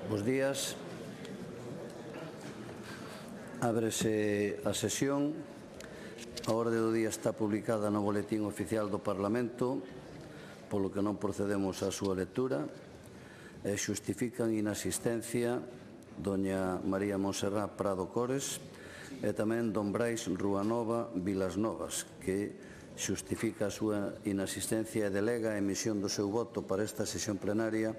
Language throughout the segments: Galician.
Bos días. Ábrese a sesión. A orde do día está publicada no Boletín Oficial do Parlamento, polo que non procedemos á súa lectura. Xustifican inasistencia doña María Monserrat Prado Cores e tamén don Brais Ruanova Vilas Novas, que xustifica a súa inasistencia e delega a emisión do seu voto para esta sesión plenaria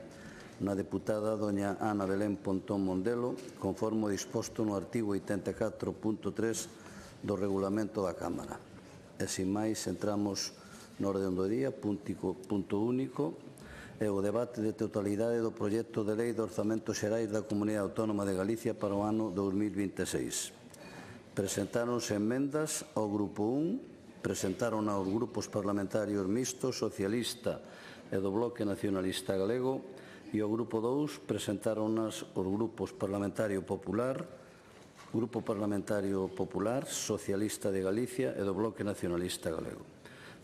na deputada doña Ana Belén Pontón Mondelo, conforme disposto no artigo 84.3 do Regulamento da Cámara. E, sin máis, entramos no orden do día, punto único, e o debate de totalidade do proxecto de lei de orzamentos xerais da Comunidade Autónoma de Galicia para o ano 2026. Presentáronse enmendas ao Grupo 1, presentaron aos grupos parlamentarios mixtos, socialista e do Bloque Nacionalista Galego, e o Grupo 2 presentaronas os grupos Parlamentario Popular, Grupo Parlamentario Popular, Socialista de Galicia e do Bloque Nacionalista Galego.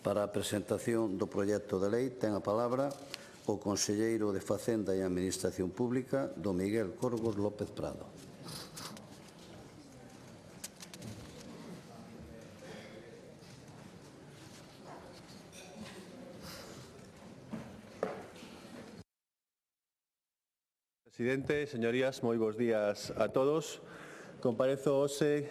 Para a presentación do proxecto de lei ten a palabra o conselleiro de Facenda e Administración Pública, don Miguel Corgos López Prado. Presidente, señorías, moi bons días a todos. Comparezo hoxe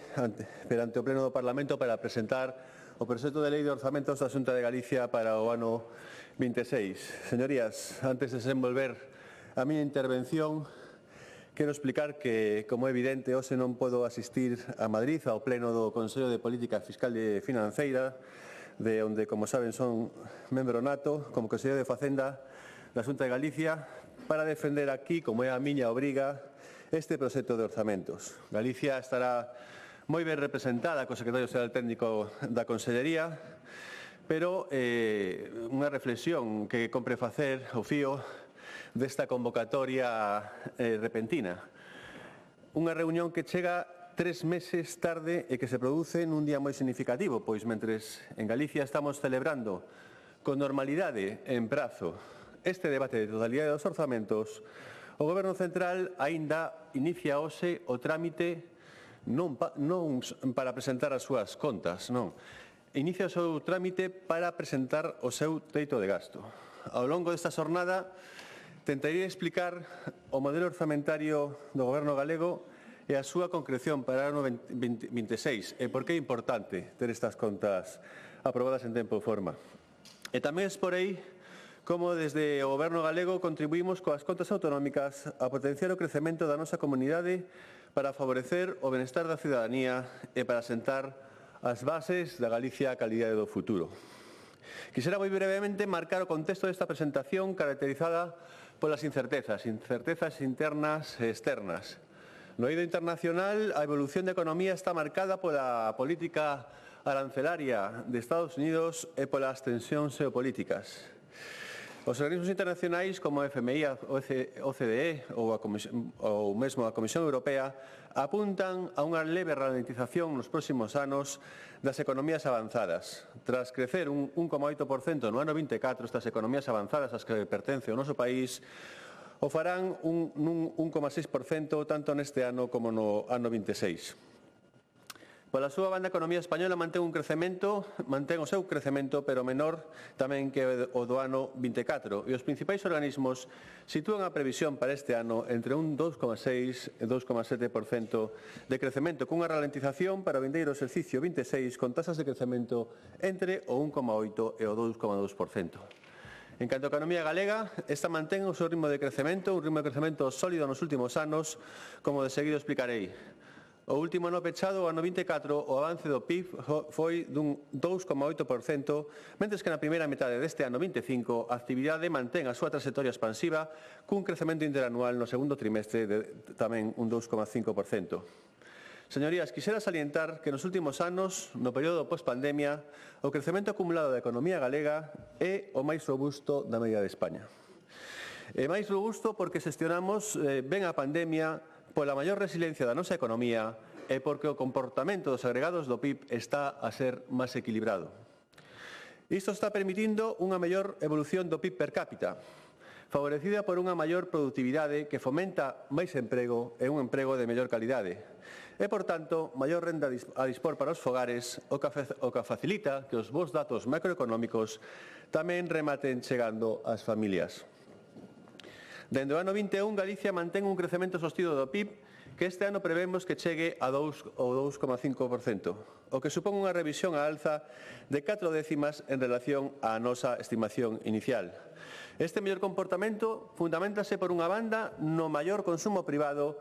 perante o Pleno do Parlamento para presentar o proxecto de lei de orzamentos da Xunta de Galicia para o ano 26. Señorías, antes de desenvolver a miña intervención, quero explicar que, como é evidente, hoxe non podo asistir a Madrid ao Pleno do Consello de Política Fiscal e Financeira, de onde, como saben, son membro nato, como conselleiro de Facenda da Xunta de Galicia, para defender aquí, como é a miña obriga, este proxecto de orzamentos. Galicia estará moi ben representada co secretario xeral técnico da Consellería, pero unha reflexión que compre facer ao fío desta convocatoria repentina. Unha reunión que chega 3 meses tarde e que se produce nun día moi significativo, pois mentres en Galicia estamos celebrando con normalidade en prazo este debate de totalidade dos orzamentos, o Goberno Central aínda inicia hoxe o trámite non para presentar as súas contas, non. Inicia o seu trámite para presentar o seu teito de gasto. Ao longo desta xornada tentarei explicar o modelo orzamentario do Goberno galego e a súa concreción para o ano 2026 e por que é importante ter estas contas aprobadas en tempo e forma. E tamén exporei como desde o Goberno galego contribuímos coas contas autonómicas a potenciar o crecemento da nosa comunidade para favorecer o benestar da cidadanía e para sentar as bases da Galicia a calidade do futuro. Quixera moi brevemente marcar o contexto desta presentación caracterizada polas incertezas internas e externas. No eido internacional, a evolución da economía está marcada pola política arancelaria de Estados Unidos e polas tensións xeopolíticas. Os organismos internacionais como a FMI, a OCDE ou mesmo a Comisión Europea apuntan a unha leve ralentización nos próximos anos das economías avanzadas. Tras crecer un 1,8% no ano 24, estas economías avanzadas ás que pertence o noso país o farán nun 1,6% tanto neste ano como no ano 26. Pola súa banda, a economía española mantén o seu crecemento, pero menor tamén que o do ano 24, e os principais organismos sitúan a previsión para este ano entre un 2,6 e 2,7% de crecemento, cunha ralentización para o vindeiro exercicio 26 con tasas de crecemento entre o 1,8 e o 2,2%. En canto a economía galega, esta mantén o seu ritmo de crecemento, un ritmo de crecemento sólido nos últimos anos, como de seguido explicarei. O último ano pechado, o ano 24, o avance do PIB foi dun 2,8%, mentres que na primeira metade deste ano 25 a actividade mantén a súa trayectoria expansiva cun crecemento interanual no segundo trimestre de tamén un 2,5%. Señorías, quixera salientar que nos últimos anos, no período post-pandemia, o crecemento acumulado da economía galega é o máis robusto da media de España. É máis robusto porque xestionamos ben a pandemia pola maior resiliencia da nosa economía e porque o comportamento dos agregados do PIB está a ser máis equilibrado. Isto está permitindo unha mellor evolución do PIB per cápita. favorecida por unha maior produtividade que fomenta máis emprego e un emprego de mellor calidade. E, por tanto, maior renda a dispor para os fogares, o que facilita que os bons datos macroeconómicos tamén rematen chegando ás familias. Dende o ano 21, Galicia mantén un crecemento sostido do PIB que este ano prevemos que chegue a 2 ou 2,5%, o que supón unha revisión á alza de 4 décimas en relación á nosa estimación inicial. Este mellor comportamento fundamentase, por unha banda, no maior consumo privado,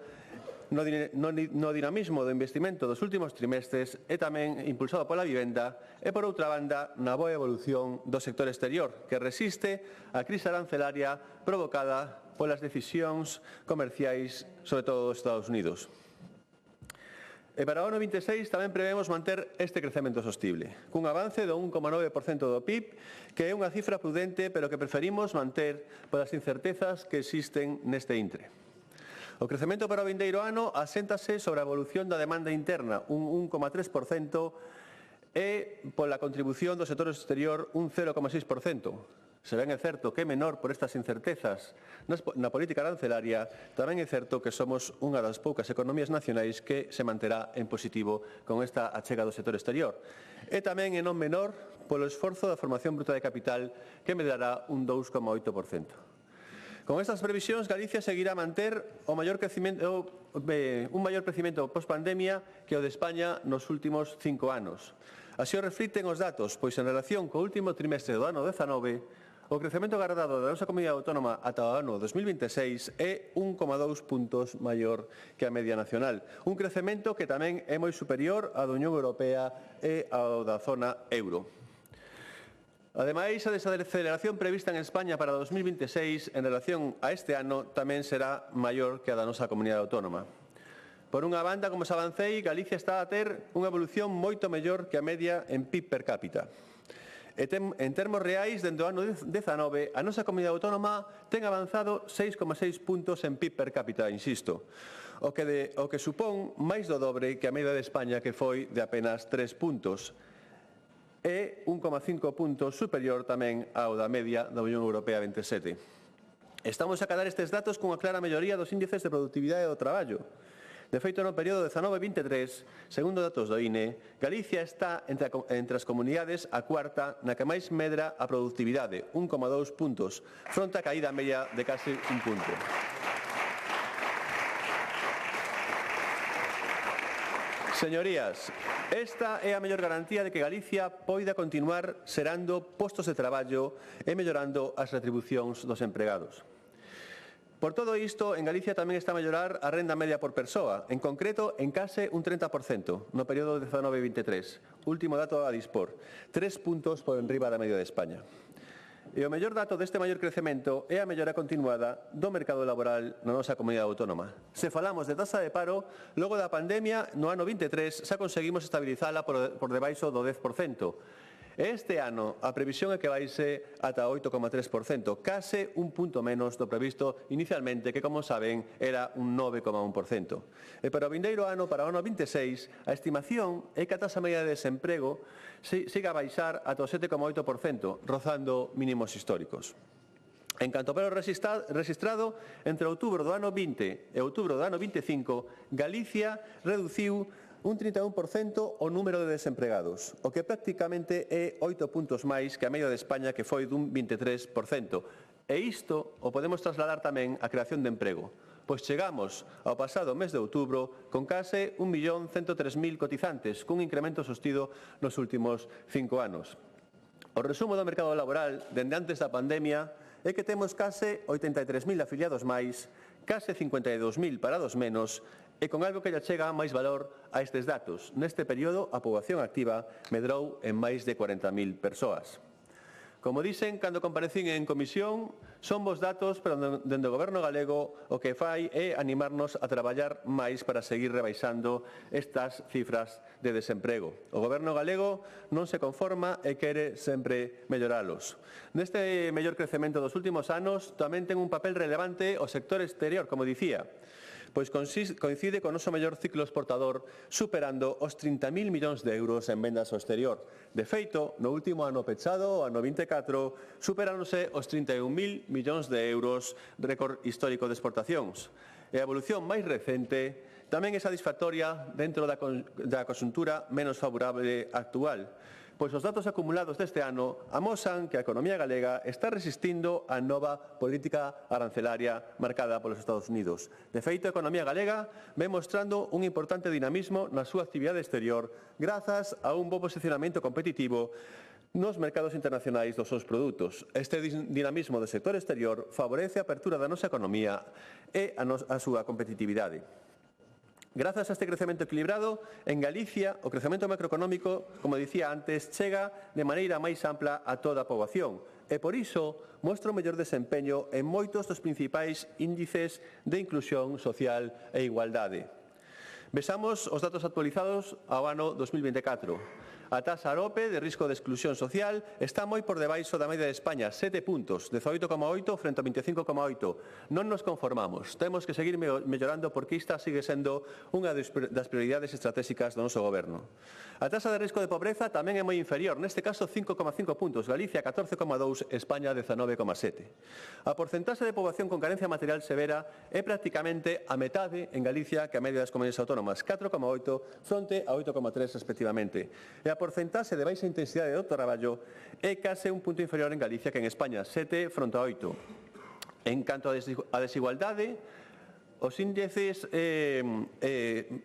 no dinamismo do investimento dos últimos trimestres e tamén impulsado pola vivenda e, por outra banda, na boa evolución do sector exterior, que resiste a crise arancelaria provocada polas decisións comerciais, sobre todo dos Estados Unidos. E para o ano 26 tamén prevemos manter este crecemento sostible, cun avance do 1,9% do PIB, que é unha cifra prudente, pero que preferimos manter polas incertezas que existen neste intre. O crecemento para o vindeiro ano aséntase sobre a evolución da demanda interna, un 1,3%, e pola contribución do sector exterior, un 0,6%. Se ben é certo que é menor por estas incertezas na política arancelaria, tamén é certo que somos unha das poucas economías nacionais que se manterá en positivo con esta achega do sector exterior. E tamén é non menor polo esforzo da formación bruta de capital, que medrará un 2,8%. Con estas previsións, Galicia seguirá a manter un maior crecimento post-pandemia que o de España nos últimos 5 anos. Así o reflicten os datos, pois en relación co último trimestre do ano 19, o crecemento agardado da nosa comunidade autónoma ata o ano 2026 é 1,2 puntos maior que a media nacional. Un crecemento que tamén é moi superior á da Unión Europea e ao da zona euro. Ademais, a desaceleración prevista en España para 2026 en relación a este ano tamén será maior que a da nosa comunidade autónoma. Por unha banda, como se avancei, Galicia está a ter unha evolución moito mellor que a media en PIB per cápita. En termos reais, dende o ano 19, a nosa comunidade autónoma ten avanzado 6,6 puntos en PIB per cápita, insisto, o que supón máis do dobre que a media de España, que foi de apenas 3 puntos, e 1,5 puntos superior tamén ao da media da Unión Europea 27. Estamos a cadar estes datos cunha clara melloría dos índices de productividade do traballo. De feito, no período 19-23, segundo datos do INE, Galicia está entre as comunidades a cuarta na que máis medra a productividade, 1,2 puntos, fronte a caída media de case un punto. Señorías, esta é a mellor garantía de que Galicia poida continuar xerando postos de traballo e mellorando as retribucións dos empregados. Por todo isto, en Galicia tamén está a mellorar a renda media por persoa, en concreto en case un 30% no período 19-23, último dato a dispor, 3 puntos por enriba da media de España. E o mellor dato deste maior crecemento é a mellora continuada do mercado laboral na nosa comunidade autónoma. Se falamos de taxa de paro, logo da pandemia, no ano 23, xa conseguimos estabilizala por debaixo do 10%. Este ano, a previsión é que vaise ata 8,3%, case un punto menos do previsto inicialmente, que, como saben, era un 9,1%. E para o vindeiro ano, para o ano 26, a estimación é que a taxa media de desemprego siga a baixar ata o 7,8%, rozando mínimos históricos. En canto ao paro rexistrado, entre outubro do ano 20 e outubro do ano 25, Galicia reduciu un 31% o número de desempregados, o que prácticamente é 8 puntos máis que a media de España, que foi dun 23%. E isto o podemos trasladar tamén á creación de emprego, pois chegamos ao pasado mes de outubro con case 1.103.000 cotizantes, cun incremento sostido nos últimos 5 anos. O resumo do mercado laboral, dende antes da pandemia, é que temos case 83.000 afiliados máis, case 52.000 parados menos, e con algo que lle chega máis valor a estes datos. Neste período, a poboación activa medrou en máis de 40.000 persoas. Como dixen, cando comparecín en comisión, son bons datos, pero dende o Goberno galego o que fai é animarnos a traballar máis para seguir rebaixando estas cifras de desemprego. O Goberno galego non se conforma e quere sempre melloralos. Neste mellor crecemento dos últimos anos tamén ten un papel relevante o sector exterior, como dicía. pois coincide co noso mellor ciclo exportador, superando os 30.000 millóns de euros en vendas ao exterior. De feito, no último ano pechado, o ano 24, superáronse os 31.000 millóns de euros, récord histórico de exportacións. E a evolución máis recente tamén é satisfactoria dentro da conxuntura menos favorable actual, pois os datos acumulados deste ano amosan que a economía galega está resistindo á nova política arancelaria marcada polos Estados Unidos. De feito, a economía galega ven mostrando un importante dinamismo na súa actividade exterior grazas a un bo posicionamento competitivo nos mercados internacionais dos seus produtos. Este dinamismo do sector exterior favorece a apertura da nosa economía e a súa competitividade. Grazas a este crecemento equilibrado, en Galicia o crecemento macroeconómico, como dicía antes, chega de maneira máis ampla a toda a poboación e, por iso, mostra o mellor desempeño en moitos dos principais índices de inclusión social e igualdade. Vexamos os datos actualizados ao ano 2024. A taxa AROPE de risco de exclusión social está moi por debaixo da media de España, 7 puntos, 18,8 frente a 25,8. Non nos conformamos, temos que seguir mellorando porque esta sigue sendo unha das prioridades estratégicas do noso goberno. A taxa de risco de pobreza tamén é moi inferior, neste caso 5,5 puntos, Galicia 14,2, España 19,7. A porcentaxe de poboación con carencia material severa é prácticamente a metade en Galicia que a media das comunidades autónomas, 4,8 fronte a 8,3 respectivamente. E a porcentaxe de baixa intensidade do traballo é case un punto inferior en Galicia que en España, 7 fronte a 8. En canto a desigualdade, os índices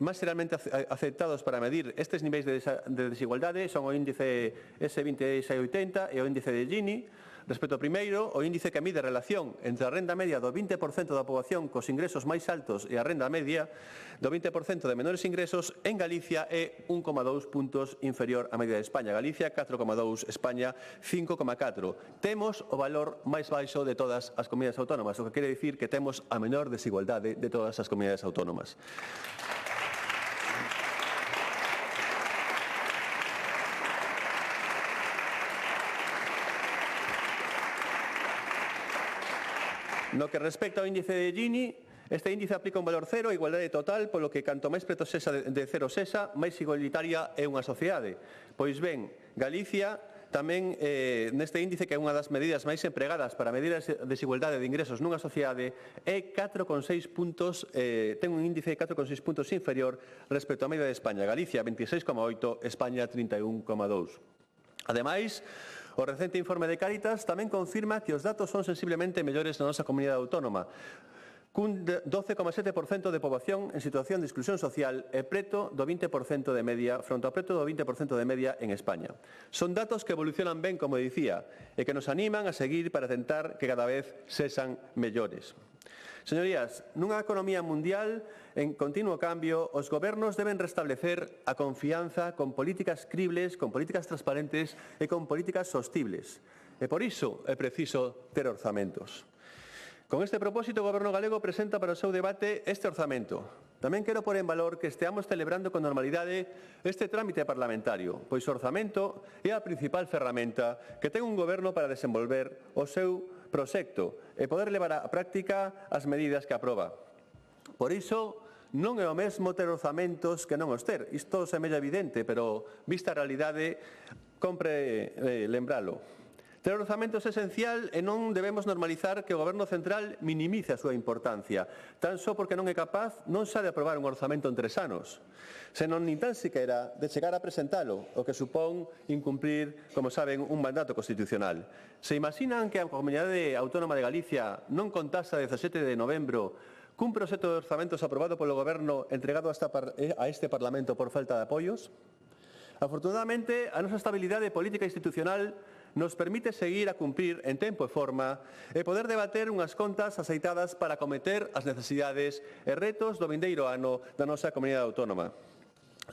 máis seriamente aceptados para medir estes niveis de desigualdade son o índice S2680 e o índice de Gini. Respecto ao primeiro, o índice que mide a relación entre a renda media do 20% da poboación cos ingresos máis altos e a renda media do 20% de menores ingresos en Galicia é 1,2 puntos inferior á media de España. Galicia 4,2, España 5,4. Temos o valor máis baixo de todas as comunidades autónomas, o que quere dicir que temos a menor desigualdade de todas as comunidades autónomas. No que respecta ao índice de Gini, este índice aplica un valor cero a igualdade total, polo que canto máis preto sexa de cero sexa, máis igualitaria é unha sociedade. Pois ben, Galicia tamén neste índice, que é unha das medidas máis empregadas para medir a desigualdade de ingresos nunha sociedade, é 4,6 puntos, ten un índice de 4,6 puntos inferior respecto á media de España. Galicia 26,8, España 31,2. Ademais, o recente informe de Cáritas tamén confirma que os datos son sensiblemente mellores na nosa comunidade autónoma, cun 12,7% de poboación en situación de exclusión social e preto do 20% de media, fronte ao preto do 20% de media en España. Son datos que evolucionan ben, como dicía, e que nos animan a seguir para tentar que cada vez sexan mellores. Señorías, nunha economía mundial en continuo cambio, os gobernos deben restablecer a confianza con políticas cribles, con políticas transparentes e con políticas sostibles. E por iso é preciso ter orzamentos. Con este propósito, o Goberno galego presenta para o seu debate este orzamento. Tamén quero pôr en valor que esteamos celebrando con normalidade este trámite parlamentario, pois o orzamento é a principal ferramenta que ten un goberno para desenvolver o seu proxecto e poder levar á práctica as medidas que aproba. Por iso, non é o mesmo ter orzamentos que non os ter. Isto semella evidente, pero vista a realidade, compre lembralo. Ter orzamentos é esencial e non debemos normalizar que o Goberno central minimice a súa importancia, tan só porque non é capaz non xa de aprobar un orzamento en 3 anos, senón nin tan siquera de chegar a presentalo, o que supón incumprir, como saben, un mandato constitucional. Se imaginan que a Comunidade Autónoma de Galicia non contase a 17 de novembro cun proxecto de orzamentos aprobado polo Goberno entregado a este Parlamento por falta de apoios? Afortunadamente, a nosa estabilidade política e institucional nos permite seguir a cumprir en tempo e forma e poder debater unhas contas aceitadas para acometer as necesidades e retos do vindeiro ano da nosa comunidade autónoma.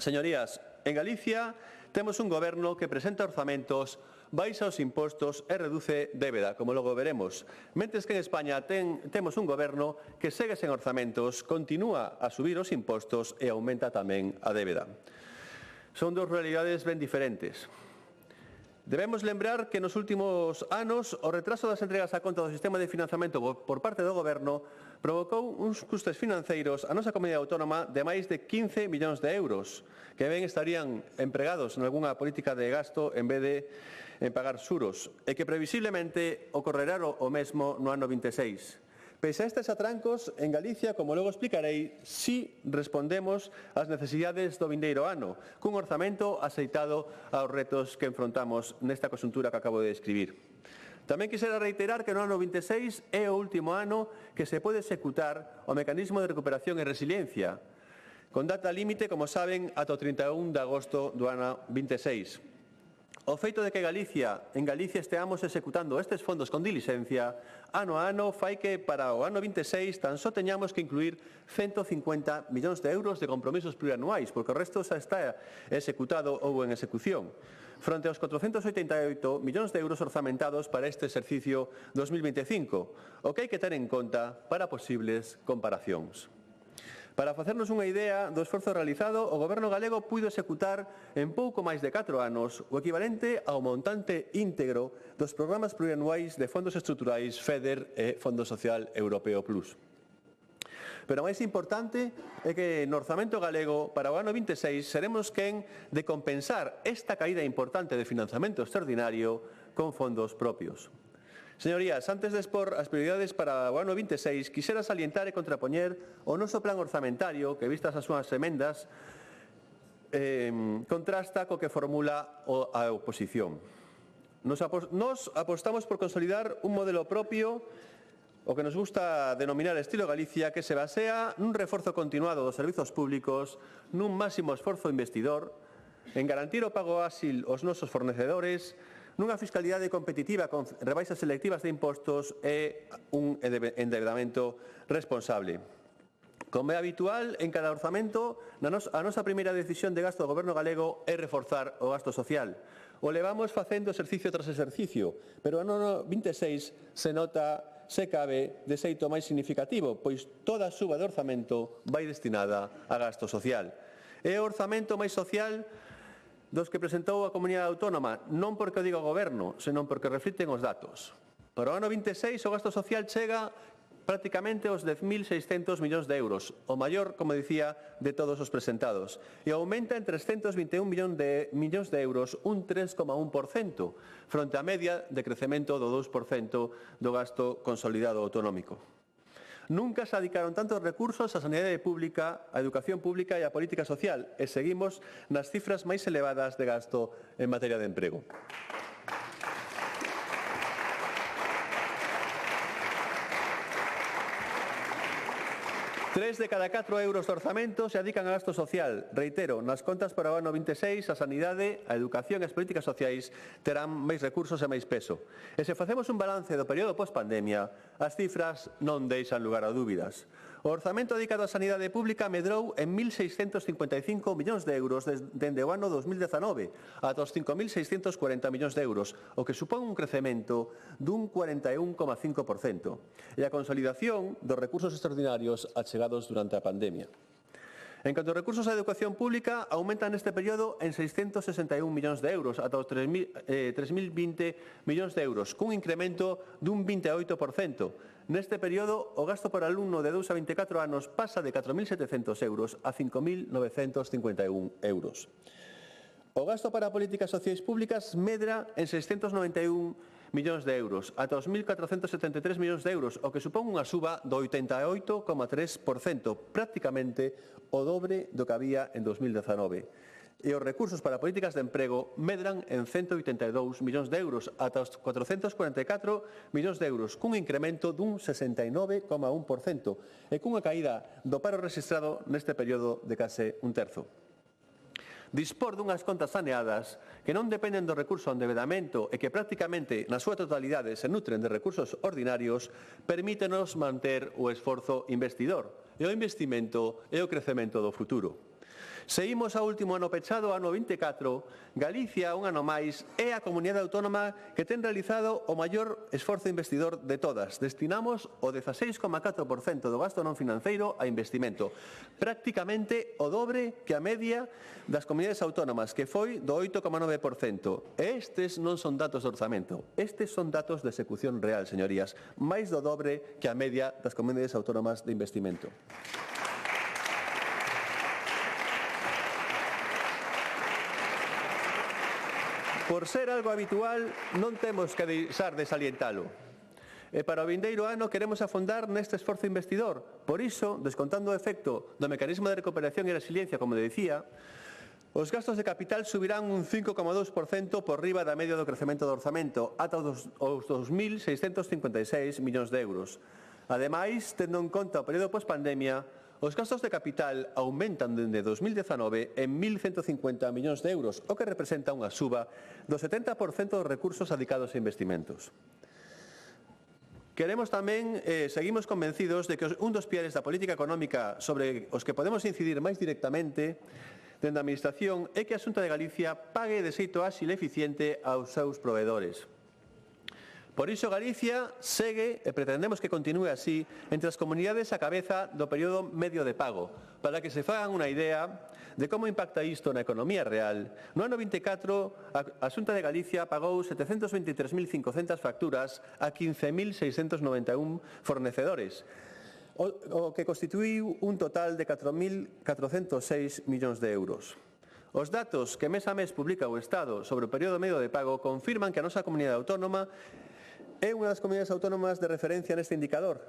Señorías, en Galicia temos un goberno que presenta orzamentos, baixa os impostos e reduce débeda, como logo veremos. Mentres que en España temos un goberno que segue sen orzamentos, continúa a subir os impostos e aumenta tamén a débeda. Son dos realidades ben diferentes. Debemos lembrar que nos últimos anos o retraso das entregas a conta do sistema de financiamento por parte do Goberno provocou uns custes financeiros a nosa comunidade autónoma de máis de 15 millóns de euros, que ben estarían empregados en algunha política de gasto en vez de en pagar xuros, e que previsiblemente ocorrerá o mesmo no ano 26. Pese a estes atrancos, en Galicia, como logo explicarei, si respondemos ás necesidades do vindeiro ano, cun orzamento aceitado aos retos que enfrontamos nesta conxuntura que acabo de describir. Tamén quixera reiterar que no ano 26 é o último ano que se pode executar o mecanismo de recuperación e resiliencia, con data límite, como saben, ata o 31 de agosto do ano 26. O feito de que en Galicia esteamos executando estes fondos con diligencia ano a ano fai que para o ano 26 tan só teñamos que incluir 150 millóns de euros de compromisos plurianuais, porque o resto xa está executado ou en execución, fronte aos 488 millóns de euros orzamentados para este exercicio 2025, o que hai que ter en conta para posibles comparacións. Para facernos unha idea do esforzo realizado, o Goberno galego puido executar en pouco máis de 4 anos o equivalente ao montante íntegro dos programas plurianuais de fondos estruturais FEDER e Fondo Social Europeo Plus. Pero o máis importante é que no orzamento galego para o ano 26 seremos quen de compensar esta caída importante de financiamento extraordinario con fondos propios. Señorías, antes de expor as prioridades para o ano 26, quixera salientar e contrapoñer o noso plan orzamentario que, vistas as súas emendas, contrasta co que formula a oposición. Nos apostamos por consolidar un modelo propio, o que nos gusta denominar estilo Galicia, que se basea nun reforzo continuado dos servizos públicos, nun máximo esforzo investidor, en garantir o pago áxil aos nosos fornecedores, nunha fiscalidade competitiva con rebaixas selectivas de impostos e un endebedamento responsable. Como é habitual, en cada orzamento, a nosa primeira decisión de gasto do Goberno galego é reforzar o gasto social. O levamos facendo exercicio tras exercicio, pero no ano 26 se nota, se cabe, de xeito máis significativo, pois toda a suba de orzamento vai destinada a gasto social. É o orzamento máis social dos que presentou a Comunidade Autónoma, non porque o diga o Goberno, senón porque reflicten os datos. Para o ano 26 o gasto social chega prácticamente aos 10.600 millóns de euros, o maior, como dicía, de todos os presentados, e aumenta en 321 millóns de euros, un 3,1%, fronte á media de crecemento do 2% do gasto consolidado autonómico. Nunca se dedicaron tantos recursos á sanidade pública, á educación pública e á política social, e seguimos nas cifras máis elevadas de gasto en materia de emprego. 3 de cada 4 euros de orzamento se dedican a gasto social. Reitero, nas contas para o ano 26, a sanidade, a educación e as políticas sociais terán máis recursos e máis peso. E se facemos un balance do período post-pandemia, as cifras non deixan lugar a dúbidas. O orzamento dedicado á sanidade pública medrou en 1.655 millóns de euros dende o ano 2019 ata os 5.640 millóns de euros, o que supón un crecemento dun 41,5%. E a consolidación dos recursos extraordinarios achegados durante a pandemia. En canto aos recursos á educación pública, aumentan neste período en 661 millóns de euros, ata os 3.020 millóns de euros, cun incremento dun 28%. Neste período, o gasto por alumno de 2 a 24 anos pasa de 4.700 euros a 5.951 euros. O gasto para políticas sociais públicas medra en 691 millóns de euros, ata os 1.473 millóns de euros, o que supón unha suba do 88,3%, prácticamente o dobre do que había en 2019. E os recursos para políticas de emprego medran en 182 millóns de euros, ata os 444 millóns de euros, cun incremento dun 69,1% e cunha caída do paro rexistrado neste período de case un terzo. Dispor dunhas contas saneadas que non dependen do recurso ao endebedamento e que prácticamente na súa totalidade se nutren de recursos ordinarios permítenos manter o esforzo investidor e o investimento e o crecemento do futuro. Se imos ao último ano pechado, ano 24, Galicia, un ano máis, é a comunidade autónoma que ten realizado o maior esforzo investidor de todas. Destinamos o 16,4% do gasto non financeiro a investimento, prácticamente o dobre que a media das comunidades autónomas, que foi do 8,9%. E estes non son datos de orzamento, estes son datos de execución real, señorías, máis do dobre que a media das comunidades autónomas de investimento. Por ser algo habitual, non temos que deixar de salientalo. E para o vindeiro ano queremos afondar neste esforzo investidor. Por iso, descontando o efecto do mecanismo de recuperación e resiliencia, como decía, os gastos de capital subirán un 5,2% por riba da media do crecemento do orzamento, ata os 2.656 millóns de euros. Ademais, tendo en conta o período pospandemia, os gastos de capital aumentan dende 2019 en 1.150 millóns de euros, o que representa unha suba do 70% dos recursos adicados a investimentos. Queremos tamén, seguimos convencidos de que un dos piares da política económica sobre os que podemos incidir máis directamente dende a Administración é que a Xunta de Galicia pague de xeito áxil e eficiente aos seus proveedores. Por iso Galicia segue, e pretendemos que continúe así, entre as comunidades a cabeza do período medio de pago, para que se fagan unha idea de como impacta isto na economía real. No ano 24, a Xunta de Galicia pagou 723.500 facturas a 15.691 fornecedores, o que constituíu un total de 4.406 millóns de euros. Os datos que mes a mes publica o Estado sobre o período medio de pago confirman que a nosa comunidade autónoma é unha das comunidades autónomas de referencia neste indicador.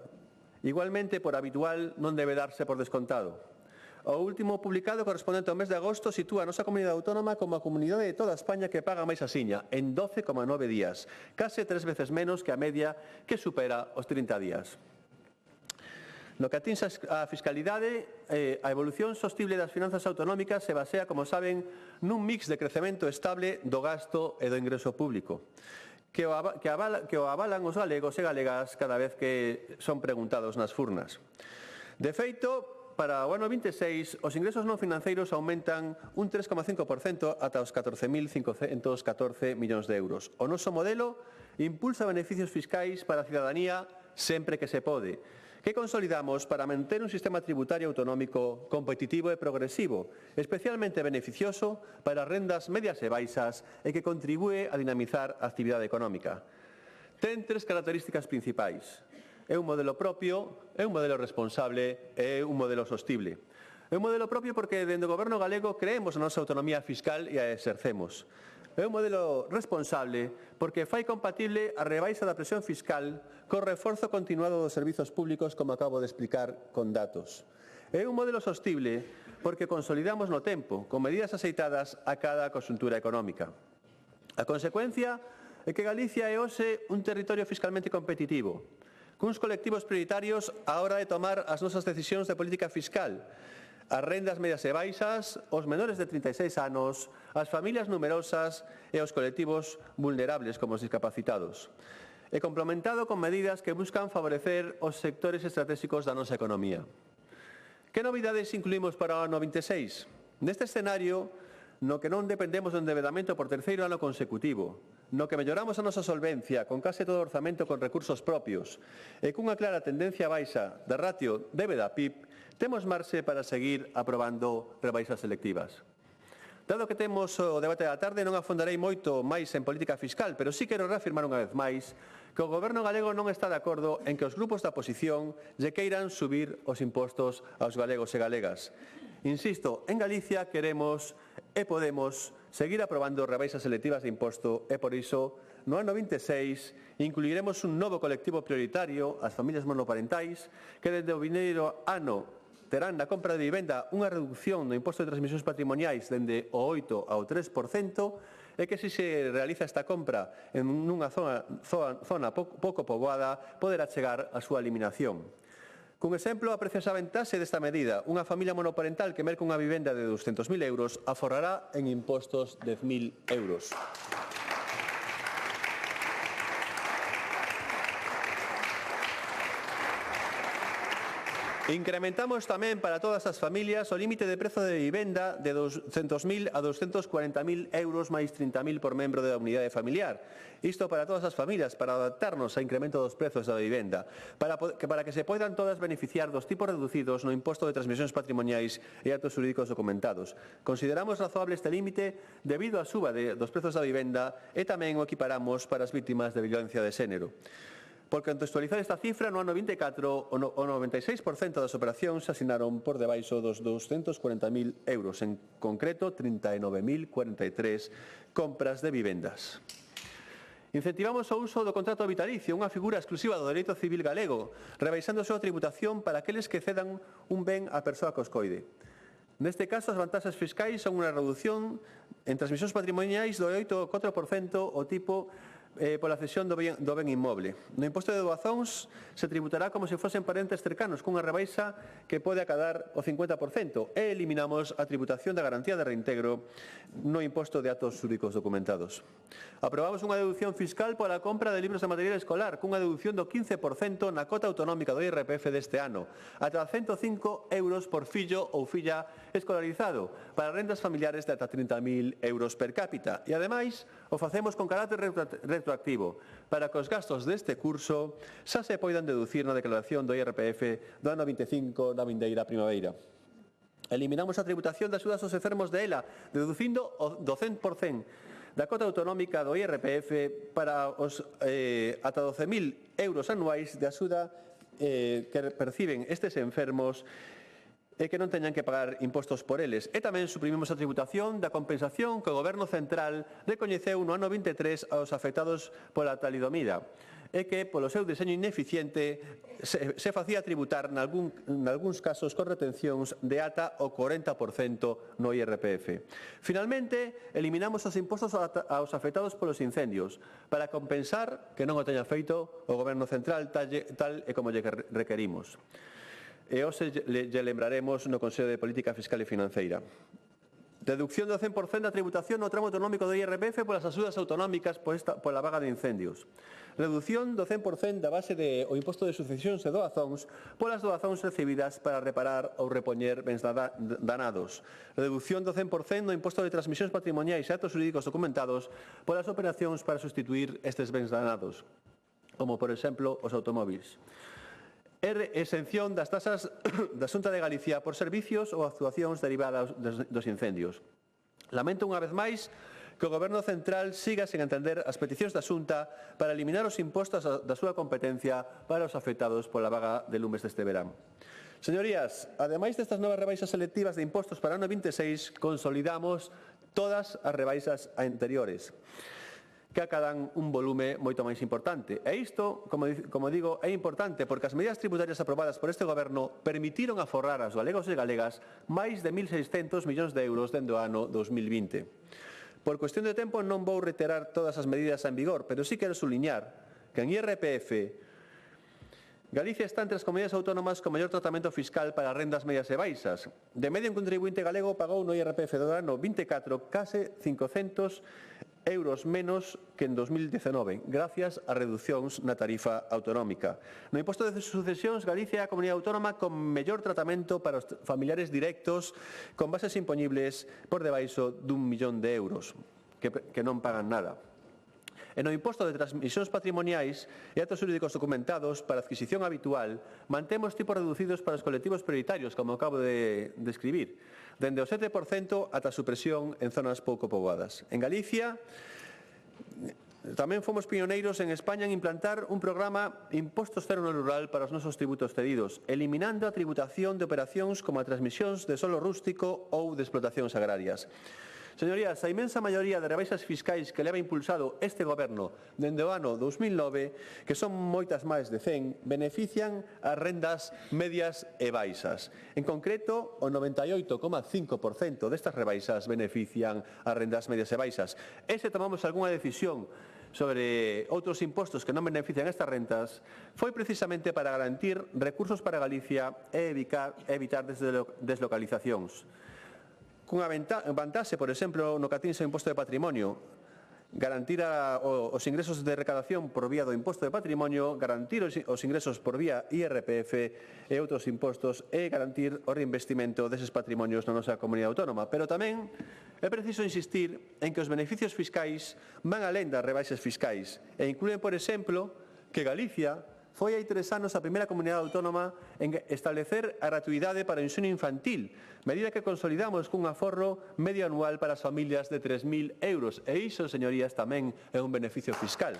Igualmente, por habitual, non debe darse por descontado. O último publicado correspondente ao mes de agosto sitúa a nosa comunidade autónoma como a comunidade de toda España que paga máis asiña, en 12,9 días, case 3 veces menos que a media que supera os 30 días. No que atinxe a fiscalidade, a evolución sostible das finanzas autonómicas se basea, como saben, nun mix de crecemento estable do gasto e do ingreso público, que o avalan os galegos e galegas cada vez que son preguntados nas furnas. De feito, para o ano 26, os ingresos non financeiros aumentan un 3,5% ata os 14.514 millóns de euros. O noso modelo impulsa beneficios fiscais para a cidadanía sempre que se pode, que consolidamos para manter un sistema tributario autonómico competitivo e progresivo, especialmente beneficioso para as rendas medias e baixas e que contribúe a dinamizar a actividade económica. Ten tres características principais. É un modelo propio, é un modelo responsable e é un modelo sostible. É un modelo propio porque dende o Goberno galego creemos na nosa autonomía fiscal e a exercemos. É un modelo responsable porque fai compatible a rebaixa da presión fiscal co reforzo continuado dos servizos públicos, como acabo de explicar con datos. É un modelo sostible porque consolidamos no tempo, con medidas axeitadas a cada conxuntura económica. A consecuencia é que Galicia é hoxe un territorio fiscalmente competitivo, cuns colectivos prioritarios á hora de tomar as nosas decisións de política fiscal, as rendas medias e baixas, os menores de 36 anos, as familias numerosas e os colectivos vulnerables como os discapacitados. E complementado con medidas que buscan favorecer os sectores estratégicos da nosa economía. Que novidades incluímos para o ano 26? Neste escenario, no que non dependemos do endeudamento por terceiro ano consecutivo, no que melloramos a nosa solvencia con case todo o orzamento con recursos propios e cunha clara tendencia baixa da ratio débeda-PIB, temos marxe para seguir aprobando rebaixas selectivas. Dado que temos o debate da tarde, non afondarei moito máis en política fiscal, pero sí quero reafirmar unha vez máis que o Goberno galego non está de acordo en que os grupos da oposición lle queiran subir os impostos aos galegos e galegas. Insisto, en Galicia queremos e podemos seguir aprobando rebaixas selectivas de imposto e, por iso, no ano 26 incluiremos un novo colectivo prioritario, as familias monoparentais, que desde o vindeiro ano terán na compra de vivenda unha reducción do imposto de transmisións patrimoniais dende o 8% ao 3%, e que se realiza esta compra en unha zona pouco poboada, poderá chegar a súa eliminación. Cun exemplo, aprecias a ventaxe desta medida. Unha familia monoparental que merca unha vivenda de 200.000 euros aforrará en impostos 10.000 euros. Incrementamos tamén para todas as familias o límite de prezo de vivenda de 200.000 a 240.000 euros máis 30.000 por membro da unidade familiar. Isto para todas as familias, para adaptarnos ao incremento dos prezos da vivenda, para que se poidan todas beneficiar dos tipos reducidos no imposto de transmisións patrimoniais e actos xurídicos documentados. Consideramos razoable este límite debido á suba dos prezos da vivenda e tamén o equiparamos para as vítimas de violencia de xénero. Por contextualizar esta cifra, no ano 24, o 96% das operacións se asinaron por debaixo dos 240.000 euros, en concreto 39.043 compras de vivendas. Incentivamos o uso do contrato vitalicio, unha figura exclusiva do dereito civil galego, rebaixando a súa tributación para aqueles que cedan un ben á persoa que os coide. Neste caso, as vantaxes fiscais son unha reducción en transmisións patrimoniais do 8,4% o tipo pola cesión do ben inmoble. No imposto de doazóns se tributará como se fosen parentes cercanos, cunha rebaixa que pode acadar o 50%, e eliminamos a tributación da garantía de reintegro no imposto de actos xurídicos documentados. Aprobamos unha deducción fiscal pola compra de libros de material escolar, cunha deducción do 15% na cota autonómica do IRPF deste ano, ata 105 euros por fillo ou filla escolarizado, para rendas familiares de ata 30.000 euros per cápita. E, ademais, o facemos con carácter retroactivo, para que os gastos deste curso xa se poidan deducir na declaración do IRPF do ano 25 na vindeira primavera. Eliminamos a tributación das axudas aos enfermos de ELA, deducindo do 100% da cota autonómica do IRPF para os ata 12.000 euros anuais de axuda que perciben estes enfermos e que non teñan que pagar impostos por eles. E tamén suprimimos a tributación da compensación que o Goberno central recoñeceu no ano 23 aos afectados pola talidomida, e que, polo seu deseño ineficiente, se facía tributar nalgúns casos con retencións de ata o 40% no IRPF. Finalmente, eliminamos os impostos aos afectados polos incendios, para compensar que non o teña feito o Goberno central tal e como lle requerimos. E hoxe lle lembraremos no Consello de Política Fiscal e Financeira. Deducción do 100% da tributación no tramo autonómico do IRPF polas axudas autonómicas pola vaga de incendios. Reducción do 100% da base do imposto de sucesións e doazóns polas doazóns recibidas para reparar ou repoñer bens danados. Reducción do 100% no imposto de transmisións patrimoniais e actos xurídicos documentados polas operacións para sustituir estes bens danados, como, por exemplo, os automóviles. Exención das tasas da Xunta de Galicia por servicios ou actuacións derivadas dos incendios. Lamento unha vez máis que o Goberno central siga sen entender as peticións da Xunta para eliminar os impostos da súa competencia para os afectados pola vaga de lumes deste verán. Señorías, ademais destas novas rebaixas selectivas de impostos para o ano 26, consolidamos todas as rebaixas anteriores, que acadan un volume moito máis importante. E isto, como digo, é importante porque as medidas tributarias aprobadas por este Goberno permitiron aforrar aos galegos e galegas máis de 1.600 millóns de euros dende o ano 2020. Por cuestión de tempo non vou reiterar todas as medidas en vigor, pero sí quero suliñar que en IRPF Galicia está entre as comunidades autónomas con maior tratamento fiscal para rendas medias e baixas. De medio, un contribuinte galego pagou no IRPF do ano 24 case 500 euros menos que en 2019, gracias a reducións na tarifa autonómica. No imposto de sucesións, Galicia é a comunidade autónoma con mellor tratamento para os familiares directos con bases impoñibles por debaixo dun 1.000.000 de euros, que non pagan nada. E no imposto de transmisións patrimoniais e actos xurídicos documentados para adquisición habitual, mantemos tipos reducidos para os colectivos prioritarios, como acabo de describir, dende o 7% ata a supresión en zonas pouco poboadas. En Galicia, tamén fomos pioneiros en España en implantar un programa Impostos Cero no Rural para os nosos tributos cedidos, eliminando a tributación de operacións como a transmisións de solo rústico ou de explotacións agrarias. Señorías, a inmensa maioría de rebaixas fiscais que leva impulsado este Goberno dende o ano 2009, que son moitas máis de 100, benefician as rendas medias e baixas. En concreto, o 98,5% destas rebaixas benefician as rendas medias e baixas. E se tomamos algunha decisión sobre outros impostos que non benefician estas rentas, foi precisamente para garantir recursos para Galicia e evitar deslocalizacións. Cunha vantaxe, por exemplo, no que atinxe o imposto de patrimonio, garantir os ingresos de recadación por vía do imposto de patrimonio, garantir os ingresos por vía IRPF e outros impostos e garantir o reinvestimento deses patrimonios na nosa comunidade autónoma. Pero tamén é preciso insistir en que os beneficios fiscais van alén das rebaixas fiscais e incluen, por exemplo, que Galicia foi hai 3 anos a primeira comunidade autónoma en establecer a gratuidade para o ensino infantil, medida que consolidamos cun aforro medio anual para as familias de 3.000 euros. E iso, señorías, tamén é un beneficio fiscal.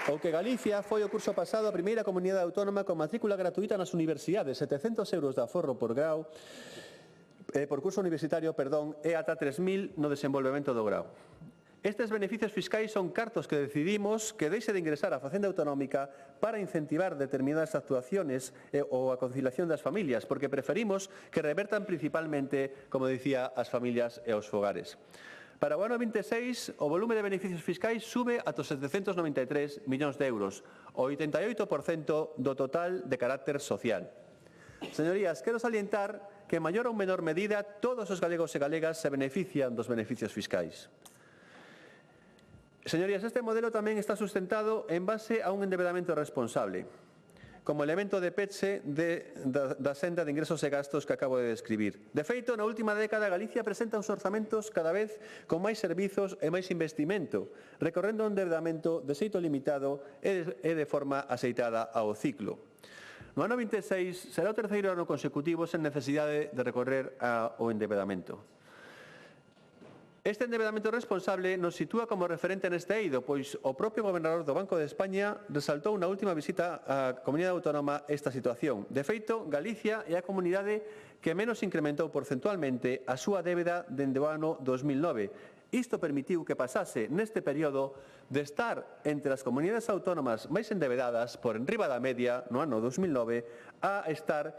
Ou que Galicia foi o curso pasado a primeira comunidade autónoma con matrícula gratuita nas universidades, 700 euros de aforro por grau, por curso universitario, e ata 3.000 no desenvolvemento do grau. Estes beneficios fiscais son cartos que decidimos que deixe de ingresar a Facenda Autonómica para incentivar determinadas actuaciones ou a conciliación das familias, porque preferimos que revertan principalmente, como dicía, as familias e os fogares. Para o ano 26, o volume de beneficios fiscais sube ata 793 millóns de euros, o 88% do total de carácter social. Señorías, quero salientar que en maior ou menor medida todos os galegos e galegas se benefician dos beneficios fiscais. Señorías, este modelo tamén está sustentado en base a un endebedamento responsable, como elemento de peche da senda de ingresos e gastos que acabo de describir. De feito, na última década, Galicia presenta uns orzamentos cada vez con máis servizos e máis investimento, recorrendo un endebedamento de xeito limitado e de forma axeitada ao ciclo. No ano 26 será o terceiro ano consecutivo sen necesidade de recorrer ao endebedamento. Este endebedamento responsable nos sitúa como referente neste eido, pois o propio gobernador do Banco de España resaltou na última visita á comunidade autónoma esta situación. De feito, Galicia é a comunidade que menos incrementou porcentualmente a súa débeda dende o ano 2009. Isto permitiu que pasase neste período de estar entre as comunidades autónomas máis endebedadas por enriba da media no ano 2009 a estar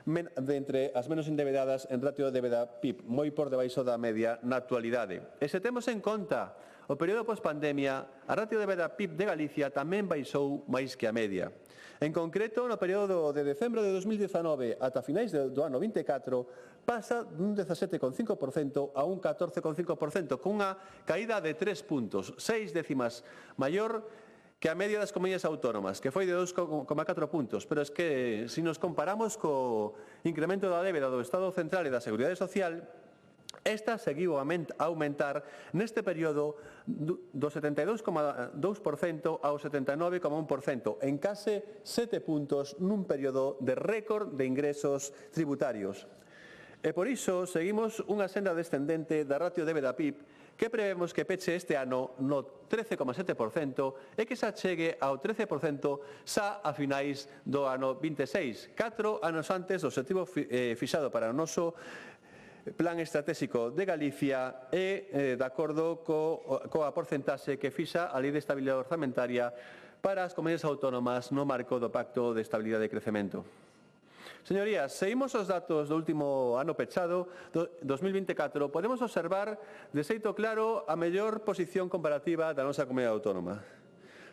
entre as menos endebedadas en ratio de débeda PIB, moi por debaixo da media na actualidade. E se temos en conta o período pospandemia, a ratio de débeda PIB de Galicia tamén baixou máis que a media. En concreto, no período de decembro de 2019 ata finais do ano 24, pasa dun 17,5% a un 14,5%, cunha caída de 3 puntos, 6 décimas maior que a media das comunidades autónomas, que foi de 2,4 puntos. Pero é que, se nos comparamos co incremento da débeda do Estado Central e da Seguridade Social, esta seguiu a aumentar neste período do 72,2% ao 79,1%, en case 7 puntos nun período de récord de ingresos tributarios. E por iso seguimos unha senda descendente da ratio débeda PIB que prevemos que peche este ano no 13,7% e que se achegue ao 13% xa a finais do ano 26, 4 anos antes do objetivo fixado para o noso Plan Estratégico de Galicia e de acordo coa porcentaxe que fixa a Lei de Estabilidade Orzamentaria para as comunidades autónomas no marco do Pacto de Estabilidade e Crecemento. Señorías, se imos os datos do último ano pechado, 2024, podemos observar de xeito claro a mellor posición comparativa da nosa comunidade autónoma.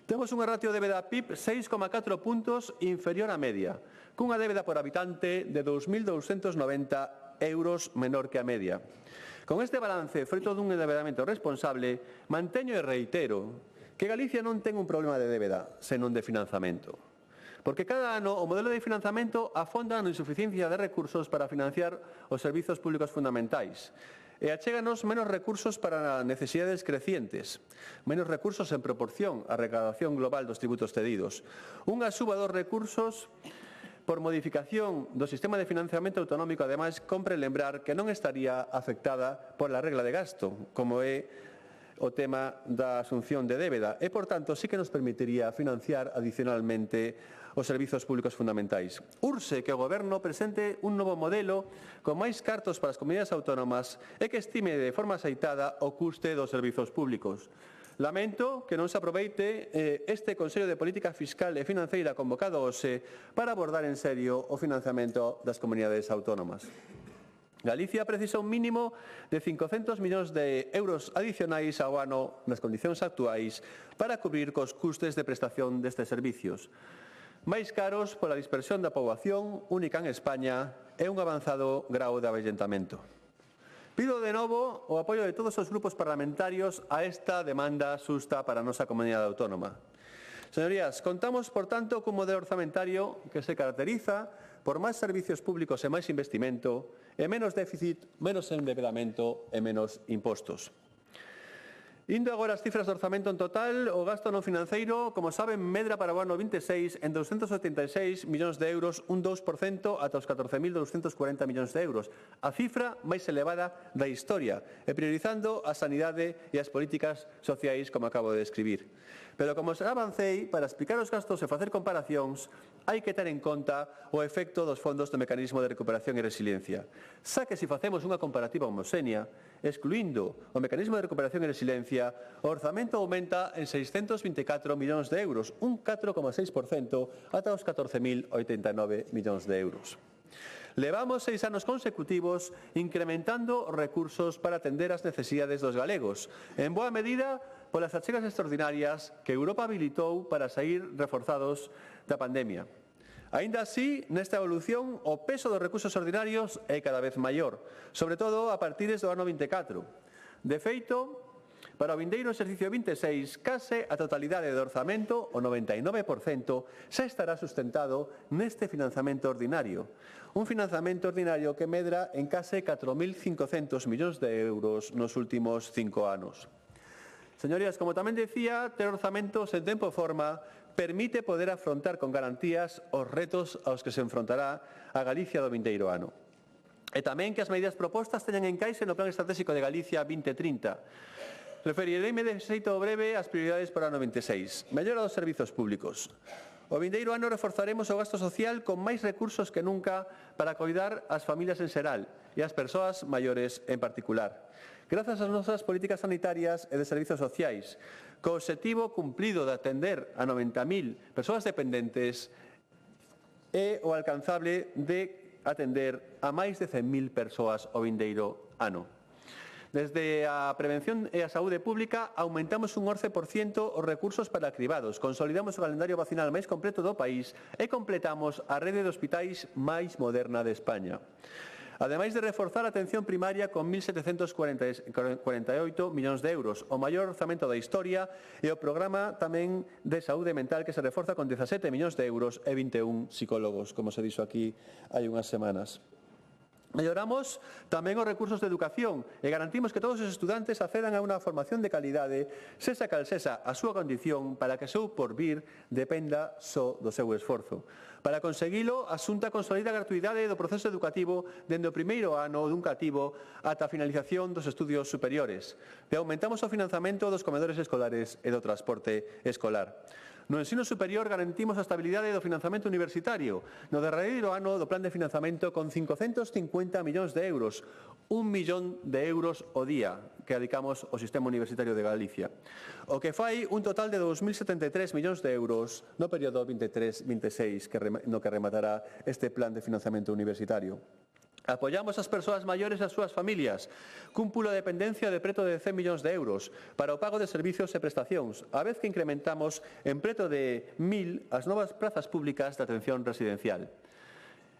Temos unha ratio de débeda PIB 6,4 puntos inferior á media, cunha débeda por habitante de 2.290 euros menor que a media. Con este balance, froito dun endebedamento responsable, manteño e reitero que Galicia non ten un problema de débeda, senón de financiamento. Porque cada ano o modelo de financiamento afonda na insuficiencia de recursos para financiar os servizos públicos fundamentais e achéganos menos recursos para necesidades crecientes, menos recursos en proporción á recaudación global dos tributos cedidos, unha suba dos recursos por modificación do sistema de financiamento autonómico. Ademais, compre lembrar que non estaría afectada por la regla de gasto, como é o tema da asunción de débeda, e, por tanto, sí que nos permitiría financiar adicionalmente os servizos públicos fundamentais. Urxe que o Goberno presente un novo modelo con máis cartos para as comunidades autónomas e que estime de forma axeitada o custe dos servizos públicos. Lamento que non se aproveite este Consello de Política Fiscal e Financeira convocado hoxe para abordar en serio o financiamento das comunidades autónomas. Galicia precisa un mínimo de 500 millóns de euros adicionais ao ano nas condicións actuais para cubrir cos custes de prestación destes servicios, máis caros pola dispersión da poboación única en España e un avanzado grao de avellentamento. Pido de novo o apoio de todos os grupos parlamentarios a esta demanda xusta para a nosa comunidade autónoma. Señorías, contamos, por tanto, cun modelo orzamentario que se caracteriza por máis servicios públicos e máis investimento, e menos déficit, menos endeudamento e menos impostos. Indo agora as cifras de orzamento en total, o gasto non financeiro, como saben, medra para o ano 26 en 286 millóns de euros, un 2% ata os 14.240 millóns de euros, a cifra máis elevada da historia, e priorizando a sanidade e as políticas sociais, como acabo de describir. Pero, como xa avancei, para explicar os gastos e facer comparacións, hai que ter en conta o efecto dos fondos do Mecanismo de Recuperación e Resiliencia. Xa que se facemos unha comparativa homoxénea, excluindo o Mecanismo de Recuperación e Resiliencia, o orzamento aumenta en 624 millóns de euros, un 4,6% ata os 14.089 millóns de euros. Levamos 6 anos consecutivos incrementando os recursos para atender as necesidades dos galegos, en boa medida polas achegas extraordinarias que Europa habilitou para sair reforzados da pandemia. Aínda así, nesta evolución, o peso dos recursos ordinarios é cada vez maior, sobre todo a partir do ano 24. De feito, para o vindeiro exercicio 26, case a totalidade do orzamento, o 99%, xa estará sustentado neste financiamento ordinario. Un financiamento ordinario que medra en case 4.500 millóns de euros nos últimos 5 anos. Señorías, como tamén decía, ter orzamentos en tempo e forma permite poder afrontar con garantías os retos aos que se enfrontará a Galicia do vindeiro ano. E tamén que as medidas propostas teñan encaixe no Plan Estratégico de Galicia 2030. Referireime de xeito breve ás prioridades para o ano 26. Mellora dos servizos públicos. O vindeiro ano reforzaremos o gasto social con máis recursos que nunca para coidar as familias en xeral e as persoas maiores en particular. Grazas ás nosas políticas sanitarias e de servizos sociais, co obxectivo cumplido de atender a 90.000 persoas dependentes e o alcanzable de atender a máis de 100.000 persoas o vindeiro ano. Desde a prevención e a saúde pública aumentamos un 11% os recursos para cribados, consolidamos o calendario vacinal máis completo do país e completamos a rede de hospitais máis moderna de España. Ademais de reforzar a atención primaria con 1.748 millóns de euros, o maior orzamento da historia, e o programa tamén de saúde mental que se reforza con 17 millóns de euros e 21 psicólogos, como se dixo aquí hai unhas semanas. Melloramos tamén os recursos de educación e garantimos que todos os estudantes accedan a unha formación de calidade, sexa cal sexa a súa condición, para que o seu porvir dependa só do seu esforzo. Para conseguilo, a Xunta consolida a gratuidade do proceso educativo dende o primeiro ano dun cativo ata a finalización dos estudios superiores e aumentamos o financiamento dos comedores escolares e do transporte escolar. No ensino superior garantimos a estabilidade do financiamento universitario, no derradeiro ano do plan de financiamento con 550 millóns de euros, 1 millón de euros ao día que dedicamos ao sistema universitario de Galicia, o que fai un total de 2.073 millóns de euros no período 23-26 no que rematará este plan de financiamento universitario. Apoiamos as persoas maiores e as súas familias, cun pulo de dependencia de preto de 100 millóns de euros para o pago de servicios e prestacións, a vez que incrementamos en preto de 1.000 as novas prazas públicas de atención residencial.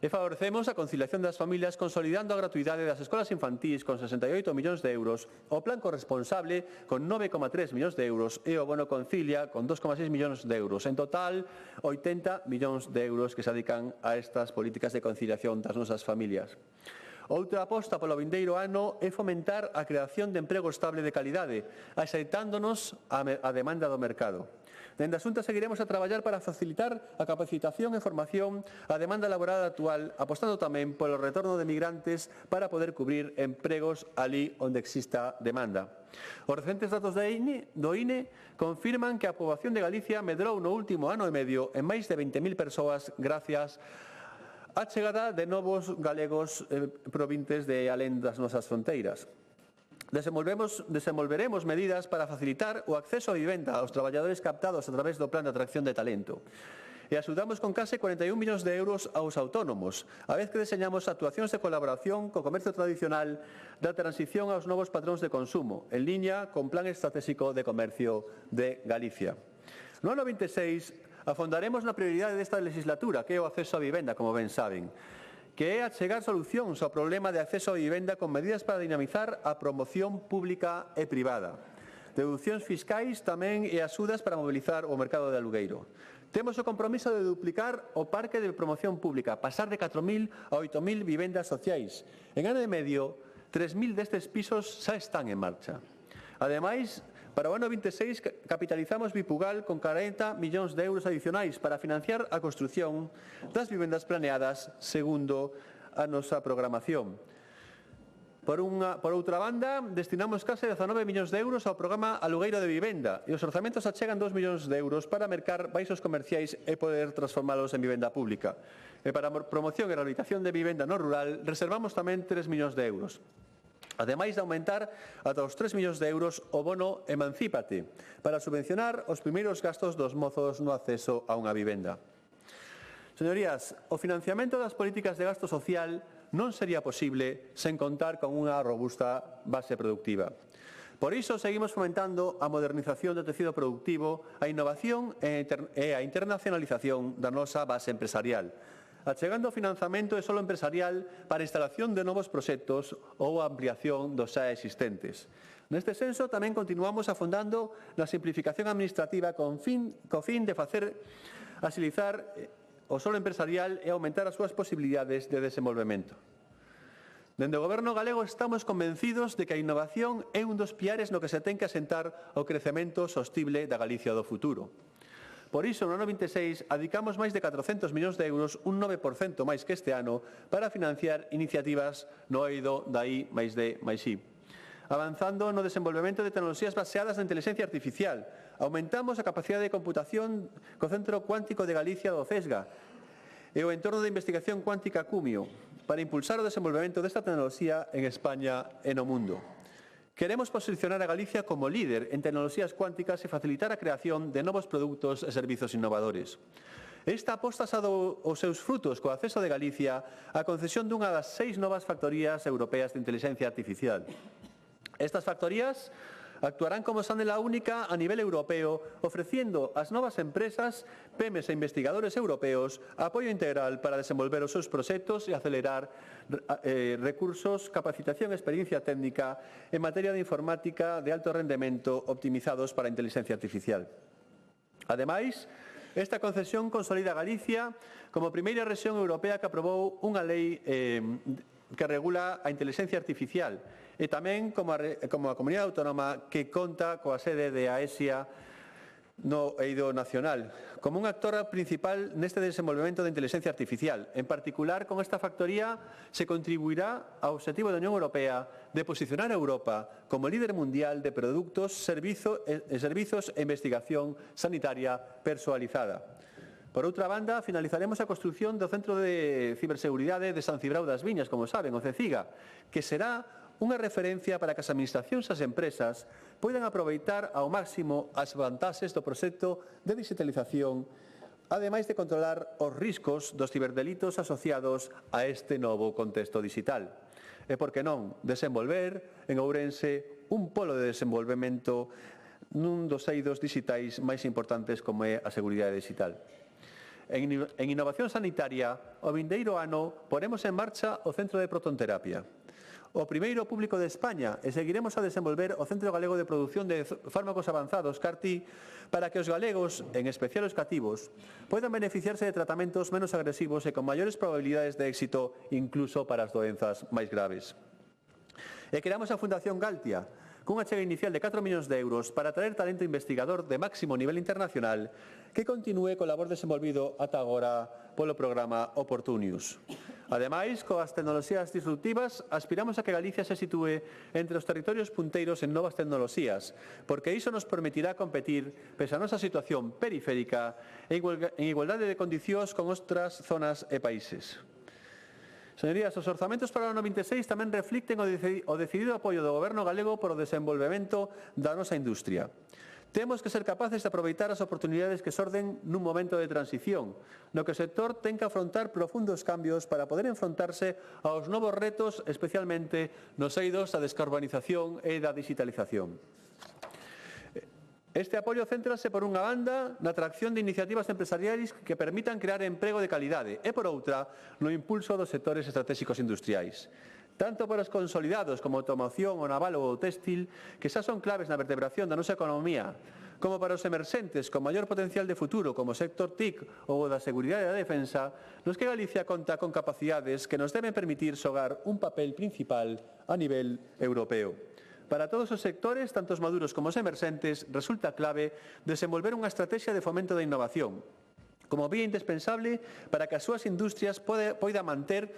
E favorecemos a conciliación das familias consolidando a gratuidade das escolas infantís con 68 millóns de euros, o plan corresponsable con 9,3 millóns de euros e o bono Concilia con 2,6 millóns de euros. En total, 80 millóns de euros que se dedican a estas políticas de conciliación das nosas familias. Outra aposta polo vindeiro ano é fomentar a creación de emprego estable de calidade, axeitándonos a demanda do mercado. Dende a Xunta seguiremos a traballar para facilitar a capacitación e formación a demanda laboral actual, apostando tamén polo retorno de migrantes para poder cubrir empregos ali onde exista demanda. Os recentes datos do INE confirman que a poboación de Galicia medrou no último ano e medio en máis de 20.000 persoas gracias á chegada de novos galegos provintes de alén das nosas fronteiras. Desenvolveremos medidas para facilitar o acceso a vivenda aos traballadores captados a través do Plan de Atracción de Talento. E axudamos con case 41 millóns de euros aos autónomos, a vez que deseñamos actuacións de colaboración co comercio tradicional da transición aos novos patróns de consumo, en liña con Plan Estratégico de Comercio de Galicia. No ano 26, afondaremos na prioridade desta legislatura, que é o acceso á vivenda, como ben saben. que é achegar solucións ao problema de acceso á vivenda con medidas para dinamizar a promoción pública e privada. Deduccións fiscais tamén e axudas para mobilizar o mercado de alugueiro. Temos o compromiso de duplicar o parque de promoción pública, pasar de 4.000 a 8.000 vivendas sociais. En ano e medio, 3.000 destes pisos xa están en marcha. Ademais, para o ano 26 capitalizamos Bipugal con 40 millóns de euros adicionais para financiar a construción das vivendas planeadas segundo a nosa programación. Por outra banda, destinamos case 19 millóns de euros ao programa Alugueiro de Vivenda e os orzamentos achegan 2 millóns de euros para mercar baixos comerciais e poder transformalos en vivenda pública. E para a promoción e rehabilitación de vivenda no rural reservamos tamén 3 millóns de euros. Ademais de aumentar ata os 3 millóns de euros o bono Emancípate para subvencionar os primeiros gastos dos mozos no acceso a unha vivenda. Señorías, o financiamento das políticas de gasto social non sería posible sen contar con unha robusta base productiva. Por iso, seguimos fomentando a modernización do tecido productivo, a innovación e a internacionalización da nosa base empresarial, achegando financiamento e solo empresarial para a instalación de novos proxectos ou a ampliación dos xa existentes. Neste senso, tamén continuamos afondando na simplificación administrativa co fin de facer axilizar o solo empresarial e aumentar as súas posibilidades de desenvolvemento. Dende o Goberno galego estamos convencidos de que a innovación é un dos piares no que se ten que asentar o crecemento sostible da Galicia do futuro. Por iso, no ano 26, adicamos máis de 400 millóns de euros, un 9% máis que este ano, para financiar iniciativas no eido da I máis D máis I. Avanzando no desenvolvemento de tecnoloxías baseadas na inteligencia artificial, aumentamos a capacidade de computación co Centro Cuántico de Galicia do CESGA e o entorno de investigación cuántica Cumio, para impulsar o desenvolvemento desta tecnoloxía en España e no mundo. Queremos posicionar a Galicia como líder en tecnoloxías cuánticas e facilitar a creación de novos produtos e servizos innovadores. Esta aposta xa dou os seus frutos co acceso de Galicia á concesión dunha das 6 novas factorías europeas de inteligencia artificial. Estas factorías actuarán como sanela única a nivel europeo, ofreciendo ás novas empresas, PEMES e investigadores europeos apoio integral para desenvolver os seus proxectos e acelerar recursos, capacitación e experiencia técnica en materia de informática de alto rendemento optimizados para a inteligencia artificial. Ademais, esta concesión consolida a Galicia como primeira rexión europea que aprobou unha lei que regula a inteligencia artificial e tamén como a comunidade autónoma que conta coa sede de AESIA no eido nacional, como un actor principal neste desenvolvemento de inteligencia artificial. En particular, con esta factoría se contribuirá ao obxectivo da Unión Europea de posicionar a Europa como líder mundial de produtos, servizos e investigación sanitaria persoalizada. Por outra banda, finalizaremos a construción do Centro de Ciberseguridade de San Cibrao das Viñas, como saben, o CECIGA, que será unha referencia para que as administracións e as empresas poidan aproveitar ao máximo as vantaxes do proxecto de digitalización, ademais de controlar os riscos dos ciberdelitos asociados a este novo contexto digital. E, por que non, desenvolver en Ourense un polo de desenvolvemento nun dos eidos digitais máis importantes como é a seguridade digital. En innovación sanitaria, o vindeiro ano poremos en marcha o Centro de Protonterapia, o primeiro público de España, e seguiremos a desenvolver o Centro Galego de Produción de Fármacos Avanzados, CARTI, para que os galegos, en especial os cativos, poidan beneficiarse de tratamentos menos agresivos e con maiores probabilidades de éxito incluso para as doenzas máis graves. E creamos a Fundación Galtia, cunha chega inicial de 4 millóns de euros para atraer talento investigador de máximo nivel internacional que continúe co labor desenvolvido ata agora polo programa Opportunius. Ademais, coas tecnoloxías disruptivas, aspiramos a que Galicia se sitúe entre os territorios punteiros en novas tecnoloxías, porque iso nos permitirá competir, pese a nosa situación periférica, en igualdade de condicións con outras zonas e países. Señorías, os orzamentos para o ano 26 tamén reflicten o decidido apoio do Goberno galego por o desenvolvemento da nosa industria. Temos que ser capaces de aproveitar as oportunidades que xorden nun momento de transición, no que o sector ten que afrontar profundos cambios para poder enfrontarse aos novos retos, especialmente nos eidos da descarbonización e da digitalización. Este apoio céntrase, por unha banda, na atracción de iniciativas empresariais que permitan crear emprego de calidade e, por outra, no impulso dos sectores estratégicos industriais. Tanto para os consolidados como a automoción, o naval ou o téxtil, que xa son claves na vertebración da nosa economía, como para os emerxentes con maior potencial de futuro, como o sector TIC ou o da seguridade e da defensa, nos que Galicia conta con capacidades que nos deben permitir xogar un papel principal a nivel europeo. Para todos os sectores, tanto os maduros como os emerxentes, resulta clave desenvolver unha estrategia de fomento da innovación, como vía indispensable para que as súas industrias poidan manter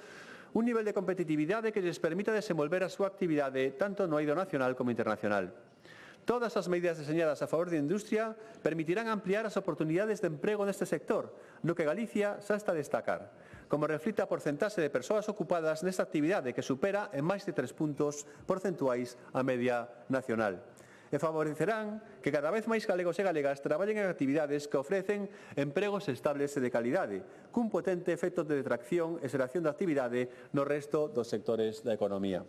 un nivel de competitividade que lles permita desenvolver a súa actividade tanto no eido nacional como internacional. Todas as medidas deseñadas a favor da industria permitirán ampliar as oportunidades de emprego neste sector, no que Galicia xa está a destacar, como reflicte a porcentaxe de persoas ocupadas nesta actividade, que supera en máis de 3 puntos porcentuais a media nacional. E favorecerán que cada vez máis galegos e galegas traballen en actividades que ofrecen empregos estables e de calidade, cun potente efecto de detracción e xeración de actividade no resto dos sectores da economía.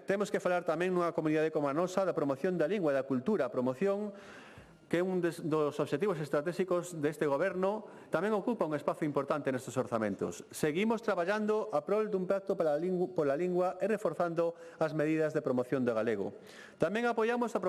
Temos que falar tamén nunha comunidade como a nosa da promoción da lingua e da cultura, a promoción que é un dos obxectivos estratégicos deste Goberno, tamén ocupa un espazo importante nestes orzamentos. Seguimos traballando a prol dun pacto pola lingua e reforzando as medidas de promoción do galego. Tamén apoiamos a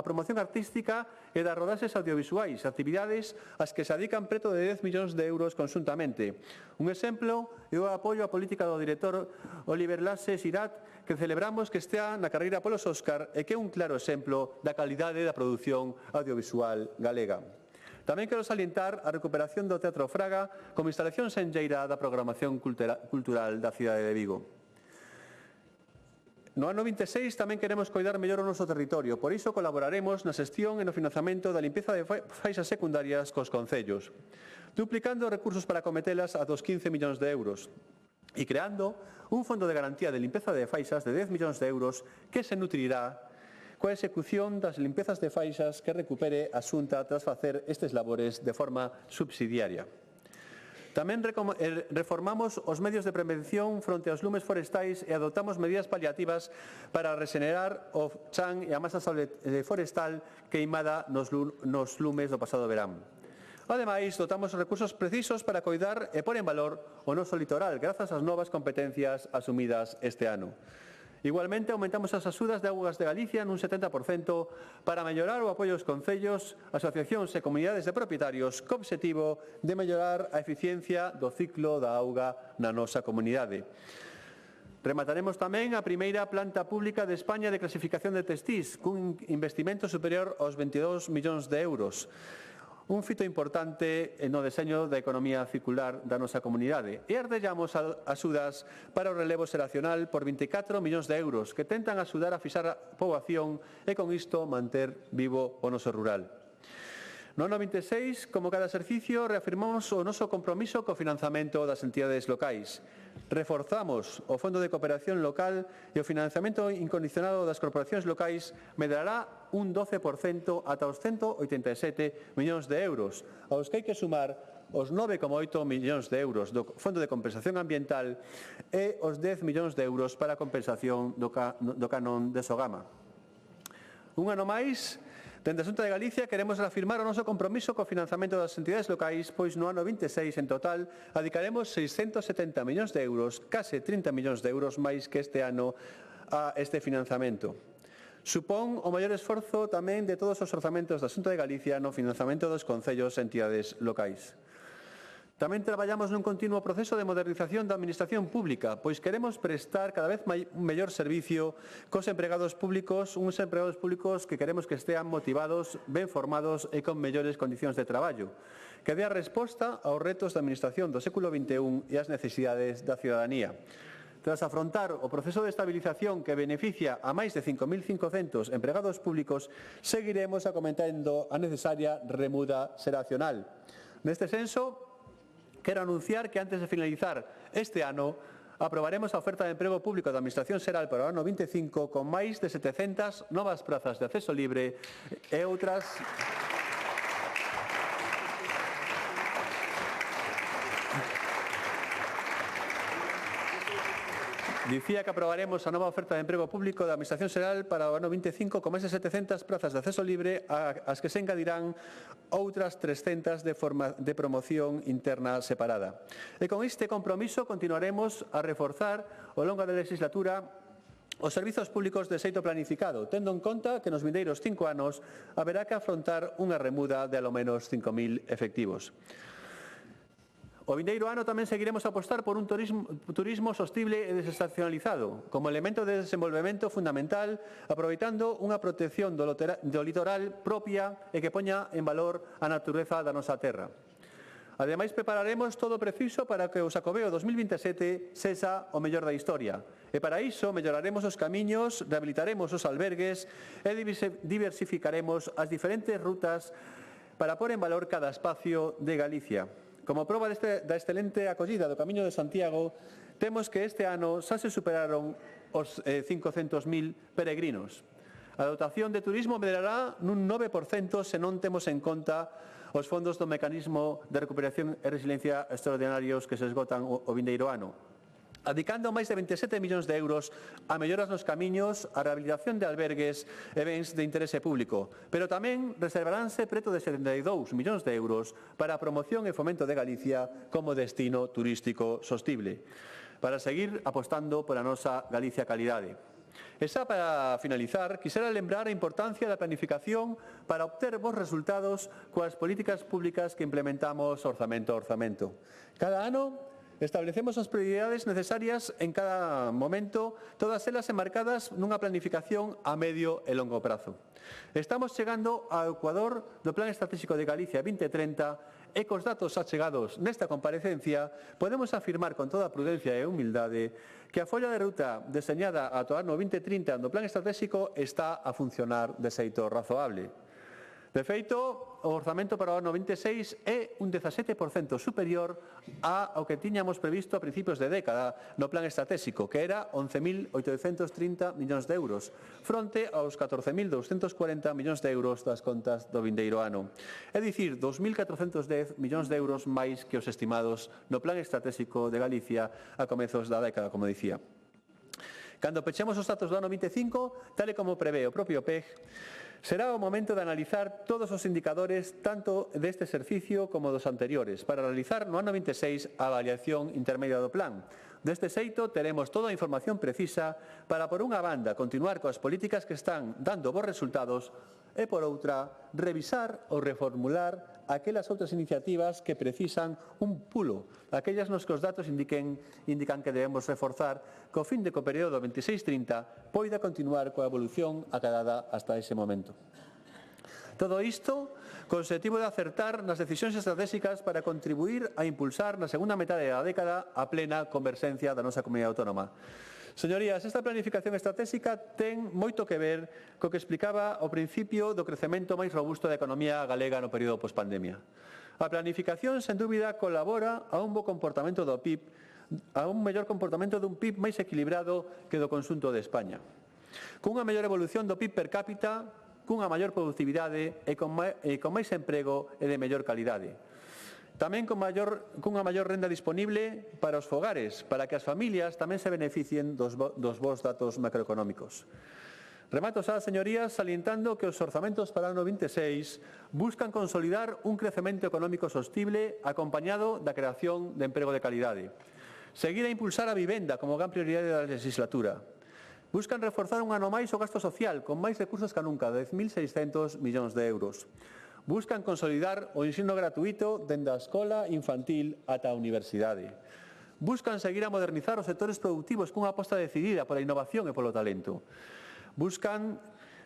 promoción artística e das rodaxes audiovisuais, actividades ás que se adican preto de 10 millóns de euros conxuntamente. Un exemplo é o apoio á política do director Oliver Laxe Sirat, que celebramos que estea na carreira polos Óscar e que é un claro exemplo da calidade da produción audiovisual galega. Tamén quero salientar a recuperación do Teatro Fraga como instalación senlleira da programación cultural da cidade de Vigo. No ano 26 tamén queremos coidar mellor o noso territorio, por iso colaboraremos na xestión e no financiamento da limpeza de faixas secundarias cos concellos, duplicando recursos para acometelas a dos 15 millóns de euros e creando un fondo de garantía de limpeza de faixas de 10 millóns de euros que se nutrirá coa execución das limpezas de faixas que recupere a Xunta tras facer estes labores de forma subsidiaria. Tamén reformamos os medios de prevención fronte aos lumes forestais e adoptamos medidas paliativas para resenerar o chan e a masa forestal queimada nos lumes do pasado verán. Ademais, dotamos os recursos precisos para coidar e pôr en valor o noso litoral, grazas ás novas competencias asumidas este ano. Igualmente, aumentamos as axudas de Augas de Galicia nun 70% para mellorar o apoio aos concellos, asociacións e comunidades de propietarios co obxectivo de mellorar a eficiencia do ciclo da auga na nosa comunidade. Remataremos tamén a primeira planta pública de España de clasificación de testís, cun investimento superior aos 22 millóns de euros. Un fito importante no deseño da economía circular da nosa comunidade. E ardellamos axudas para o relevo xeracional por 24 millóns de euros que tentan axudar a fixar a poboación e con isto manter vivo o noso rural. No ano 26, como cada exercicio, reafirmamos o noso compromiso co financiamento das entidades locais. Reforzamos o Fondo de Cooperación Local e o financiamento incondicionado das corporacións locais medrará un 12% ata os 187 millóns de euros, aos que hai que sumar os 9,8 millóns de euros do Fondo de Compensación Ambiental e os 10 millóns de euros para a compensación do canon de Sogama. Un ano máis, dende a Xunta de Galicia queremos reafirmar o noso compromiso co financiamento das entidades locais, pois no ano 26 en total adicaremos 670 millóns de euros, case 30 millóns de euros máis que este ano a este financiamento. Supón o maior esforzo tamén de todos os orzamentos da Xunta de Galicia no financiamento dos concellos e entidades locais. Tamén traballamos nun continuo proceso de modernización da administración pública, pois queremos prestar cada vez un mellor servicio cos empregados públicos, uns empregados públicos que queremos que estean motivados, ben formados e con mellores condicións de traballo, que dea resposta aos retos da administración do século XXI e ás necesidades da ciudadanía. Tras afrontar o proceso de estabilización que beneficia a máis de 5.500 empregados públicos, seguiremos acomentando a necesaria remuda xeracional. Neste senso, quero anunciar que antes de finalizar este ano aprobaremos a oferta de emprego público da Administración Xeral para o ano 25 con máis de 700 novas prazas de acceso libre e outras Dicía que aprobaremos a nova oferta de emprego público da Administración Xeral para o ano 25 con máis de 700 prazas de acceso libre ás que se engadirán outras 300 de promoción interna separada. E con este compromiso continuaremos a reforzar ao longo da legislatura os servizos públicos de xeito planificado, tendo en conta que nos vindeiros 5 anos haberá que afrontar unha remuda de alo menos 5.000 efectivos. O vindeiro ano tamén seguiremos a apostar por un turismo sostible e desestacionalizado, como elemento de desenvolvemento fundamental, aproveitando unha protección do litoral propia e que poña en valor a natureza da nosa terra. Ademais, prepararemos todo o preciso para que o Xacobeo 2027 sexa o mellor da historia. E para iso, melloraremos os camiños, rehabilitaremos os albergues e diversificaremos as diferentes rutas para pôr en valor cada espacio de Galicia. Como proba da excelente acollida do Camiño de Santiago, temos que este ano xa se superaron os 500.000 peregrinos. A dotación de turismo medrará nun 9% se non temos en conta os fondos do mecanismo de recuperación e resiliencia extraordinarios que se esgotan o vindeiro ano, adicando máis de 27 millóns de euros a melloras nos camiños, a rehabilitación de albergues e bens de interese público, pero tamén reservaránse preto de 72 millóns de euros para a promoción e fomento de Galicia como destino turístico sostible, para seguir apostando pola nosa Galicia calidade. E xa para finalizar, quixera lembrar a importancia da planificación para obter bons resultados coas políticas públicas que implementamos orzamento a orzamento. Cada ano establecemos as prioridades necesarias en cada momento, todas elas enmarcadas nunha planificación a medio e longo prazo. Estamos chegando ao ecuador do Plan Estratégico de Galicia 2030 e cos datos achegados nesta comparecencia podemos afirmar con toda prudencia e humildade que a folla de ruta deseñada ata o ano 2030 do Plan Estratégico está a funcionar de xeito razoable. De feito, o orzamento para o ano 26 é un 17% superior ao que tiñamos previsto a principios de década no plan estratégico, que era 11.830 millóns de euros, fronte aos 14.240 millóns de euros das contas do vindeiro ano. É dicir, 2.410 millóns de euros máis que os estimados no plan estratégico de Galicia a comezos da década, como dicía. Cando pechemos os datos do ano 25, tal e como prevé o propio PEG, será o momento de analizar todos os indicadores tanto deste exercicio como dos anteriores para realizar no ano 26 a avaliación intermedia do plan. Deste xeito, teremos toda a información precisa para, por unha banda, continuar coas políticas que están dando bons resultados e, por outra, revisar ou reformular aquelas outras iniciativas que precisan un pulo, aquellas nos que os datos indican que debemos reforzar co fin de que o período 26-30 poida continuar coa evolución acadada hasta ese momento. Todo isto co obxectivo de acertar nas decisións estratégicas para contribuir a impulsar na segunda metade da década a plena converxencia da nosa comunidade autónoma. Señorías, esta planificación estratégica ten moito que ver co que explicaba ao principio do crecemento máis robusto da economía galega no período pospandemia. A planificación, sen dúbida, colabora a un bo comportamento do PIB, a un mellor comportamento dun PIB máis equilibrado que do conxunto de España. Cunha mellor evolución do PIB per cápita, cunha maior productividade e con máis emprego e de mellor calidade. Tamén cunha maior renda disponible para os fogares, para que as familias tamén se beneficien dos bons datos macroeconómicos. Remato xa, señorías, salientando que os orzamentos para o ano 26 buscan consolidar un crecemento económico sostible acompañado da creación de emprego de calidade. Seguir a impulsar a vivenda como gran prioridade da legislatura. Buscan reforzar un ano máis o gasto social con máis recursos que nunca, 10.600 millóns de euros. Buscan consolidar o ensino gratuito dende a escola infantil ata a universidade. Buscan seguir a modernizar os sectores productivos cunha aposta decidida pola innovación e polo talento. Buscan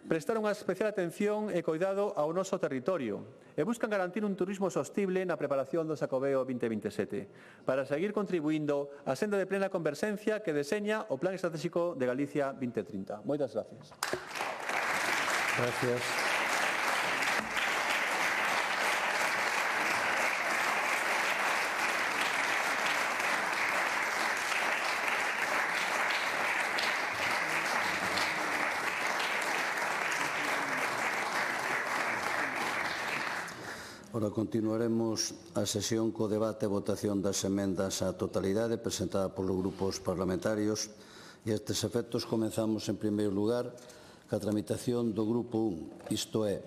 prestar unha especial atención e cuidado ao noso territorio e buscan garantir un turismo sostible na preparación do Xacobeo 2027 para seguir contribuindo á senda de plena converxencia que deseña o Plan Estratégico de Galicia 2030. Moitas gracias. Gracias. Ora, continuaremos a sesión co debate e votación das emendas á totalidade presentada polos grupos parlamentarios E a estes efectos comenzamos, en primeiro lugar, ca tramitación do Grupo 1, isto é,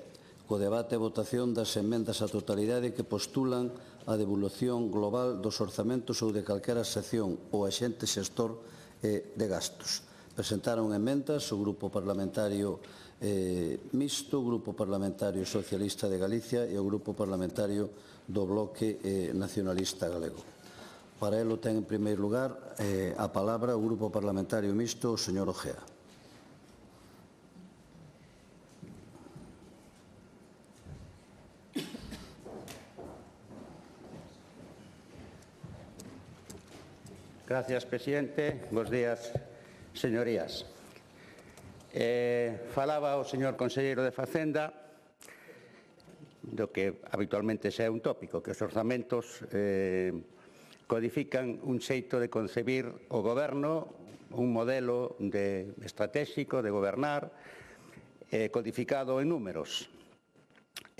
co debate e votación das emendas á totalidade que postulan a devolución global dos orzamentos ou de calquera sección ou axente xestor de gastos. Presentaron emendas o Grupo Parlamentario Mixto, o Grupo Parlamentario Socialista de Galicia e o Grupo Parlamentario do Bloque Nacionalista Galego. Para elo ten, en primeiro lugar, a palabra o Grupo Parlamentario Mixto, o señor Ojea. Gracias, presidente. Bos días, señorías. Falaba o señor conselleiro de Facenda do que habitualmente xa é un tópico, que os orzamentos codifican un xeito de concebir o goberno, un modelo estratégico de gobernar, codificado en números.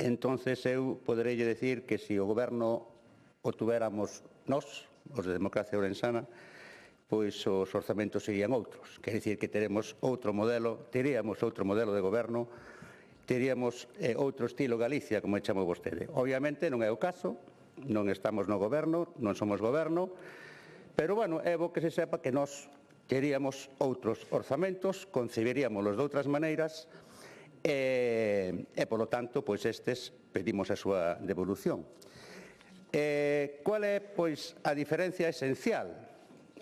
Entonces, eu podereille decir que se o goberno o tuéramos nós, os de Democracia Ourensana, pois os orzamentos serían outros. Quer dicir que teríamos outro modelo de goberno, teríamos outro estilo Galicia, como chamou vostede. Obviamente non é o caso, non estamos no goberno, non somos goberno, pero, bueno, é bo que se sepa que nós teríamos outros orzamentos, conceberíamos de outras maneiras e, polo tanto, pois estes pedimos a súa devolución. Qual é, pois, a diferencia esencial?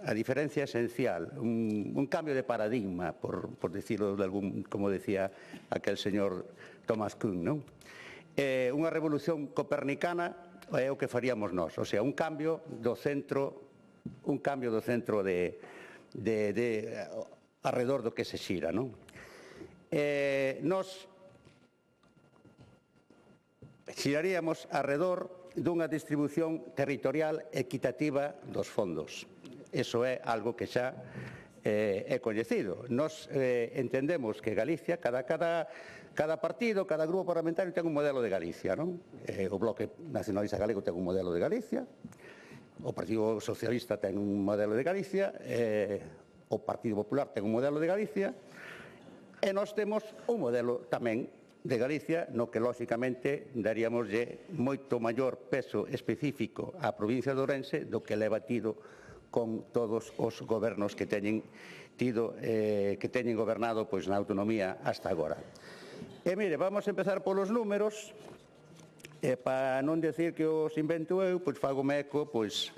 A diferencia esencial, un cambio de paradigma, por decirlo de algún, como decía aquel señor Thomas Kuhn, non? Unha revolución copernicana é o que faríamos nós, o sea, un cambio do centro arredor do que se xira, non? Nós xiraríamos arredor dunha distribución territorial equitativa dos fondos. Eso é algo que xa é coñecido. Nós entendemos que Galicia, cada partido, cada grupo parlamentario ten un modelo de Galicia, non? O Bloque Nacionalista Galego ten un modelo de Galicia, o Partido Socialista ten un modelo de Galicia, o Partido Popular ten un modelo de Galicia, e nós temos un modelo tamén de Galicia, no que, lóxicamente, daríamoslle moito maior peso específico á provincia de Ourense do que leva tido con todos os gobernos que teñen gobernado pois na autonomía hasta agora. E, mire, vamos a empezar polos números, e para non decir que os invento eu, pois fagome eco, pois,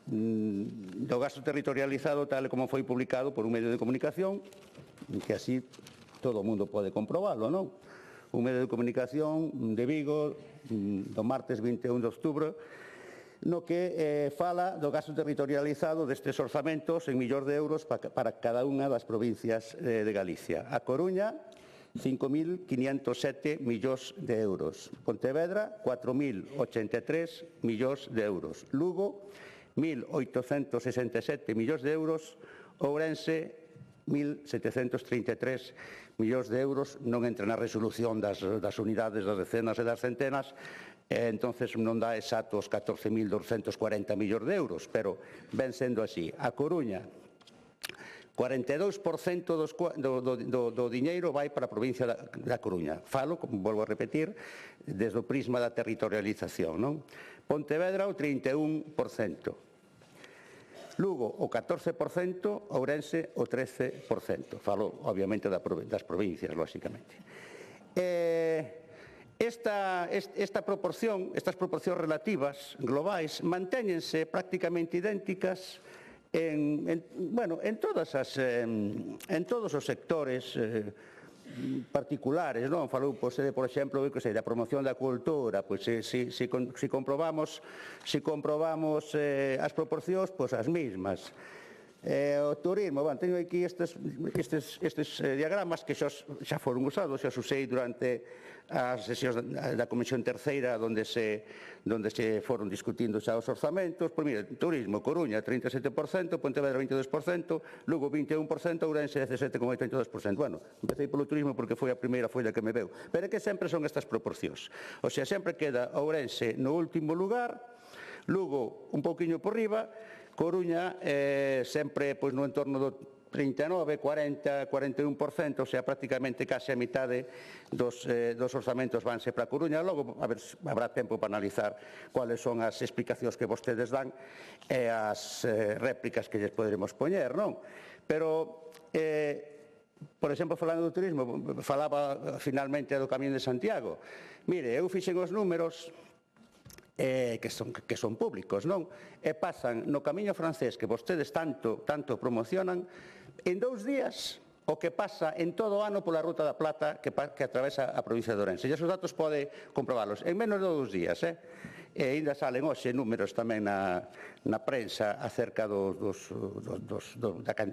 do gasto territorializado tal como foi publicado por un medio de comunicación, que así todo o mundo pode comprobalo, non? Un medio de comunicación de Vigo, do martes 21 de outubro, no que fala do gasto territorializado destes orzamentos en millóns de euros para cada unha das provincias de Galicia. A Coruña, 5.507 millóns de euros. Pontevedra, 4.083 millóns de euros. Lugo, 1.867 millóns de euros. Ourense, 1.733 millóns de euros, non entra na resolución das unidades, das decenas e das centenas, entonces non dá exactos 14.240 millóns de euros, pero ven sendo así. A Coruña, 42% do diñeiro vai para a provincia da Coruña. Falo, como volvo a repetir, desde o prisma da territorialización, non? Pontevedra, o 31%. Lugo, o 14%, Ourense, o 13%. Falo, obviamente, das provincias, lóxicamente. Estas proporcións relativas, globais, mantéñense prácticamente idénticas en todos os sectores particulares, non? Falou, por exemplo, da promoción da cultura, pois se comprobamos as proporcións, pois as mismas. O turismo, teño aquí estes diagramas que xa foron usados, xa usei durante as sesións da Comisión Terceira onde se foron discutindo xa os orzamentos. Pois mira, turismo, Coruña 37%, Pontevedra 22%, Lugo 21%, Ourense 17,82%. Bueno, empecé polo turismo porque foi a primeira folla que me veu. Pero é que sempre son estas proporcións. O sea, sempre queda Ourense no último lugar, Lugo un pouquiño por riba, Coruña sempre no entorno do 39, 40, 41%, o sea, prácticamente case a mitade dos orzamentos vanse para a Coruña. Logo, a ver, habrá tempo para analizar cuáles son as explicacións que vostedes dan e as réplicas que lles poderemos poñer, non? Pero, por exemplo, falando do turismo, falaba finalmente do Camiño de Santiago. Mire, eu fixen os números que son públicos, non? E pasan no camiño francés que vostedes tanto promocionan en 2 días o que pasa en todo o ano pola Ruta da Plata que atravesa a provincia de Ourense. E esos datos pode comprobalos en menos de 2 días, E ainda salen hoxe números tamén na prensa acerca da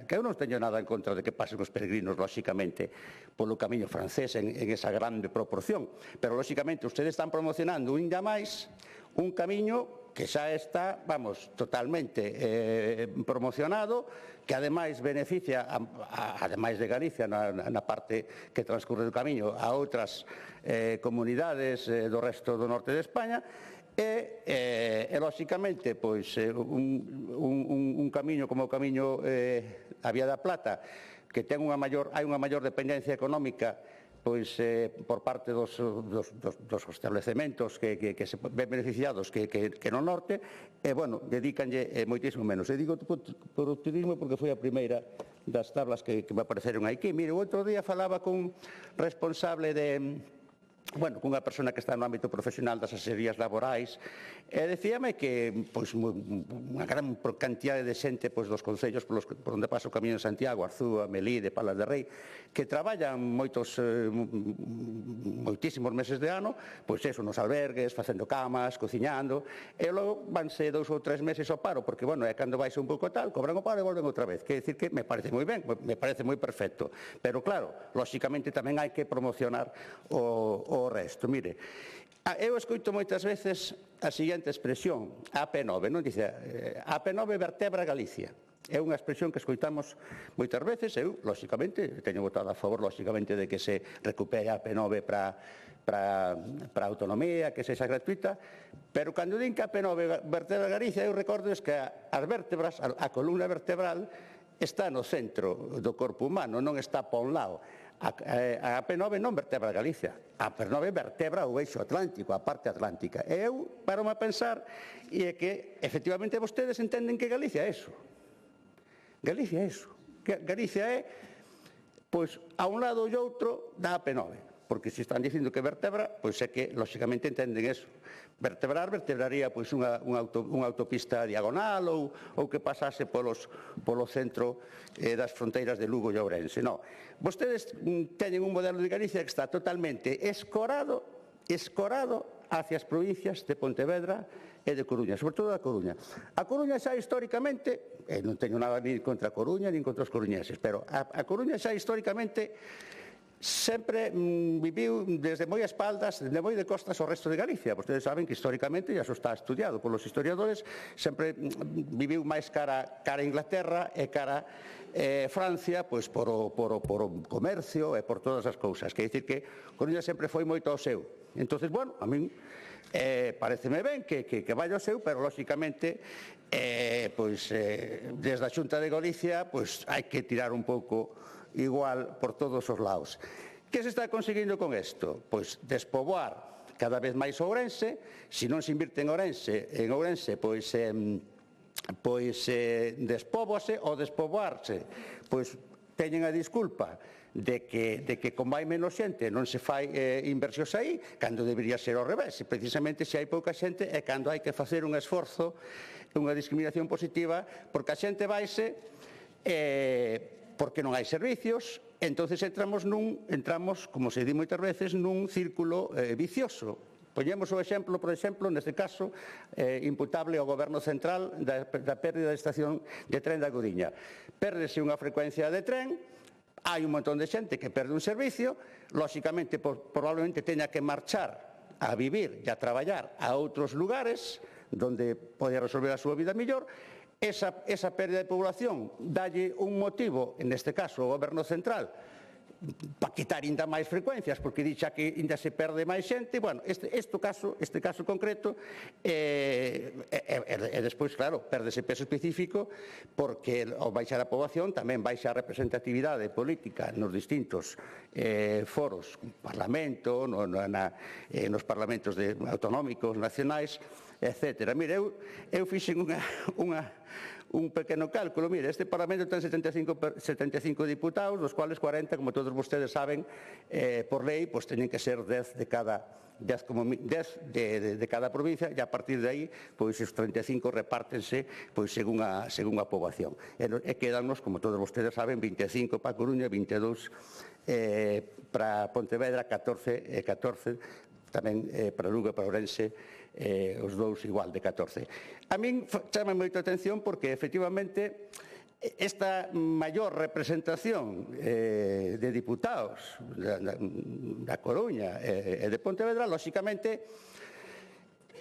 que eu non teño nada en contra de que pasen os peregrinos, lóxicamente, polo camiño francés en esa grande proporción, pero, lóxicamente, ustedes están promocionando ainda máis un camiño que xa está, vamos, totalmente promocionado, que ademais beneficia, ademais de Galicia, na parte que transcurre do camiño, a outras comunidades do resto do norte de España, e lóxicamente, pois, un camiño como o camiño a Vía da Plata, que hai unha maior dependencia económica pois por parte dos establecementos que se ven beneficiados que no norte, e, bueno, dedícanlle moitísimo menos. E digo por o turismo porque foi a primeira das tablas que me apareceron aquí. Mire, o outro día falaba cun responsable cunha persona que está no ámbito profesional das asesorías laborais, e decíame que unha gran cantidade de xente dos concellos por onde pasa o Camiño de Santiago, Arzúa, Melide, Palas de Rei, que traballan moitísimos meses de ano, pois eso, nos albergues, facendo camas, cociñando, e logo vanse 2 ou 3 meses ao paro, porque, bueno, é cando vais un pouco tal, cobran o paro e volven outra vez. Quer dicir que me parece moi ben, me parece moi perfecto, pero, claro, lóxicamente tamén hai que promocionar o resto. Mire, eu escoito moitas veces a seguinte expresión, a AP9, non dice, a AP9 vertebra Galicia. É unha expresión que escoitamos moitas veces. Eu, lóxicamente, teño votado a favor, lóxicamente, de que se recupere a AP9 para a autonomía, que sexa gratuita, pero cando din que a AP9 vertebra Galicia, eu recordo que as vértebras, a columna vertebral, está no centro do corpo humano, non está pa un lado. A AP9 non vertebra Galicia, a AP9 vertebra o eixo atlántico, a parte atlántica. E eu paro a pensar que, efectivamente, vostedes entenden que Galicia é iso. Galicia é iso. Galicia é, pois, a un lado e outro da AP9, porque se están dicindo que vertebra, pois é que, lóxicamente, entenden iso. Vertebraría pois unha autopista diagonal ou que pasase polo centro das fronteiras de Lugo e Ourense. Non. Vostedes teñen un modelo de Galicia que está totalmente escorado hacia as provincias de Pontevedra e de Coruña, sobre todo a Coruña. A Coruña xa históricamente, non teño nada nin contra a Coruña nin contra os coruñeses, pero a Coruña xa históricamente sempre viviu desde moi a espaldas, desde moi de costas ao resto de Galicia. Vostedes saben que históricamente, e iso está estudiado polos historiadores, sempre viviu máis cara a Inglaterra e cara Francia, pois por o comercio e por todas as cousas. Quer dicir que Coruña sempre foi moito ao seu. Entón, bueno, a min pareceme ben que vai ao seu, pero, lóxicamente, desde a Xunta de Galicia, hai que tirar un pouco igual por todos os lados. Que se está conseguindo con isto? Pois despoboar cada vez máis Ourense. Se non se invirte en Ourense, despóboase, ou despoboarse, pois teñen a disculpa de que como hai menos xente non se fai inversións aí, cando debería ser ao revés. Precisamente, se hai pouca xente é cando hai que facer un esforzo, unha discriminación positiva, porque a xente vaise porque non hai servicios, entonces entramos, como se di moitas veces, nun círculo vicioso. Poñemos o exemplo, por exemplo, neste caso, imputable ao Goberno Central da pérdida da estación de tren da Gudiña. Pérdese unha frecuencia de tren, hai un montón de xente que perde un servicio, lóxicamente, probablemente teña que marchar a vivir e a traballar a outros lugares onde pode resolver a súa vida mellor. Esa pérdida de población dalle un motivo, neste caso, ao Goberno Central, para quitar ainda máis frecuencias, porque di xa que ainda se perde máis xente. Bueno, este caso concreto, e despois, claro, perdese peso específico, porque ao baixar a poboación tamén baixa a representatividade política nos distintos foros, parlamento, nos parlamentos autonómicos, nacionais, etc. Mire, eu fixen un pequeno cálculo. Mire, este Parlamento ten 75 diputados, dos cuales 40, como todos vostedes saben, por lei, pois teñen que ser 10 de cada provincia, e a partir de aí, pois os 35 repártense pois según a poboación. E quedannos, como todos vostedes saben, 25 para Coruña, 22 para Pontevedra, 14 tamén para Lugo e para Ourense, os dous igual de 14. A min chama moito a atención porque, efectivamente, esta maior representación de diputados da Coruña e de Pontevedra, lóxicamente,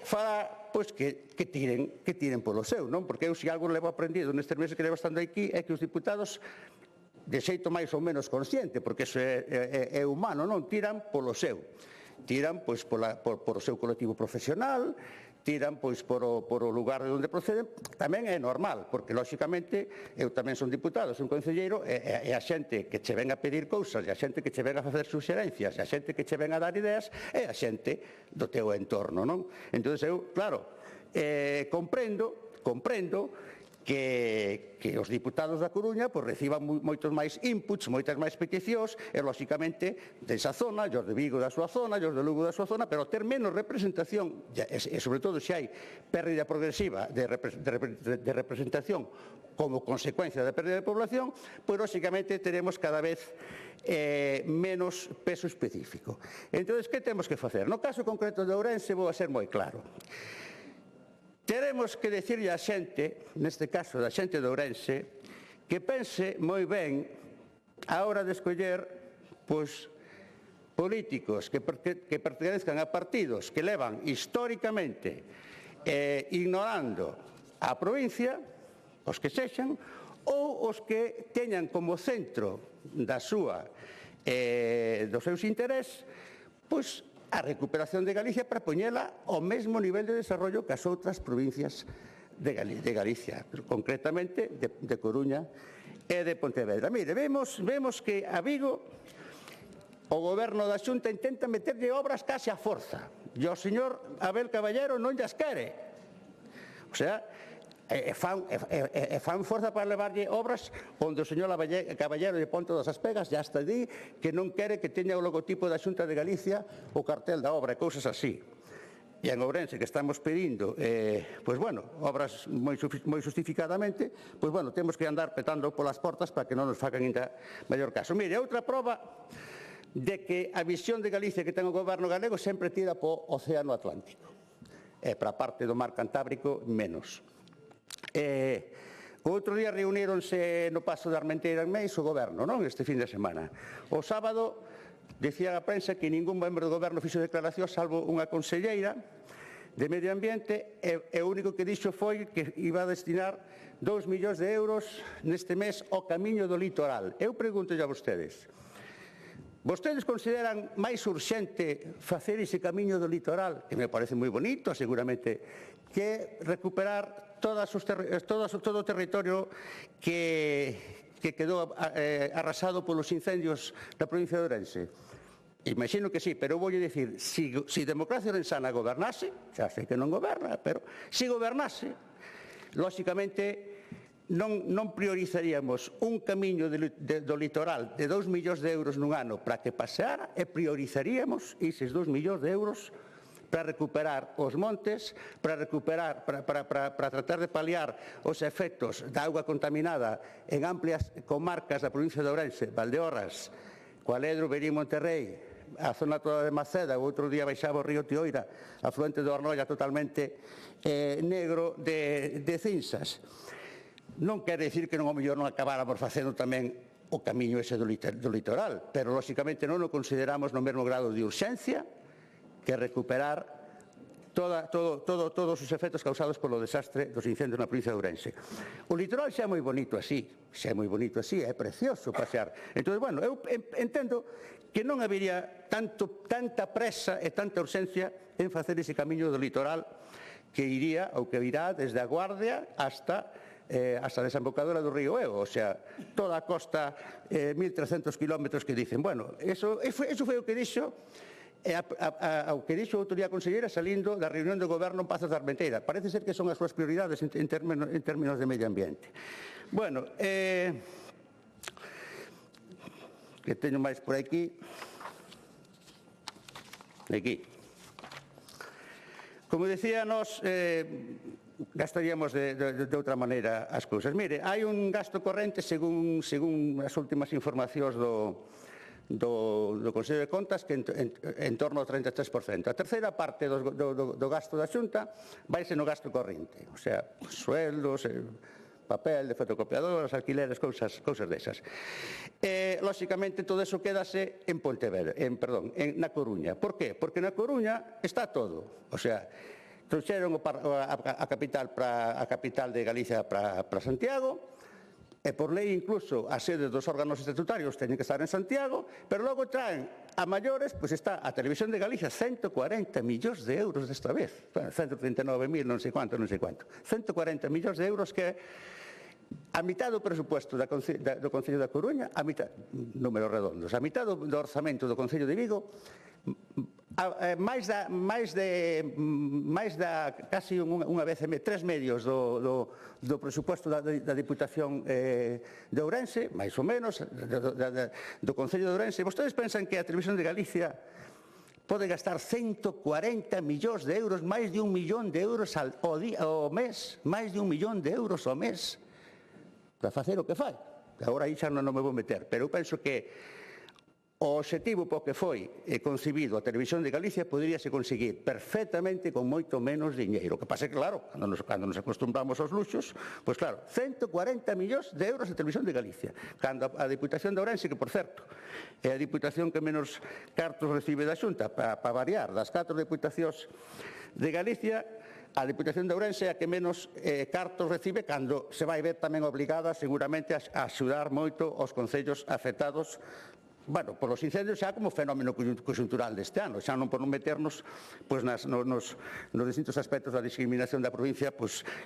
fará pois, que tiren polo seu, non? Porque eu, se algo levo aprendido nestes meses que levo estando aquí, é que os diputados, de xeito máis ou menos consciente, porque iso é humano, non? Tiran polo seu. Tiran pois por o seu colectivo profesional, tiran pois por o lugar de onde proceden. Tamén é normal, porque lóxicamente eu tamén son diputado, son concelleiro, e a xente que che ven a pedir cousas, e a xente que che ven a facer suxerencias, e a xente que che ven a dar ideas, é a xente do teu entorno, non? Entón eu, claro, comprendo que os diputados da Coruña pois, reciban moitos máis inputs, moitas máis peticións, e, lóxicamente, desa zona, os de Vigo da súa zona, os de Lugo da súa zona, pero ter menos representación, e, sobre todo, se hai pérdida progresiva de representación como consecuencia da pérdida de población, pois, lóxicamente, teremos cada vez menos peso específico. Entón, que temos que facer? No caso concreto de Ourense, vou a ser moi claro. Teremos que dicirlle á xente, neste caso da xente de Ourense, que pense moi ben a hora de escoller políticos que pertenezcan a partidos que levan históricamente ignorando a provincia, os que sexan, ou os que teñan como centro dos seus intereses, pois, a recuperación de Galicia para poñela ao mesmo nivel de desarrollo que as outras provincias de Galicia, concretamente de Coruña e de Pontevedra. Mire, vemos que a Vigo o goberno da Xunta intenta meterlle obras case a forza, e o señor Abel Caballero non llas quere. O sea, fan forza para levarlle obras onde o señor Caballero lle pon todas as pegas, e hasta di que non quere que teña o logotipo da Xunta de Galicia o cartel da obra, e cousas así. E en Ourense, que estamos pedindo, obras moi justificadamente, temos que andar petando polas portas para que non nos fagan ainda maior caso. Mire, outra proba de que a visión de Galicia que ten o goberno galego sempre tira po Océano Atlántico. E para a parte do mar Cantábrico, menos. O outro día reuníronse no Pazo de Armenteira en Meis o goberno, non? Este fin de semana. O sábado dicía a prensa que ningún membro do goberno fixo declaración salvo unha conselleira de Medio Ambiente, e o único que dixo foi que iba a destinar 2 millóns de euros neste mes ao camiño do litoral. Eu pregunto a vostedes, vostedes consideran máis urxente facer ese camiño do litoral, que me parece moi bonito, seguramente, que recuperar todo o territorio que quedou arrasado polos incendios da provincia de Ourense? Imagino que sí, pero voulle dicir, se Democracia Ourensana gobernase, xa sei que non goberna, pero se gobernase, lóxicamente non priorizaríamos un camiño do litoral de 2 millóns de euros nun ano para que paseara, e priorizaríamos eses 2 millóns de euros para recuperar os montes, para tratar de paliar os efectos da auga contaminada en amplias comarcas da provincia de Ourense, Valdeorras, Cualedro, Verín, Monterrey, a zona toda de Maceda. O outro día baixaba o río Tioira, afluente do Arnoia, totalmente negro de cinzas. Non quere dicir que non o mellor non acabáramos facendo tamén o camiño ese do litoral, pero, lóxicamente, non o consideramos no mesmo grado de urxencia que recuperar todos os efectos causados polo desastre dos incendios na provincia de Ourense. O litoral xa é moi bonito así, é precioso pasear. Entón, bueno, eu entendo que non habería tanta presa e tanta urxencia en facer ese camiño do litoral que iría ou que irá desde a Guardia hasta a desembocadura do río Eo, o sea, toda a costa, 1.300 kilómetros que dicen. Bueno, eso foi o que dixo o que dixo a autoridade conselleira salindo da reunión do goberno en Pazos da Armenteira. Parece ser que son as súas prioridades en términos de medio ambiente. Bueno, que teño máis por aquí. Aquí. Como decía, nos gastaríamos de outra maneira as cousas. Mire, hai un gasto corrente según as últimas informacións do Consello de Contas que en torno ao 33%. A terceira parte do gasto da Xunta vaise no gasto corrente, o sea, sueldos, papel de fotocopiadoras, alquileres, cousas desas. Lóxicamente, todo eso quédase en Pontevedra, na Coruña. Por qué? Porque na Coruña está todo, o sea, trouxeron a capital de Galicia para Santiago, e por lei incluso as sedes dos órganos estatutarios teñen que estar en Santiago, pero logo traen a maiores, pois está a Televisión de Galicia, 140 millóns de euros desta vez, 139.000, non sei quanto, 140 millóns de euros que a mitad do presupuesto do Concello da Coruña, a mitad, números redondos, a mitad do orzamento do Concello de Vigo, máis da casi unha vez 3 medios do presupuesto da Diputación de Ourense, máis ou menos, do Concello de Ourense. Vostedes pensan que a Televisión de Galicia pode gastar 140 millóns de euros, máis de 1 millón de euros ao mes, máis de 1 millón de euros ao mes, para facer o que fai. Agora aí xa non me vou meter, pero eu penso que o obxectivo po que foi concibido a Televisión de Galicia poderíase conseguir perfectamente con moito menos diñeiro. O que pasa é que, claro, cando nos acostumbramos aos luxos, pois claro, 140 millóns de euros a Televisión de Galicia. Cando a Diputación de Ourense, que, por certo, é a Diputación que menos cartos recibe da Xunta, para variar, das 4 Diputacións de Galicia, a Diputación de Ourense é a que menos cartos recibe, cando se vai ver tamén obligada seguramente a axudar moito aos concellos afectados polos incendios xa como fenómeno conxuntural deste ano, xa non por non meternos nos distintos aspectos da discriminación da provincia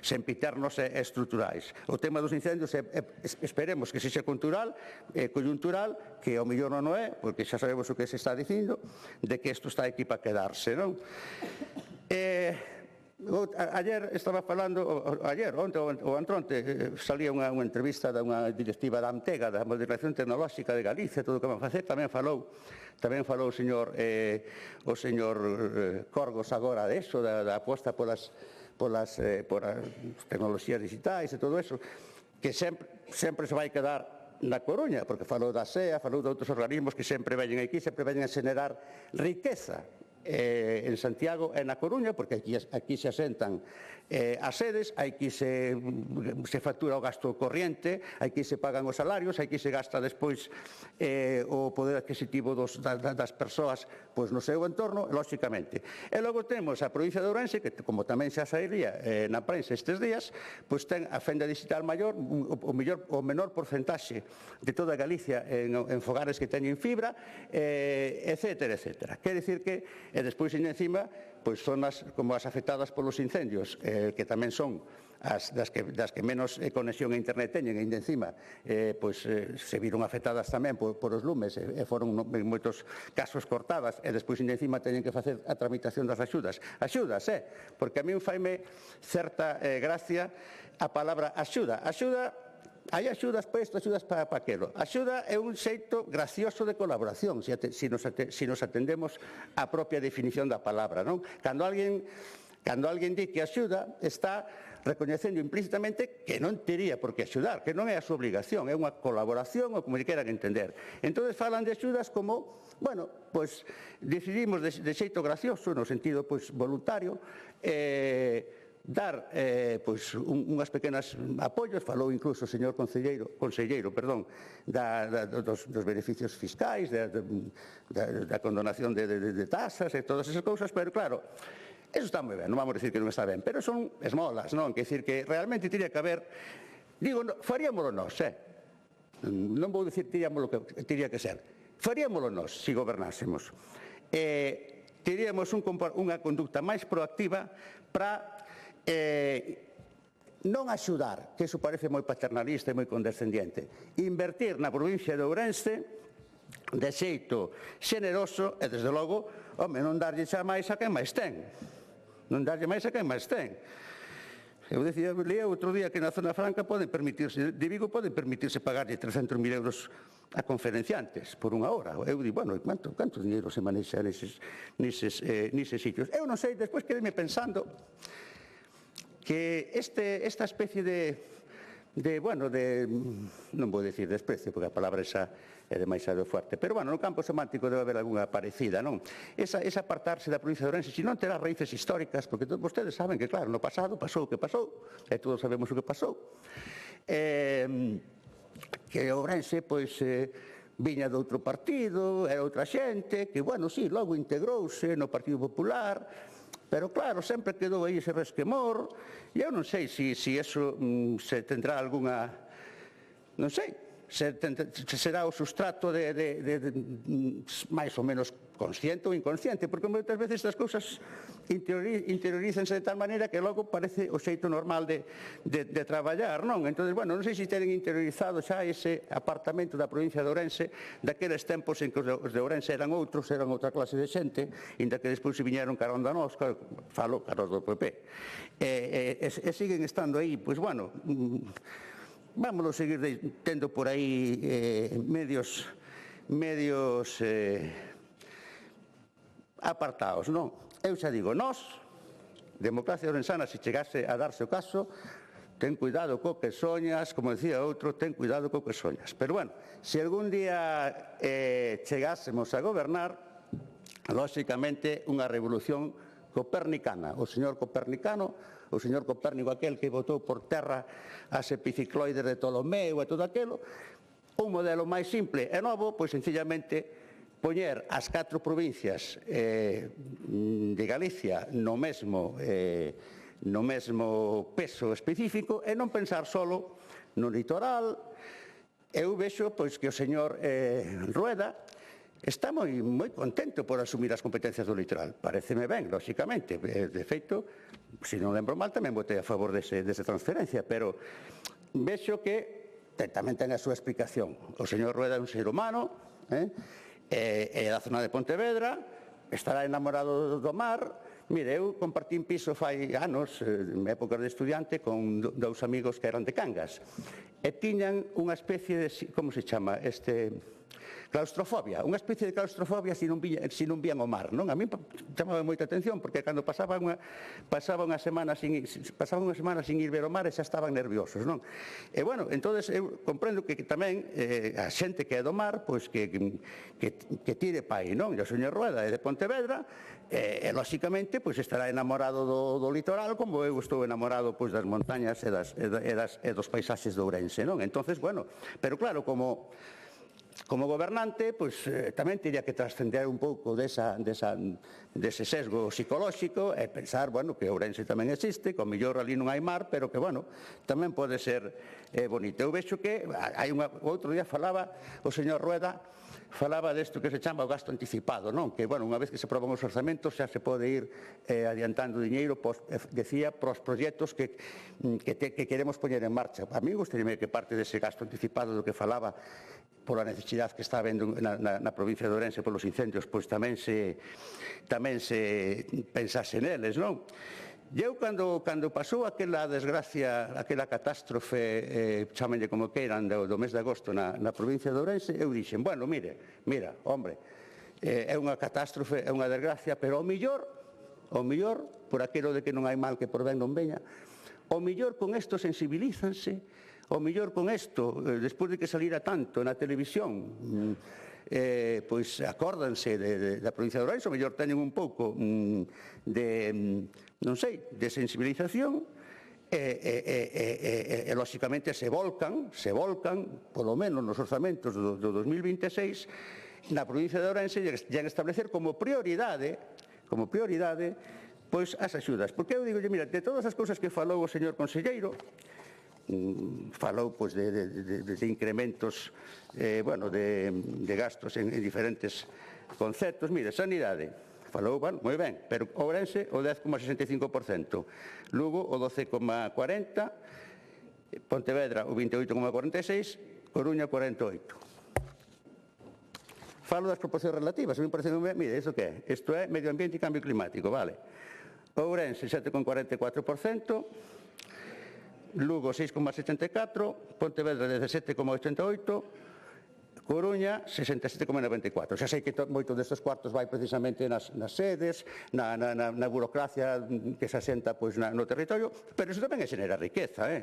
sempiternos e estruturais. O tema dos incendios esperemos que sexa conjuntural, que ao mellor non é, porque xa sabemos o que se está dicindo, de que isto está aquí para quedarse, non? Ayer estaba falando, onte ou antronte, salía unha entrevista da unha directiva da Amtega, da Modernización Tecnolóxica de Galicia, todo o que van facer, tamén falou o señor Corgos agora de eso, da aposta polas tecnoloxías digitais e todo eso, que sempre se vai quedar na Coruña, porque falou da SEA, falou de outros organismos que sempre veñen aquí, sempre veñen a xenerar riqueza en Santiago e na Coruña, porque aquí se asentan as sedes, aquí se factura o gasto corriente, aquí se pagan os salarios, aquí se gasta despois o poder adquisitivo das persoas no seu entorno, lóxicamente. E logo temos a provincia de Ourense, que como tamén xa sairía na prensa estes días, ten a fenda digital maior, o menor porcentaxe de toda Galicia en fogares que teñen fibra, etcétera, etcétera. Quer dicir que e despois, encima, son como as afectadas polos incendios, que tamén son das que menos conexión a internet teñen, e encima se viron afectadas tamén por os lumes, e foron en moitos casos cortadas, e despois encima teñen que facer a tramitación das axudas. Axudas, porque a min faime certa gracia a palabra axuda. Hai axudas para isto, axudas para aquilo. Axuda é un xeito gracioso de colaboración, se nos atendemos á propia definición da palabra, non? Cando alguén di que axuda, está recoñecendo implícitamente que non tería por que axudar, que non é a súa obligación, é unha colaboración ou como queran entender. Entón falan de axudas como, decidimos de xeito gracioso, no sentido voluntario, dar unhas pequenas apoios, falou incluso o señor conselleiro, dos beneficios fiscais, da condonación de tasas e todas esas cousas, pero claro, Eso está moi ben, non vamos a decir que non está ben, pero son esmolas, non? Quer dicir que realmente tiña que haber, digo, faríamolo nós, non vou dicir tiríamolo que tiría que ser, faríamolo nós se gobernásemos. Teríamos unha conducta máis proactiva para non axudar, que iso parece moi paternalista e moi condescendiente, invertir na provincia de Ourense de xeito xeneroso e, desde logo, non darlle xa máis a quen máis ten. Non darlle máis a quen máis ten. Eu leía outro día que na Zona Franca poden permitirse, de Vigo poden permitirse pagarlle 300.000 euros a conferenciantes por unha hora. Eu digo, bueno, canto dinheiro se manexa neses sitios? Eu non sei, despois quedeme pensando que esta especie non vou dicir desprecio, porque a palabra esa é demasiado fuerte, pero, no campo semántico debe haber algunha parecida, non? Esa apartarse da provincia de Ourense, se non terá raíces históricas, porque todos vostedes saben que, claro, no pasado pasou o que pasou, e todos sabemos o que pasou, que Ourense, pois, viña de outro partido, era outra xente, que, sí, logo integrouse no Partido Popular, pero, claro, sempre quedou aí ese resquemor, e eu non sei se eso se tendrá algunha, non sei, se será o sustrato de máis ou menos consciente ou inconsciente, porque moitas veces estas cousas interiorícense de tal maneira que logo parece o xeito normal de traballar, non? Entón, non sei se tenen interiorizado xa ese apartamento da provincia de Ourense daqueles tempos en que os de Ourense eran outra clase de xente, inda que despois se viñeron carón da nós, falo carón do PP, e siguen estando aí, pois, vámonos seguir tendo por aí medios apartados, non? Eu xa digo, nós, democracia ourensana, se chegase a darse o caso, ten cuidado co que soñas, como decía outro, ten cuidado co que soñas. Pero, se algún día chegásemos a gobernar, lóxicamente, unha revolución copernicana. O señor Copérnico aquel que botou por terra as epicicloides de Ptolomeo e todo aquilo, un modelo máis simple e novo, pois sencillamente poñer as 4 provincias de Galicia no mesmo peso específico e non pensar solo no litoral. Eu vexo pois que o señor Rueda está moi contento por asumir as competencias do litoral. Paréceme ben, lóxicamente. De feito, se non lembro mal, tamén votei a favor desa transferencia, pero vexo que tamén ten a súa explicación. O señor Rueda é un ser humano, é da zona de Pontevedra, estará enamorado do mar. Mire, eu compartín piso fai anos, en épocas de estudiante, con 2 amigos que eran de Cangas, e tiñan unha especie de, como se chama, claustrofobia, unha especie de claustrofobia se non vían o mar, non? A mí chamaba moita atención, porque cando pasaba unha semana sin ir ver o mar, xa estaban nerviosos, non? E, entonces eu comprendo que tamén a xente que é do mar, pois que tire pa aí, non? E o señor Rueda é de Pontevedra, e lóxicamente, pois estará enamorado do litoral, como eu estou enamorado pois das montañas e dos paisaxes de Ourense, non? Entonces, pero claro, como gobernante, pois tamén teria que trascender un pouco dese sesgo psicolóxico e pensar, que Ourense tamén existe, que ao mellor ali non hai mar, pero que, tamén pode ser bonito. Eu vexo que, outro día falaba o señor Rueda, falaba desto que se chama o gasto anticipado, non? Que, unha vez que se aproban os orzamentos, xa se pode ir adiantando diñeiro, decía, para os proxectos que queremos poñer en marcha. A mí gustaríame que parte dese gasto anticipado do que falaba pola necesidade que está habendo na provincia de Ourense polos incendios, pois tamén se pensase neles, non? E eu, cando pasou aquela desgracia, aquela catástrofe, chámenlle como queiran, do mes de agosto na provincia de Ourense, eu dixen, mira, hombre, é unha catástrofe, é unha desgracia, pero ao mellor, por aquilo de que non hai mal que por ben non veña, ao mellor con isto sensibilízanse, ao mellor con isto, despois de que salira tanto na televisión, pois acórdanse da provincia de Ourense, ao mellor teñen un pouco de sensibilización e lóxicamente se volcan, polo menos nos orzamentos do 2026, na provincia de Ourense, e establecer como prioridade Pois as axudas. Porque eu digo, mira, de todas as cousas que falou o señor conselleiro, falou pois, de incrementos bueno, de gastos en diferentes conceptos. Mire, sanidade, falou, bueno, moi ben, pero Ourense o 10,65%, Lugo o 12,40%, Pontevedra o 28,46%, Coruña o 48%. Falo das proporcións relativas, a mí parece, mire, isto que é? Isto é medio ambiente e cambio climático, vale. Ourense 7,44%, Lugo 6,74%, Pontevedra 17,88%, Coruña 67,94%. Xa sei que moitos destes cuartos vai precisamente nas sedes, na burocracia que se asenta pois, no territorio, pero iso tamén é xenerar riqueza. A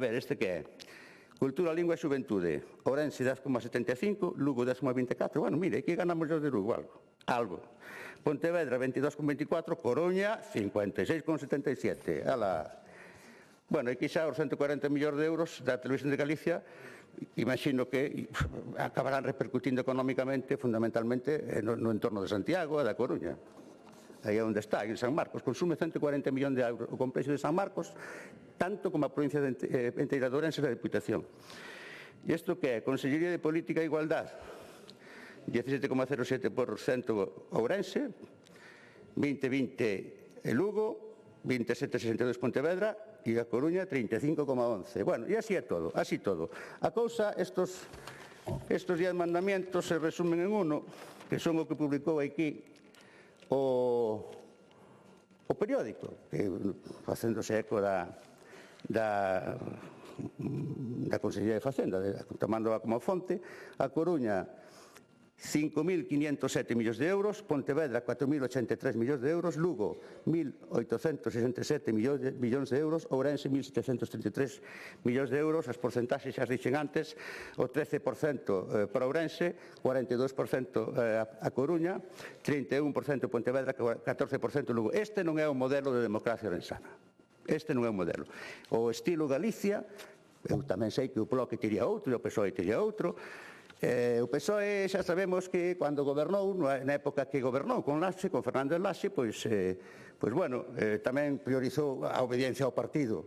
ver, este que é? Cultura, lingua e xuventude. Ourense 10,75, Lugo 10,24. Bueno, mire, aquí ganamos os de Lugo algo. Pontevedra 22,24, Coruña 56,77. Bueno, e quizá os 140 millóns de euros da Televisión de Galicia, imagino que acabarán repercutindo económicamente, fundamentalmente, no entorno de Santiago e da Coruña. Aí é onde está, en San Marcos. Consume 140 millóns de euros o complexo de San Marcos, tanto como a provincia inteira de Ourense e da Deputación. E isto que é? Consellería de Política e Igualdade, 17,07% Ourense, 20,20 Lugo, 27,62 Pontevedra e a Coruña 35,11. Bueno, e así é todo, así todo. A cousa, estos 10 mandamientos se resumen en uno, que son o que publicou aquí o periódico, que, facéndose eco da Consellería de Facenda, tomándoa como fonte. A Coruña 5.507 millóns de euros, Pontevedra 4.083 millóns de euros, Lugo 1.867 millóns de euros, Ourense 1.733 millóns de euros. As porcentaxes xa as dixen antes, o 13% para Ourense, 42% a Coruña, 31% Pontevedra, 14% Lugo. Este non é o modelo de democracia orensana. Este non é o modelo. O estilo Galicia, eu tamén sei que o Bloque tería outro, e o PSOE tería outro. O PSOE xa sabemos que cando gobernou, na época que gobernou con Laxe, con Fernández Laxe, pois bueno, tamén priorizou a obediencia ao partido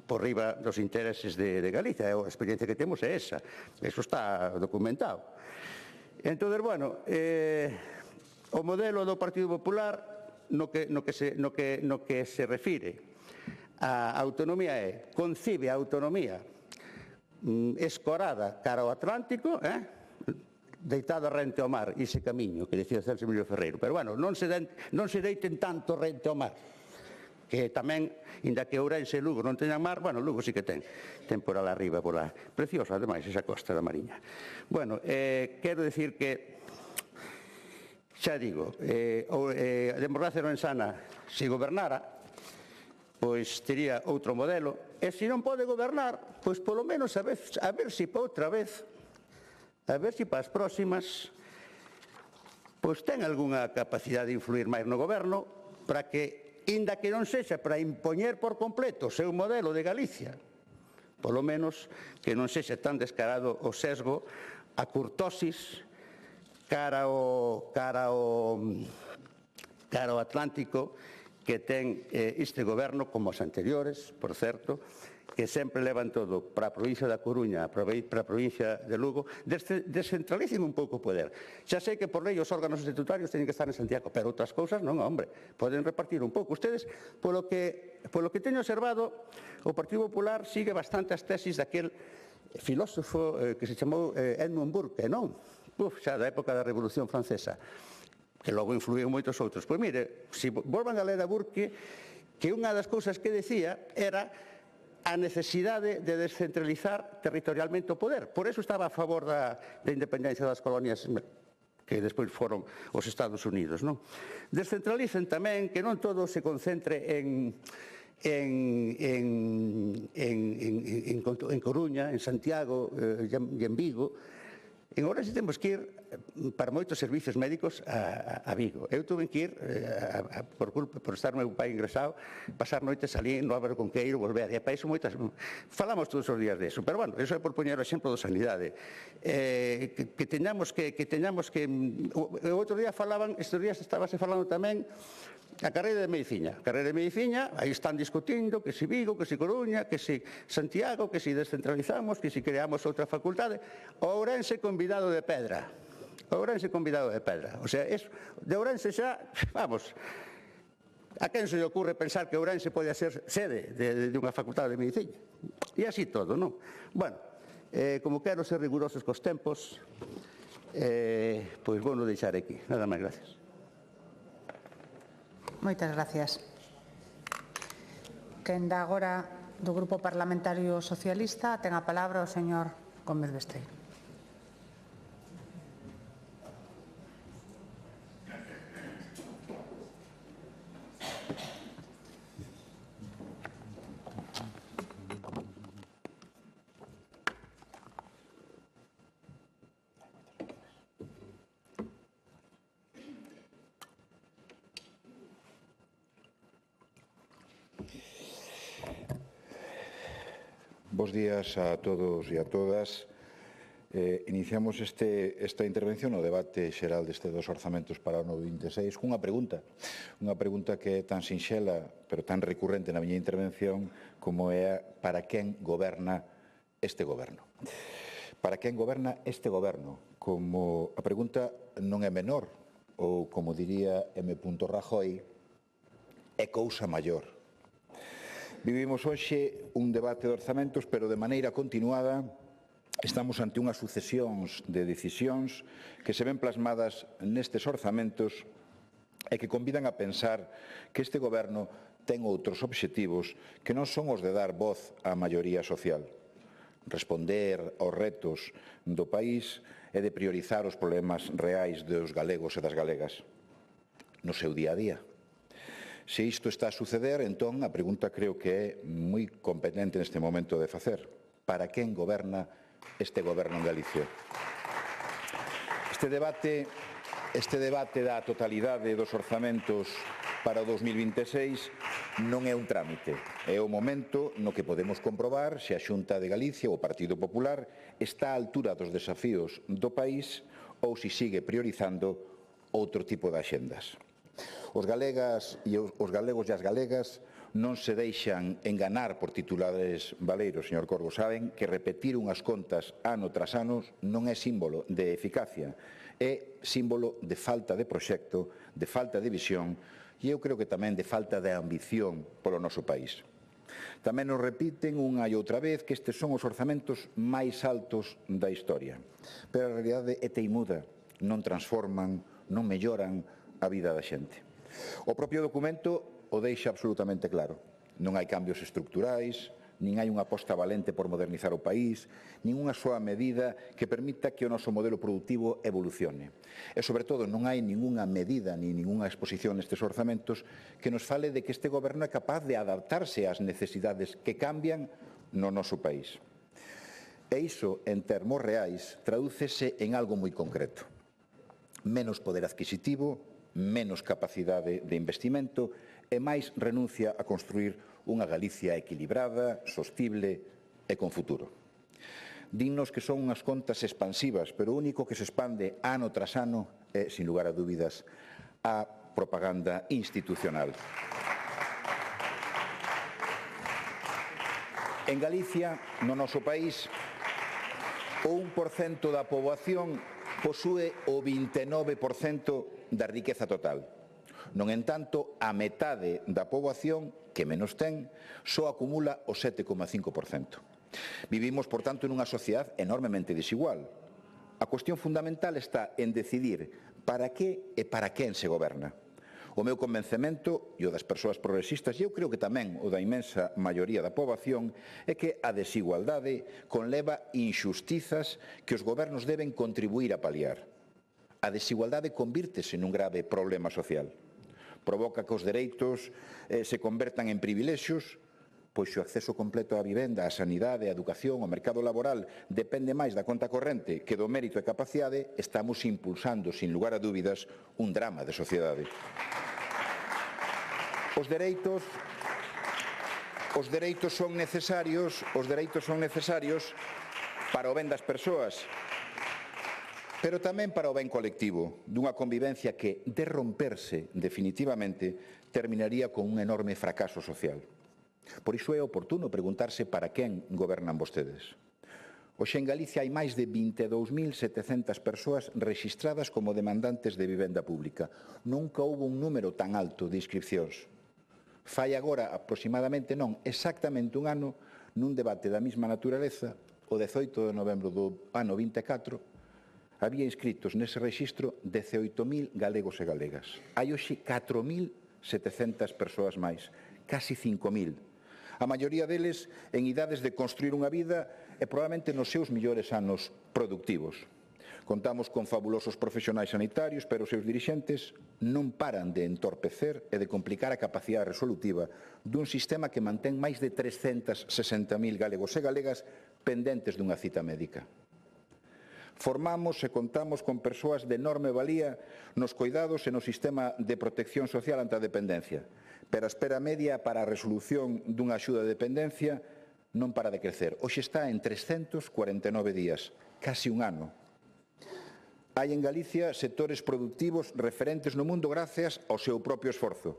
por riba dos intereses de Galicia. A experiencia que temos é esa. Eso está documentado. Entón, bueno, o modelo do Partido Popular no que se refire a autonomía é, concibe a autonomía escorada cara ao Atlántico, deitada rente ao mar, ese camiño que decía Celso Emilio Ferreiro. Pero, bueno, non se deiten tanto rente ao mar, que tamén, inda que Ourense e Lugo non teñan mar, bueno, Lugo sí que ten por alá arriba, por lá. Preciosa, ademais, esa costa da Mariña. Bueno, quero decir que, xa digo, a democracia orensana, se gobernara, pois tería outro modelo, e se non pode gobernar, pois polo menos a ver se para outra vez, a ver se para as próximas, pois ten algunha capacidade de influir máis no goberno, para que, inda que non sexa para impoñer por completo o seu modelo de Galicia, polo menos que non sexa tan descarado o sesgo, a curtosis cara ao Atlántico que ten este goberno, como os anteriores, por certo, que sempre levan todo para a provincia da Coruña, para a provincia de Lugo, descentralicen un pouco o poder. Xa sei que por lei os órganos estatutarios teñen que estar en Santiago, pero outras cousas non, hombre, poden repartir un pouco. Ustedes, polo que teño observado, o Partido Popular sigue bastante as tesis daquel filósofo que se chamou Edmund Burke, non? Xa da época da Revolución Francesa, que logo influíu moitos outros. Pois mire, se volvan a ler a Burke, que unha das cousas que decía era a necesidade de descentralizar territorialmente o poder. Por eso estaba a favor da independencia das colonias que despois foron os Estados Unidos, non? Descentralicen tamén, que non todo se concentre en Coruña, en Santiago e en Vigo, En Ourense temos que ir para moitos servicios médicos a Vigo. Eu tuve que ir, por estar meu pai ingresado, pasar noites ali no Álvaro Conqueiro, volver. E para iso moitas... Falamos todos os días de eso. Pero, bueno, iso é por poñer o exemplo da sanidade. Que teñamos que... O outro día falaban, estes días estábase falando tamén, a carreira de Medicina. A carreira de Medicina, aí están discutindo que si Vigo, que si Coruña, que si Santiago, que si descentralizamos, que si creamos outra facultade. Ourense convidado de pedra. Ourense convidado de pedra. O sea, de Ourense xa, vamos, a quen se lle ocurre pensar que Ourense pode ser sede de unha facultade de Medicina? E así todo, non? Bueno, como quero ser rigurosos cos tempos, pois vou non deixar aquí. Nada máis, gracias. Moitas gracias. Quen da agora do Grupo Parlamentario Socialista ten a palabra o señor Gómez Besteiro. Bos días a todos e a todas. Iniciamos esta intervención no debate xeral deste dos orzamentos para o ano 26 cunha pregunta que é tan sinxela, pero tan recurrente na miña intervención como é para quen goberna este goberno. Para quen goberna este goberno? Como a pregunta non é menor, ou como diría M. Rajoy, é cousa maior. Vivimos hoxe un debate de orzamentos, pero de maneira continuada estamos ante unhas sucesións de decisións que se ven plasmadas nestes orzamentos e que convidan a pensar que este goberno ten outros obxectivos que non son os de dar voz á maioría social, responder aos retos do país e de priorizar os problemas reais dos galegos e das galegas no seu día a día. Se isto está a suceder, entón a pregunta creo que é moi competente neste momento de facer. Para quen goberna este goberno en Galicia? Este debate da totalidade dos orzamentos para o 2026 non é un trámite. É o momento no que podemos comprobar se a Xunta de Galicia ou o Partido Popular está á altura dos desafíos do país ou se sigue priorizando outro tipo de axendas. Os galegos e as galegas non se deixan enganar por titulares baleiros, señor Corgo. Saben que repetir unhas contas ano tras ano non é símbolo de eficacia, é símbolo de falta de proxecto, de falta de visión e eu creo que tamén de falta de ambición polo noso país. Tamén nos repiten unha e outra vez que estes son os orzamentos máis altos da historia, pero a realidade é teimuda, non transforman, non melloran a vida da xente. O propio documento o deixa absolutamente claro. Non hai cambios estructurais, nin hai unha aposta valente por modernizar o país, nin unha soa medida que permita que o noso modelo productivo evolucione. E, sobre todo, non hai ningunha medida ni ningunha exposición nestes orzamentos que nos fale de que este goberno é capaz de adaptarse ás necesidades que cambian no noso país. E iso, en termos reais, tradúcese en algo moi concreto. Menos poder adquisitivo, menos capacidade de investimento e máis renuncia a construir unha Galicia equilibrada, sostible e con futuro. Dinnos que son unhas contas expansivas, pero o único que se expande ano tras ano é, sin lugar a dúbidas, a propaganda institucional. En Galicia, no noso país, o 1% da poboación posúe o 29% da riqueza total. Non entanto, a metade da poboación que menos ten só acumula o 7,5%. Vivimos, por tanto, nunha sociedade enormemente desigual. A cuestión fundamental está en decidir para que e para quen se goberna. O meu convencemento e o das persoas progresistas, e eu creo que tamén o da inmensa maioría da poboación, é que a desigualdade conleva injustizas que os gobernos deben contribuir a paliar. A desigualdade convírtese nun grave problema social. Provoca que os dereitos se convertan en privilexios Pois se o acceso completo á vivenda, á sanidade, á educación, ao mercado laboral depende máis da conta corrente que do mérito e capacidade, estamos impulsando, sin lugar a dúbidas, un drama de sociedade. Os dereitos son necesarios para o ben das persoas, pero tamén para o ben colectivo, dunha convivencia que, de romperse definitivamente, terminaría con un enorme fracaso social. Por iso é oportuno preguntarse para quen gobernan vostedes. Hoxe en Galicia hai máis de 22.700 persoas rexistradas como demandantes de vivenda pública. Nunca houve un número tan alto de inscripcións. Fai agora aproximadamente, non, exactamente un ano, nun debate da mesma naturaleza, o 18 de novembro do ano 24, había inscritos nese rexistro 18.000 galegos e galegas. Hai hoxe 4.700 persoas máis, casi 5.000. A maioría deles en idades de construir unha vida e probablemente nos seus millores anos productivos. Contamos con fabulosos profesionais sanitarios, pero os seus dirixentes non paran de entorpecer e de complicar a capacidade resolutiva dun sistema que mantén máis de 360.000 galegos e galegas pendentes dunha cita médica. Formamos e contamos con persoas de enorme valía nos cuidados e no sistema de protección social ante a dependencia, pero a espera media para a resolución dunha axuda de dependencia non para de crecer. Hoxe está en 349 días, casi un ano. Hai en Galicia sectores productivos referentes no mundo gracias ao seu propio esforzo,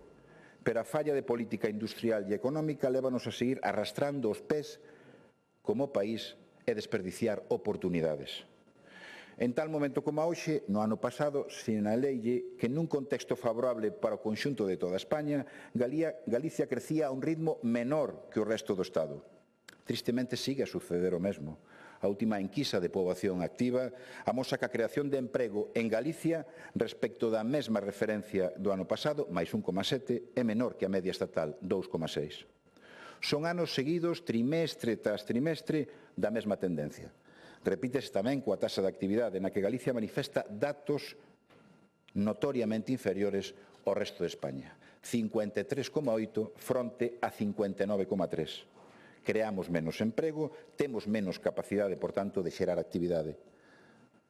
pero a falla de política industrial e económica lévanos a seguir arrastrando os pés como país e desperdiciar oportunidades. En tal momento como a hoxe, no ano pasado, sinaleille que nun contexto favorable para o conxunto de toda España, Galicia crecía a un ritmo menor que o resto do Estado. Tristemente sigue a suceder o mesmo. A última enquisa de poboación activa amosa que a creación de emprego en Galicia respecto da mesma referencia do ano pasado, máis 1,7, é menor que a media estatal, 2,6. Son anos seguidos, trimestre tras trimestre, da mesma tendencia. Repítese tamén coa taxa de actividade na que Galicia manifesta datos notoriamente inferiores ao resto de España. 53,8 fronte a 59,3. Creamos menos emprego, temos menos capacidade, por tanto, de xerar actividade.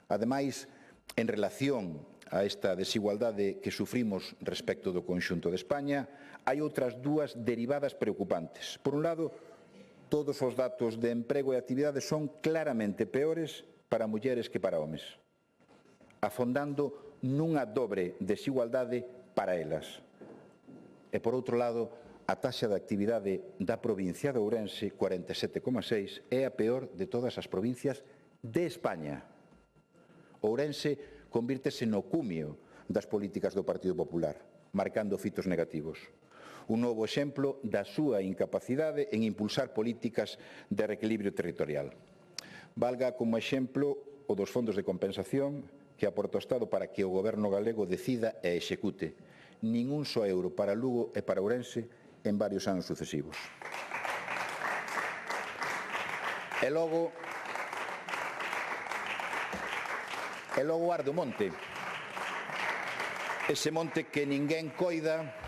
Ademais, en relación a esta desigualdade que sufrimos respecto do conxunto de España, hai outras dúas derivadas preocupantes. Por un lado, todos os datos de emprego e actividade son claramente peores para mulleres que para homes, afondando nunha dobre desigualdade para elas. E, por outro lado, a taxa de actividade da provincia de Ourense, 47,6, é a peor de todas as provincias de España. Ourense convírtese no cumio das políticas do Partido Popular, marcando fitos negativos. Un novo exemplo da súa incapacidade en impulsar políticas de reequilibrio territorial. Valga como exemplo o dos fondos de compensación que aporta o Estado para que o Goberno galego decida e execute. Nin un só euro para Lugo e para Ourense en varios anos sucesivos. E logo arde o monte. Ese monte que ninguén coida.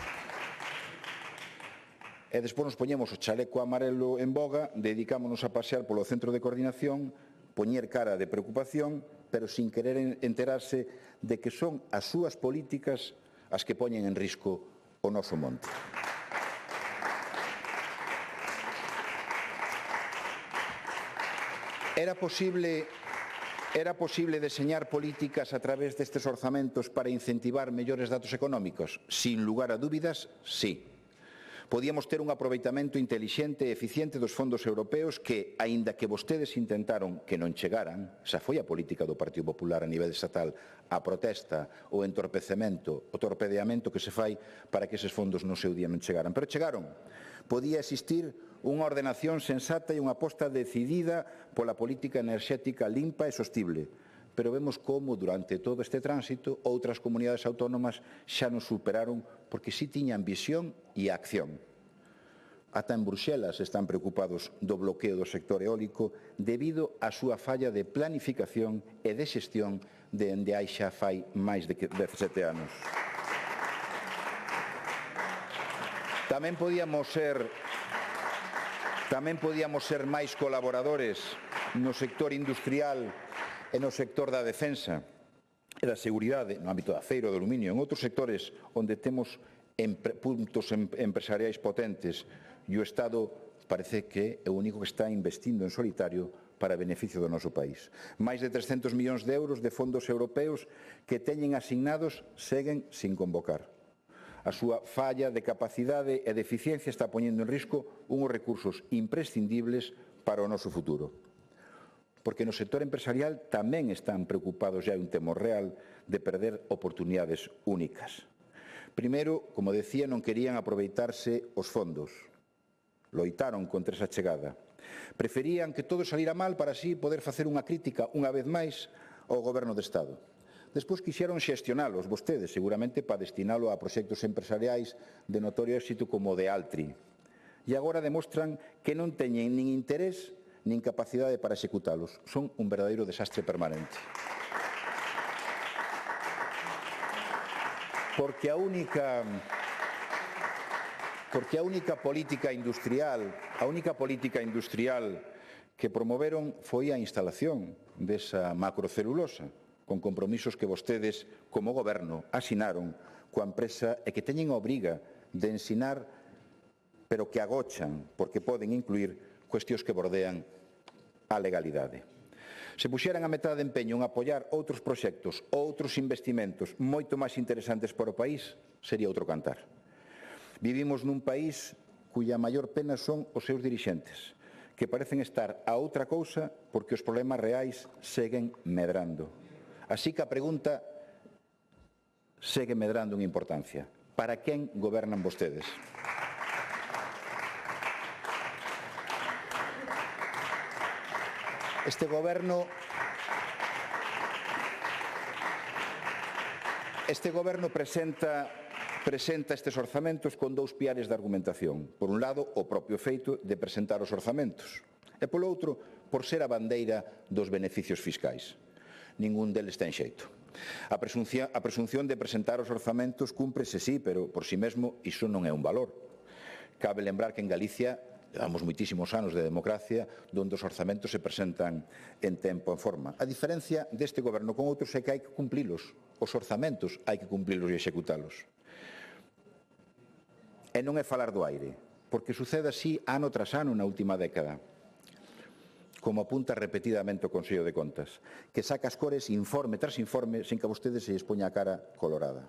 E despois nos poñemos o chaleco amarelo en boga, dedicámonos a pasear polo centro de coordinación, poñer cara de preocupación, pero sin querer enterarse de que son as súas políticas as que poñen en risco o noso monte. Era posible deseñar políticas a través destes orzamentos para incentivar mellores datos económicos? Sin lugar a dúbidas, sí. Podíamos ter un aproveitamento intelixente e eficiente dos fondos europeos que, aínda que vostedes intentaron que non chegaran, xa foi a política do Partido Popular a nivel estatal, a protesta, o entorpecemento, o torpedeamento que se fai para que eses fondos no seu día non chegaran. Pero chegaron. Podía existir unha ordenación sensata e unha aposta decidida pola política enerxética limpa e sostible. Pero vemos como, durante todo este tránsito, outras comunidades autónomas xa nos superaron porque sí tiñan visión e acción. Ata en Bruxelas están preocupados do bloqueo do sector eólico debido á súa falla de planificación e de xestión dende hai xa fai máis de 17 anos. Tamén podíamos ser Tamén podíamos ser máis colaboradores no sector industrial e no sector da defensa e da seguridade, no ámbito do aceiro, do aluminio, en outros sectores onde temos puntos empresariais potentes e o Estado parece que é o único que está investindo en solitario para beneficio do noso país. Máis de 300 millóns de euros de fondos europeos que teñen asignados seguen sin convocar. A súa falla de capacidade e de eficiencia está poñendo en risco unhos recursos imprescindibles para o noso futuro. Porque no sector empresarial tamén están preocupados, e hai un temor real, de perder oportunidades únicas. Primeiro, como decía, non querían aproveitarse os fondos. Loitaron contra esa chegada. Preferían que todo salira mal para así poder facer unha crítica, unha vez máis, ao Goberno de Estado. Despois quixeron xestionalos vostedes, seguramente para destinalo a proxectos empresariais de notorio éxito como o de Altri. E agora demostran que non teñen nin interés nin capacidade para executalos. Son un verdadeiro desastre permanente. Porque a única política industrial que promoveron foi a instalación desa macrocelulosa, con compromisos que vostedes, como goberno, asinaron coa empresa e que teñen a obriga de ensinar, pero que agochan, porque poden incluir cuestións que bordean a legalidade. Se puxeran a metade de empeño en apoiar outros proxectos, outros investimentos moito máis interesantes para o país, sería outro cantar. Vivimos nun país cuya maior pena son os seus dirixentes, que parecen estar a outra cousa porque os problemas reais seguen medrando. Así que a pregunta segue medrando en importancia. Para quen gobernan vostedes? Este goberno presenta estes orzamentos con dous piares de argumentación. Por un lado, o propio feito de presentar os orzamentos. E polo outro, por ser a bandeira dos beneficios fiscais. Ningún deles ten xeito. A presunción de presentar os orzamentos cúmprese sí, pero por si mesmo iso non é un valor. Cabe lembrar que en Galicia levamos moitísimos anos de democracia onde os orzamentos se presentan en tempo e en forma. A diferencia deste goberno con outros é que hai que cumprilos. Os orzamentos hai que cumprilos e executalos. E non é falar do aire, porque sucede así ano tras ano na última década, como apunta repetidamente o Consello de Contas, que saca as cores informe tras informe sen que a vostedes se lles poña a cara colorada.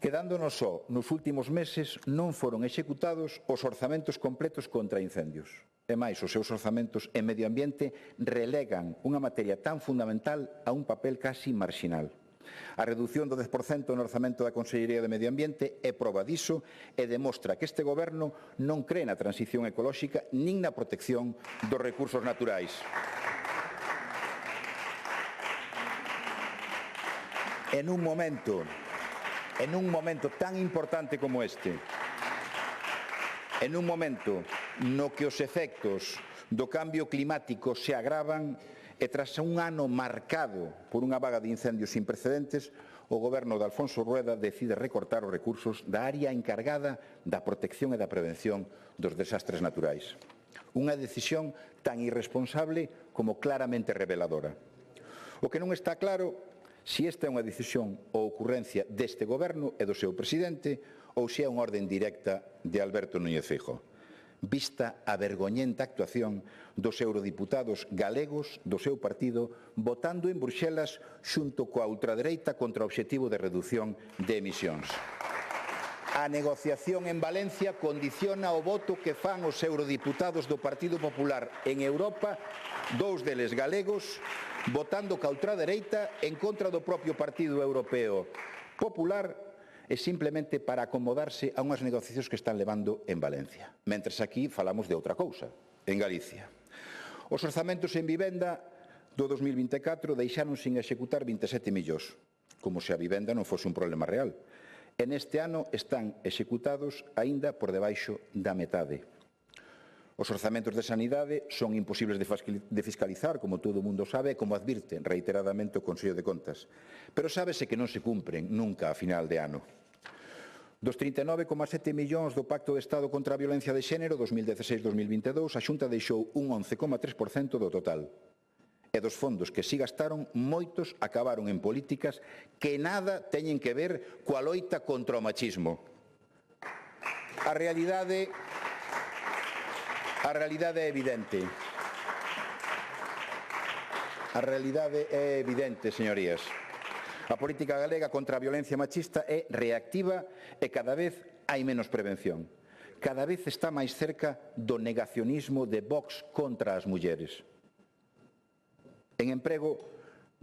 Quedándonos só, nos últimos meses non foron executados os orzamentos completos contra incendios. E máis, os seus orzamentos en medio ambiente relegan unha materia tan fundamental a un papel casi marxinal. A reducción do 10% no orzamento da Consellería de Medio Ambiente é proba diso e demostra que este goberno non cree na transición ecolóxica nin na protección dos recursos naturais. En un momento tan importante como este, en un momento no que os efectos do cambio climático se agravan e tras un ano marcado por unha vaga de incendios sin precedentes, o goberno de Alfonso Rueda decide recortar os recursos da área encargada da protección e da prevención dos desastres naturais. Unha decisión tan irresponsable como claramente reveladora. O que non está claro se esta é unha decisión ou ocurrencia deste goberno e do seu presidente ou se é unha orden directa de Alberto Núñez Feijóo, vista a vergoñenta actuación dos eurodiputados galegos do seu partido votando en Bruxelas xunto coa ultradereita contra o obxectivo de reducción de emisións. A negociación en Valencia condiciona o voto que fan os eurodiputados do Partido Popular en Europa, dous deles galegos, votando ca ultradereita en contra do propio Partido Europeo Popular e simplemente para acomodarse a unhas negociacións que están levando en Valencia. Mentres aquí falamos de outra cousa, en Galicia. Os orzamentos en vivenda do 2024 deixaron sin executar 27 millóns, como se a vivenda non fose un problema real. E neste ano están executados aínda por debaixo da metade. Os orzamentos de sanidade son imposibles de fiscalizar, como todo o mundo sabe, e como advirte reiteradamente o Consello de Contas. Pero sábese que non se cumpren nunca a final de ano. Dos 39,7 millóns do Pacto de Estado contra a Violencia de Xénero 2016-2022, a Xunta deixou un 11,3% do total. E dos fondos que si gastaron, moitos acabaron en políticas que nada teñen que ver coa loita contra o machismo. A realidade é evidente. A realidade é evidente, señorías. A política galega contra a violencia machista é reactiva e cada vez hai menos prevención. Cada vez está máis cerca do negacionismo de Vox contra as mulleres. En emprego,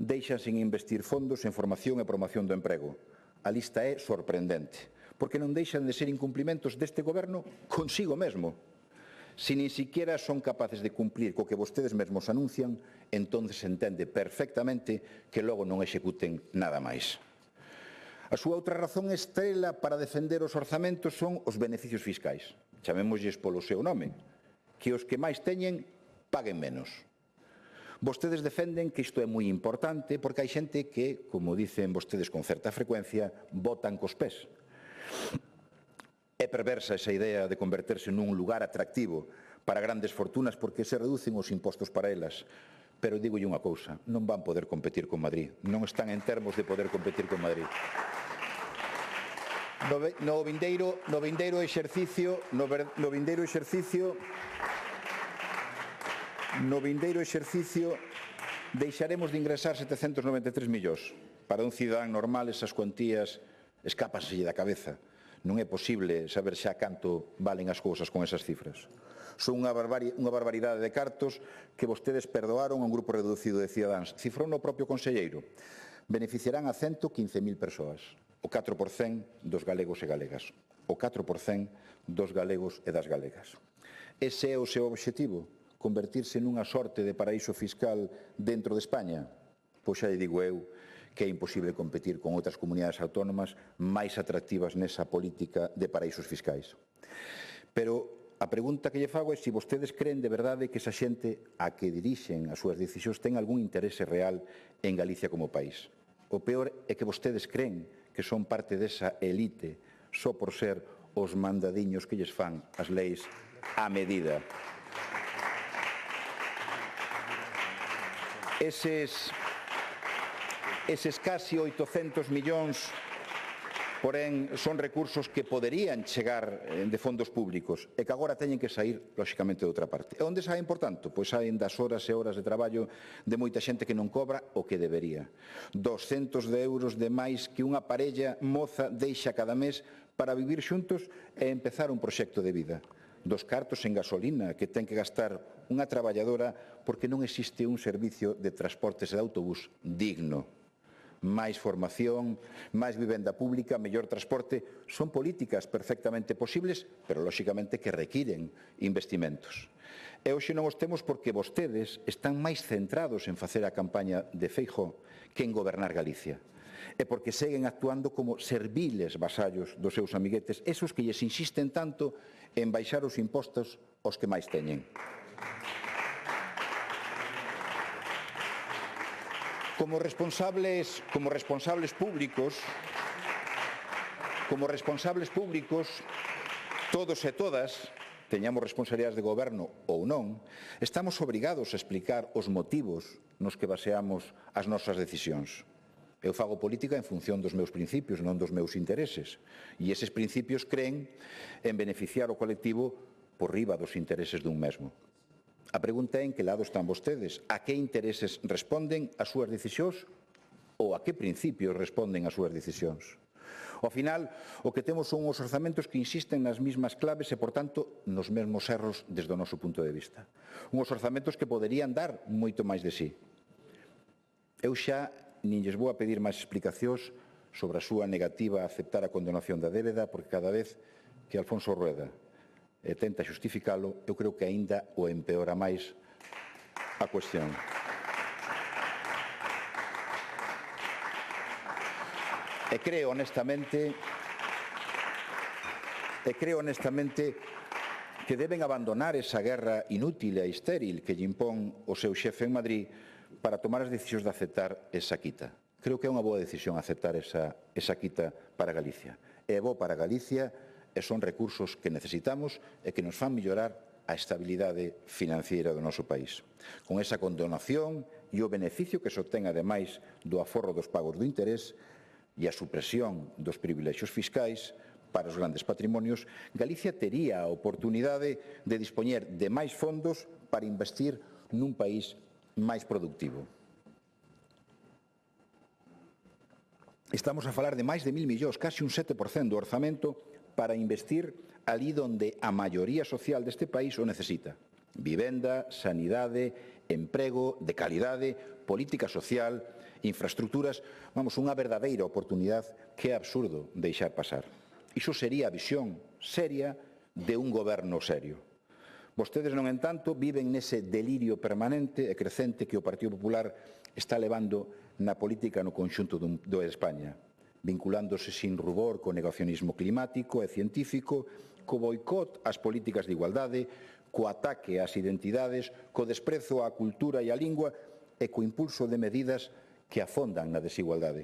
deixan sin investir fondos en formación e promoción do emprego. A lista é sorprendente, porque non deixan de ser incumplimentos deste goberno consigo mesmo. Se nin siquiera son capaces de cumplir co que vostedes mesmos anuncian, entonces se entende perfectamente que logo non executen nada máis. A súa outra razón estrela para defender os orzamentos son os beneficios fiscais. Chamémoslles polo seu nome, que os que máis teñen paguen menos. Vostedes defenden que isto é moi importante porque hai xente que, como dicen vostedes con certa frecuencia, botan cos pés. É perversa esa idea de converterse nun lugar atractivo para grandes fortunas porque se reducen os impostos para elas. Pero digolle unha cousa, non van poder competir con Madrid. Non están en termos de poder competir con Madrid. No vindeiro exercicio deixaremos de ingresar 793 millóns. Para un cidadán normal esas cuantías escápanselle da cabeza. Non é posible saber xa canto valen as cousas con esas cifras. Son unha barbaridade de cartos que vostedes perdoaron a un grupo reducido de cidadáns. Cifrou no propio conselleiro. Beneficiarán a 115.000 persoas, o 4% dos galegos e galegas, o 4% dos galegos e das galegas. Ese é o seu obxectivo, convertirse nunha sorte de paraíso fiscal dentro de España? Pois xa lle digo eu que é imposible competir con outras comunidades autónomas máis atractivas nesa política de paraísos fiscais. Pero a pregunta que lle fago é se vostedes creen de verdade que esa xente a que dirixen as súas decisións ten algún interese real en Galicia como país. O peor é que vostedes creen que son parte desa elite só por ser os mandadiños que lles fan as leis á medida. Eses casi 800 millóns, porén, son recursos que poderían chegar de fondos públicos e que agora teñen que sair, lóxicamente, de outra parte. E onde saen, por tanto? Pois saen das horas e horas de traballo de moita xente que non cobra o que debería. 200 de euros de máis que unha parella moza deixa cada mes para vivir xuntos e empezar un proxecto de vida. Dos cartos en gasolina que ten que gastar unha traballadora porque non existe un servicio de transportes de autobús digno. Máis formación, máis vivenda pública, mellor transporte, son políticas perfectamente posibles, pero lóxicamente que requiren investimentos. E hoxe non os temos porque vostedes están máis centrados en facer a campaña de Feijóo que en gobernar Galicia. E porque seguen actuando como serviles vasallos dos seus amiguetes, esos que lles insisten tanto en baixar os impostos aos que máis teñen. Como responsables públicos, todos e todas, teñamos responsabilidades de goberno ou non, estamos obrigados a explicar os motivos nos que baseamos as nosas decisións. Eu fago política en función dos meus principios, non dos meus intereses. E eses principios creen en beneficiar o colectivo por riba dos intereses dun mesmo. A pregunta é en que lado están vostedes, a que intereses responden as súas decisións ou a que principios responden as súas decisións. Ao final, o que temos son os orzamentos que insisten nas mesmas claves e, por tanto, nos mesmos erros desde o noso punto de vista. Uns orzamentos que poderían dar moito máis de sí. Eu xa nin lles vou a pedir máis explicacións sobre a súa negativa a aceptar a condonación da débeda, porque cada vez que Alfonso Rueda tenta xustificalo, eu creo que aínda o empeora máis a cuestión. E creo honestamente que deben abandonar esa guerra inútil e estéril que lle impón o seu xefe en Madrid para tomar as decisións de aceptar esa quita. Creo que é unha boa decisión aceptar esa quita para Galicia. é bo para Galicia e son recursos que necesitamos e que nos fan mellorar a estabilidade financiera do noso país. Con esa condonación e o beneficio que se obtén ademais do aforro dos pagos do interés e a supresión dos privilexios fiscais para os grandes patrimonios, Galicia tería a oportunidade de dispoñer de máis fondos para investir nun país máis productivo. Estamos a falar de máis de 1.000 millóns, casi un 7% do orzamento para investir ali onde a maioría social deste país o necesita. Vivenda, sanidade, emprego de calidade, política social, infraestructuras, vamos, unha verdadeira oportunidade que é absurdo deixar pasar. Iso sería a visión seria de un goberno serio. Vostedes, non entanto, viven nese delirio permanente e crecente que o Partido Popular está levando na política no conxunto de España, vinculándose sin rubor co negacionismo climático e científico, co boicot ás políticas de igualdade, co ataque ás identidades, co desprezo á cultura e á lingua e co impulso de medidas que afondan na desigualdade.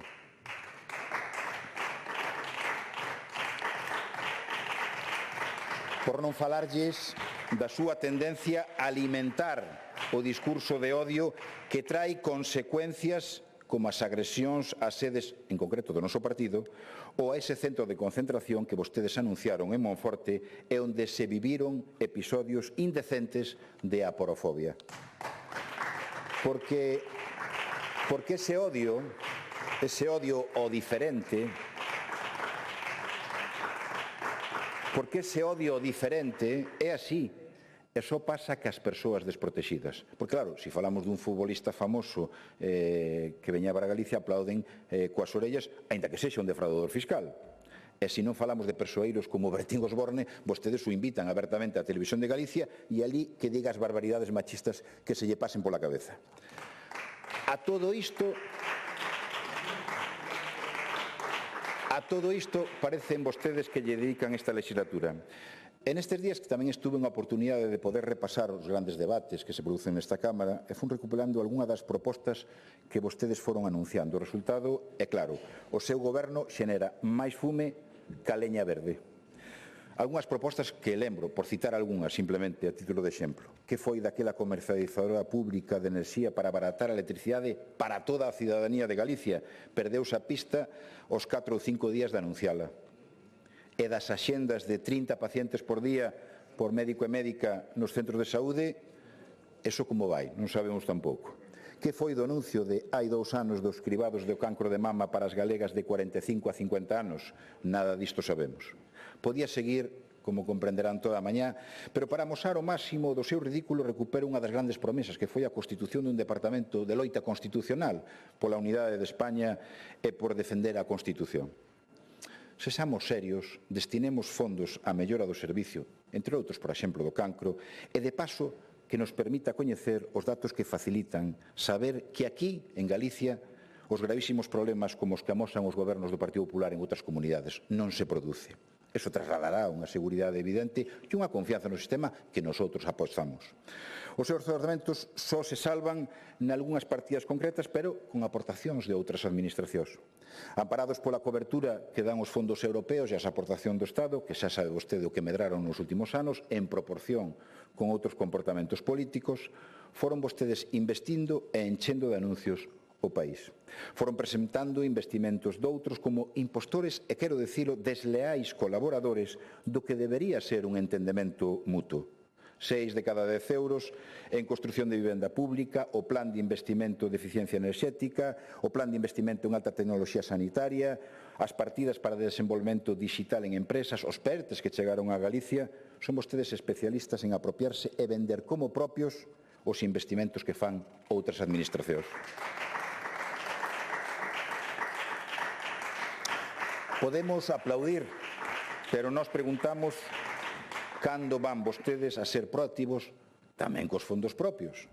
Por non falarlles da súa tendencia a alimentar o discurso de odio que trae consecuencias como as agresións ás sedes, en concreto do noso partido, ou a ese centro de concentración que vostedes anunciaron en Monforte e onde se viviron episodios indecentes de aporofobia. Porque ese odio ao diferente, é así. E só pasa que as persoas desprotegidas. Porque, claro, se falamos dun futbolista famoso que veña para Galicia, aplauden coas orellas, aínda que sexa un defraudador fiscal. E se non falamos de persoeiros como Bertín Osborne, vostedes o invitan abertamente á Televisión de Galicia e ali que diga as barbaridades machistas que se lle pasen pola cabeza. A todo isto parecen vostedes que lle dedican esta legislatura. En estes días que tamén estuve unha oportunidade de poder repasar os grandes debates que se producen nesta Cámara e fun recuperando algunha das propostas que vostedes foron anunciando. O resultado é claro, o seu goberno xenera máis fume ca leña verde. Algunhas propostas que lembro, por citar algunhas simplemente a título de exemplo, que foi daquela comercializadora pública de enerxía para abaratar a electricidade para toda a cidadanía de Galicia, perdeuse a pista os 4 ou 5 días de anunciala. E das axendas de 30 pacientes por día por médico e médica nos centros de saúde, eso como vai, non sabemos tampouco. Que foi do anuncio de hai 2 anos dos cribados do cancro de mama para as galegas de 45 a 50 anos? Nada disto sabemos. Podía seguir, como comprenderán toda a mañá, pero para amosar o máximo do seu ridículo recupero unha das grandes promesas, que foi a constitución dun departamento de loita constitucional pola unidade de España e por defender a Constitución. Sexamos serios, destinemos fondos á mellora do servicio, entre outros, por exemplo, do cancro, e de paso que nos permita coñecer os datos que facilitan saber que aquí, en Galicia, os gravísimos problemas como os que amosan os gobernos do Partido Popular en outras comunidades non se produce. Eso trasladará unha seguridade evidente e unha confianza no sistema que nosotros apostamos. Os seus orzamentos só se salvan nalgúnas partidas concretas, pero con aportacións de outras administracións. Amparados pola cobertura que dan os fondos europeos e as aportacións do Estado, que xa sabe vostede o que medraron nos últimos anos, en proporción con outros comportamentos políticos, foron vostedes investindo e enchendo de anuncios o país. Foron presentando investimentos doutros como impostores e, quero dicilo, desleais colaboradores do que debería ser un entendemento mutuo. 6 de cada 10 euros en construción de vivenda pública, o plan de investimento de eficiencia enerxética, o plan de investimento en alta tecnoloxía sanitaria, as partidas para desenvolvemento digital en empresas, os PERTES que chegaron a Galicia, son vostedes especialistas en apropiarse e vender como propios os investimentos que fan outras administracións. Podemos aplaudir, pero nós preguntamos cando van vostedes a ser proactivos tamén cos fondos propios.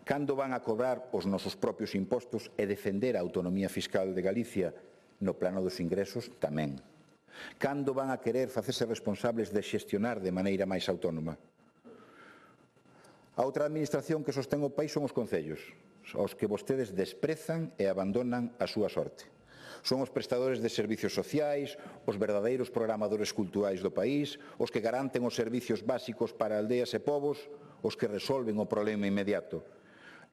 Cando van a cobrar os nosos propios impostos e defender a autonomía fiscal de Galicia no plano dos ingresos tamén. Cando van a querer facerse responsables de xestionar de maneira máis autónoma. A outra administración que sostén o país son os concellos, aos que vostedes desprezan e abandonan a súa sorte. Son os prestadores de servicios sociais, os verdadeiros programadores culturais do país, os que garanten os servicios básicos para aldeas e povos, os que resolven o problema inmediato.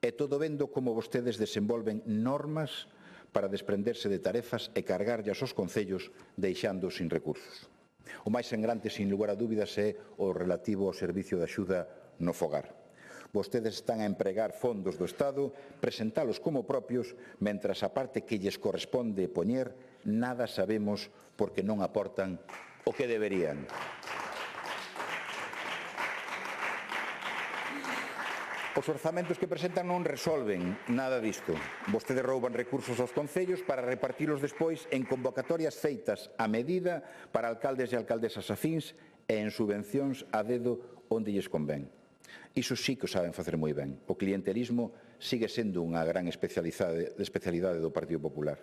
E todo vendo como vostedes desenvolven normas para desprenderse de tarefas e cargarllas aos concellos deixando sin recursos. O máis sangrante, sin lugar a dúbidas, é o relativo ao servicio de axuda no fogar. Vostedes están a empregar fondos do Estado, presentalos como propios, mentras a parte que lles corresponde poñer, nada sabemos porque non aportan o que deberían. Os orzamentos que presentan non resolven nada disto. Vostedes rouban recursos aos concellos para repartilos despois en convocatorias feitas a medida para alcaldes e alcaldesas afíns e en subvencións a dedo onde lles convén. Iso sí que o saben facer moi ben. O clientelismo sigue sendo unha gran especialidade do Partido Popular.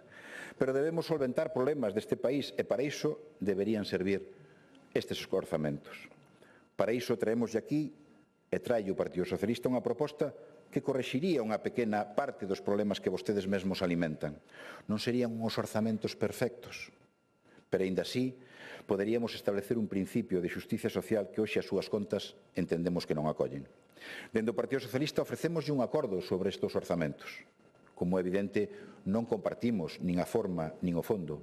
Pero debemos solventar problemas deste país e para iso deberían servir estes orzamentos. Para iso traemos aquí e trae o Partido Socialista unha proposta que correxiría unha pequena parte dos problemas que vostedes mesmos alimentan. Non serían uns orzamentos perfectos, pero aínda así poderíamos establecer un principio de xustiza social que hoxe as súas contas entendemos que non acollen. Dende o Partido Socialista ofrecémoslle un acordo sobre estes orzamentos. Como é evidente, non compartimos nin a forma nin o fondo,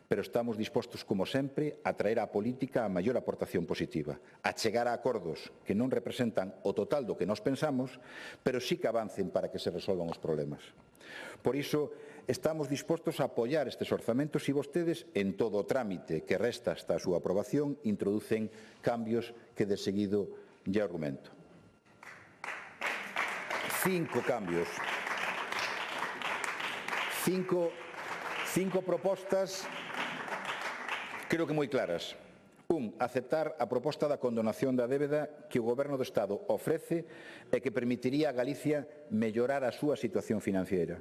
pero estamos dispostos, como sempre, a traer á política a maior aportación positiva, a chegar a acordos que non representan o total do que nós pensamos, pero sí que avancen para que se resolvan os problemas. Por iso, estamos dispostos a apoiar estes orzamentos e vostedes, en todo o trámite que resta hasta a súa aprobación, introducen cambios que de seguido lle argumento. 5 cambios. 5 propostas, creo que moi claras. 1. Aceptar a proposta da condonación da débeda que o Goberno do Estado ofrece e que permitiría a Galicia mellorar a súa situación financiera.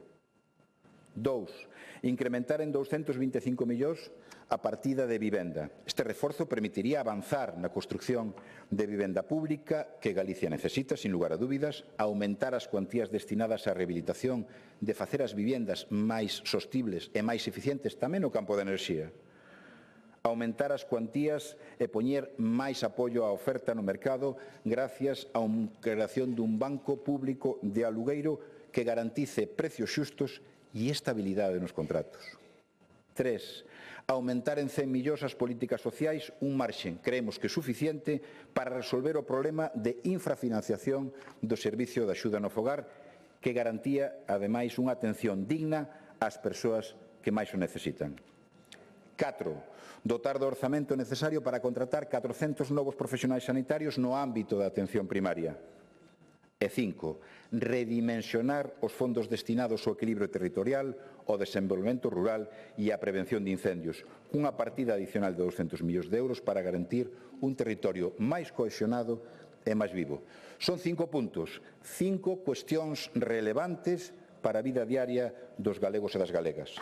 2. Incrementar en 225 millóns a partida de vivenda. Este reforzo permitiría avanzar na construción de vivenda pública que Galicia necesita, sin lugar a dúbidas, aumentar as cuantías destinadas á rehabilitación de facer as vivendas máis sostibles e máis eficientes tamén no campo da enerxía. Aumentar as cuantías e poñer máis apoio á oferta no mercado gracias á creación dun banco público de alugueiro que garantice precios xustos e estabilidade nos contratos. 3. Aumentar en 100 millóns as políticas sociais, un marxen, creemos que suficiente, para resolver o problema de infrafinanciación do servicio de axuda no fogar, que garantía, ademais, unha atención digna ás persoas que máis o necesitan. 4. Dotar do orzamento necesario para contratar 400 novos profesionais sanitarios no ámbito da atención primaria. E 5. Redimensionar os fondos destinados ao equilibrio territorial, ao desenvolvemento rural e á prevención de incendios, cunha partida adicional de 200 millóns de euros para garantir un territorio máis cohesionado e máis vivo. Son 5 puntos, 5 cuestións relevantes para a vida diaria dos galegos e das galegas.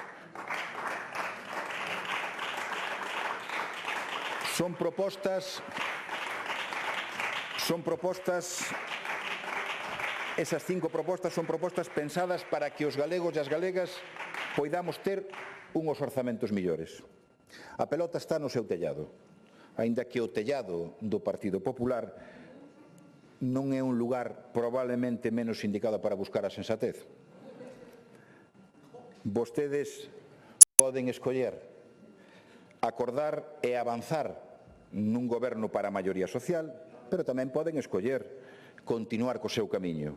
Son propostas, esas 5 propostas son propostas pensadas para que os galegos e as galegas poidamos ter unhos orzamentos millores. A pelota está no seu tellado, aínda que o tellado do Partido Popular non é un lugar probablemente menos indicado para buscar a sensatez. Vostedes poden escoller acordar e avanzar nun goberno para a maioría social, pero tamén poden escoller continuar co seu camiño,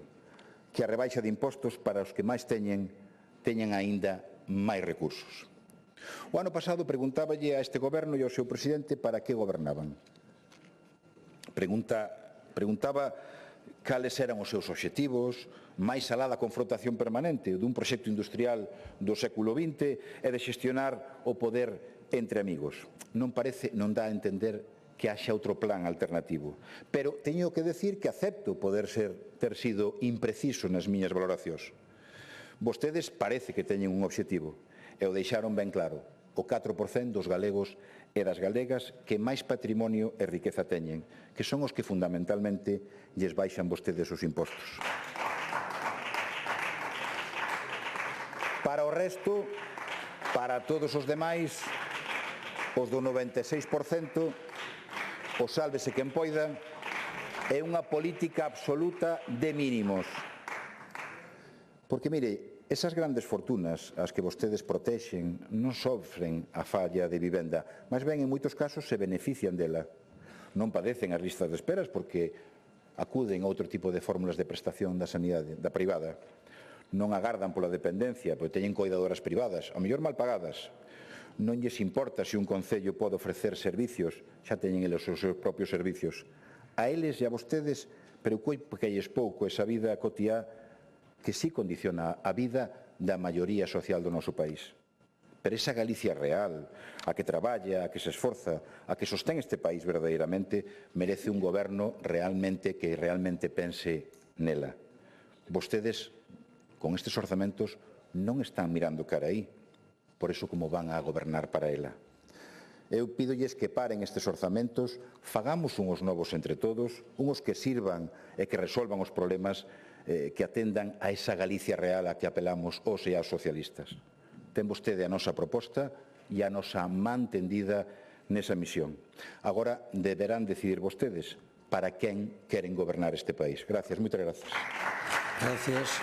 que a rebaixa de impostos para os que máis teñen aínda máis recursos. O ano pasado preguntáballe a este goberno e ao seu presidente para que gobernaban. Preguntaba cales eran os seus obxectivos, máis alá da confrontación permanente dun proxecto industrial do século XX e de xestionar o poder entre amigos. Non dá a entender que haxa outro plan alternativo. Pero teño que decir que acepto poder ter sido impreciso nas miñas valoracións. Vostedes parece que teñen un obxectivo, e o deixaron ben claro, o 4% dos galegos e das galegas que máis patrimonio e riqueza teñen, que son os que fundamentalmente lles baixan vostedes os impostos. Para o resto, Para todos os demais, os do 96%, o sálvese quen poida, é unha política absoluta de mínimos. Porque, mire, esas grandes fortunas as que vostedes protexen non sofren a falla de vivenda, mas ben, en moitos casos, se benefician dela. Non padecen as listas de esperas porque acuden a outro tipo de fórmulas de prestación da sanidade, da privada. Non agardan pola dependencia, porque teñen coidadoras privadas, ao mellor mal pagadas. Non lles importa se un concello pode ofrecer servicios, xa teñen eles os seus propios servicios. A eles e a vostedes preocúpalles pouco esa vida cotiá que sí condiciona a vida da maioría social do noso país. Pero esa Galicia real, a que traballa, a que se esforza, a que sostén este país verdadeiramente, merece un goberno que realmente pense nela. Vostedes, con estes orzamentos, non están mirando cara aí. Por iso, como van a gobernar para ela? Eu pídolles que paren estes orzamentos, fagamos unhos novos entre todos, unhos que sirvan e que resolvan os problemas que atendan a esa Galicia real a que apelamos os e aos socialistas. Ten vostede a nosa proposta e a nosa man tendida nesa misión. Agora deberán decidir vostedes para quen queren gobernar este país. Gracias, moitas gracias. Gracias.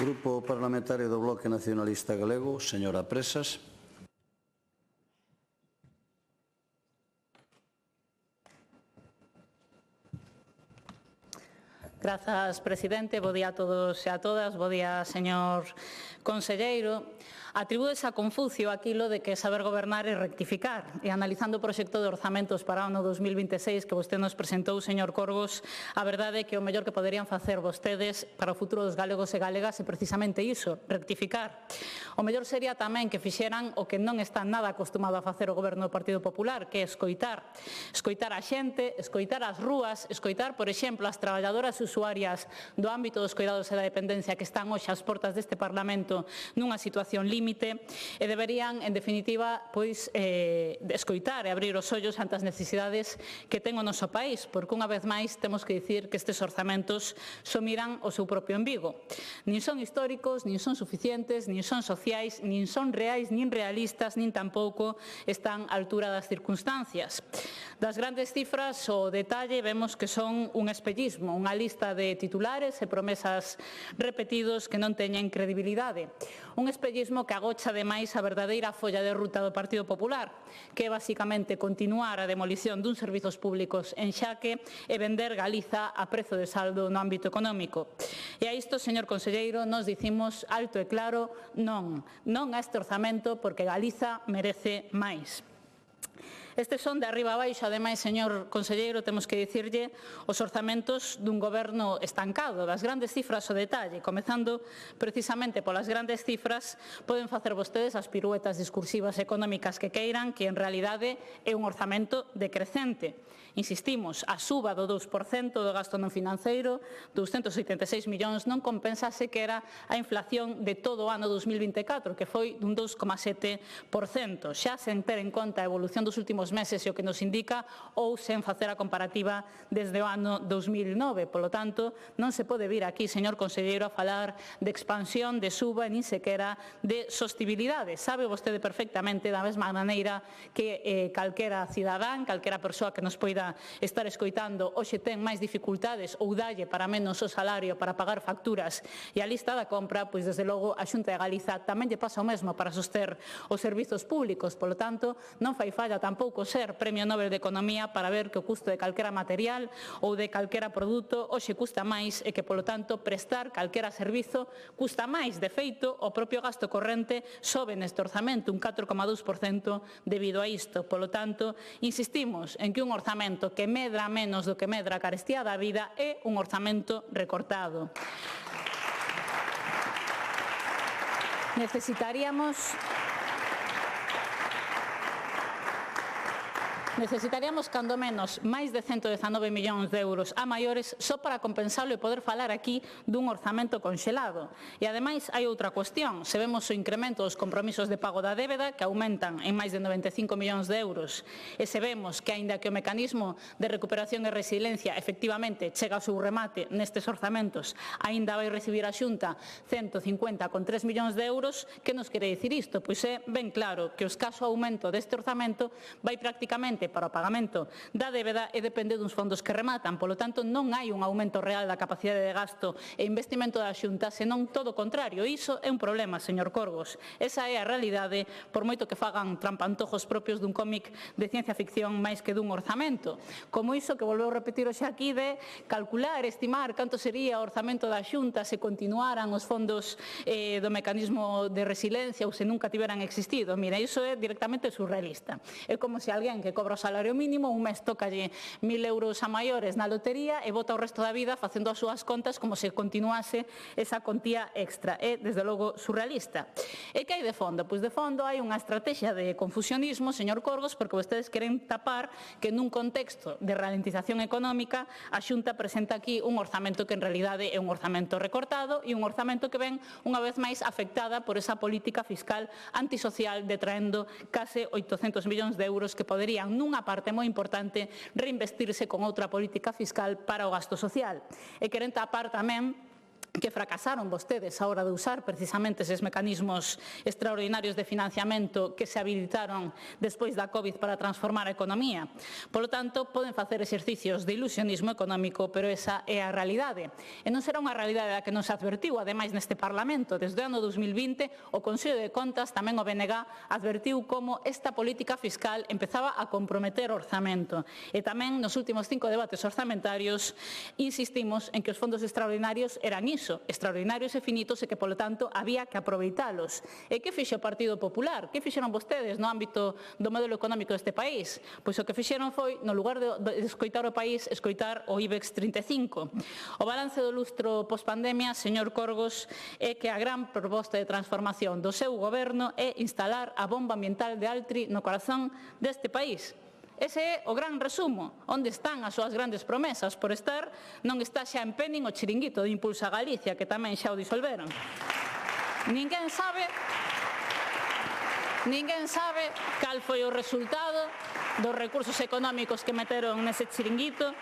Grupo Parlamentario do Bloque Nacionalista Galego, señora Presas. Grazas, presidente. Bo día a todos e a todas. Bo día, señor conselleiro. Atribúdese a Confucio aquilo de que saber gobernar e rectificar. E analizando o proxecto de orzamentos para o ano 2026 que vostede nos presentou, señor Corgos, a verdade é que o mellor que poderían facer vostedes para o futuro dos galegos e galegas é precisamente iso, rectificar. O mellor sería tamén que fixeran o que non está nada acostumado a facer o goberno do Partido Popular, que é escoitar. Escoitar a xente, escoitar as rúas, escoitar, por exemplo, as traballadoras e usuarias do ámbito dos cuidados e da dependencia que están hoxe ás portas deste Parlamento nunha situación límite e deberían, en definitiva, pois, escoitar e abrir os ollos ante as necesidades que ten o noso país, porque unha vez máis temos que dicir que estes orzamentos só miran o seu propio embigo. Nin son históricos, nin son suficientes, nin son sociais, nin son reais, nin realistas, nin tampouco están á altura das circunstancias. Das grandes cifras, o detalle, vemos que son un espellismo, unha lista de titulares e promesas repetidos que non teñen credibilidade. Un espellismo que agocha ademais a verdadeira folla de ruta do Partido Popular, que é basicamente continuar a demolición duns servizos públicos en xaque e vender Galiza a prezo de saldo no ámbito económico. E a isto, señor conselleiro, nos dicimos alto e claro non a este orzamento, porque Galiza merece máis. Estes son de arriba a baixo, ademais, señor conselleiro, temos que dicirlle os orzamentos dun goberno estancado, das grandes cifras o detalle, comezando precisamente polas grandes cifras, poden facer vostedes as piruetas discursivas económicas que queiran, que en realidade é un orzamento decrecente. Insistimos, a suba do 2% do gasto non financeiro, 286 millóns, non compensase que era a inflación de todo o ano 2024, que foi dun 2,7%, xa sen ter en conta a evolución dos últimos meses e o que nos indica, ou sen facer a comparativa desde o ano 2009. Polo tanto, non se pode vir aquí, señor conselleiro, a falar de expansión, de suba, nin sequera de sostibilidade. Sabe vostede perfectamente, da mesma maneira que calquera cidadán, calquera persoa que nos poida estar escoitando, hoxe ten máis dificultades ou dalle para menos o salario para pagar facturas e a lista da compra, pois desde logo a Xunta de Galiza tamén lle pasa o mesmo para soster os servizos públicos. Polo tanto, non fai falla tampouco ser Premio Nobel de Economía para ver que o custo de calquera material ou de calquera produto hoxe custa máis e que, polo tanto, prestar calquera servizo custa máis. De feito, o propio gasto corrente sobe neste orzamento un 4,2% debido a isto. Polo tanto, insistimos en que un orzamento que medra menos do que medra a carestía da vida é un orzamento recortado. Necesitaríamos, cando menos, máis de 119 millóns de euros a maiores só para compensarlo e poder falar aquí dun orzamento conxelado. E, ademais, hai outra cuestión. Se vemos o incremento dos compromisos de pago da débeda, que aumentan en máis de 95 millóns de euros, e se vemos que, aínda que o mecanismo de recuperación e resiliencia efectivamente chega ao seu remate nestes orzamentos, aínda vai recibir a Xunta 150,3 millóns de euros, que nos quere dicir isto? Pois é ben claro que o escaso aumento deste orzamento vai prácticamente para o pagamento da débeda e depende duns fondos que rematan. Polo tanto, non hai un aumento real da capacidade de gasto e investimento da Xunta, senón todo o contrario. Iso é un problema, señor Corgos. Esa é a realidade, por moito que fagan trampantojos propios dun cómic de ciencia ficción máis que dun orzamento. Como iso que volveu a repetir hoxe aquí de calcular, estimar canto sería o orzamento da Xunta se continuaran os fondos do mecanismo de resiliencia ou se nunca tiveran existido. Mira, iso é directamente surrealista. É como se alguén que cobra o salario mínimo, un mes tócalle 1.000 euros a maiores na lotería e vota o resto da vida facendo as súas contas como se continuase esa contía extra. É, desde logo, surrealista. E que hai de fondo? Pois de fondo hai unha estrategia de confusionismo, señor Corgos, porque vostedes queren tapar que nun contexto de ralentización económica a Xunta presenta aquí un orzamento que en realidade é un orzamento recortado e un orzamento que ven unha vez máis afectada por esa política fiscal antisocial detraendo case 800 millóns de euros que poderían nunha parte moi importante reinvestirse con outra política fiscal para o gasto social. E queren tapar tamén que fracasaron vostedes a hora de usar precisamente eses mecanismos extraordinarios de financiamento que se habilitaron despois da COVID para transformar a economía. Polo tanto, poden facer exercicios de ilusionismo económico, pero esa é a realidade. E non será unha realidade a que nos advertiu, ademais, neste Parlamento. Desde o ano 2020, o Consello de Contas, tamén o BNG, advertiu como esta política fiscal empezaba a comprometer o orzamento. E tamén, nos últimos 5 debates orzamentarios, insistimos en que os fondos extraordinarios eran extraordinarios e finitos e que, polo tanto, había que aproveitalos. E que fixe o Partido Popular? Que fixeron vostedes no ámbito do modelo económico deste país? Pois o que fixeron foi, no lugar de escoitar o país, escoitar o IBEX 35. O balance do lustro pospandemia, señor Corgos, é que a gran proposta de transformación do seu goberno é instalar a bomba ambiental de Altri no corazón deste país. Ese é o gran resumo. Onde están as súas grandes promesas? Por estar, non está xa en pé nin o chiringuito de Impulsa Galicia, que tamén xa o disolveron. Ninguén sabe cal foi o resultado dos recursos económicos que meteron nese chiringuito,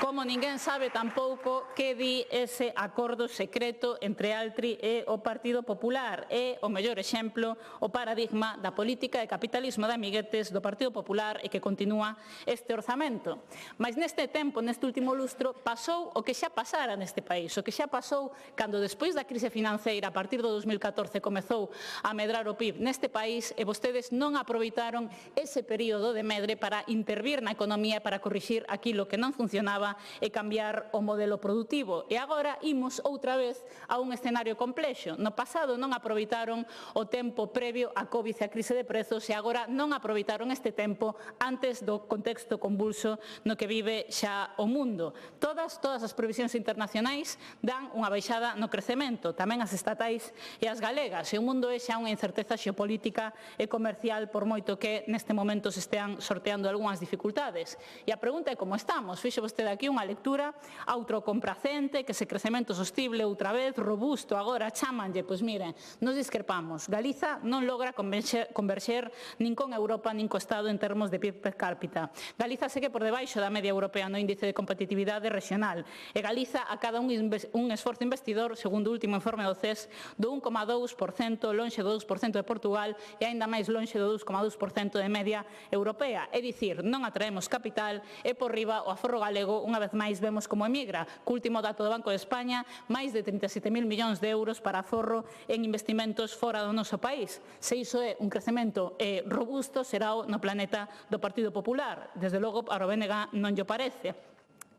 como ninguén sabe tampouco que di ese acordo secreto entre Altri e o Partido Popular. É o mellor exemplo, o paradigma da política de capitalismo de amiguetes do Partido Popular e que continúa este orzamento. Mas neste tempo, neste último lustro, pasou o que xa pasara neste país, o que xa pasou cando despois da crise financeira a partir do 2014 comezou a medrar o PIB neste país e vostedes non aproveitaron ese período de medre para intervir na economía para corrixir aquilo que non funcionaba e cambiar o modelo productivo. E agora imos outra vez a un escenario complexo. No pasado non aproveitaron o tempo previo a COVID e a crise de prezos e agora non aproveitaron este tempo antes do contexto convulso no que vive xa o mundo. Todas as previsións internacionais dan unha baixada no crecemento, tamén as estatais e as galegas. E o mundo é xa unha incerteza xeopolítica e comercial por moito que neste momento se estean sorteando algunhas dificultades. E a pregunta é como estamos. Fixe vostede aquí unha lectura autocompracente, que se crecemento sostible outra vez, robusto, agora chamanlle. Pois miren, nos discrepamos. Galiza non logra converxer nin con Europa nin co Estado en termos de PIB per cápita. Galiza segue por debaixo da media europea no índice de competitividade regional. E Galiza acada un esforzo investidor, segundo o último informe do CES, do 1,2%, lonxe do 2% de Portugal e aínda máis lonxe do 2,2% de media europea. É dicir, non atraemos capital e por riba o aforro galego unha vez máis vemos como emigra. Co último dato do Banco de España, máis de 37.000 millóns de euros para aforro en investimentos fora do noso país. Se iso é un crecemento robusto, será no planeta do Partido Popular. Desde logo, para o BNG non lle parece.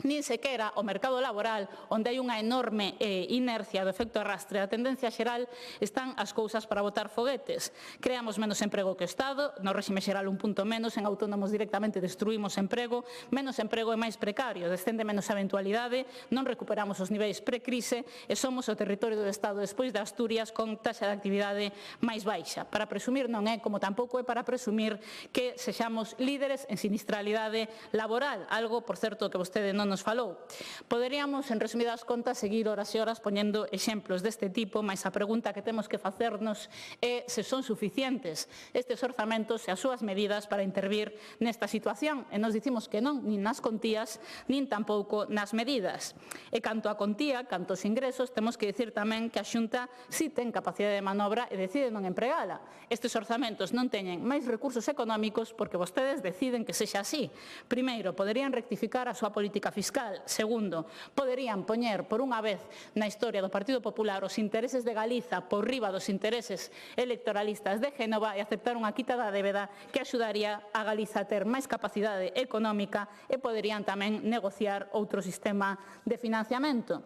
nin sequera o mercado laboral, onde hai unha enorme inercia do efecto arrastre. A tendencia xeral están as cousas para botar foguetes. Creamos menos emprego que o Estado, no réxime xeral un punto menos, en autónomos directamente destruímos emprego, menos emprego e máis precario, descende menos a eventualidade, non recuperamos os niveis pre-crise e somos o territorio do Estado despois de Asturias con taxa de actividade máis baixa. Para presumir non é, como tampouco é para presumir que sexamos líderes en sinistralidade laboral, algo, por certo, que vostede non nos falou. Poderíamos, en resumidas contas, seguir horas e horas poñendo exemplos deste tipo, mas a pregunta que temos que facernos é se son suficientes estes orzamentos e as súas medidas para intervir nesta situación. E nos dicimos que non, nin nas contías, nin tampouco nas medidas. E canto a contía, canto aos ingresos, temos que dicir tamén que a Xunta si ten capacidade de manobra e decide non empregala. Estes orzamentos non teñen máis recursos económicos porque vostedes deciden que sexa así. Primeiro, poderían rectificar a súa política fiscal. Segundo, poderían poñer por unha vez na historia do Partido Popular os intereses de Galiza por riba dos intereses electoralistas de Génova e aceptar unha quita da débeda que axudaría a Galiza a ter máis capacidade económica e poderían tamén negociar outro sistema de financiamento.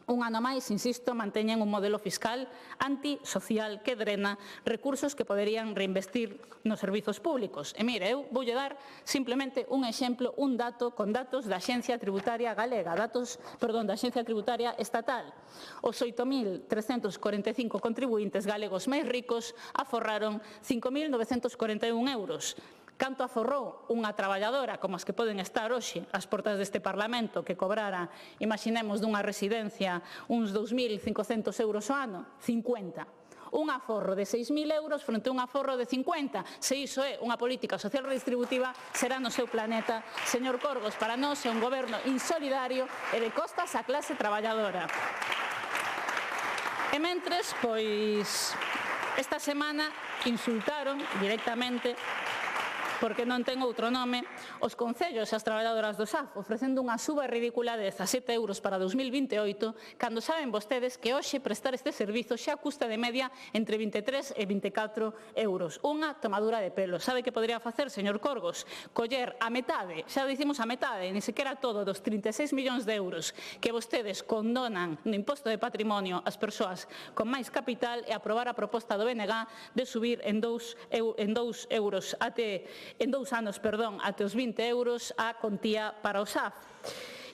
Un ano máis, insisto, manteñen un modelo fiscal antisocial que drena recursos que poderían reinvestir nos servizos públicos. E mire, eu voulle dar simplemente un exemplo, un dato con datos da Axencia Tributaria Galega, da Axencia Tributaria Estatal. Os 8.345 contribuintes galegos máis ricos aforraron 5.941 euros. Canto aforrou unha traballadora como as que poden estar hoxe ás portas deste Parlamento que cobrara, imaginemos dunha residencia, uns 2.500 euros ao ano? 50. Un aforro de 6.000 euros frente a un aforro de 50. Se iso é unha política social redistributiva, será no seu planeta. Señor Corgos, para nós é un goberno insolidario e de costas á clase traballadora. E mentres, pois, esta semana insultaron directamente, porque non ten outro nome, os concellos e as traballadoras do SAF, ofrecendo unha suba ridícula de 17 euros para 2028, cando saben vostedes que hoxe prestar este servizo xa custa de media entre 23 e 24 euros. Unha tomadura de pelo. Sabe que podría facer, señor Corgos? Coller a metade, xa dicimos a metade, ni sequera todo, dos 36 millóns de euros que vostedes condonan no imposto de patrimonio ás persoas con máis capital e aprobar a proposta do BNG de subir en 2 euros en 2 anos, até os 20 euros a contía para o SAF.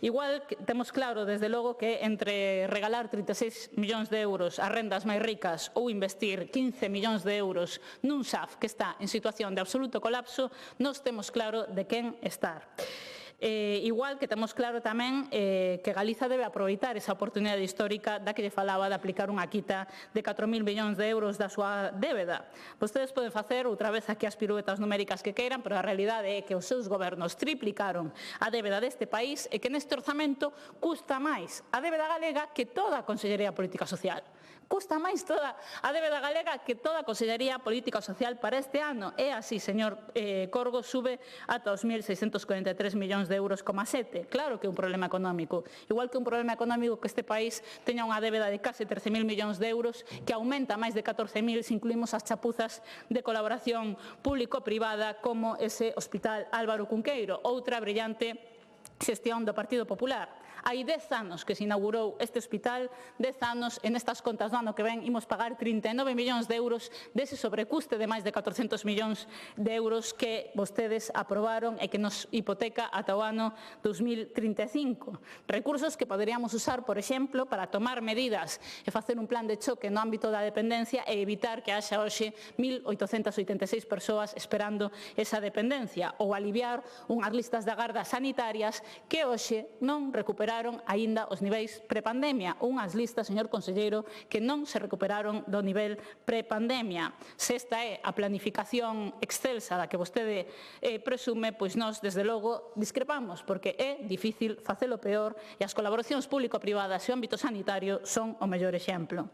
Igual temos claro, desde logo, que entre regalar 36 millóns de euros a rendas máis ricas ou investir 15 millóns de euros nun SAF que está en situación de absoluto colapso, nos temos claro de quen estar. Igual que temos claro tamén que Galiza debe aproveitar esa oportunidade histórica da que lle falaba de aplicar unha quita de 4.000 millóns de euros da súa débeda. Vostedes poden facer outra vez aquí as piruetas numéricas que queiran, pero a realidade é que os seus gobernos triplicaron a débeda deste país e que neste orzamento custa máis a débeda galega que toda a Consellería de Política Social. Custa máis toda a débeda galega que toda a Consellería Política Social para este ano. É así, señor Corgos, sube ata os 1.643 millóns de euros, 7. Claro que é un problema económico. Igual que un problema económico que este país teña unha débeda de case 13.000 millóns de euros, que aumenta máis de 14.000 se incluímos as chapuzas de colaboración público-privada como ese Hospital Álvaro Cunqueiro, outra brillante xestión do Partido Popular. Hai 10 anos que se inaugurou este hospital, 10 anos, en estas contas do ano que ven, imos pagar 39 millóns de euros dese sobrecuste de máis de 400 millóns de euros que vostedes aprobaron e que nos hipoteca ata o ano 2035. Recursos que poderíamos usar, por exemplo, para tomar medidas e facer un plan de choque no ámbito da dependencia e evitar que haxa hoxe 1.886 persoas esperando esa dependencia ou aliviar unhas listas de agardas sanitarias que hoxe non recuperaron aínda os niveis prepandemia, unhas listas, señor conselleiro, que non se recuperaron do nivel prepandemia. Se esta é a planificación excelsa da que vostede presume, pois nós, desde logo, discrepamos, porque é difícil facelo peor e as colaboracións público-privadas e o ámbito sanitario son o mellor exemplo.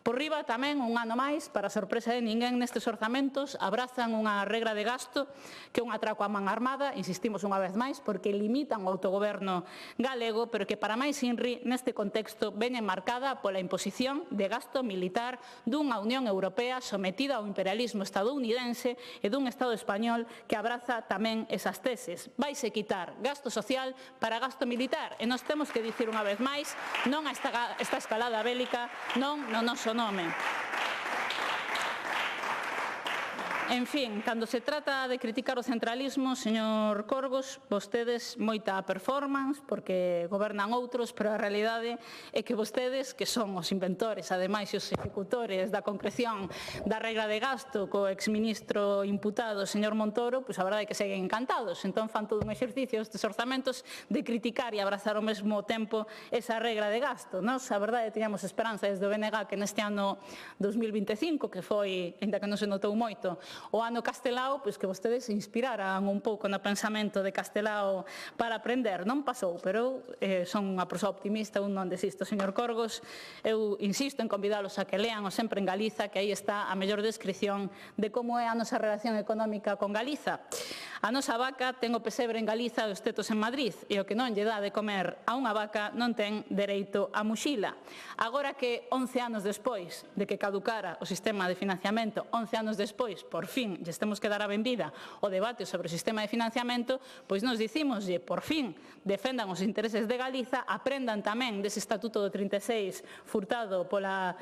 Por riba tamén, un ano máis, para sorpresa de ninguén nestes orzamentos, abrazan unha regra de gasto que é un atraco á man armada, insistimos unha vez máis, porque limitan o autogoberno galego, pero que para máis inri neste contexto veña marcada pola imposición de gasto militar dunha Unión Europea sometida ao imperialismo estadounidense e dun Estado español que abraza tamén esas teses. Vaise quitar gasto social para gasto militar e nós temos que dicir unha vez máis non a esta escalada bélica, non no noso nome. En fin, cando se trata de criticar o centralismo, señor Corgos, vostedes moita performance, porque gobernan outros, pero a realidade é que vostedes, que son os inventores, ademais os ejecutores da concreción da regra de gasto co exministro imputado, señor Montoro, pois a verdade é que seguen encantados. Entón fan todo un exercicio estes orzamentos de criticar e abrazar ao mesmo tempo esa regra de gasto. Nos, a verdade, teñamos esperanza desde o BNG que neste ano 2025, que foi, ainda que non se notou moito, o ano Castelao, pois que vostedes se inspiraran un pouco no pensamento de Castelao para aprender. Non pasou, pero son unha persoa optimista, un non desisto, señor Corgos. Eu insisto en convidalos a que lean o Sempre en Galiza, que aí está a mellor descripción de como é a nosa relación económica con Galiza. A nosa vaca ten o pesebre en Galiza e os tetos en Madrid, e o que non lle dá de comer a unha vaca non ten dereito a muxila. Agora que 11 anos despois de que caducara o sistema de financiamento, 11 anos despois, por fin, lles temos que dar a benvida o debate sobre o sistema de financiamento, pois nos dicimoslle, por fin, defendan os intereses de Galiza, aprendan tamén dese Estatuto do 36 furtado pola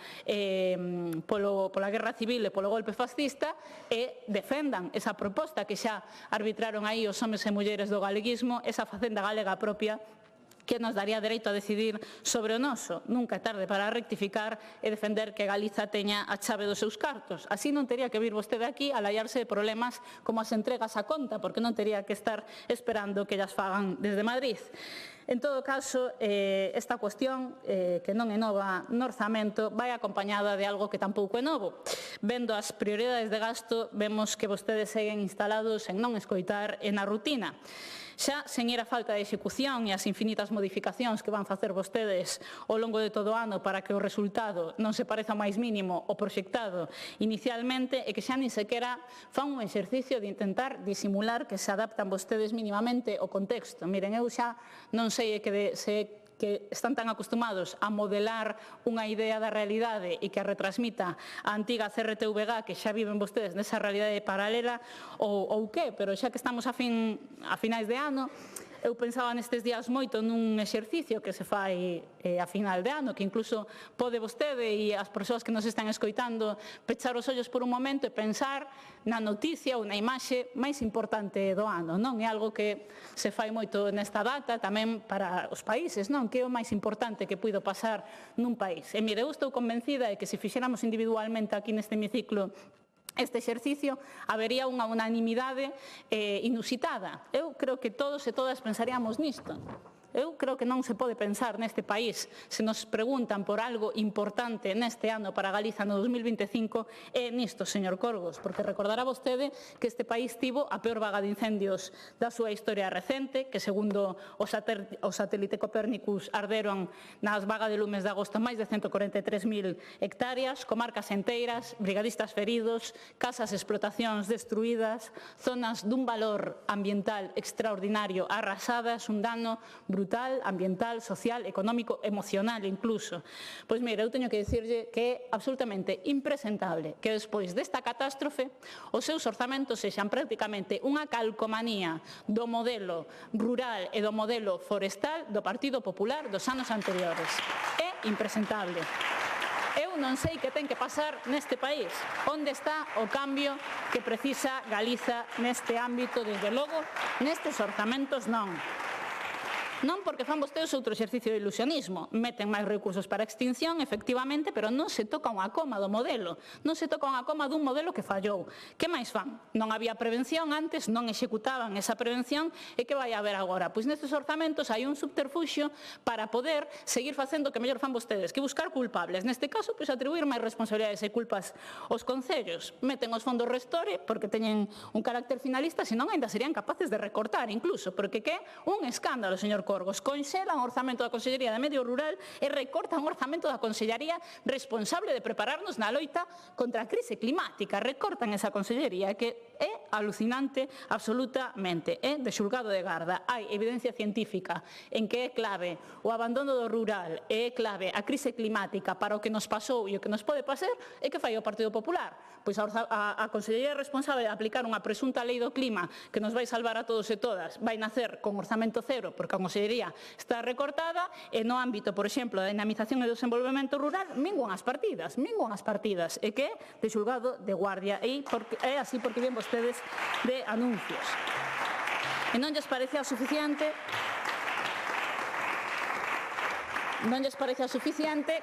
Guerra Civil e polo golpe fascista e defendan esa proposta que xa arbitraron aí os homes e mulleres do galeguismo, esa facenda galega propia que nos daría dereito a decidir sobre o noso. Nunca é tarde para rectificar e defender que Galiza teña a chave dos seus cartos. Así non tería que vir vostede aquí a laiarse de problemas como as entregas a conta, porque non tería que estar esperando que ellas fagan desde Madrid. En todo caso, esta cuestión, que non é nova no orzamento, vai acompañada de algo que tampouco é novo. Vendo as prioridades de gasto, vemos que vostedes seguen instalados en non escoitar e na rutina. Xa, sen ir a falta de execución e as infinitas modificacións que van facer vostedes ao longo de todo o ano para que o resultado non se pareza ao máis mínimo ao proxectado inicialmente e que xa nin sequera fan un exercicio de intentar disimular que se adaptan vostedes mínimamente ao contexto. Miren, eu xa non sei que están tan acostumados a modelar unha idea da realidade e que a retransmita a antiga CRTVG, que xa viven vostedes nesa realidade paralela, ou que, pero xa que estamos a finais de ano, eu pensaba nestes días moito nun exercicio que se fai a final de ano, que incluso pode vostede e as persoas que nos están escoitando pechar os ollos por un momento e pensar na noticia ou na imaxe máis importante do ano, non? É algo que se fai moito nesta data, tamén para os países, non? Que é o máis importante que puido pasar nun país. E mire, eu estou convencida de que se fixéramos individualmente aquí neste hemiciclo este exercicio, habería unha unanimidade inusitada. Eu creo que todos e todas pensaríamos nisto. Eu creo que non se pode pensar neste país se nos preguntan por algo importante neste ano para Galiza no 2025 é nisto, señor Corgos, porque recordará vostede que este país tivo a peor vaga de incendios da súa historia recente, que segundo o satélite Copérnicus arderon nas vagas de lumes de agosto máis de 143.000 hectáreas, comarcas enteiras, brigadistas feridos, casas e explotacións destruídas, zonas dun valor ambiental extraordinario arrasadas, un dano brutal, ambiental, social, económico, emocional incluso. Pois mire, eu teño que dicirlle que é absolutamente impresentable que despois desta catástrofe os seus orzamentos sexan prácticamente unha calcomanía do modelo rural e do modelo forestal do Partido Popular dos anos anteriores. É impresentable. Eu non sei que ten que pasar neste país. Onde está o cambio que precisa Galiza neste ámbito? Desde logo, nestes orzamentos non. Non porque fan vostedes outro exercicio de ilusionismo. Meten máis recursos para a extinción, efectivamente, pero non se toca unha coma do modelo. Non se toca unha coma dun modelo que fallou. Que máis fan? Non había prevención antes, non executaban esa prevención, e que vai haber agora? Pois nestes orzamentos hai un subterfuxio para poder seguir facendo o que mellor fan vostedes, que buscar culpables. Neste caso, pois atribuir máis responsabilidades e culpas aos concellos. Meten os fondos Restore porque teñen un carácter finalista, senón ainda serían capaces de recortar incluso, porque que un escándalo, señor Corgos. Conxelan o orzamento da Consellería de Medio Rural e recortan o orzamento da Consellería responsable de prepararnos na loita contra a crise climática. Recortan esa Consellería que é alucinante absolutamente. É de xulgado de garda. Hai evidencia científica en que é clave o abandono do rural e é clave a crise climática para o que nos pasou e o que nos pode pasar e que fai o Partido Popular. Pois a Consellería responsable de aplicar unha presunta lei do clima que nos vai salvar a todos e todas vai nacer con orzamento cero porque a Consellería está recortada e no ámbito, por exemplo, da dinamización e do desenvolvemento rural minguan as partidas e que é de xulgado de guardia e é así porque ven vostedes de anuncios. E non lles parece suficiente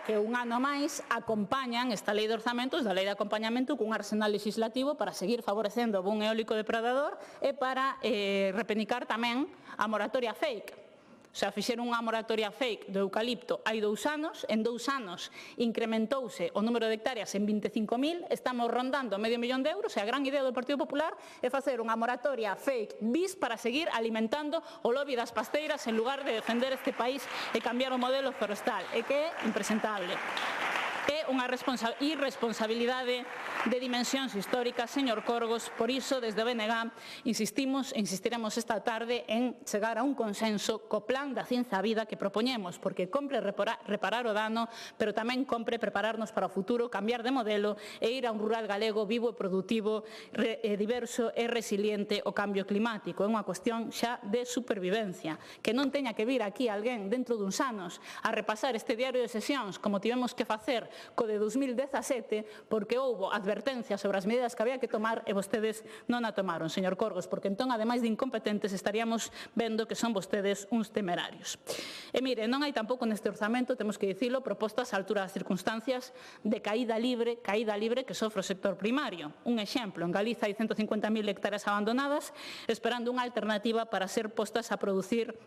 que un ano máis acompañan esta lei de orzamentos da lei de acompañamento cun arsenal legislativo para seguir favorecendo o boom eólico depredador e para repenicar tamén a moratoria fake. O sea, fixeron unha moratoria fake do eucalipto hai 2 anos, en 2 anos incrementouse o número de hectáreas en 25.000, estamos rondando medio millón de euros e a gran idea do Partido Popular é facer unha moratoria fake bis para seguir alimentando o lobby das pasteiras en lugar de defender este país e cambiar o modelo forestal, e que é impresentable. É unha irresponsabilidade de dimensións históricas, señor Corgos, por iso, desde o BNG, insistiremos esta tarde en chegar a un consenso co plan da Ciencia Vida que propoñemos, porque compre reparar o dano, pero tamén compre prepararnos para o futuro, cambiar de modelo e ir a un rural galego vivo e productivo, diverso e resiliente ao cambio climático. É unha cuestión xa de supervivencia. Que non teña que vir aquí alguén dentro duns anos a repasar este diario de sesións, como tivemos que facer co de 2017, porque houbo advertencias sobre as medidas que había que tomar e vostedes non a tomaron, señor Corgos, porque entón, ademais de incompetentes, estaríamos vendo que son vostedes uns temerarios. E mire, non hai tampouco neste orzamento, temos que dicilo, propostas á altura das circunstancias de caída libre que sofre o sector primario. Un exemplo, en Galiza hai 150.000 hectáreas abandonadas, esperando unha alternativa para ser postas a producir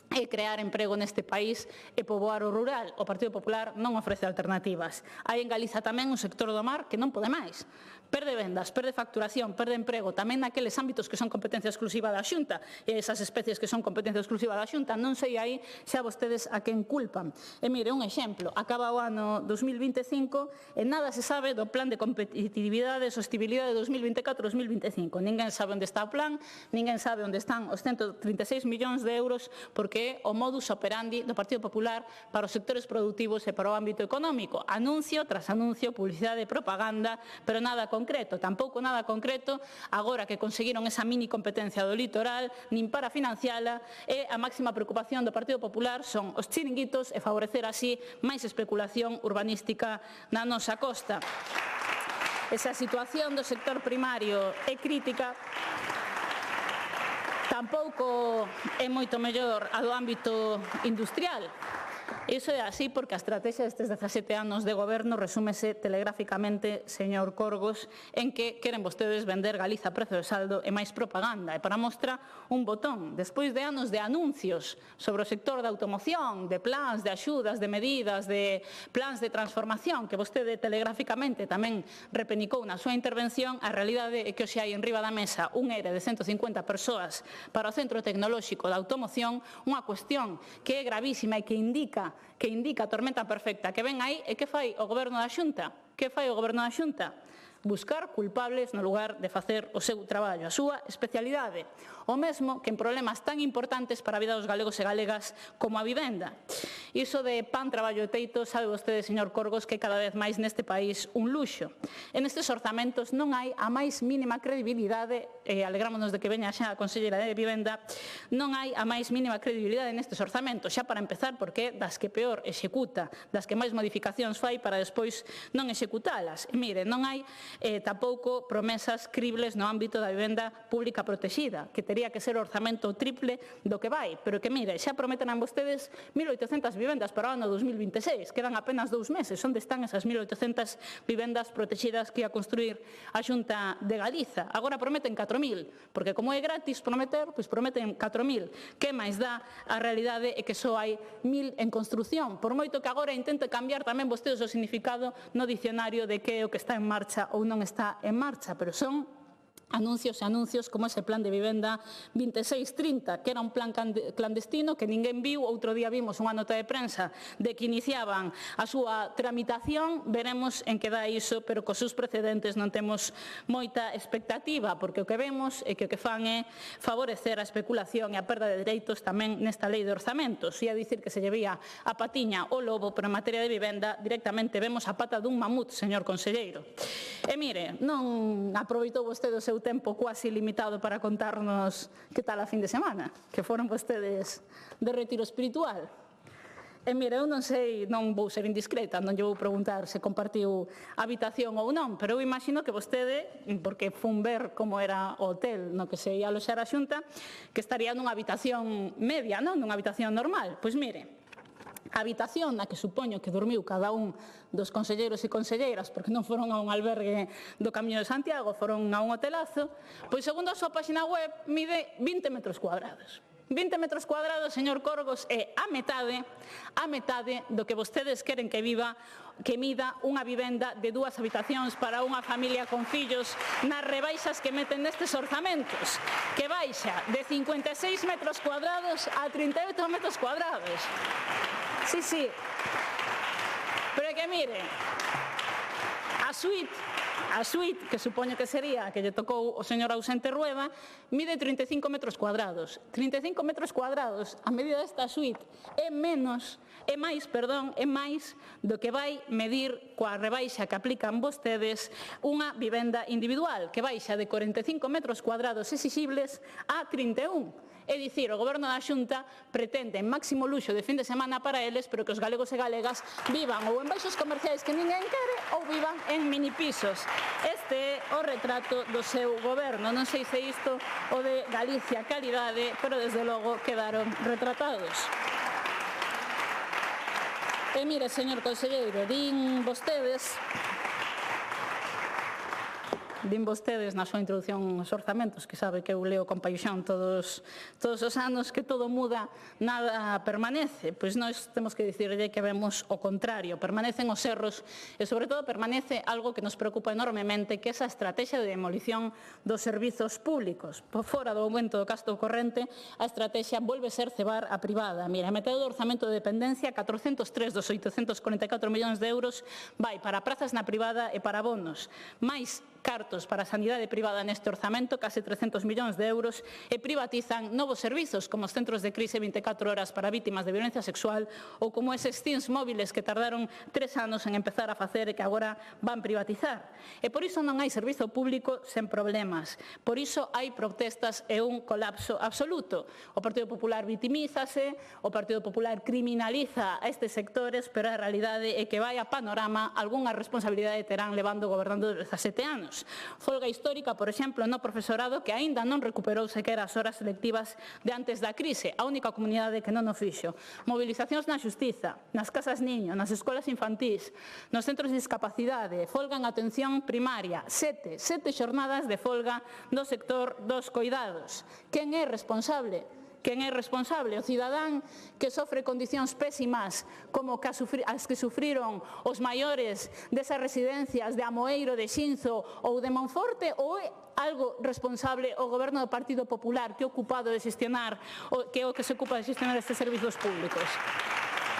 e crear emprego neste país e poboar o rural. O Partido Popular non ofrece alternativas. Hai en Galiza tamén un sector do mar que non pode máis. Perde vendas, perde facturación, perde emprego, tamén naqueles ámbitos que son competencia exclusiva da Xunta e esas especies que son competencia exclusiva da Xunta, non sei aí xa vostedes a quen culpan. E mire, un exemplo, acaba o ano 2025 e nada se sabe do plan de competitividade e sostenibilidade de 2024-2025. Ninguén sabe onde está o plan, ninguén sabe onde están os 136 millóns de euros porque é o modus operandi do Partido Popular para os sectores productivos e para o ámbito económico. Anuncio tras anuncio, publicidade e propaganda, pero nada concreto, tampouco nada concreto, agora que conseguiron esa mini competencia do litoral, nin para financiala, e a máxima preocupación do Partido Popular son os chiringuitos e favorecer así máis especulación urbanística na nosa costa. Esa situación do sector primario é crítica. Tampouco é moito mellor a do ámbito industrial. Iso é así porque a estrategia destes 17 anos de goberno resúmese telegráficamente, señor Corgos, en que queren vostedes vender Galiza a prezo de saldo e máis propaganda. E para mostra un botón, despois de anos de anuncios sobre o sector da automoción, de plans, de axudas, de medidas, de plans de transformación, que vostede telegráficamente tamén repenicou na súa intervención, a realidade é que hoxe hai en riba da mesa un ERE de 150 persoas para o Centro Tecnolóxico da Automoción, unha cuestión que é gravísima e que indica a tormenta perfecta que ven aí. E que fai o Goberno da Xunta? Que fai o Goberno da Xunta? Buscar culpables no lugar de facer o seu traballo, a súa especialidade. O mesmo que en problemas tan importantes para a vida dos galegos e galegas como a vivenda. Iso de pan, traballo e teito, sabe vostede, señor Corgos, que cada vez máis neste país un luxo. En estes orzamentos non hai a máis mínima credibilidade, e alegrámonos de que veña xa a Conselleira de Vivenda, non hai a máis mínima credibilidade nestes orzamentos, xa para empezar, porque é das que peor executa, das que máis modificacións fai para despois non executalas. E mire, non hai tampouco promesas cribles no ámbito da vivenda pública protexida, que tería que ser o orzamento triple do que vai, pero que mire, xa prometen a vostedes 1.800 vivendas para o ano 2026, quedan apenas 2 meses. Onde están esas 1.800 vivendas protegidas que ia construir a Xunta de Galiza? Agora prometen 4.000, porque como é gratis prometer, pois prometen 4.000. Que máis dá? A realidade é que só hai 1.000 en construción, por moito que agora intente cambiar tamén vostedes o significado no dicionario de que é o que está en marcha ou non está en marcha, pero son anuncios e anuncios como ese plan de vivenda 2630, que era un plan clandestino que ninguén viu. Outro día vimos unha nota de prensa de que iniciaban a súa tramitación. Veremos en que dá iso, pero cos seus precedentes non temos moita expectativa, porque o que vemos é que o que fan é favorecer a especulación e a perda de dereitos tamén nesta lei de orzamentos. Ia dicir que se llevía a patiña o lobo, pero en materia de vivenda directamente vemos a pata dun mamut, señor conselleiro. E mire, non aproveitou vostede o seu tempo quasi limitado para contarnos que tal a fin de semana, que foron vostedes de retiro espiritual. E mire, eu non sei, non vou ser indiscreta, non lle vou preguntar se compartiu habitación ou non, pero eu imagino que vostede, porque fun ver como era o hotel no que se ia aloxar a Xunta, que estaría nunha habitación media, non? Nunha habitación normal. Pois mire, a habitación na que supoño que dormiu cada un dos conselleiros e conselleiras, porque non foron a un albergue do Camiño de Santiago, foron a un hotelazo, pois segundo a súa página web mide 20 metros cuadrados. 20 metros cuadrados, señor Corgos, é a metade do que vostedes queren que mida unha vivenda de 2 habitacións para unha familia con fillos nas rebaixas que meten nestes orzamentos, que baixa de 56 metros cuadrados a 38 metros cuadrados. Sí, sí. Pero é que mire, a suite, que supoño que sería a que lle tocou o señor ausente Rueda, mide 35 metros cuadrados. 35 metros cuadrados, a medida desta suite, é máis do que vai medir coa rebaixa que aplican vostedes unha vivenda individual, que baixa de 45 metros cuadrados exixibles a 31. É dicir, o Goberno da Xunta pretende máximo luxo de fin de semana para eles, pero que os galegos e galegas vivan ou en baixos comerciais que ninguén quere ou vivan en minipisos. Este é o retrato do seu Goberno. Non sei se isto o de Galicia calidade, pero desde logo quedaron retratados. E mire, señor conselleiro, din vostedes na súa introdución aos orzamentos, que sabe que eu leo con paixón todos os anos, que todo muda, nada permanece. Pois nós temos que dicirlle que vemos o contrario. Permanecen os erros e, sobre todo, permanece algo que nos preocupa enormemente, que é esa estrategia de demolición dos servizos públicos. Por fora do aumento do gasto corrente, a estrategia volve ser cebar a privada. Mira, a metade do orzamento de dependencia, 403 dos 844 millóns de euros, vai para prazas na privada e para bonos. Mais cartos para a sanidade privada neste orzamento, case 300 millóns de euros, e privatizan novos servizos como os centros de crise 24 horas para vítimas de violencia sexual ou como eses CINs móviles que tardaron 3 anos en empezar a facer e que agora van privatizar. E por iso non hai servizo público sen problemas. Por iso hai protestas e un colapso absoluto. O Partido Popular vitimízase, o Partido Popular criminaliza a estes sectores, pero a realidade é que vai a panorama algunha responsabilidade terán levando gobernando 17 anos. Folga histórica, por exemplo, no profesorado, que aínda non recuperou sequera as horas selectivas de antes da crise, a única comunidade que non o fixo. Movilizacións na xustiza, nas casas niño, nas escolas infantís, nos centros de discapacidade, folga en atención primaria, sete xornadas de folga no sector dos coidados. Quen é responsable? Quen é responsable? O cidadán que sofre condicións pésimas como as que sufriron os maiores desas residencias de Amoeiro, de Xinzo ou de Monforte, ou é algo responsable o Goberno do Partido Popular que é ocupado de xestionar, que é o que se ocupa de xestionar estes servizos públicos?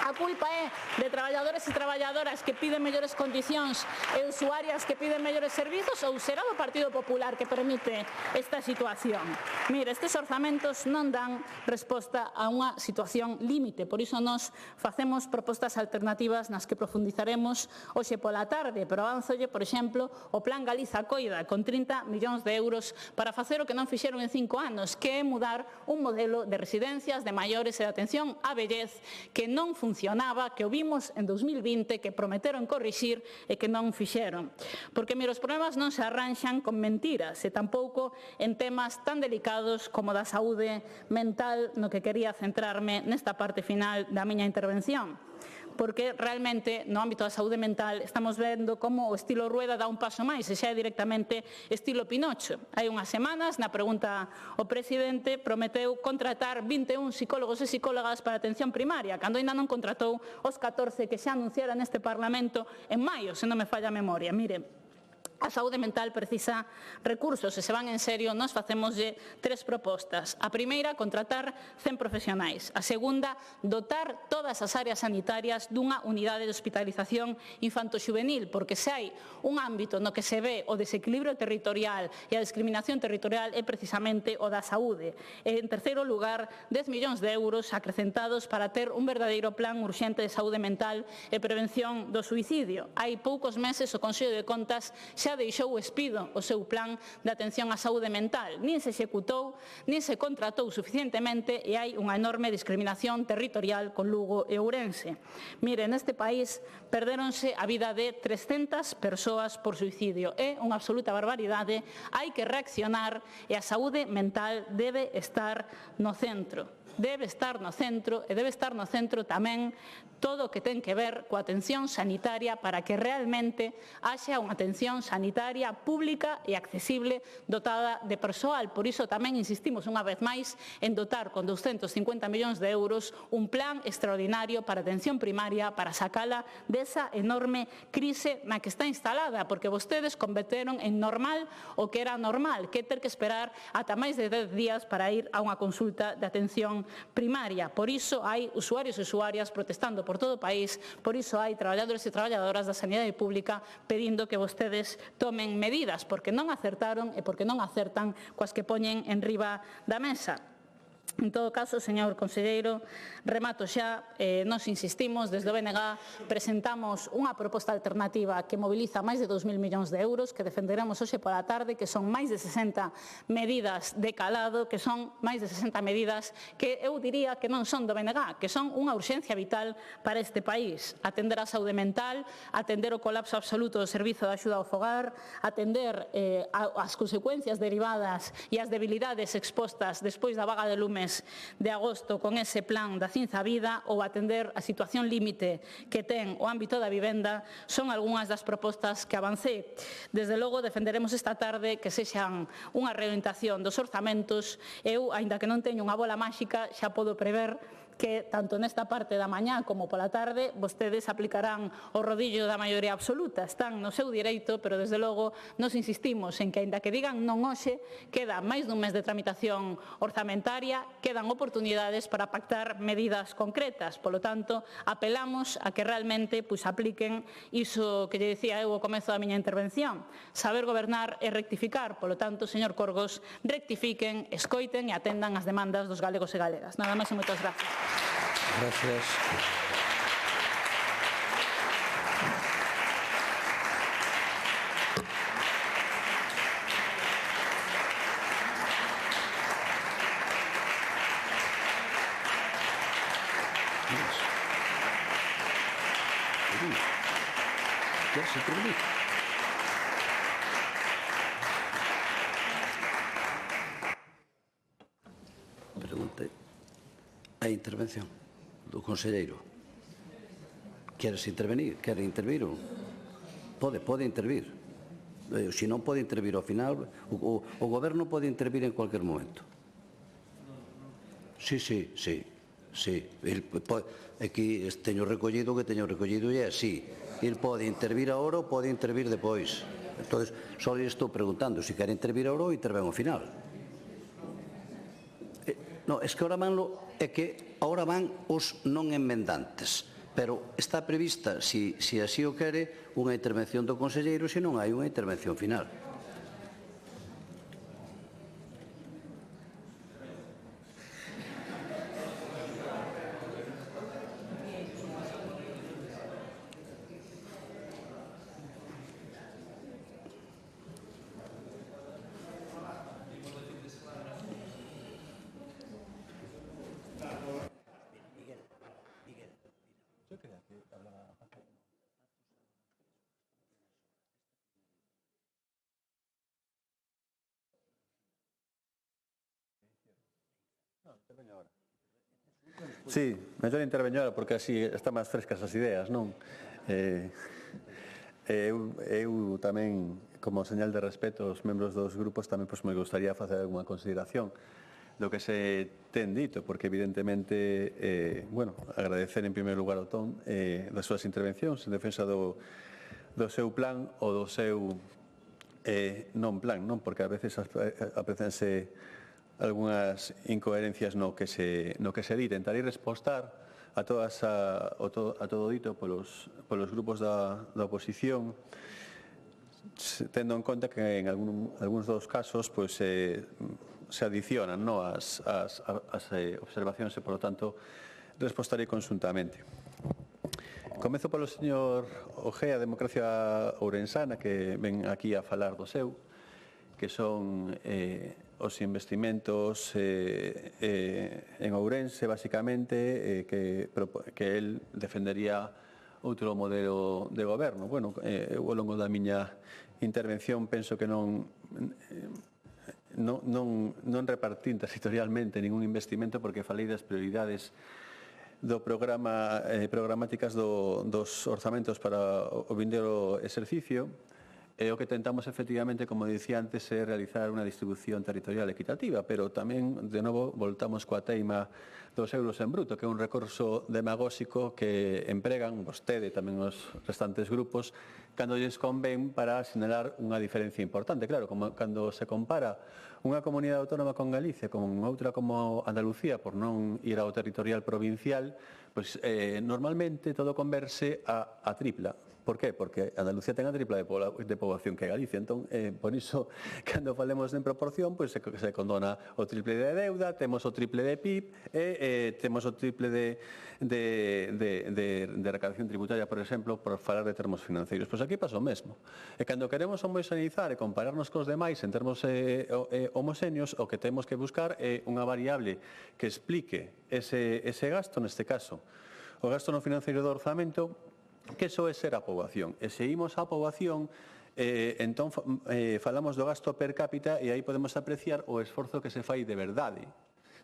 A culpa é de traballadores e traballadoras que piden mellores condicións e usuarias que piden mellores servizos, ou será do Partido Popular que permite esta situación? Mire, estes orzamentos non dan resposta a unha situación límite, por iso nós facemos propostas alternativas nas que profundizaremos hoxe pola tarde, pero avanzolle, por exemplo, o Plan Galiza Coida, con 30 millóns de euros para facer o que non fixeron en 5 anos, que é mudar un modelo de residencias de maiores e de atención á vellez que non funcionaba, que o vimos en 2020, que prometeron corrixir e que non fixeron. Porque, mire, os problemas non se arranxan con mentiras e tampouco en temas tan delicados como da saúde mental, no que quería centrarme nesta parte final da miña intervención. Porque realmente no ámbito da saúde mental estamos vendo como o estilo Rueda dá un paso máis e xa é directamente estilo Pinocho. Hai unhas semanas, na pregunta o presidente prometeu contratar 21 psicólogos e psicólogas para atención primaria, cando ainda non contratou os 14 que xa anunciara neste Parlamento en maio, se non me falla a memoria. Mire, A saúde mental precisa recursos e se van en serio nos facemoslle 3 propostas. A primeira, contratar 100 profesionais. A segunda, dotar todas as áreas sanitarias dunha unidade de hospitalización infanto-xuvenil, porque se hai un ámbito no que se ve o desequilibrio territorial e a discriminación territorial é precisamente o da saúde. E, en terceiro lugar, 10 millóns de euros acrecentados para ter un verdadeiro plan urxente de saúde mental e prevención do suicidio. Hai poucos meses o Consello de Contas xa deixou espido o seu plan de atención á saúde mental. Nin se executou, nin se contratou suficientemente e hai unha enorme discriminación territorial con Lugo e Ourense. Mire, neste país perdéronse a vida de 300 persoas por suicidio. É unha absoluta barbaridade, hai que reaccionar e a saúde mental debe estar no centro. Debe estar no centro e debe estar no centro tamén todo o que ten que ver coa atención sanitaria para que realmente haxa unha atención sanitaria pública e accesible dotada de persoal. Por iso tamén insistimos unha vez máis en dotar con 250 millóns de euros un plan extraordinario para a atención primaria para sacala desa enorme crise na que está instalada, porque vostedes converteron en normal o que era normal, que é ter que esperar ata máis de 10 días para ir a unha consulta de atención primaria. Por iso hai usuarios e usuarias protestando por todo o país, por iso hai traballadores e traballadoras da sanidade pública pedindo que vostedes tomen medidas, porque non acertaron e porque non acertan coas que poñen en riba da mesa. En todo caso, señor conselleiro, remato xa, nos insistimos, desde o BNG presentamos unha proposta alternativa que moviliza máis de 2.000 millóns de euros, que defenderemos hoxe pola tarde, que son máis de 60 medidas de calado, que son máis de 60 medidas que eu diría que non son do BNG, que son unha urxencia vital para este país. Atender a saúde mental, atender o colapso absoluto do servizo de axuda ao fogar, atender as consecuencias derivadas e as debilidades expostas despois da vaga de lumes de agosto con ese plan da Cinza Vida ou atender a situación límite que ten o ámbito da vivenda son algunhas das propostas que avancé. Desde logo defenderemos esta tarde que sexan unha reorientación dos orzamentos. Eu, aínda que non teño unha bola máxica, xa podo prever que tanto nesta parte da mañá como pola tarde vostedes aplicarán o rodillo da maioría absoluta. Están no seu direito, pero desde logo nos insistimos en que, aínda que digan non hoxe, queda máis dun mes de tramitación orzamentaria, quedan oportunidades para pactar medidas concretas. Polo tanto, apelamos a que realmente apliquen iso que lle dicía eu ao comezo da miña intervención. Saber gobernar e rectificar. Polo tanto, señor Corgos, rectifiquen, escoiten e atendan as demandas dos galegos e galegas. Nada máis e moitas gracias. Gracias. ¿Quieres intervenir? Pregunte. Hai intervención do conselleiro. Queres intervenir? Quere intervir? Pode intervir. Se non pode intervir ao final, o goberno pode intervir en cualquier momento. Sí. Aquí teño recollido que teño recollido e é así. El pode intervir agora ou pode intervir depois. Entón, só lhe estou preguntando se quere intervir agora ou intervén ao final. No, es que ahora van os non enmendantes, pero está prevista, se así o quere, unha intervención do conselleiro, se non hai unha intervención final. Sí, mellor interveñora porque así están máis frescas as ideas, non? Eu tamén, como señal de respeto aos membros dos grupos, tamén me gustaría facer algunha consideración do que se ten dito, porque evidentemente, agradecer en primeiro lugar o ton das súas intervencións en defensa do seu plan ou do seu non plan, non? Porque a veces aprecense algunhas incoherencias no que se di. Tentarei respostar a todo dito polos grupos da oposición, tendo en conta que en algúns dos casos se adicionan as observacións e, polo tanto, respostarei conxuntamente. Comezo polo señor Ojea, Democracia Ourensana, que ven aquí a falar do seu, que son os investimentos en Ourense, basicamente, que el defendería outro modelo de goberno. Bueno, eu ao longo da miña intervención penso que non repartín territorialmente ningún investimento, porque falei das prioridades do programa programáticas dos orzamentos para o vindeiro exercicio. O que tentamos, efectivamente, como dicía antes, é realizar unha distribución territorial equitativa, pero tamén, de novo, voltamos coa teima dos euros en bruto, que é un recurso demagóxico que empregan vostede, tamén os restantes grupos, cando lles convén para sinalar unha diferencia importante. Claro, como cando se compara unha comunidade autónoma con Galicia con outra como Andalucía, por non ir ao territorial provincial, pois normalmente todo converse a tripla. Por qué? Porque Andalucía ten a tripla de poboación que Galicia. Entón, por iso, cando falemos en proporción, pois se condona o triple de deuda, temos o triple de PIB e temos o triple de recaudación tributaria, por exemplo, por falar de termos financeiros. Pois aquí pasa o mesmo. E cando queremos homoxeneizar e compararnos cos demais en termos homoxéneos, o que temos que buscar é unha variable que explique ese gasto, neste caso, o gasto no financeiro do orzamento, que só é ser a poboación. E se imos á poboación, entón falamos do gasto per cápita e aí podemos apreciar o esforzo que se fai de verdade,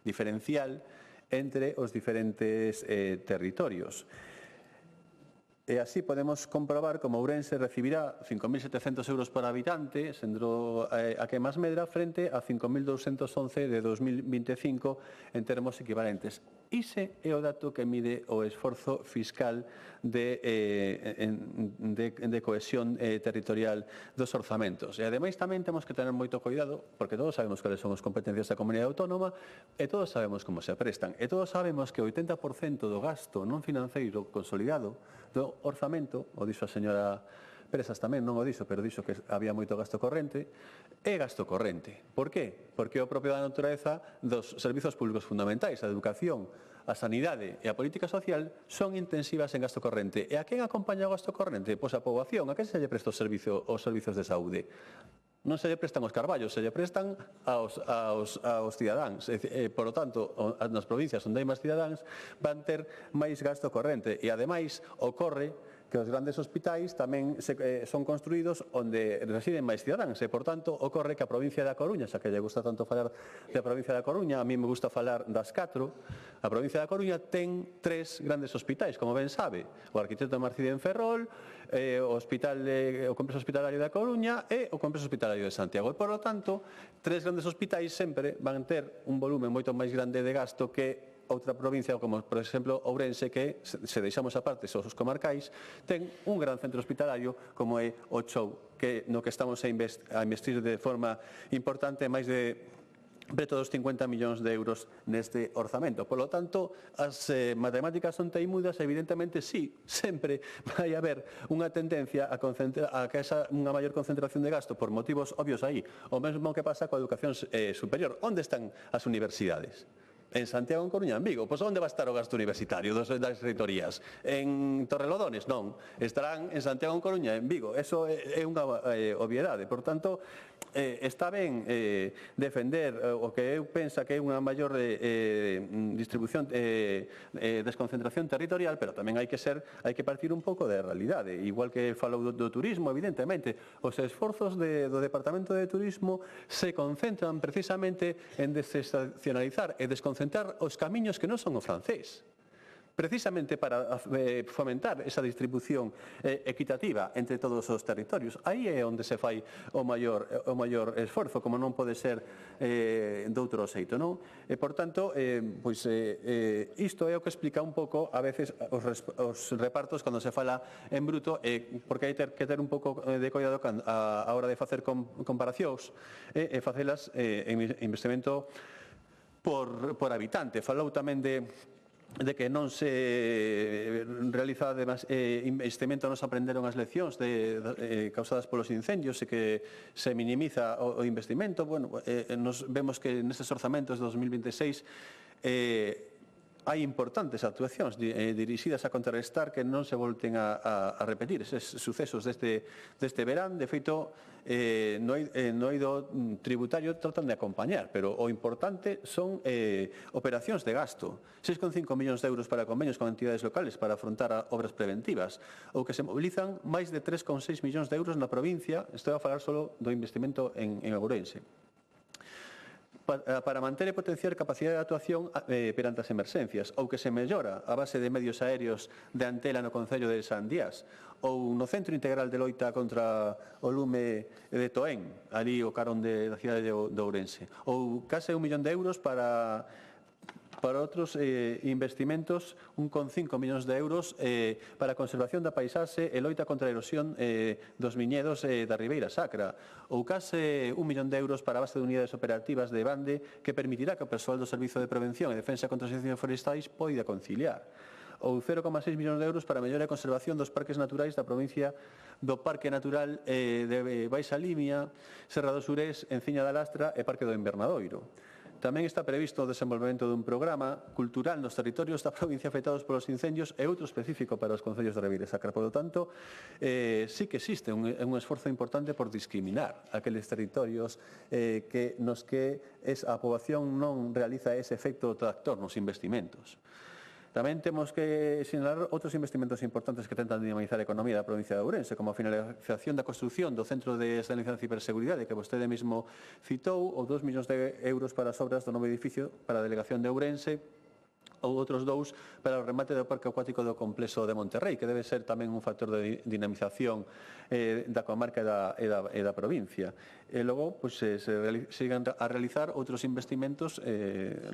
diferencial, entre os diferentes territorios. E así podemos comprobar como Ourense recibirá 5.700 euros por habitante, sendo a que máis medra, frente a 5.211 de 2025 en termos equivalentes. Ise é o dato que mide o esforzo fiscal de cohesión territorial dos orzamentos. E ademais tamén temos que tener moito cuidado, porque todos sabemos cales son as competencias da comunidade autónoma e todos sabemos como se prestan. E todos sabemos que o 80% do gasto non financeiro consolidado do orzamento, o dixo a señora Presas tamén, non o dixo, pero dixo que había moito gasto corrente, é gasto corrente. Por qué? Porque é o propio da natureza dos servizos públicos fundamentais, a educación, a sanidade e a política social son intensivas en gasto corrente. E a quen acompaña o gasto corrente? Pois a poboación. A quen se lle presta os servizos de saúde? Non se lle prestan os carballos, se lle prestan aos cidadáns. Por lo tanto, nas provincias onde hai máis cidadáns van ter máis gasto corrente. E, ademais, ocorre que os grandes hospitais tamén son construídos onde residen máis cidadáns e, por tanto, ocorre que a provincia da Coruña, xa que lle gusta tanto falar da provincia da Coruña, a mí me gusta falar das 4, a provincia da Coruña ten 3 grandes hospitais, como ben sabe, o Arquitecto Marcide en Ferrol, o Complexo Hospitalario da Coruña e o Complexo Hospitalario de Santiago. E, por lo tanto, 3 grandes hospitais sempre van ter un volumen moito máis grande de gasto que outra provincia, como, por exemplo, Ourense, que, se deixamos aparte os comarcais, ten un gran centro hospitalario como é o Chou, no que estamos a investir de forma importante máis de preto dos 50 millóns de euros neste orzamento. Por lo tanto, as matemáticas son teimudas, evidentemente, sí, sempre vai haber unha tendencia a que esa unha maior concentración de gasto por motivos obvios aí. O mesmo que pasa coa educación superior. Onde están as universidades? En Santiago, en Coruña, en Vigo. Pois onde va estar o gasto universitario das reitorías? En Torrelodones? Non. Estarán en Santiago, en Coruña, en Vigo. Eso é unha obviedade. Por tanto, está ben defender o que eu penso que é unha maior distribución, desconcentración territorial, pero tamén hai que partir un pouco de realidade. Igual que falou do turismo, evidentemente, os esforzos do Departamento de Turismo se concentran precisamente en desestacionalizar e desconcentrar os camiños que non son o francés. precisamente para fomentar esa distribución equitativa entre todos os territorios. Aí é onde se fai o maior esforzo, como non pode ser doutro xeito, non? E, por tanto, isto é o que explica un pouco, a veces, os repartos cando se fala en bruto, porque hai que ter un pouco de cuidado a hora de facer comparacións e facelas en investimento por habitante. Falou tamén de que non se realiza investimento, non se aprenderon as leccións causadas polos incendios e que se minimiza o investimento. Bueno, nos vemos que nestes orzamentos de 2026 hai importantes actuacións dirixidas a contrarrestar que non se volten a repetir eses sucesos deste verán. De feito, no eido tributario tratan de acompañar, pero o importante son operacións de gasto. 6,5 millóns de euros para convenios con entidades locales para afrontar obras preventivas, ou que se mobilizan máis de 3,6 millóns de euros na provincia. Estou a falar só do investimento en Ourense, para manter e potenciar capacidade de actuación perante as emerxencias, ou que se mellora a base de medios aéreos de Antela no Concello de Sandías, ou no Centro Integral de Loita contra o lume de Toén, ali o carón da cidade de Ourense, ou case 1 millón de euros para outros investimentos, 1,5 millóns de euros para a conservación da paisaxe e loita contra a erosión dos viñedos da Ribeira Sacra, ou case 1 millón de euros para a base de unidades operativas de Bande, que permitirá que o persoal do Servizo de Prevención e Defensa contra os incendios forestais poida conciliar, ou 0,6 millóns de euros para a mellora e conservación dos parques naturais da provincia do Parque Natural de Baixa Limia, Serra do Surés, Enciña da Lastra e Parque do Invernadoiro. Tamén está previsto o desenvolvemento dun programa cultural nos territorios da provincia afectados polos incendios e outro específico para os concellos da Ribeira Sacra. Por lo tanto, sí que existe un esforzo importante por discriminar aqueles territorios nos que a poboación non realiza ese efecto tractor nos investimentos. Tamén temos que sinalar outros investimentos importantes que tentan dinamizar a economía da provincia de Ourense, como a finalización da construción do Centro de Estabilización e Ciberseguridade, que vostede mesmo citou, ou 2 millóns de euros para as obras do novo edificio para a Delegación de Ourense, ou outros 2 para o remate do Parque Acuático do Complexo de Monterrey, que debe ser tamén un factor de dinamización da comarca e da provincia. E logo, se sigan a realizar outros investimentos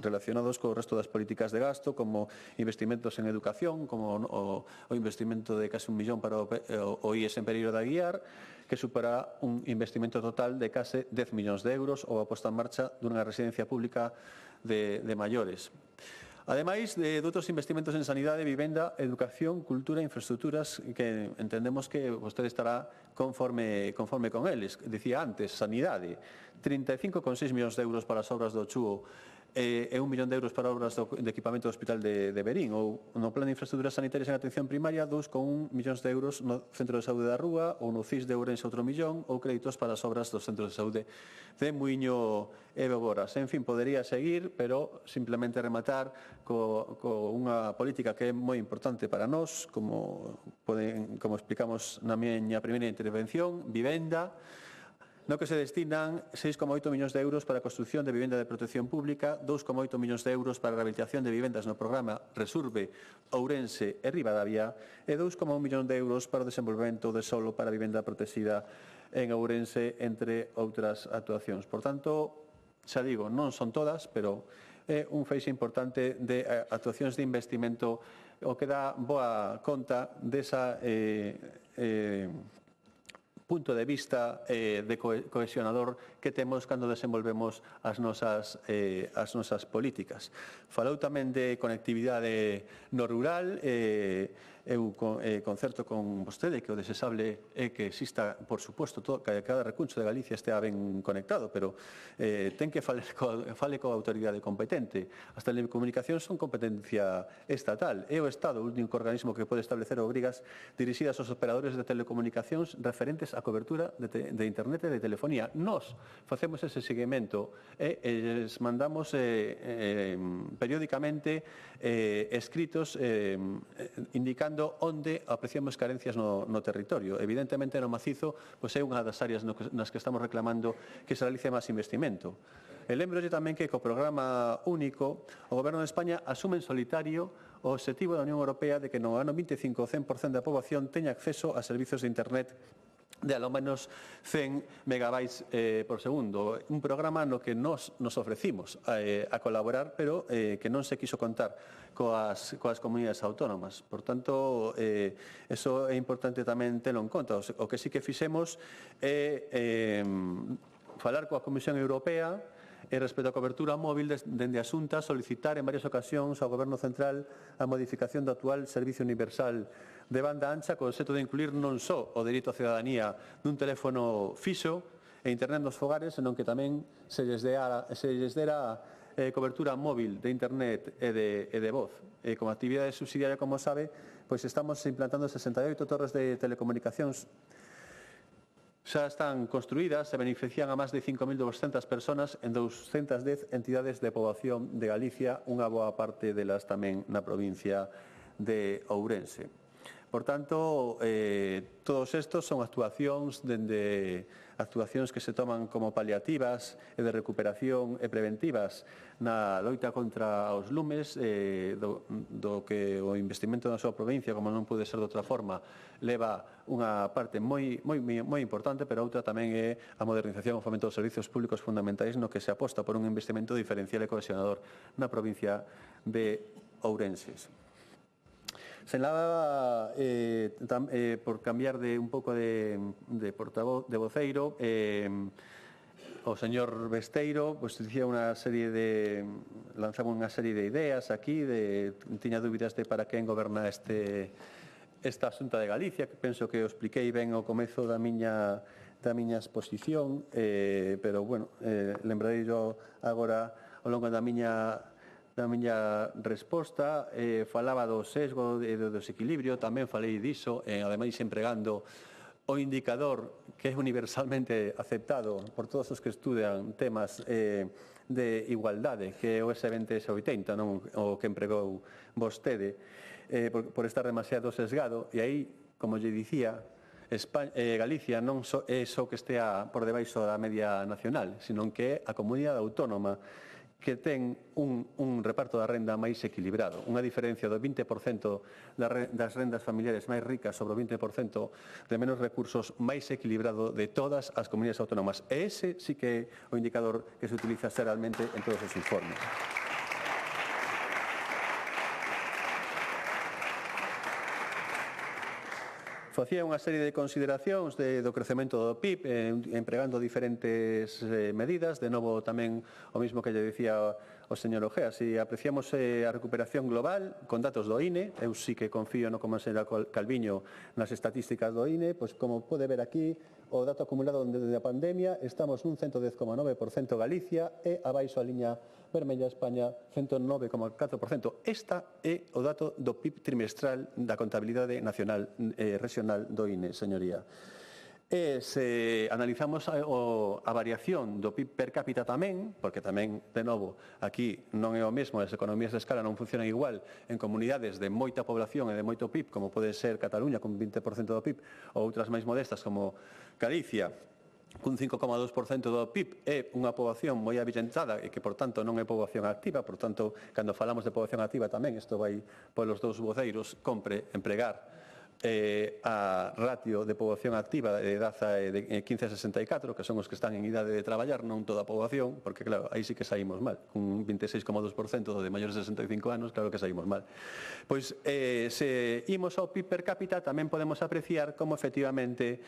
relacionados co resto das políticas de gasto, como investimentos en educación, como o investimento de case 1 millón para o IES en Pereiro da Guiar, que supera un investimento total de case 10 millóns de euros, ou a posta en marcha dunha residencia pública de maiores. Ademais de outros investimentos en sanidade, vivenda, educación, cultura e infraestructuras, que entendemos que vostede estará conforme con eles. Dicía antes, sanidade, 35,6 millóns de euros para as obras do Chúo e 1 millón de euros para obras de equipamento do Hospital de Verín, ou no Plan de Infraestructuras Sanitarias en Atención Primaria, 2,1 millóns de euros no Centro de Saúde da Rúa, ou no CIS de Ourense outro millón, ou créditos para as obras dos centros de saúde de Muiño e Beboras. En fin, podería seguir, pero simplemente rematar co unha política que é moi importante para nós, como explicamos na miña primeira intervención, vivenda, no que se destinan 6,8 millóns de euros para a construción de vivenda de protección pública, 2,8 millóns de euros para a rehabilitación de vivendas no programa Resurbe, Ourense e Ribadavia e 2,1 millón de euros para o desenvolvemento de solo para a vivenda protegida en Ourense, entre outras actuacións. Por tanto, xa digo, non son todas, pero é un feixe importante de actuacións de investimento o que dá boa conta desa punto de vista de cohesionador que temos cando desenvolvemos as nosas políticas. Falou tamén de conectividade no rural. Eu concerto con vostede que o desexable é que exista, por suposto, que cada recuncho de Galicia estea ben conectado, pero ten que fale coa autoridade competente. As telecomunicacións son competencia estatal. É o Estado o único organismo que pode establecer obrigas dirixidas aos operadores de telecomunicacións referentes á cobertura de internet e de telefonía. Nós facemos ese seguimento e les mandamos periódicamente escritos indicando onde apreciamos carencias no territorio. Evidentemente, no macizo é unha das áreas nas que estamos reclamando que se realice máis investimento. E lembrolle tamén que co programa único o Goberno de España asume en solitario o obxectivo da Unión Europea de que no ano 25 o 100% da poboación teña acceso a servizos de Internet de alo menos 100 megabytes por segundo. Un programa no que nos ofrecimos a colaborar, pero que non se quiso contar coas comunidades autónomas. Por tanto, eso é importante tamén telo en conta. O que sí que fixemos é falar coa Comisión Europea e respecto á cobertura móvil dende a Xunta solicitar en varias ocasións ao Goberno Central a modificación do actual Servicio Universal de banda ancha co obxecto de incluir non só o dereito á cidadanía dun teléfono fixo e internet nos fogares, senón que tamén se lles dera cobertura móvil de internet e de voz. Como actividade subsidiaria, como sabe, pois estamos implantando 68 torres de telecomunicacións. Xa están construídas e benefician a máis de 5.200 persoas en 210 entidades de poboación de Galicia, unha boa parte delas tamén na provincia de Ourense. Por tanto, todos estos son actuacións que se toman como paliativas e de recuperación e preventivas na loita contra os lumes, do que o investimento na súa provincia, como non pode ser de outra forma, leva unha parte moi importante, pero outra tamén é a modernización e o fomento dos servizos públicos fundamentais no que se aposta por un investimento diferencial e cohesionador na provincia de Ourense. Senlaba, por cambiar un pouco de portavoz, de voceiro, o señor Besteiro lanzaba unha serie de ideas aquí, tiña dúbidas de para quen goberna esta Xunta de Galicia, que penso que o expliquei ben ao comezo da miña exposición, pero, bueno, lembrarei yo agora ao longo da miña resposta. Falaba do sesgo e do desequilibrio, tamén falei diso, ademais empregando o indicador que é universalmente aceptado por todos os que estudan temas de igualdade, que é o S20 e S80, non o que empregou vostede, por estar demasiado sesgado, e aí, como lle dicía, Galicia non é só que estea por debaixo da media nacional, sino que é a comunidade autónoma que ten un reparto da renda máis equilibrado, unha diferencia do 20% das rendas familiares máis ricas sobre o 20% de menos recursos máis equilibrado de todas as comunidades autónomas. E ese sí que é o indicador que se utiliza xeralmente en todos os informes. Facía unha serie de consideracións do crecemento do PIB, empregando diferentes medidas, de novo tamén o mismo que lle dicía o señor Ojea. Si apreciamos a recuperación global con datos do INE, eu sí que confío no conselleiro Calviño nas estatísticas do INE, pois como pode ver aquí, o dato acumulado desde a pandemia, estamos nun 110,9% Galicia e abaixo a liña vermella España, 109,4%. Esta é o dato do PIB trimestral da contabilidade nacional regional do INE, señoría. E se analizamos a variación do PIB per cápita tamén, porque tamén, de novo, aquí non é o mesmo, as economías de escala non funcionan igual en comunidades de moita población e de moito PIB, como pode ser Cataluña, con 20% do PIB, ou outras máis modestas, como Galicia, cun 5,2% do PIB, é unha poboación moi avillentada e que, por tanto, non é poboación activa. Por tanto, cando falamos de poboación activa tamén, isto vai polos dous voceiros, compre empregar a ratio de poboación activa de edad de 15 a 64, que son os que están en idade de traballar, non toda a poboación, porque, claro, aí sí que saímos mal. Un 26,2% de maiores de 65 anos, claro que saímos mal. Pois, se imos ao PIB per cápita, tamén podemos apreciar como, efectivamente,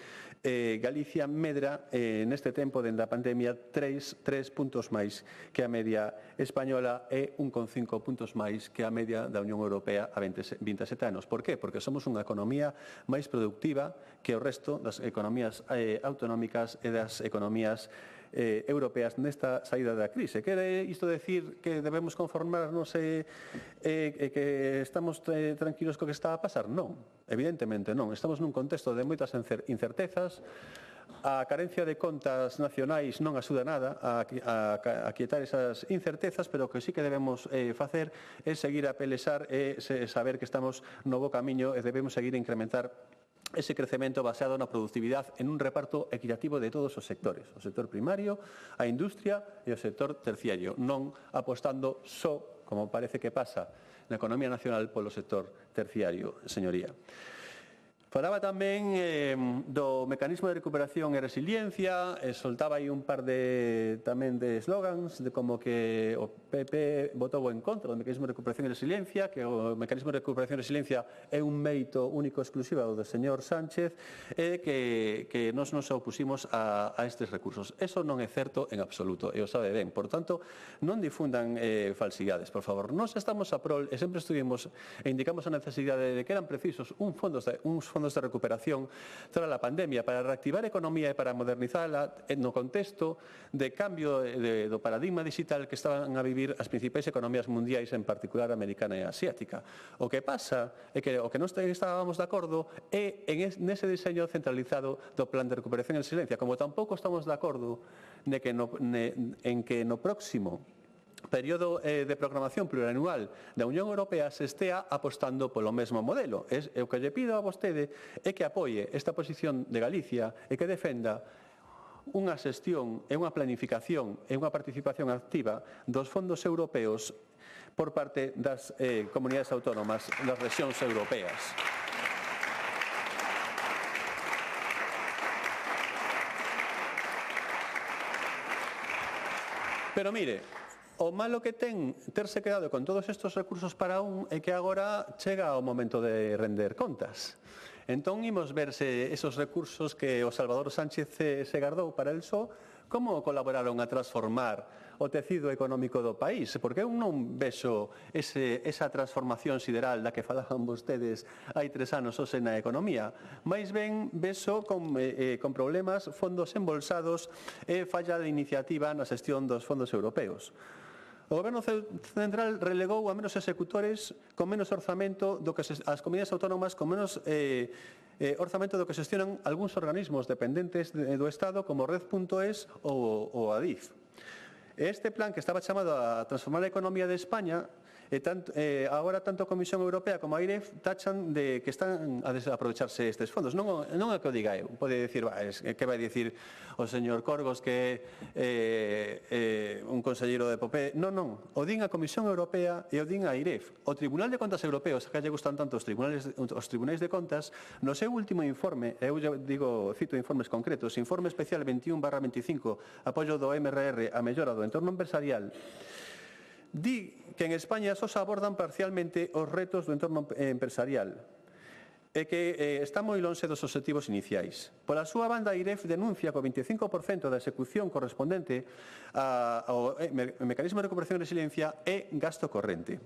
Galicia medra neste tempo, dende a pandemia, 3 puntos máis que a media española e 1,5 puntos máis que a media da Unión Europea a 27 anos. Por qué? Porque somos unha economía máis productiva que o resto das economías autonómicas e das economías europeas nesta saída da crise. Quere isto decir que debemos conformarnos e que estamos tranquilos co que está a pasar? Non, evidentemente non. Estamos nun contexto de moitas incertezas. A carencia de contas nacionais non axuda nada a quietar esas incertezas, pero o que sí que debemos facer é seguir a pelexar e saber que estamos no bo camiño e debemos seguir a incrementar ese crecemento baseado na productividade en un reparto equitativo de todos os sectores, o sector primario, a industria e o sector terciario, non apostando só como parece que pasa na economía nacional polo sector terciario, señoría. Falaba tamén do mecanismo de recuperación e resiliencia, soltaba aí un par tamén de slogans de como que o PP votou en contra do mecanismo de recuperación e resiliencia, que o mecanismo de recuperación e resiliencia é un mérito único e exclusivo do señor Sánchez e que nos opusimos a estes recursos. Eso non é certo en absoluto e o sabe ben. Por tanto, non difundan falsidades, por favor. Nos estamos a prol e sempre estuvimos e indicamos a necesidade de que eran precisos uns fondos de recuperación tras a pandemia para reactivar a economía e para modernizala no contexto de cambio do paradigma digital que estaban a vivir as principais economías mundiais, en particular americana e asiática. O que pasa é que o que non estábamos de acordo é nese diseño centralizado do plan de recuperación e resiliencia, como tampouco estamos de acordo en que no próximo período de programación plurianual da Unión Europea se estea apostando polo mesmo modelo. O que lle pido a vostede é que apoie esta posición de Galicia e que defenda unha xestión e unha planificación e unha participación activa dos fondos europeos por parte das comunidades autónomas das rexións europeas. Pero mire, o malo que ten terse quedado con todos estes recursos para un é que agora chega o momento de render contas. Entón, imos verse esos recursos que o Salvador Sánchez se gardou para el só, como colaboraron a transformar o tecido económico do país, porque eu non vexo esa transformación sideral da que falaban vostedes hai 3 anos hoxe na economía, máis ben vexo con problemas, fondos embolsados e falla de iniciativa na xestión dos fondos europeos. O Goberno Central relegou a menos executores con menos orzamento do que as comunidades autónomas con menos orzamento do que xestionan algúns organismos dependentes do Estado como Red.es ou Adif. Este plan que estaba chamado a transformar a economía de España agora tanto a Comisión Europea como a AIREF tachan de que están a desaprovecharse estes fondos. Non é que o diga eu, pode dicir, que vai dicir o señor Corgos que é un conselleiro de PP. Non, o din a Comisión Europea e o din a AIREF. O Tribunal de Contas Europeos, que lle gustan tanto os tribunais de contas, no seu último informe, eu cito informes concretos, informe especial 21/25, apoio do MRR a mellora do entorno empresarial, di que en España só se abordan parcialmente os retos do entorno empresarial e que está moi lonxe dos obxectivos iniciais. Pola súa banda, a AIREF denuncia que o 25% da execución correspondente ao mecanismo de recuperación e resiliencia é gasto corrente.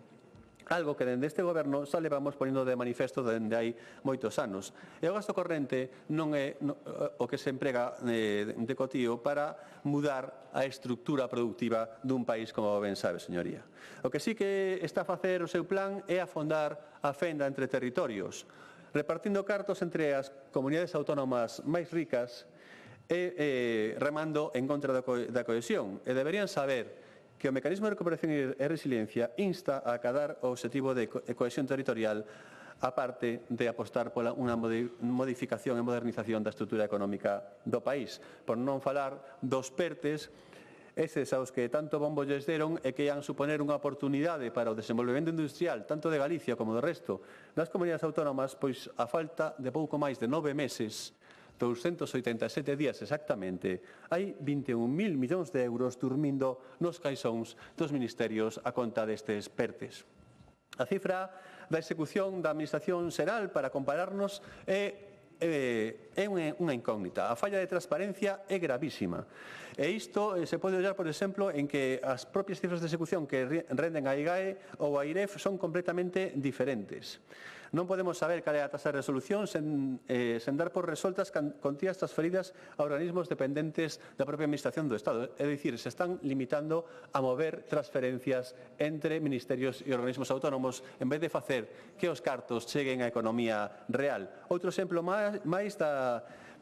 Algo que dende este goberno xa levamos poniendo de manifesto dende hai moitos anos. E o gasto corrente non é o que se emprega de cotío para mudar a estructura productiva dun país, como ben sabe, señoría. O que sí que está a facer o seu plan é afondar a fenda entre territorios, repartindo cartos entre as comunidades autónomas máis ricas e remando en contra da cohesión. E deberían saber que o mecanismo de recuperación e resiliencia insta a acadar o obxectivo de cohesión territorial a parte de apostar pola unha modificación e modernización da estrutura económica do país. Por non falar dos PERTES, eses aos que tanto bombo lles deron e que ian suponer unha oportunidade para o desenvolvemento industrial tanto de Galicia como do resto das comunidades autónomas, pois a falta de pouco máis de 9 meses, 287 días exactamente, hai 21.000 millóns de euros dormindo nos caixóns dos ministerios a conta destes PERTES. A cifra da execución da Administración xeral para compararnos é unha incógnita. A falla de transparencia é gravísima. E isto se pode ollar, por exemplo, en que as propias cifras de execución que renden a IGAE ou a AIREF son completamente diferentes. Non podemos saber cal é a taxa de resolución sen dar por resoltas contías transferidas a organismos dependentes da propia Administración do Estado. É dicir, se están limitando a mover transferencias entre ministerios e organismos autónomos en vez de facer que os cartos cheguen á economía real. Outro exemplo máis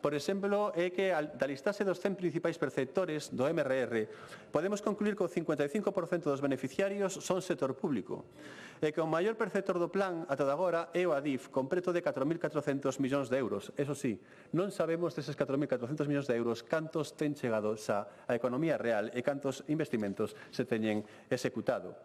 por exemplo, é que da listaxe dos 100 principais perceptores do MRR podemos concluir que o 55% dos beneficiarios son sector público e que o maior perceptor do plan ata agora é o Adif, con preto de 4.400 millóns de euros. Eso sí, non sabemos deses 4.400 millóns de euros cantos ten chegado xa a economía real e cantos investimentos se teñen executado.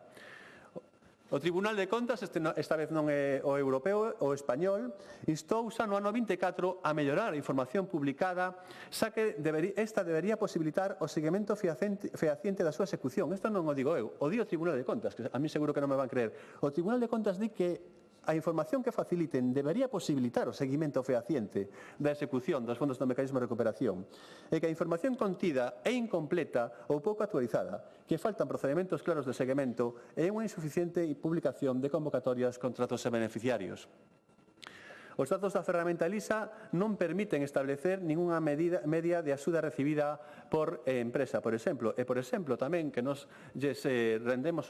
O Tribunal de Contas, esta vez non é o europeo, o español, instou xa no ano 24 a mellorar a información publicada, xa que esta debería posibilitar o seguimento fehaciente da súa execución. Isto non o digo eu, o di o Tribunal de Contas, que a mí seguro que non me van creer. O Tribunal de Contas di que a información que faciliten debería posibilitar o seguimento fehaciente da execución dos fondos do mecanismo de recuperación e que a información contida é incompleta ou pouco actualizada, que faltan procedementos claros de seguimento e unha insuficiente publicación de convocatorias, contratos e beneficiarios. Os datos da ferramenta Elisa non permiten establecer ningunha media de axuda recibida por empresa, por exemplo. E, por exemplo, tamén que nos rendemos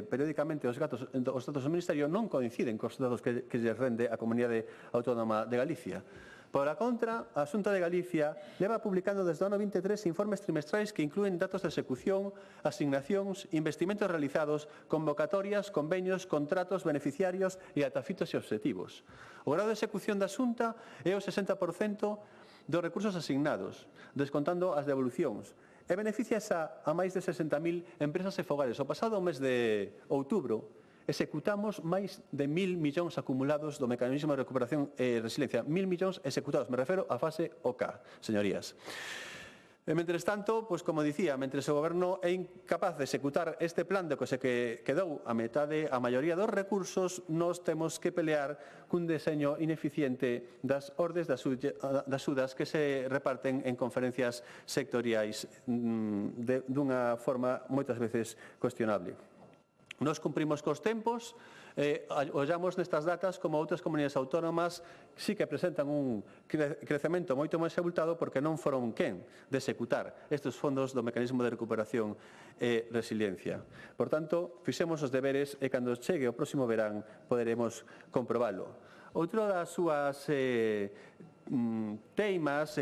periódicamente os datos do Ministerio non coinciden cos datos que lles rende a Comunidade Autónoma de Galicia. Por a contra, a Xunta de Galicia leva publicando desde o ano 23 informes trimestrais que inclúen datos de execución, asignacións, investimentos realizados, convocatorias, convenios, contratos, beneficiarios e ata fitos e obxectivos. O grado de execución da Xunta é o 60% dos recursos asignados, descontando as devolucións, e beneficia a máis de 60.000 empresas e fogares. O pasado mes de outubro, executamos máis de 1.000 millóns acumulados do mecanismo de recuperación e resiliencia. 1.000 millóns executados, me refero á fase OK, señorías. E, mentres tanto, pois, como dicía, mentre o Goberno é incapaz de executar este plan de que se quedou a metade a maioría dos recursos, nos temos que pelear cun deseño ineficiente das ordes das axudas que se reparten en conferencias sectoriais dunha forma moitas veces cuestionable. Nos cumprimos cos tempos, ollamos nestas datas como outras comunidades autónomas sí que presentan un crecemento moito máis abultado porque non foron quen de executar estes fondos do mecanismo de recuperación e resiliencia. Por tanto, fixemos os deberes e cando chegue o próximo verán poderemos comprobalo. Outro das súas teimas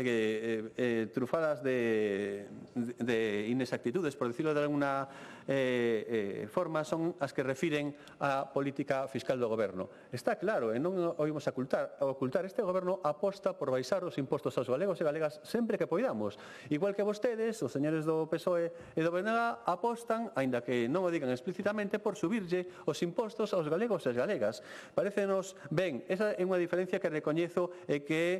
trufadas de inexactitudes, por decirlo de alguna forma, son as que refiren á política fiscal do Goberno. Está claro, e non o imos ocultar, este Goberno aposta por baixar os impostos aos galegos e galegas sempre que poidamos. Igual que vostedes, os señores do PSOE e do BNG, apostan, aínda que non o digan explícitamente, por subirlle os impostos aos galegos e as galegas. Parécenos ben, esa é unha diferencia que recoñezo e que é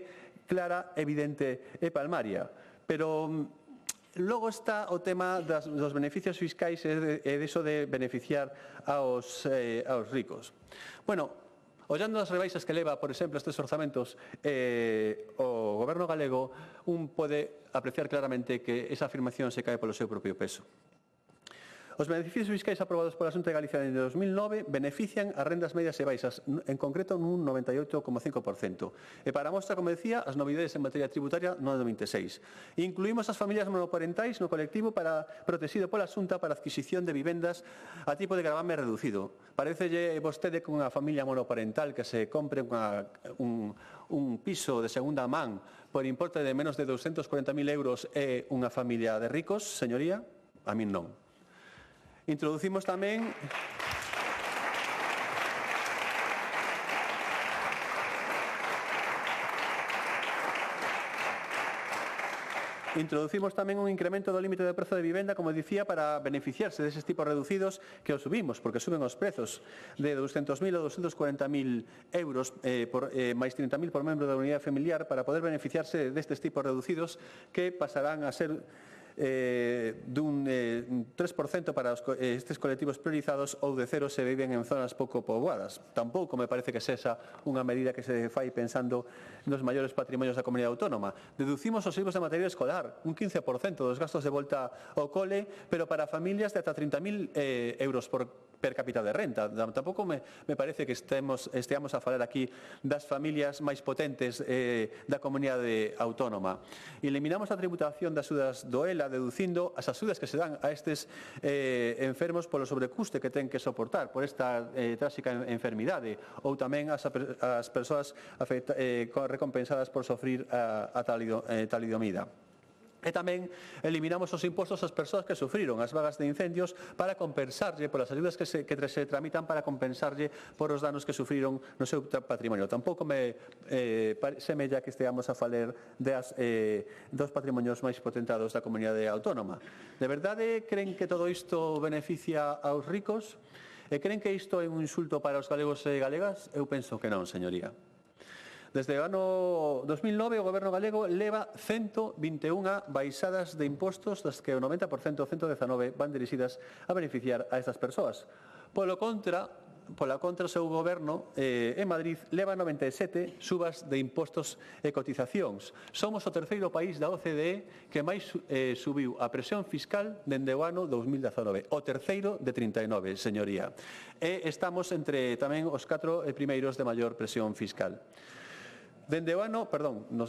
clara, evidente e palmaria. Pero logo está o tema dos beneficios fiscais e diso de beneficiar aos ricos. Bueno, ollando as rebaixas que leva, por exemplo, estes orzamentos o Goberno galego, un pode apreciar claramente que esa afirmación se cae polo seu propio peso. Os beneficios fiscais aprobados pola Xunta de Galicia en 2009 benefician as rendas medias e baixas, en concreto nun 98,5%. E para a mostra, como decía, as novidades en materia tributaria no ano 26. Incluímos as familias monoparentais no colectivo protegido pola Xunta para a adquisición de vivendas a tipo de gravame reducido. Parecelle vostede que unha familia monoparental que se compre un piso de segunda man por importe de menos de 240.000 euros é unha familia de ricos, señoría? A min non. Introducimos tamén un incremento do límite de prezo de vivenda, como dicía, para beneficiarse deses tipos reducidos que os subimos, porque suben os prezos de 200.000 a 240.000 euros máis 30.000 por membro da unidade familiar para poder beneficiarse destes tipos reducidos que pasarán a ser dun 3% para estes colectivos priorizados ou de cero se viven en zonas pouco poboadas. Tampouco me parece que sexa unha medida que se fai pensando nos maiores patrimonios da comunidade autónoma. Deducimos os libros de material escolar, un 15% dos gastos de volta ao cole, pero para familias de ata 30.000 euros per cápita de renta. Tampouco me parece que esteamos a falar aquí das familias máis potentes da comunidade autónoma. Eliminamos a tributación das axudas do ELA, deducindo as axudas que se dan a estes enfermos polo sobrecuste que ten que soportar por esta tráxica enfermidade, ou tamén as persoas recompensadas por sofrir a talidomida. E tamén eliminamos os impostos ás persoas que sufriron as vagas de incendios para compensarlle polas ayudas que se tramitan para compensarlle por os danos que sufriron no seu patrimonio. Tampouco me semella que esteamos a falar dos patrimonios máis potentados da comunidade autónoma. De verdade creen que todo isto beneficia aos ricos? E creen que isto é un insulto para os galegos e galegas? Eu penso que non, señoría. Desde o ano 2009 o Goberno galego leva 121 baixadas de impostos, das que o 90%, 119, van dirixidas a beneficiar a estas persoas. Pola contra, o seu goberno en Madrid leva 97 subas de impostos e cotizacións. Somos o terceiro país da OCDE que máis subiu a presión fiscal dende o ano 2019. O terceiro de 39, señoría. E estamos entre tamén os 4 primeiros de maior presión fiscal. Dende o ano,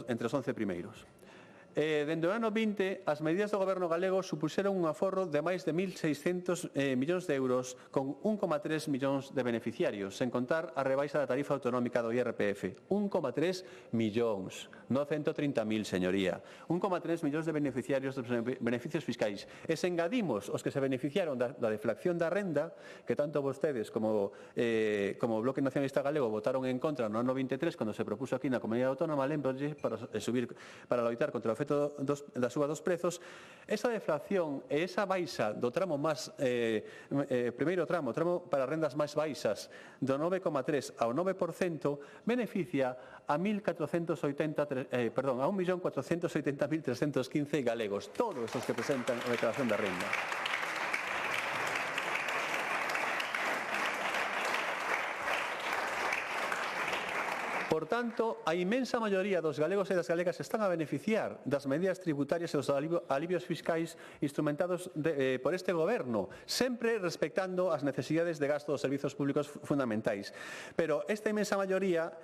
entre os 11 primeiros. Dende o ano 20, as medidas do Goberno galego supuxeron un aforro de máis de 1.600 millóns de euros con 1,3 millóns de beneficiarios, sen contar a rebaixa da tarifa autonómica do IRPF. 1,3 millóns, non 130.000, señoría. 1,3 millóns de beneficiarios dos beneficios fiscais. E se engadimos os que se beneficiaron da deflación da renda, que tanto vostedes como o Bloque Nacionalista Galego votaron en contra no ano 23, cando se propuso aquí na Comunidade Autónoma, lembrolles para loitar contra o efecto da suba dos prezos, esa deflación e esa baixa do tramo máis primeiro tramo para rendas máis baixas do 9,3 ao 9% beneficia a 1.480.315 galegos, todos os que presentan a declaración da renda. Por tanto, a inmensa maioría dos galegos e das galegas están a beneficiar das medidas tributarias e dos alivios fiscais instrumentados por este Goberno, sempre respectando as necesidades de gasto dos servizos públicos fundamentais. Pero esta inmensa maioría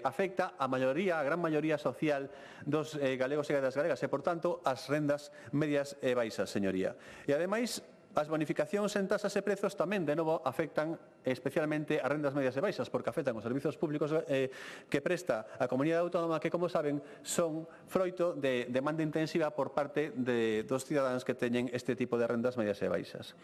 afecta a gran maioría social dos galegos e das galegas e, por tanto, as rendas medias e baixas, señoría. E, ademais, as bonificacións en tasas e prezos tamén, de novo, afectan especialmente a rendas medias e baixas, porque afectan os servizos públicos que presta a Comunidade Autónoma, que, como saben, son froito de demanda intensiva por parte dos cidadáns que teñen este tipo de rendas medias e baixas.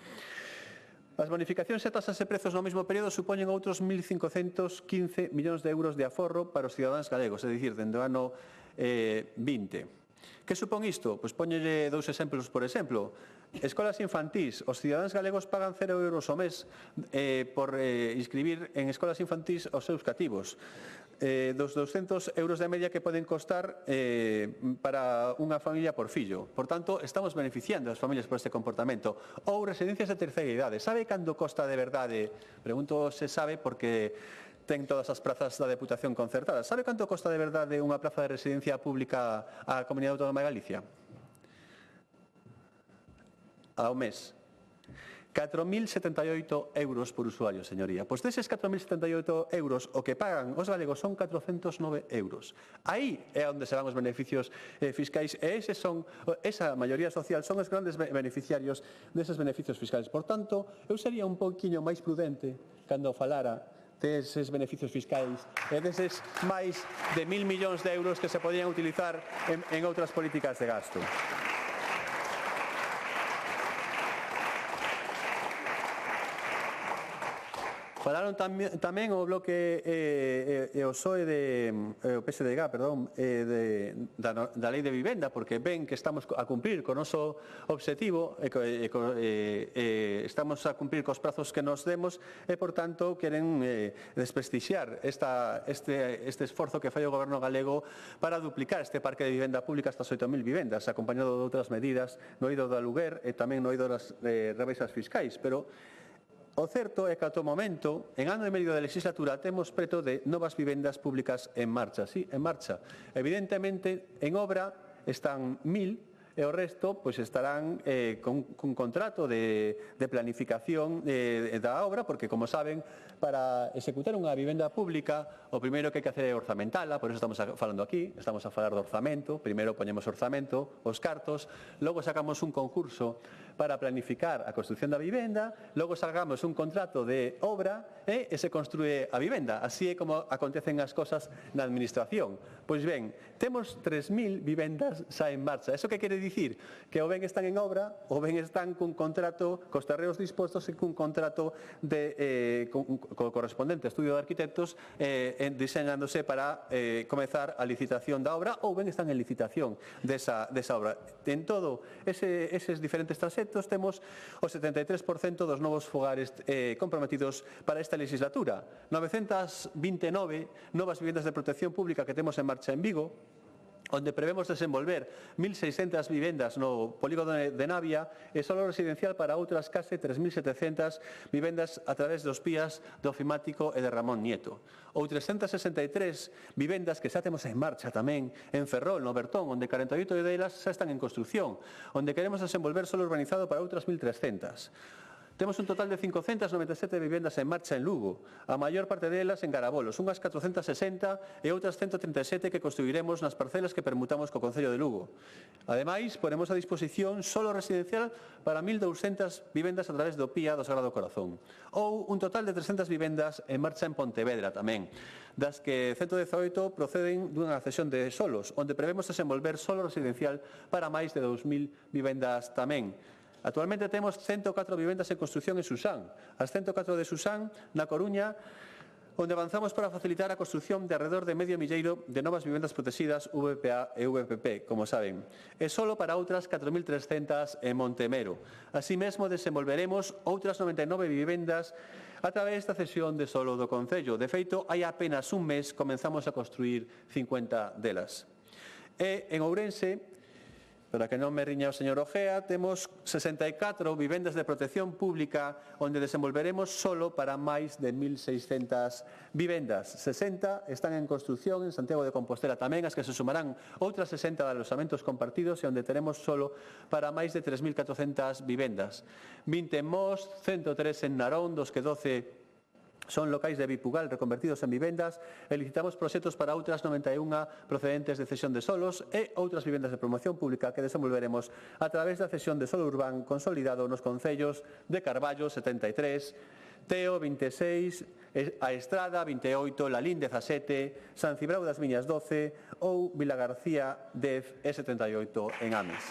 As bonificacións e tasas e prezos no mesmo período supoñen outros 1.515 millóns de euros de aforro para os cidadáns galegos, é dicir, dende o ano 20. Que supón isto? Pois poñelle dous exemplos, por exemplo. Escolas infantís. Os cidadáns galegos pagan 0 euros ao mes por inscribir en escolas infantís os seus cativos. Dos 200 euros de media que poden costar para unha familia por fillo. Por tanto, estamos beneficiando as familias por este comportamento. Ou residencias de terceira idade. Sabe cando costa de verdade? Pregunto se sabe porque ten todas as prazas da Deputación concertada. Sabe canto costa de verdade unha praza de residencia pública á Comunidade Autónoma de Galicia? Ao mes. 4.078 euros por usuario, señoría. Pois deses 4.078 euros, o que pagan os galegos son 409 euros. Aí é onde se van os beneficios fiscais e esa maioría social son os grandes beneficiarios deses beneficios fiscais. Por tanto, eu sería un pouquiño máis prudente cando falara deses beneficios fiscais e deses máis de 1.000 millóns de euros que se podían utilizar en outras políticas de gasto. Falaron tamén o Bloque e o PSOE o PSDG, da Lei de Vivenda, porque ven que estamos a cumprir co noso obxectivo estamos a cumprir cos prazos que nos demos e, por tanto, queren desprestixiar este esforzo que fai o Goberno galego para duplicar este parque de vivenda pública hasta 8.000 vivendas, acompañado de outras medidas no eido do aluguer e tamén no eido das rebaixas fiscais, pero o certo é que ata o momento, en ano e medio de legislatura, temos preto de novas vivendas públicas en marcha. Sí, en marcha. Evidentemente, en obra están 1.000 e o resto estarán con contrato de planificación da obra, porque, como saben, para executar unha vivenda pública, o primeiro que hai que hacer é orzamentala, por eso estamos falando aquí, estamos a falar do orzamento, primeiro poñemos orzamento, os cartos, logo sacamos un concurso para planificar a construción da vivenda, logo sacamos un contrato de obra e se construe a vivenda. Así é como acontecen as cosas na administración. Pois ben, temos 3.000 vivendas xa en marcha. Eso que quere dicir dicir que ou ben están en obra ou ben están cun contrato cos terreos dispostos e cun contrato co correspondente estudio de arquitectos diseñándose para comezar a licitación da obra ou ben están en licitación desa obra. En todo eses diferentes traxectos temos o 73% dos novos fogares comprometidos para esta legislatura. 929 novas vivendas de protección pública que temos en marcha en Vigo, onde prevemos desenvolver 1.600 vivendas no polígono de Navia e solo residencial para outras case 3.700 vivendas a través dos PIAs do Ofimático e de Ramón Nieto. Ou 363 vivendas que xa temos en marcha tamén en Ferrol, no Bertón, onde 48 delas xa están en construción, onde queremos desenvolver solo urbanizado para outras 1.300. Temos un total de 597 vivendas en marcha en Lugo, a maior parte delas en Garabolos, unhas 460 e outras 137 que construiremos nas parcelas que permutamos co Concello de Lugo. Ademais, ponemos a disposición solo residencial para 1.200 vivendas a través do PIA do Sagrado Corazón, ou un total de 300 vivendas en marcha en Pontevedra tamén, das que 118 proceden dunha cesión de solos, onde prevemos desenvolver solo residencial para máis de 2.000 vivendas tamén. Actualmente temos 104 vivendas en construción en Susán, as 104 de Susán, na Coruña, onde avanzamos para facilitar a construción de alrededor de medio milleiro de novas vivendas protegidas VPA e VPP, como saben, e solo para outras 4.300 en Montemero. Así mesmo, desenvolveremos outras 99 vivendas a través da cesión de solo do Concello. De feito, hai apenas un mes comenzamos a construir 50 delas. E en Ourense, para que non me riña o señor Ojea, temos 64 vivendas de protección pública onde desenvolveremos solo para máis de 1.600 vivendas. 60 están en construción en Santiago de Compostela tamén, as que se sumarán outras 60 de alojamentos compartidos e onde teremos solo para máis de 3.400 vivendas. 20 en Mos, 103 en Narón, dos que 12 son locais de Bipugal reconvertidos en vivendas e licitamos proxectos para outras 91 procedentes de cesión de solos e outras vivendas de promoción pública que desenvolveremos a través da cesión de solo urbán consolidado nos concellos de Carballo 73, Teo 26, A Estrada 28, Lalín 17, San Cibrao das Viñas 12 ou Vilagarcía 10 e 78 en Ames.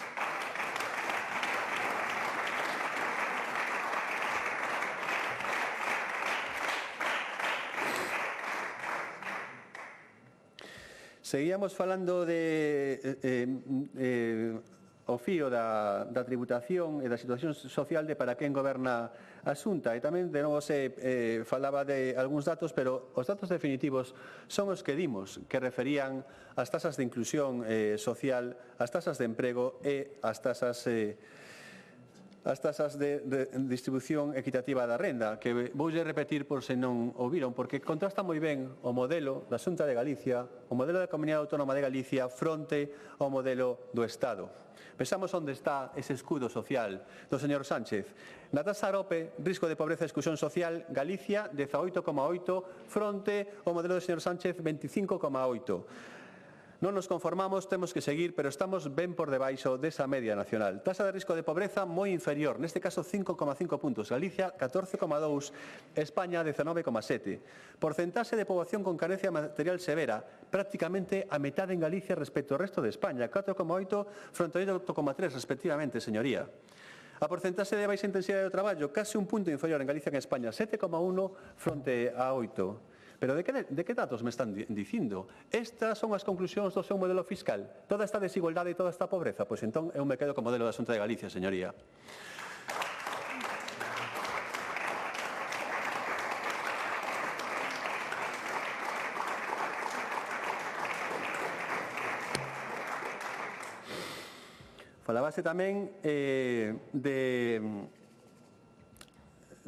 Seguíamos falando o fío da tributación e da situación social de para quen goberna a Xunta, e tamén de novo se falaba de algúns datos, pero os datos definitivos son os que dimos, que referían ás tasas de inclusión social, as tasas de emprego e as tasas de distribución equitativa da renda, que voulle repetir por se non ouviron, porque contrasta moi ben o modelo da Xunta de Galicia, o modelo da Comunidade Autónoma de Galicia fronte ao modelo do Estado. Pensamos onde está ese escudo social do señor Sánchez. Na tasa AROPE, risco de pobreza e exclusión social, Galicia 18,8 fronte ao modelo do señor Sánchez 25,8. Non nos conformamos, temos que seguir, pero estamos ben por debaixo desa media nacional. Tasa de risco de pobreza moi inferior, neste caso 5,5 puntos. Galicia 14,2, España 19,7. Porcentaxe de poboación con carencia material severa, prácticamente a metade en Galicia respecto ao resto de España, 4,8 fronte a 8,3 respectivamente, señoría. A porcentaxe de baixa intensidade do traballo, case un punto inferior en Galicia que en España, 7,1 fronte a 8. Pero de que datos me están dicindo? Estas son as conclusións do seu modelo fiscal? Toda esta desigualdade e toda esta pobreza? Pois entón eu me quedo co modelo da Xunta de Galicia, señoría. Falábase tamén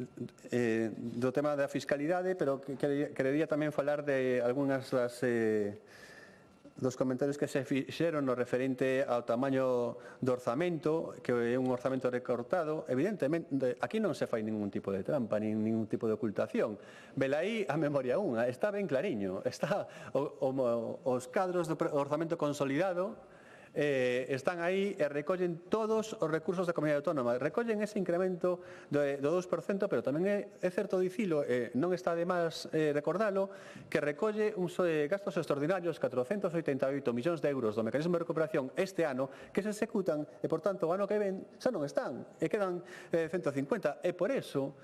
do tema da fiscalidade, pero querería tamén falar de algunhas dos comentarios que se fixeron no referente ao tamaño do orzamento, que é un orzamento recortado. Evidentemente, aquí non se fai ningún tipo de trampa, nin ningún tipo de ocultación. Velaí a memoria unha, está ben clariño, está os cadros do orzamento consolidado, están aí e recollen todos os recursos da Comunidade Autónoma. Recollen ese incremento do 2%, pero tamén é certo dicilo, non está de máis recordalo, que recolle uns gastos extraordinarios 488 millóns de euros do mecanismo de recuperación este ano que se executan e, por tanto, o ano que ven xa non están e quedan 150. E por eso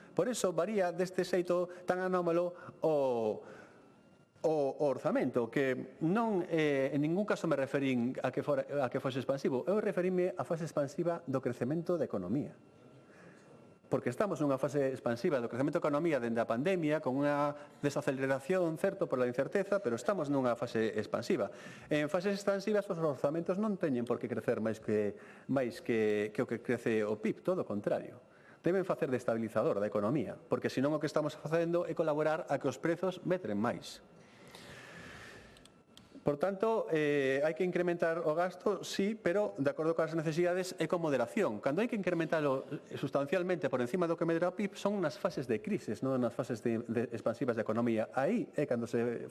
varía deste xeito tan anómalo o orzamento, que non en ningún caso me referín a que fose expansivo. Eu referíme á fase expansiva do crecemento da economía. Porque estamos nunha fase expansiva do crecemento da economía dende a pandemia, con unha desaceleración, certo, por la incerteza, pero estamos nunha fase expansiva. En fases expansivas, os orzamentos non teñen por que crecer máis que o que crece o PIB, todo o contrario. Deben facer de estabilizador da economía, porque senón o que estamos facendo é colaborar a que os prezos medren máis. Por tanto, hai que incrementar o gasto, sí, pero de acordo coas necesidades e con moderación. Cando hai que incrementarlo sustancialmente por encima do que medra o PIB son nas fases de crisis, non nas fases expansivas da economía. Aí é cando se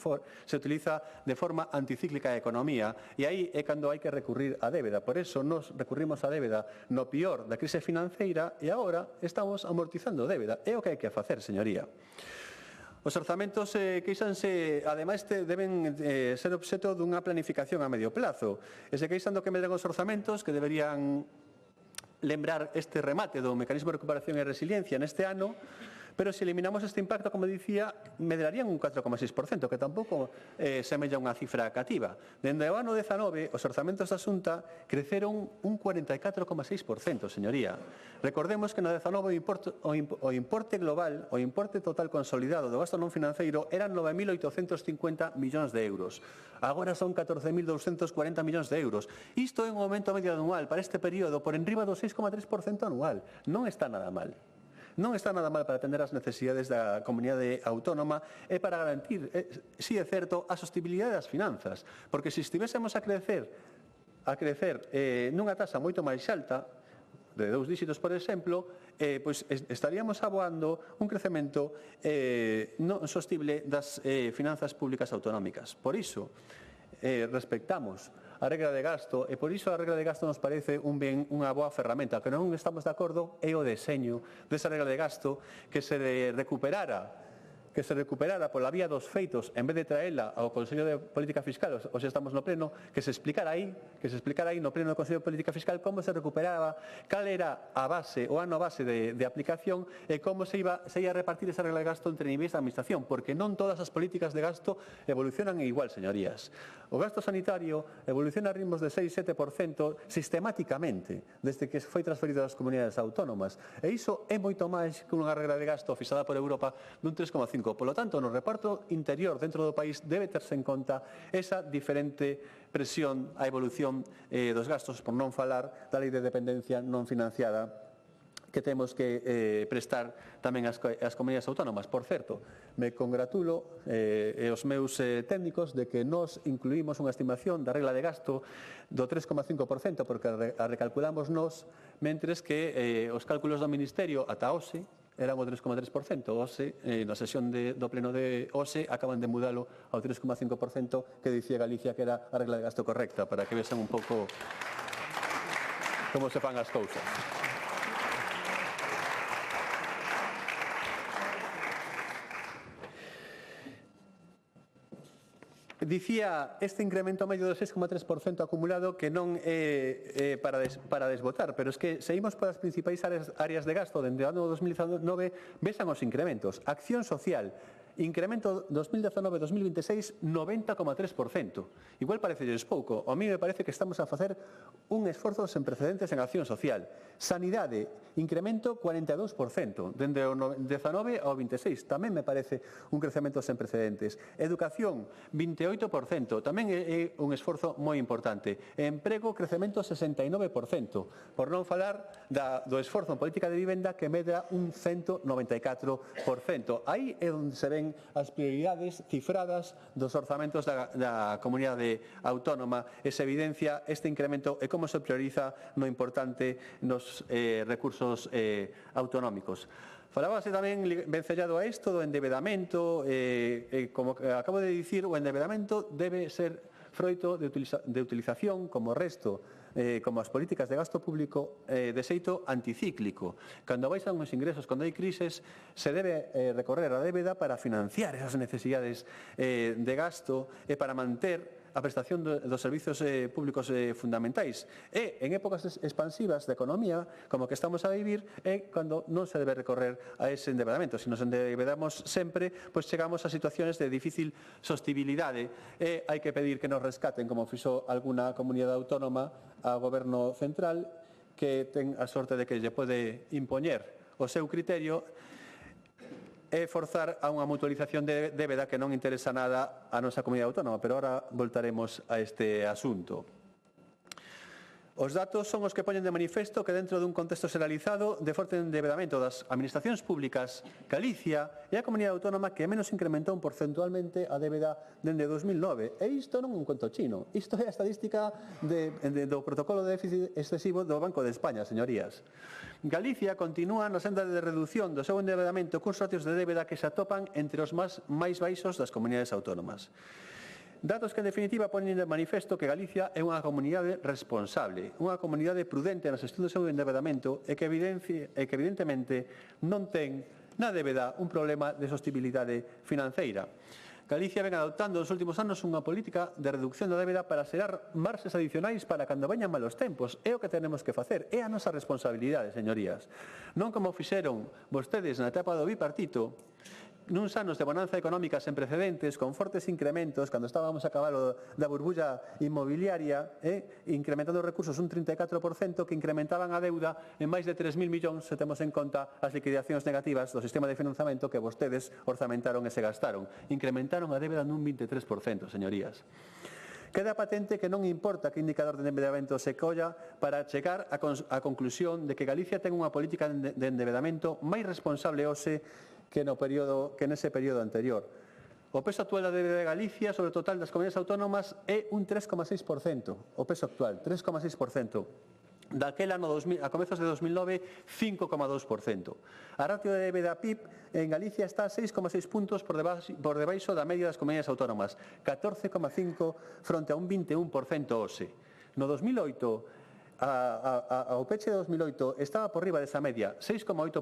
utiliza de forma anticíclica a economía e aí é cando hai que recurrir á débeda. Por eso nos recurrimos á débeda no pior da crise financeira e agora estamos amortizando débeda. É o que hai que facer, señoría. Os orzamentos queixanse, ademais, deben ser obxeto dunha planificación a medio plazo. E se queixan do que medran os orzamentos, que deberían lembrar este remate do mecanismo de recuperación e resiliencia neste ano, pero se eliminamos este impacto, como dicía, medrarían un 4,6%, que tampouco semella unha cifra cativa. Dende o ano 19, os orzamentos da Xunta creceron un 44,6%, señoría. Recordemos que no 19 o importe global, o importe total consolidado do gasto non financeiro eran 9.850 millóns de euros. Agora son 14.240 millóns de euros. Isto é un aumento medio anual para este período por enriba do 6,3% anual. Non está nada mal. Non está nada mal para atender as necesidades da comunidade autónoma e para garantir, si é certo, a sostibilidade das finanzas. Porque se estivésemos a crecer nunha taxa moito máis alta, de 2 dígitos, por exemplo, pois estaríamos aboando un crecemento non sostible das finanzas públicas autonómicas. Por iso, respectamos a regra de gasto e por iso a regra de gasto nos parece unha boa ferramenta. Que non estamos de acordo é o deseño desa regra de gasto que se recuperara pola vía dos feitos en vez de traela ao Consello de Política Fiscal, ou se estamos no pleno, que se explicara aí no pleno do Consello de Política Fiscal como se recuperaba, cal era a base, o ano base de aplicación e como se ia a repartir esa regla de gasto entre niveis de administración, porque non todas as políticas de gasto evolucionan igual, señorías. O gasto sanitario evoluciona a ritmos de 6-7% sistemáticamente desde que foi transferido ás comunidades autónomas, e iso é moito máis que unha regra de gasto fixada por Europa dun 3,5%. Por lo tanto, no reparto interior dentro do país debe terse en conta esa diferente presión á evolución dos gastos, por non falar da lei de dependencia non financiada que temos que prestar tamén ás comunidades autónomas. Por certo, me congratulo e os meus técnicos de que nos incluímos unha estimación da regla de gasto do 3,5%, porque a recalculamos nos, mentres que os cálculos do Ministerio ata hoxe eran o 3,3%. Hoxe, na sesión do pleno de hoxe, acaban de mudalo ao 3,5% que dicía Galicia que era a regla de gasto correcta, para que vexan un pouco como se fan as cousas. Dicía este incremento medio do 6,3% acumulado que non é para desbotar, pero es que seguimos polas principais áreas de gasto dende o ano 2019, vexan os incrementos. Acción social, incremento 2019-2026 90,3%. Igual parecelles pouco, a mí me parece que estamos a facer un esforzo sen precedentes en acción social. Sanidade, incremento 42%, dende o 19 ao 26, tamén me parece un crecemento sen precedentes. Educación, 28%, tamén é un esforzo moi importante. Emprego, crecemento 69%, por non falar do esforzo en política de vivenda que medra un 194%. Aí é onde se ven as prioridades cifradas dos orzamentos da comunidade autónoma e se evidencia este incremento e como se prioriza no importante nos recursos autonómicos. Falábase tamén, vencellado a isto, do endebedamento, como acabo de dicir, o endebedamento debe ser froito de utilización como resto como as políticas de gasto público de xeito anticíclico. Cando baixan os ingresos, cando hai crises, se debe recorrer a débeda para financiar esas necesidades de gasto e para manter a prestación dos servizos públicos fundamentais. E en épocas expansivas da economía, como que estamos a vivir, é cando non se debe recorrer a ese endebedamento. Se nos endebedamos sempre, pois chegamos a situaciones de difícil sostibilidade e hai que pedir que nos rescaten, como fixo alguna comunidade autónoma ao Goberno central, que ten a sorte de que lle pode impoñer o seu criterio e forzar a unha mutualización de débeda que non interesa nada a nosa comunidade autónoma, pero ahora voltaremos a este asunto. Os datos son os que poñen de manifesto que dentro dun contexto xeralizado de forte endebedamento das administracións públicas, Galicia é a comunidade autónoma que menos incrementou porcentualmente a débeda dende 2009. E isto non é un conto chino, isto é a estadística do protocolo de déficit excesivo do Banco de España, señorías. Galicia continúa na senda de reducción do seu endebedamento cuns ratios de débeda que se atopan entre os máis baixos das comunidades autónomas. Datos que, en definitiva, ponen de manifesto que Galicia é unha comunidade responsable, unha comunidade prudente na xestión do seu endebedamento e que evidentemente non ten na débeda un problema de sostibilidade financeira. Galicia ven adoptando nos últimos anos unha política de reducción da débeda para xerar marxes adicionais para cando veñan malos tempos. É o que tenemos que facer, é a nosa responsabilidade, señorías. Non como fixeron vostedes na etapa do bipartito, nuns anos de bonanza económica sen precedentes, con fortes incrementos, cando estábamos a cabalo da burbulla inmobiliaria, incrementando os recursos un 34%, que incrementaban a deuda en máis de 3.000 millóns, se temos en conta as liquidacións negativas do sistema de financiamento que vostedes orzamentaron e se gastaron. Incrementaron a débeda nun 23%, señorías. Queda patente que non importa que indicador de endebedamento se colla para chegar á conclusión de que Galicia ten unha política de endebedamento máis responsable hoxe que nese período anterior. O peso actual da débeda de Galicia sobre o total das comunidades autónomas é un 3,6%. O peso actual, 3,6%. Daquela, a comezos de 2009, 5,2%. A ratio de débeda PIB en Galicia está a 6,6 puntos por debaixo da media das comunidades autónomas, 14,5 fronte a un 21% hoxe. No 2008, ao peche de 2008 estaba por riba desa media, 6,8%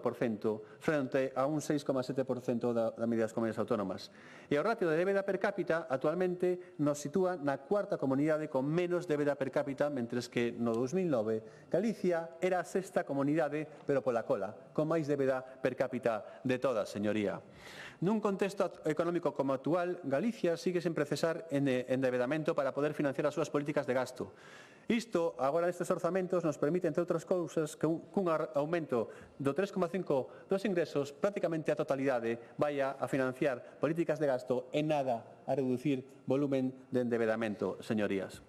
frente a un 6,7% da media das comunidades autónomas. E o ratio de débeda per cápita actualmente nos sitúa na cuarta comunidade con menos débeda per cápita, mentres que no 2009 Galicia era a sexta comunidade, pero pola cola, con máis débeda per cápita de todas, señoría. Nun contexto económico como actual, Galicia sigue sen procesar endebedamento para poder financiar as súas políticas de gasto. Isto, agora nestes orzamentos, nos permite, entre outras cousas, que cun aumento do 3,5 dos ingresos, prácticamente a totalidade vaya a financiar políticas de gasto e nada a reducir volumen de endebedamento, señorías.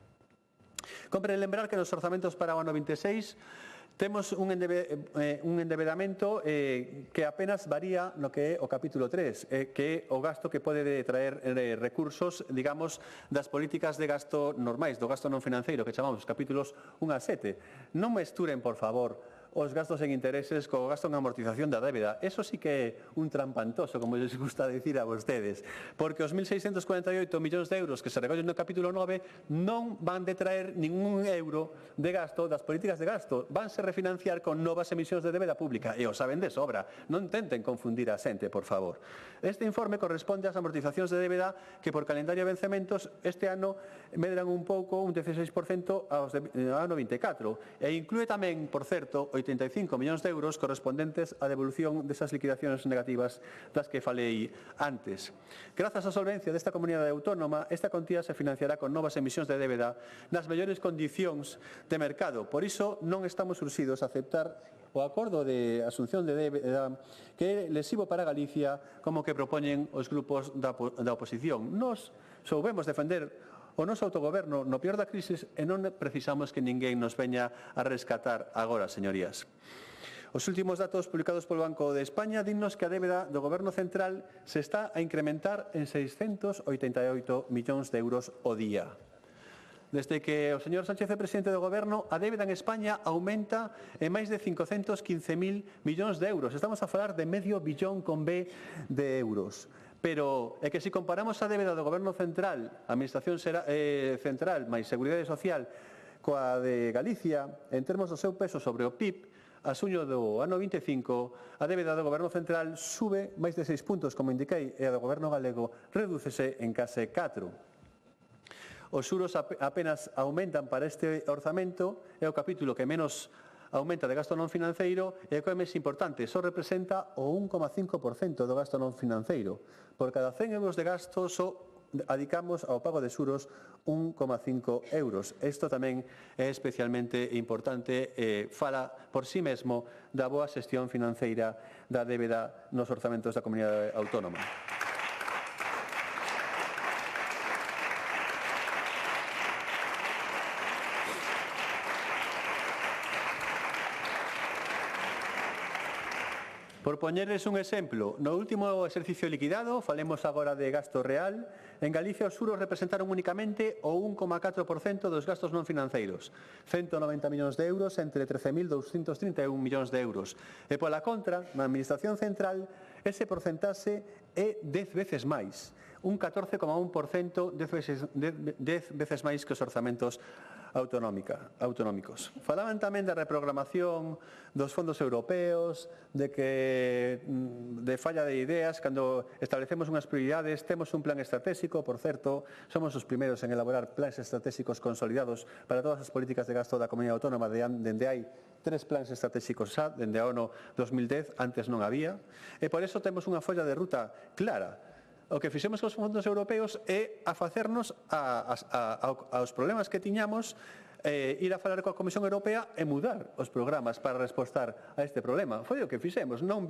Compre lembrar que nos orzamentos para o ano 26 temos un endebedamento que apenas varía no que é o capítulo 3, que é o gasto que pode traer recursos, digamos, das políticas de gasto normais, do gasto non financeiro, que chamamos capítulos 1 a 7. Non mesturen, por favor, os gastos en intereses co gasto en amortización da débeda. Eso sí que é un trampantoso, como les gusta decir a vostedes, porque os 1.648 millóns de euros que se recollen no capítulo 9 non van de traer ningún euro de gasto das políticas de gasto, vanse refinanciar con novas emisións de débeda pública, e o saben de sobra. Non tenten confundir a xente, por favor. Este informe corresponde ás amortizacións de débeda que por calendario de vencementos este ano medran un pouco, un 16% ao ano 24, e inclúe tamén, por certo, 85 millóns de euros correspondentes á devolución desas liquidacións negativas das que falei antes. Grazas á solvencia desta comunidade autónoma, esta contía se financiará con novas emisións de débeda nas mellores condicións de mercado. Por iso non estamos urxidos a aceptar o acordo de asunción de débeda que é lesivo para Galicia, como que propoñen os grupos da oposición. Nos soubemos defender o noso autogoberno no peor da crisis e non precisamos que ninguén nos veña a rescatar agora, señorías. Os últimos datos publicados polo Banco de España dinnos que a débeda do Goberno central se está a incrementar en 688 millóns de euros o día. Desde que o señor Sánchez é presidente do Goberno, a débeda en España aumenta en máis de 515.000 millóns de euros. Estamos a falar de medio billón con B de euros. pero é que se comparamos a débeda do Goberno Central, a Administración Central máis Seguridade Social, coa de Galicia, en termos do seu peso sobre o PIB, a xuño do ano 25, a débeda do Goberno Central sube máis de 6 puntos, como indiquei, e a do Goberno galego redúcese en case 4. Os xuros apenas aumentan para este orzamento, é o capítulo que menos aumenta de gasto non financeiro e o que é máis importante, só representa o 1,5% do gasto non financeiro. Por cada 100 euros de gasto só adicamos ao pago de xuros 1,5 euros. Isto tamén é especialmente importante, fala por sí mesmo da boa xestión financeira da débeda nos orzamentos da Comunidade Autónoma. Por poñerles un exemplo, no último exercicio liquidado, falemos agora de gasto real, en Galicia os xuros representaron únicamente o 1,4% dos gastos non financeiros, 190 millóns de euros entre 13.231 millóns de euros. E pola contra, na Administración Central, ese porcentaxe é 10 veces máis, un 14,1%, 10 veces máis que os orzamentos autonómicos. Falaban tamén da reprogramación dos fondos europeos, de falla de ideas, cando establecemos unhas prioridades, temos un plan estratégico, por certo, somos os primeiros en elaborar plans estratégicos consolidados para todas as políticas de gasto da Comunidade Autónoma, dende hai 3 plans estratégicos xa, dende a ano 2010, antes non había, e por eso temos unha folla de ruta clara. O que fixemos cos fondos europeos é a facernos aos problemas que tiñamos, ir a falar coa Comisión Europea e mudar os programas para respostar a este problema. Foi o que fixemos, non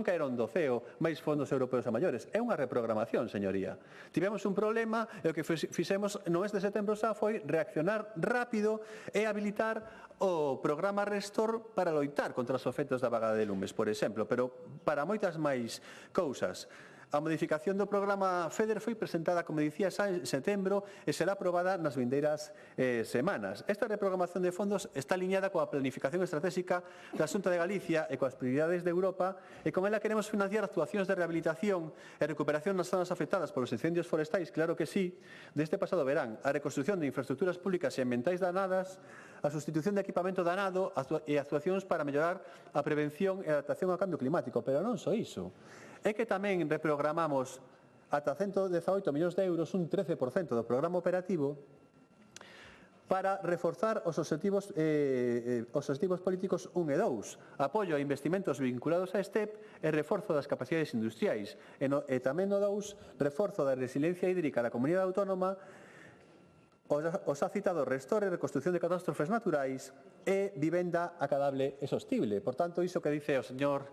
caeron do ceo máis fondos europeos a maiores, é unha reprogramación, señoría. Tivemos un problema e o que fixemos no mes de setembro xa foi reaccionar rápido e habilitar o programa Restor para loitar contra os efectos da vaga de lumes, por exemplo, pero para moitas máis cousas. A modificación do programa FEDER foi presentada, como dicía, xa en setembro e será aprobada nas vindeiras semanas. Esta reprogramación de fondos está aliñada coa planificación estratégica da Xunta de Galicia e coas prioridades de Europa, e con ela queremos financiar actuacións de rehabilitación e recuperación nas zonas afectadas polos incendios forestais, claro que sí, deste pasado verán, a reconstrucción de infraestructuras públicas e ambientais danadas, a sustitución de equipamento danado e actuacións para mellorar a prevención e adaptación ao cambio climático, pero non só iso. É que tamén reprogramamos ata 118 millóns de euros, un 13% do programa operativo, para reforzar os obxectivos políticos 1 e 2, apoio a investimentos vinculados a STEP e reforzo das capacidades industriais, e tamén no 2, reforzo da resiliencia hídrica da Comunidade Autónoma, os ha citado Restor e reconstrucción de catástrofes naturais e vivenda acadable e sostible. Por tanto, iso que dice o señor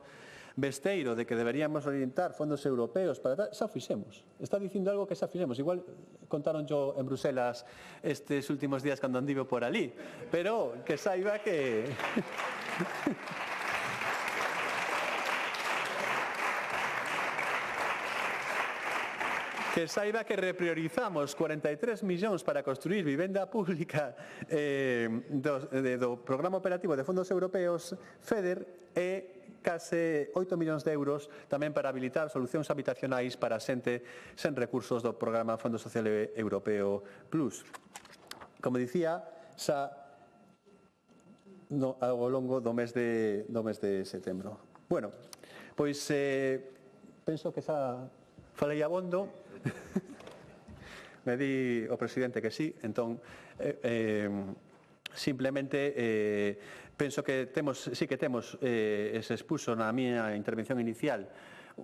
Besteiro de que deberíamos orientar fondos europeos para tal, xa fixemos. Está dicindo algo que xa fixemos. Igual contaron yo en Bruselas estes últimos días cando andivo por ali, pero que saiba que que saiba que repriorizamos 43 millóns para construir vivenda pública do programa operativo de fondos europeos FEDER e case 8 millóns de euros tamén para habilitar solucións habitacionais para a xente sen recursos do programa Fondo Social Europeo Plus. Como dicía, xa ao longo do mes de setembro. Bueno, pois penso que xa falei abondo. Me di o presidente que sí, entón simplemente penso que sí que temos, se expuso na miña intervención inicial,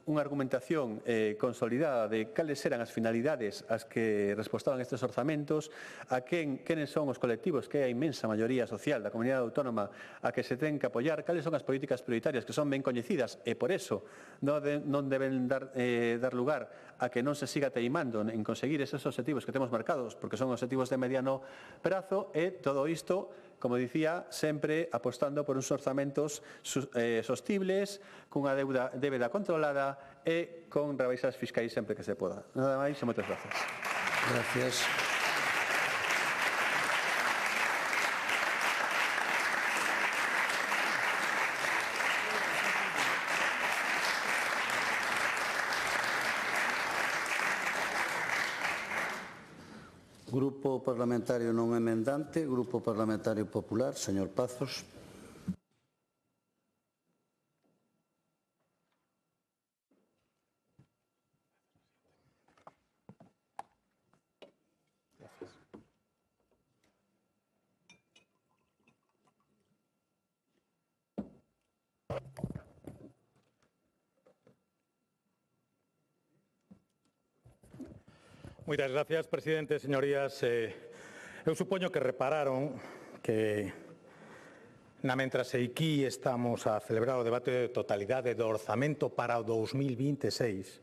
unha argumentación consolidada de cales eran as finalidades ás que respostaban estes orzamentos, a quenes son os colectivos, que é a inmensa maioría social da Comunidade Autónoma a que se ten que apoiar, cales son as políticas prioritarias que son ben coñecidas e por eso non deben dar lugar a que non se siga teimando en conseguir esos obxectivos que temos marcados, porque son obxectivos de mediano prazo, e todo isto, como dicía, sempre apostando por uns orzamentos sostibles, cunha débeda controlada e con rebaixas fiscais sempre que se poda. Nada máis e moitas grazas. Gracias. Grupo Parlamentario Non Emendante, Grupo Parlamentario Popular, señor Pazos. Moitas gracias, presidente. Señorías, eu supoño que repararon que mentras aquí estamos a celebrar o debate de totalidade do orzamento para o 2026,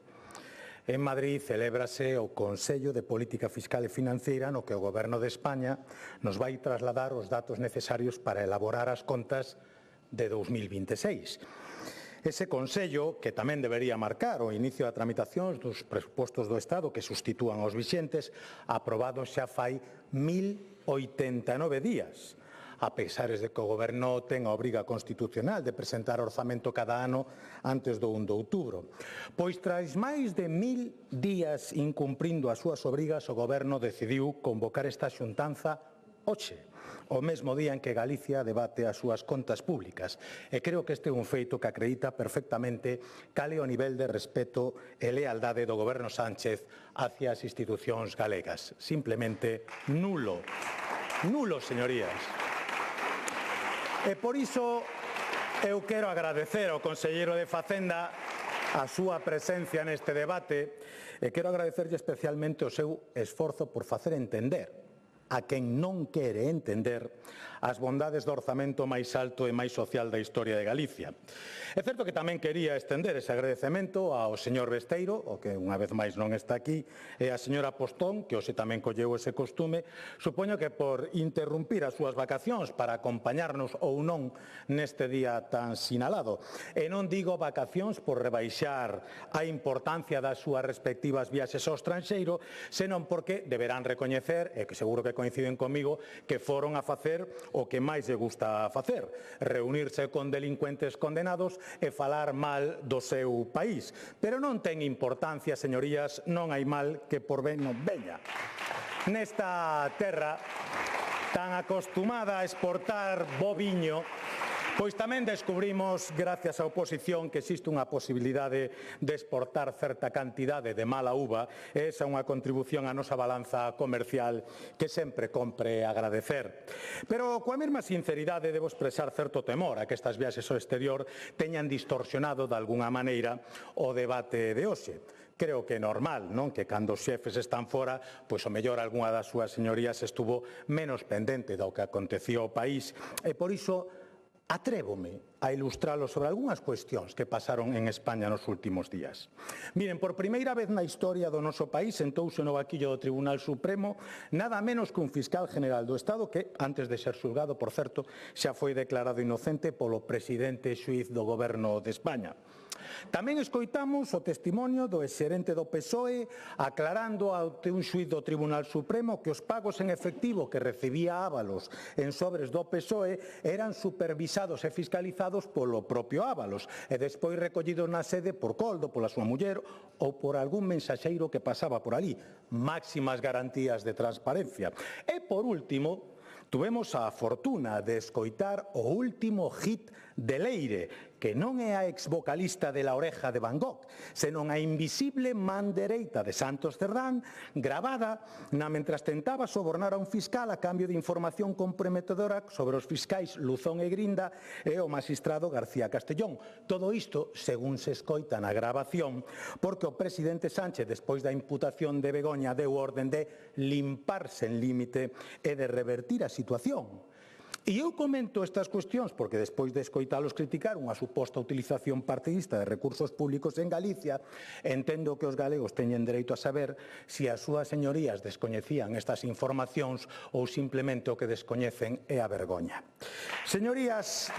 en Madrid celébrase o Consello de Política Fiscal e Financeira no que o Goberno de España nos vai trasladar os datos necesarios para elaborar as contas de 2026. Ese Consello, que tamén debería marcar o inicio da tramitación dos presupostos do Estado que sustitúan aos vixentes, aprobados xa fai 1089 días, a pesares de que o Goberno ten a obriga constitucional de presentar orzamento cada ano antes do 1 de outubro. Pois tras máis de 1000 días incumprindo as súas obrigas, o Goberno decidiu convocar esta xuntanza hoxe, o mesmo día en que Galicia debate as súas contas públicas. E creo que este é un feito que acredita perfectamente cal é o nivel de respeto e lealdade do Goberno Sánchez hacia as institucións galegas. Simplemente nulo. Nulo, señorías. E por iso eu quero agradecer ao conselleiro de Facenda a súa presencia neste debate e quero agradecerlle especialmente o seu esforzo por facer entender a quen non quere entender as bondades do orzamento máis alto e máis social da historia de Galicia. É certo que tamén quería estender ese agradecemento ao señor Besteiro, o que unha vez máis non está aquí, e a señora Postón, que hoxe tamén colleu ese costume, supoño que por interrumpir as súas vacacións para acompañarnos ou non neste día tan sinalado. E non digo vacacións por rebaixar a importancia das súas respectivas viaxes ao estranxeiro, senón porque deberán recoñecer, e que seguro que coinciden comigo, que foron a facer o que máis lle gusta facer, reunirse con delincuentes condenados e falar mal do seu país. Pero non ten importancia, señorías, non hai mal que por ben non veña. Nesta terra tan acostumada a exportar bo viño, pois tamén descubrimos, gracias á oposición, que existe unha posibilidade de exportar certa cantidade de mala uva, e esa é unha contribución á nosa balanza comercial que sempre compre agradecer. Pero coa mesma sinceridade debo expresar certo temor a que estas viaxes ao exterior teñan distorsionado de algunha maneira o debate de hoxe. Creo que é normal, non? Que cando os xefes están fora, pois o mellor algunha das súas señorías estuvo menos pendente do que acontecía ao país, e por iso atrévome a ilustralo sobre algunhas cuestións que pasaron en España nos últimos días. Miren, por primeira vez na historia do noso país sentouse no vaquillo do Tribunal Supremo nada menos que un fiscal general do Estado que, antes de ser xulgado, por certo, xa foi declarado inocente polo presidente xuíz do Goberno de España. Tamén escoitamos o testimonio do exxerente do PSOE aclarando ante un xuíz do Tribunal Supremo que os pagos en efectivo que recibía Ábalos en sobres do PSOE eran supervisados e fiscalizados polo propio Ábalos e despois recollidos na sede por Coldo, pola súa muller ou por algún mensaxeiro que pasaba por ali. Máximas garantías de transparencia. E por último, tuvemos a fortuna de escoitar o último hit de Leire, que non é a exvocalista de La Oreja de Van Gogh, senón a invisible man dereita de Santos Cerdán, gravada mentras tentaba sobornar a un fiscal a cambio de información comprometedora sobre os fiscais Luzón e Grinda e o magistrado García Castellón. Todo isto, según se escoita na grabación, porque o presidente Sánchez, despois da imputación de Begoña, deu orden de limparse en límite e de revertir a situación. E eu comento estas cuestións porque despois de escoitalos criticar unha suposta utilización partidista de recursos públicos en Galicia, entendo que os galegos teñen dereito a saber se as súas señorías descoñecían estas informacións ou simplemente o que descoñecen é a vergoña. Señorías,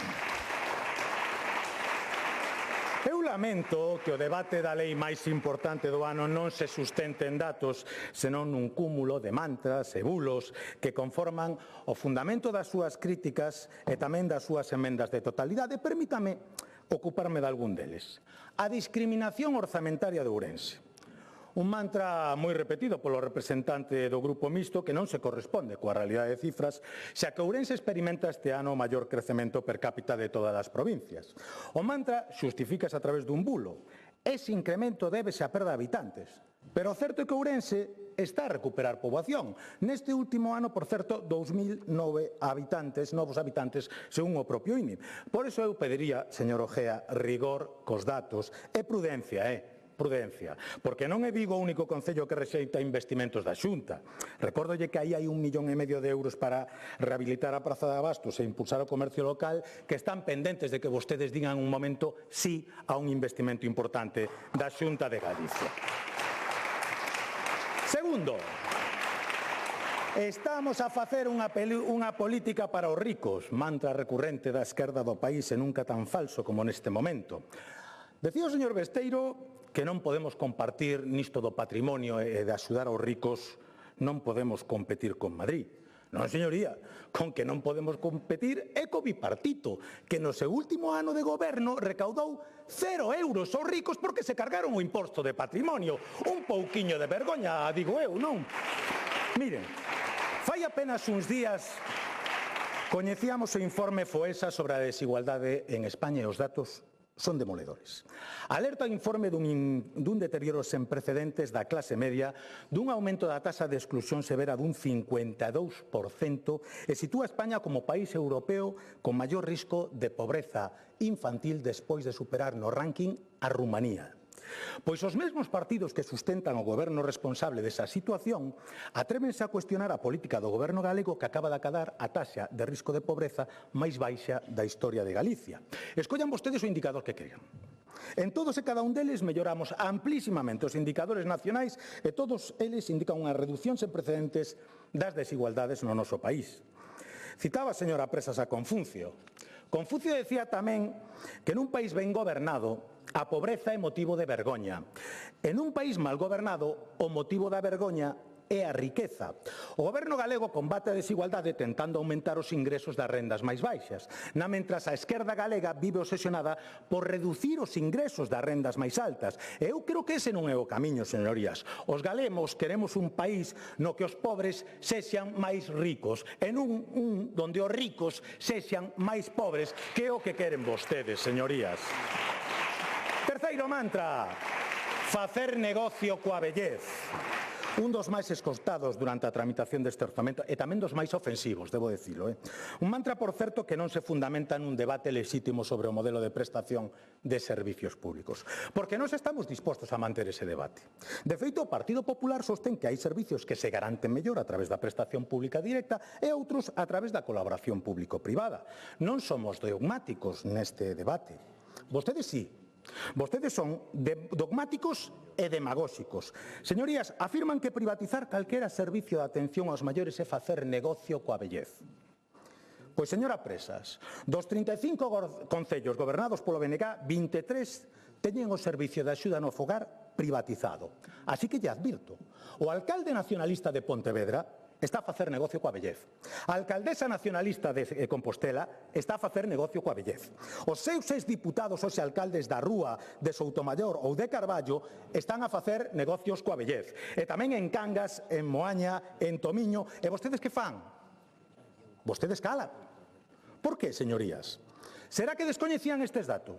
eu lamento que o debate da lei máis importante do ano non se sustente en datos, senón nun cúmulo de mantras e bulos que conforman o fundamento das súas críticas e tamén das súas emendas de totalidade. Permítame ocuparme de algún deles. A discriminación orzamentaria de Ourense. Un mantra moi repetido polo representante do Grupo Mixto que non se corresponde coa realidade de cifras, xa que Ourense experimenta este ano o maior crecemento per cápita de todas as provincias. O mantra xustifícase a través dun bulo. Ese incremento débese á perda de habitantes. Pero o certo é que Ourense está a recuperar poboación. Neste último ano, por certo, 2.009 novos habitantes, según o propio INE. Por iso eu pediría, señor Ojea, rigor cos datos e prudencia, prudencia, porque non é Vigo o único concello que rexeita investimentos da Xunta. Recórdolle que aí hai 1,5 millón de euros para rehabilitar a Praza de Abastos e impulsar o comercio local, que están pendentes de que vostedes digan un momento sí a un investimento importante da Xunta de Galicia. Segundo, estamos a facer unha política para os ricos, mantra recurrente da esquerda do país e nunca tan falso como neste momento. Decía o señor Besteiro que non podemos compartir nisto do patrimonio e de axudar aos ricos, non podemos competir con Madrid. Non, señoría, con que non podemos competir é co bipartito, que no seu último ano de goberno recaudou 0 euros aos ricos porque se cargaron o imposto de patrimonio. Un pouquiño de vergoña, digo eu, non? Miren, fai apenas uns días coñecíamos o informe Foesa sobre a desigualdade en España e os datos son demoledores. Alerta o informe dun deterioro sen precedentes da clase media, dun aumento da taxa de exclusión severa dun 52% e sitúa a España como país europeo con maior risco de pobreza infantil despois de superar no ranking a Rumanía. Pois os mesmos partidos que sustentan o goberno responsable desa situación atrévense a cuestionar a política do goberno galego que acaba de acadar a taxa de risco de pobreza máis baixa da historia de Galicia. Escollan vostedes o indicador que queiran. En todos e cada un deles melloramos amplísimamente os indicadores nacionais e todos eles indican unha reducción sen precedentes das desigualdades no noso país. Citaba a señora Presas a Confucio. Confucio decía tamén que nun país ben gobernado a pobreza é motivo de vergoña. En un país mal gobernado, o motivo da vergoña é a riqueza. O goberno galego combate a desigualdade tentando aumentar os ingresos das rendas máis baixas, mentras a esquerda galega vive obsesionada por reducir os ingresos das rendas máis altas. E eu creo que ese non é o camiño, señorías. Os galegos queremos un país no que os pobres sexan máis ricos, e non un donde os ricos sexan máis pobres, que é o que queren vostedes, señorías. Terceiro mantra, facer negocio coa vellez. Un dos máis escoitados durante a tramitación deste orzamento e tamén dos máis ofensivos, debo dicilo. Un mantra, por certo, que non se fundamenta nun debate lexítimo sobre o modelo de prestación de servicios públicos. Porque nós estamos dispostos a manter ese debate. De feito, o Partido Popular sostén que hai servicios que se garanten mellor a través da prestación pública directa e outros a través da colaboración público-privada. Non somos dogmáticos neste debate. Vostedes sí. Vostedes son dogmáticos e demagóxicos. Señorías, afirman que privatizar calquera servicio de atención aos maiores é facer negocio coa vellez. Pois, señora Presas, dos 35 concellos gobernados polo BNG, 23 teñen o servicio de axuda no fogar privatizado. Así que lle advirto, o alcalde nacionalista de Pontevedra está a facer negocio coa vellez. A alcaldesa nacionalista de Compostela está a facer negocio coa vellez. Os seus exdiputados, os alcaldes da Rúa, de Soutomaior ou de Carballo están a facer negocios coa vellez. E tamén en Cangas, en Moaña, en Tomiño. E vostedes que fan? Vostedes calan. Por que, señorías? Será que descoñecían estes datos?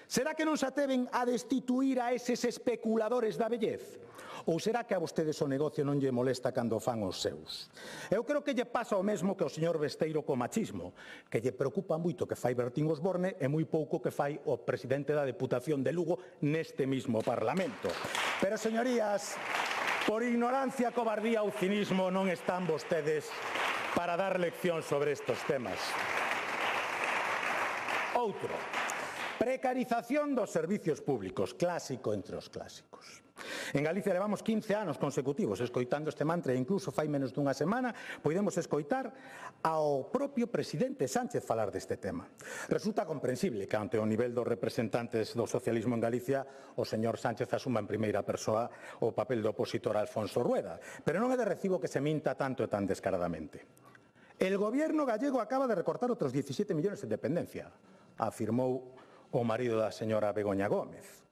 Será que non se atreven a destituir a eses especuladores da vellez? Ou será que a vostedes o negocio non lle molesta cando fan os seus? Eu creo que lle pasa o mesmo que ao señor Besteiro co machismo, que lle preocupa moito que fai Bertín Osborne e moi pouco que fai o presidente da Deputación de Lugo neste mismo Parlamento. Pero, señorías, por ignorancia, cobardía ou cinismo non están vostedes para dar lección sobre estes temas. Outro. Precarización dos servicios públicos, clásico entre os clásicos. En Galicia levamos 15 anos consecutivos escoitando este mantra e incluso fai menos dunha semana podemos escoitar ao propio presidente Sánchez falar deste tema. Resulta comprensible que ante o nivel dos representantes do socialismo en Galicia o señor Sánchez asuma en primeira persoa o papel do opositor Alfonso Rueda, pero non é de recibo que se minta tanto e tan descaradamente. El gobierno gallego acaba de recortar outros 17 millóns en dependencia, afirmou o marido da señora Begoña Gómez.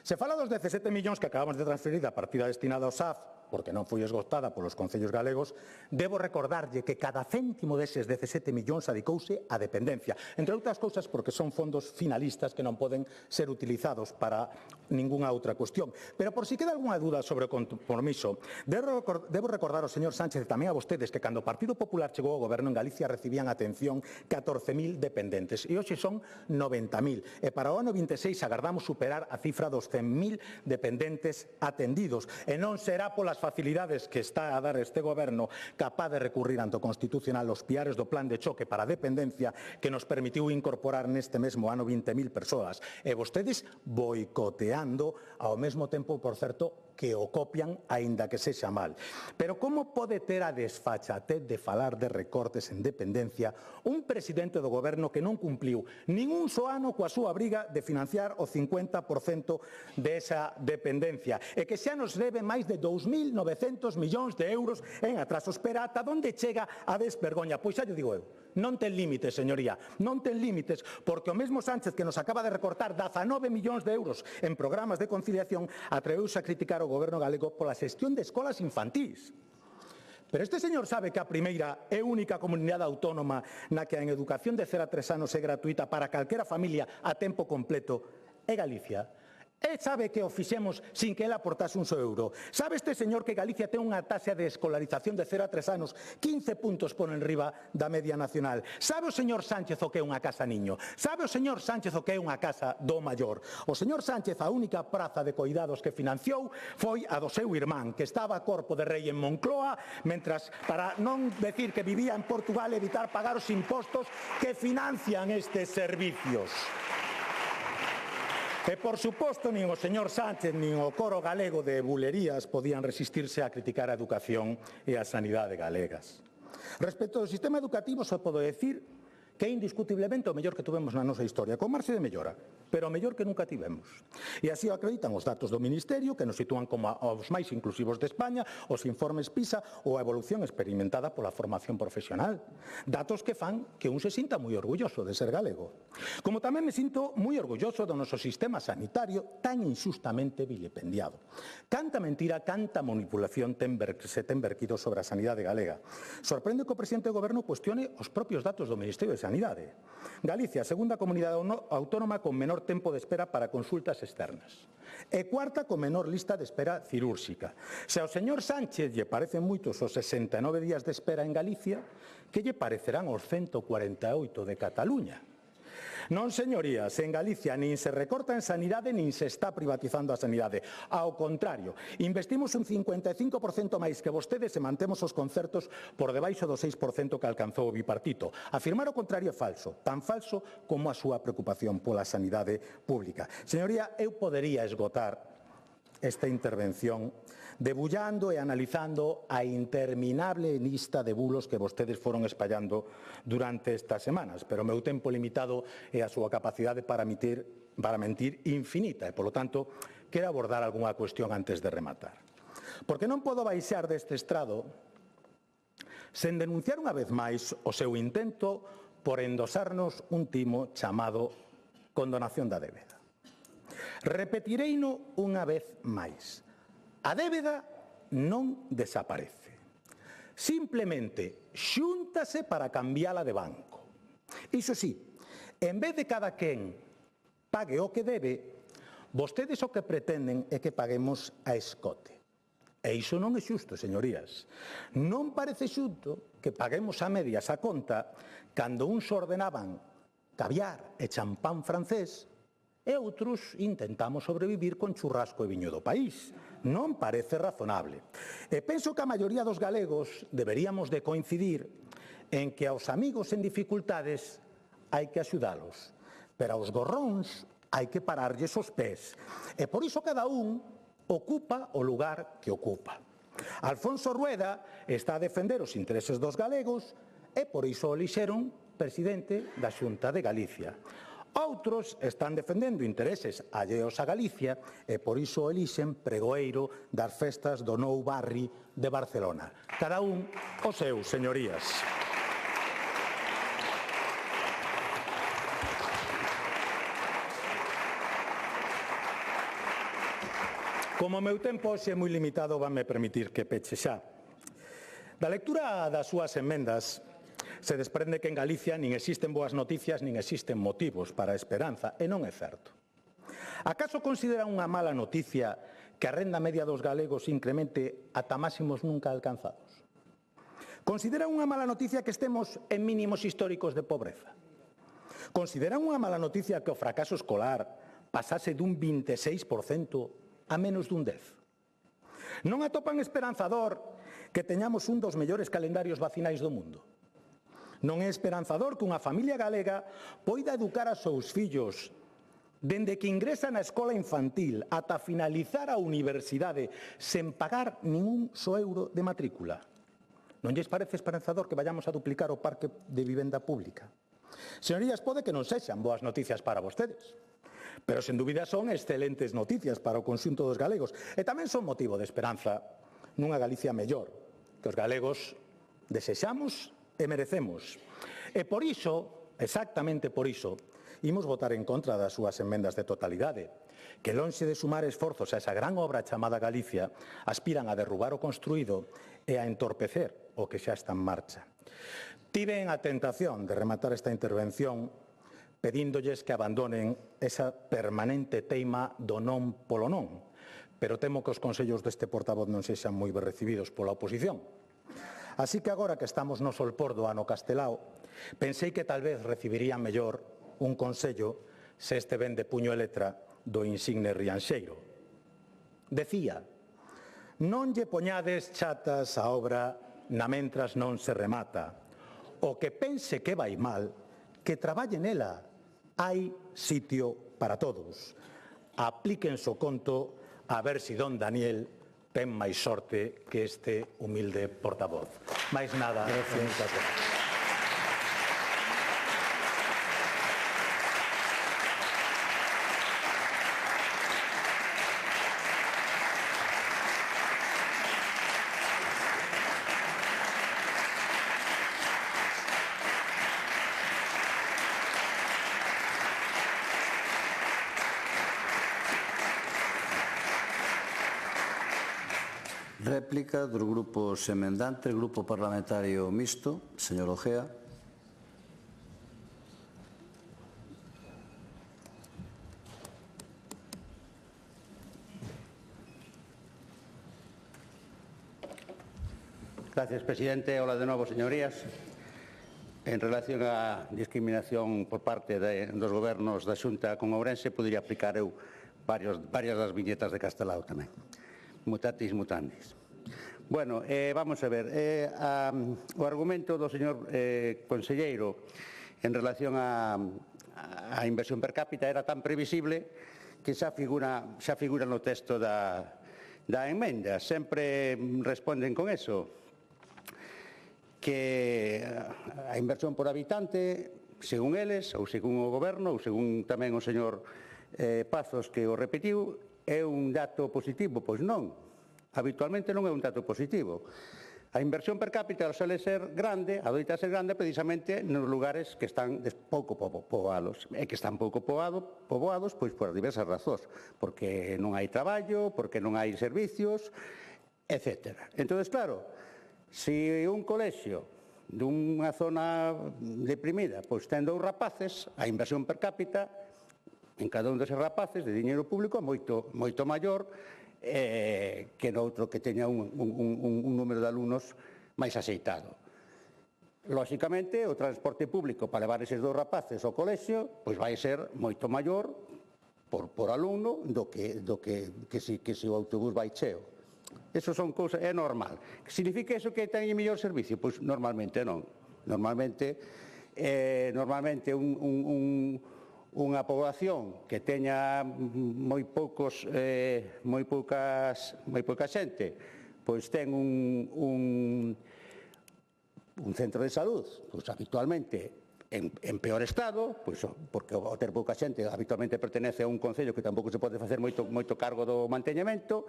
Se fala dos 17 millóns que acabamos de transferir da partida destinada ao SAF, porque non foi esgotada polos concellos galegos, debo recordarlle que cada céntimo deses 17 millóns adicouse á dependencia, entre outras cousas porque son fondos finalistas que non poden ser utilizados para ningunha outra cuestión. Pero por si queda algunha dúda sobre o compromiso, debo recordar ao señor Sánchez e tamén a vostedes que cando o Partido Popular chegou ao goberno en Galicia recibían atención 14.000 dependentes e hoxe son 90.000 e para o ano 26 agardamos superar a cifra dos 100.000 dependentes atendidos e non será polas facilidades que está a dar este goberno capaz de recurrir ante o Constitucional aos piares do plan de choque para a dependencia que nos permitiu incorporar neste mesmo ano 20.000 persoas e vostedes boicoteando ao mesmo tempo, por certo, que o copian, aínda que sexa mal. Pero como pode ter a desfachatez de falar de recortes en dependencia un presidente do goberno que non cumpliu nin un só ano coa súa obriga de financiar o 50% desa dependencia e que xa nos debe máis de 2.900 millóns de euros en atrasos? Pero ata onde chega a desvergoña? Pois xa lle digo eu, non ten límites, señoría, non ten límites, porque o mesmo Sánchez que nos acaba de recortar 19 millóns de euros en programas de conciliación atreveuse a criticar o goberno galego pola xestión de escolas infantís. Pero este señor sabe que a primeira e única comunidade autónoma na que a educación de 0 a 3 anos é gratuita para calquera familia a tempo completo é Galicia. E sabe que o fixemos sin que ela aportase un só euro. Sabe este señor que Galicia ten unha taxa de escolarización de 0 a 3 anos 15 puntos por enriba da media nacional. Sabe o señor Sánchez o que é unha casa niño? Sabe o señor Sánchez o que é unha casa do maior? O señor Sánchez a única praza de coidados que financiou foi a do seu irmán, que estaba a corpo de rei en Moncloa, mentras, para non decir que vivía en Portugal, evitar pagar os impostos que financian estes servicios. E, por suposto, nin o señor Sánchez nin o coro galego de bulerías podían resistirse a criticar a educación e a sanidade galegas. Respecto ao sistema educativo, só podo decir que é indiscutiblemente o mellor que tuvemos na nosa historia, con marxe de mellora, pero o mellor que nunca tivemos. E así o acreditan os datos do Ministerio, que nos sitúan como os máis inclusivos de España, os informes PISA ou a evolución experimentada pola formación profesional. Datos que fan que un se sinta moi orgulloso de ser galego. Como tamén me sinto moi orgulloso do noso sistema sanitario tan injustamente vilipendiado. Canta mentira, canta manipulación se ten vertido sobre a sanidade galega. Sorprende que o presidente do goberno cuestione os propios datos do Ministerio de Sanidade. Galicia, segunda comunidade autónoma con menor tempo de espera para consultas externas. E cuarta con menor lista de espera cirúrxica. Se ao señor Sánchez lle parecen moitos os 69 días de espera en Galicia, que lle parecerán os 148 de Cataluña? Non, señorías, en Galicia nin se recorta en sanidade nin se está privatizando a sanidade. Ao contrario, investimos un 55% máis que vostedes e mantemos os concertos por debaixo do 6% que alcanzou o bipartito. Afirmar o contrario é falso, tan falso como a súa preocupación pola sanidade pública. Señoría, eu podería esgotar esta intervención debullando e analizando a interminable lista de bulos que vostedes foron espallando durante estas semanas, pero o meu tempo limitado e a súa capacidade para mentir infinita e, polo tanto, quero abordar algunha cuestión antes de rematar. Porque non podo baixar deste estrado sen denunciar unha vez máis o seu intento por endosarnos un timo chamado condonación da débeda. Repetireino unha vez máis. A débeda non desaparece. Simplemente xúntase para cambiala de banco. Iso sí, en vez de cada quen pague o que debe, vostedes o que pretenden é que paguemos a escote. E iso non é xusto, señorías. Non parece xusto que paguemos a medias a conta cando uns ordenaban caviar e champán francés e outros intentamos sobrevivir con churrasco e viño do país. Non parece razonable. E penso que a maioría dos galegos deberíamos de coincidir en que aos amigos en dificultades hai que axudalos, pero aos gorróns hai que pararlles os pés. E por iso cada un ocupa o lugar que ocupa. Alfonso Rueda está a defender os intereses dos galegos e por iso o elixeron presidente da Xunta de Galicia. Outros están defendendo intereses alleos a Galicia e por iso elixen pregoeiro das festas do Nou Barri de Barcelona. Cada un o seu, señorías. Como o meu tempo hoxe é moi limitado, vanme permitir que peche xa. Da lectura das súas emendas se desprende que en Galicia nin existen boas noticias nin existen motivos para a esperanza, e non é certo. Acaso considera unha mala noticia que a renda media dos galegos incremente ata máximos nunca alcanzados? Considera unha mala noticia que estemos en mínimos históricos de pobreza? Considera unha mala noticia que o fracaso escolar pasase dun 26% a menos dun 10%? Non atopan esperanzador que teñamos un dos mellores calendarios vacinais do mundo? Non é esperanzador que unha familia galega poida educar a seus fillos dende que ingresa na escola infantil ata finalizar a universidade sen pagar ningún só euro de matrícula? Non lles parece esperanzador que vayamos a duplicar o parque de vivenda pública? Señorías, pode que non sexan boas noticias para vostedes, pero sen dúbida son excelentes noticias para o conxunto dos galegos e tamén son motivo de esperanza nunha Galicia mellor que os galegos desexamos e merecemos. E por iso, exactamente por iso, imos votar en contra das súas emendas de totalidade, que lonxe de sumar esforzos a esa gran obra chamada Galicia, aspiran a derrubar o construído e a entorpecer o que xa está en marcha. Tiven a tentación de rematar esta intervención pedíndolles que abandonen esa permanente teima do non polo non, pero temo que os consellos deste portavoz non sexan moi ben recibidos pola oposición. Así que agora que estamos no solpor do ano castelao, pensei que tal vez recibirían mellor un consello se este ven de puño e letra do insigne Rianxeiro. Decía: non lle poñades chatas a obra na mentras non se remata. O que pense que vai mal, que traballe nela. Hai sitio para todos. Aplíquense o conto a ver si don Daniel ten máis sorte que este humilde portavoz. Máis nada. Gracias. Réplica dos grupos emendantes, Grupo Parlamentario Mixto, señor Ojea. Gracias, presidente. Hola de novo, señorías. En relación á discriminación por parte dos gobernos da Xunta con Ourense, podería aplicar eu varias das viñetas de Castelao tamén. Mutatis mutandis. Bueno, vamos a ver, o argumento do señor conselleiro en relación á inversión per cápita era tan previsible que xa figura no texto da emenda. Sempre responden con eso, que a inversión por habitante, según eles, ou según o goberno, ou según tamén o señor Pazos, que o repetiu, é un dato positivo. Pois non, habitualmente non é un dato positivo. A inversión per cápita suele ser grande, adoita ser grande precisamente nos lugares que están pouco poboados. E que están pouco poboados pois por diversas razóns, porque non hai traballo, porque non hai servicios, etc. Entón, claro, se un colexio dunha zona deprimida pois ten 2 rapaces, a inversión per cápita en cada un deses rapaces de diñeiro público é moito maior que noutro que teña un número de alumnos máis axeitado. Lóxicamente, o transporte público para levar eses 2 rapaces ao colexio pois vai ser moito maior por alumno do que se o autobús vai cheo. Eso son cousas, é normal. Significa eso que teñen mellor servicio? Pois normalmente non. Normalmente unha poboación que teña moi pouca xente, pois ten un centro de salud, pois habitualmente en peor estado, pois porque ao ter pouca xente habitualmente pertenece a un concello que tampouco se pode facer moito cargo do manteñamento,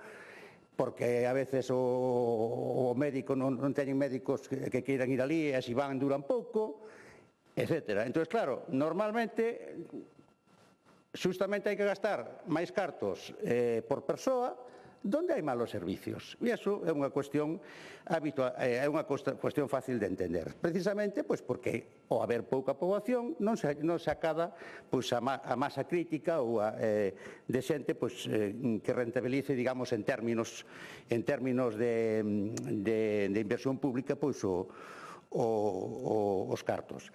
porque a veces o médico non teñen médicos que queiran ir ali e se van duran pouco, etc. Entón, claro, normalmente, xustamente hai que gastar máis cartos por persoa Donde hai malos servicios? E iso é unha cuestión habitual, é unha cuestión fácil de entender. Precisamente porque ao haber pouca poboación non se acada a masa crítica ou de xente que rentabilice, digamos, en términos de inversión pública os cartos.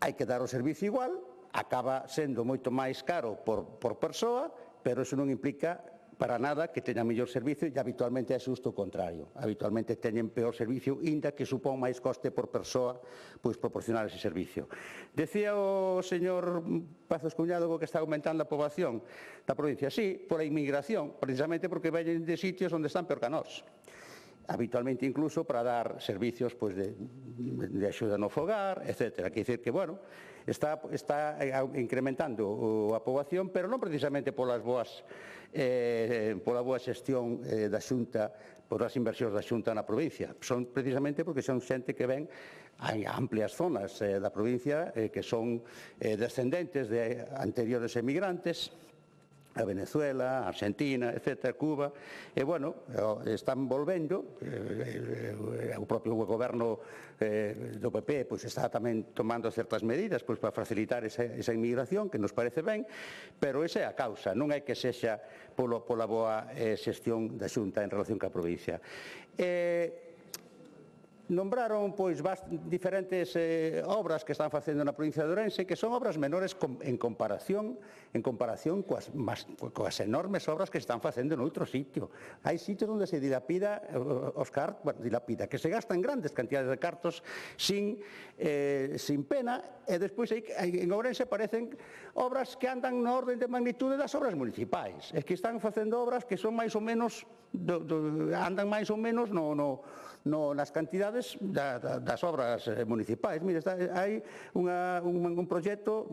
Hai que dar o servicio igual, acaba sendo moito máis caro por persoa, pero iso non implica para nada que teñan mellor servicio e habitualmente é xusto o contrario. Habitualmente teñen peor servicio, inda que supón máis coste por persoa proporcionar ese servicio. Decía o señor Pazos Cuñado que está aumentando a poboación da provincia. Sí, por a inmigración, precisamente porque veñen de sitios onde están peor que a nós. Habitualmente incluso para dar servicios de axuda no fogar, etc. Quer dizer que, bueno, está incrementando a poboación, pero non precisamente pola boa xestión da Xunta, polas inversións da Xunta na provincia. Son precisamente porque son xente que ven a amplias zonas da provincia que son descendentes de anteriores emigrantes, a Venezuela, a Argentina, etc., Cuba, e, bueno, están volvendo, o propio goberno do PP está tamén tomando certas medidas para facilitar esa inmigración, que nos parece ben, pero esa é a causa, non é que sexa pola boa xestión da Xunta en relación ca provincia. Nombraron diferentes obras que están facendo na provincia de Ourense, que son obras menores en comparación coas enormes obras que se están facendo noutro sitio. Hai sitios onde se dilapida que se gastan grandes cantidades de cartos sin pena, e despois en Ourense aparecen obras que andan na orden de magnitude das obras municipais, e que están facendo obras que son máis ou menos andan máis ou menos nas cantidades das obras municipais. Mire, hai un proxecto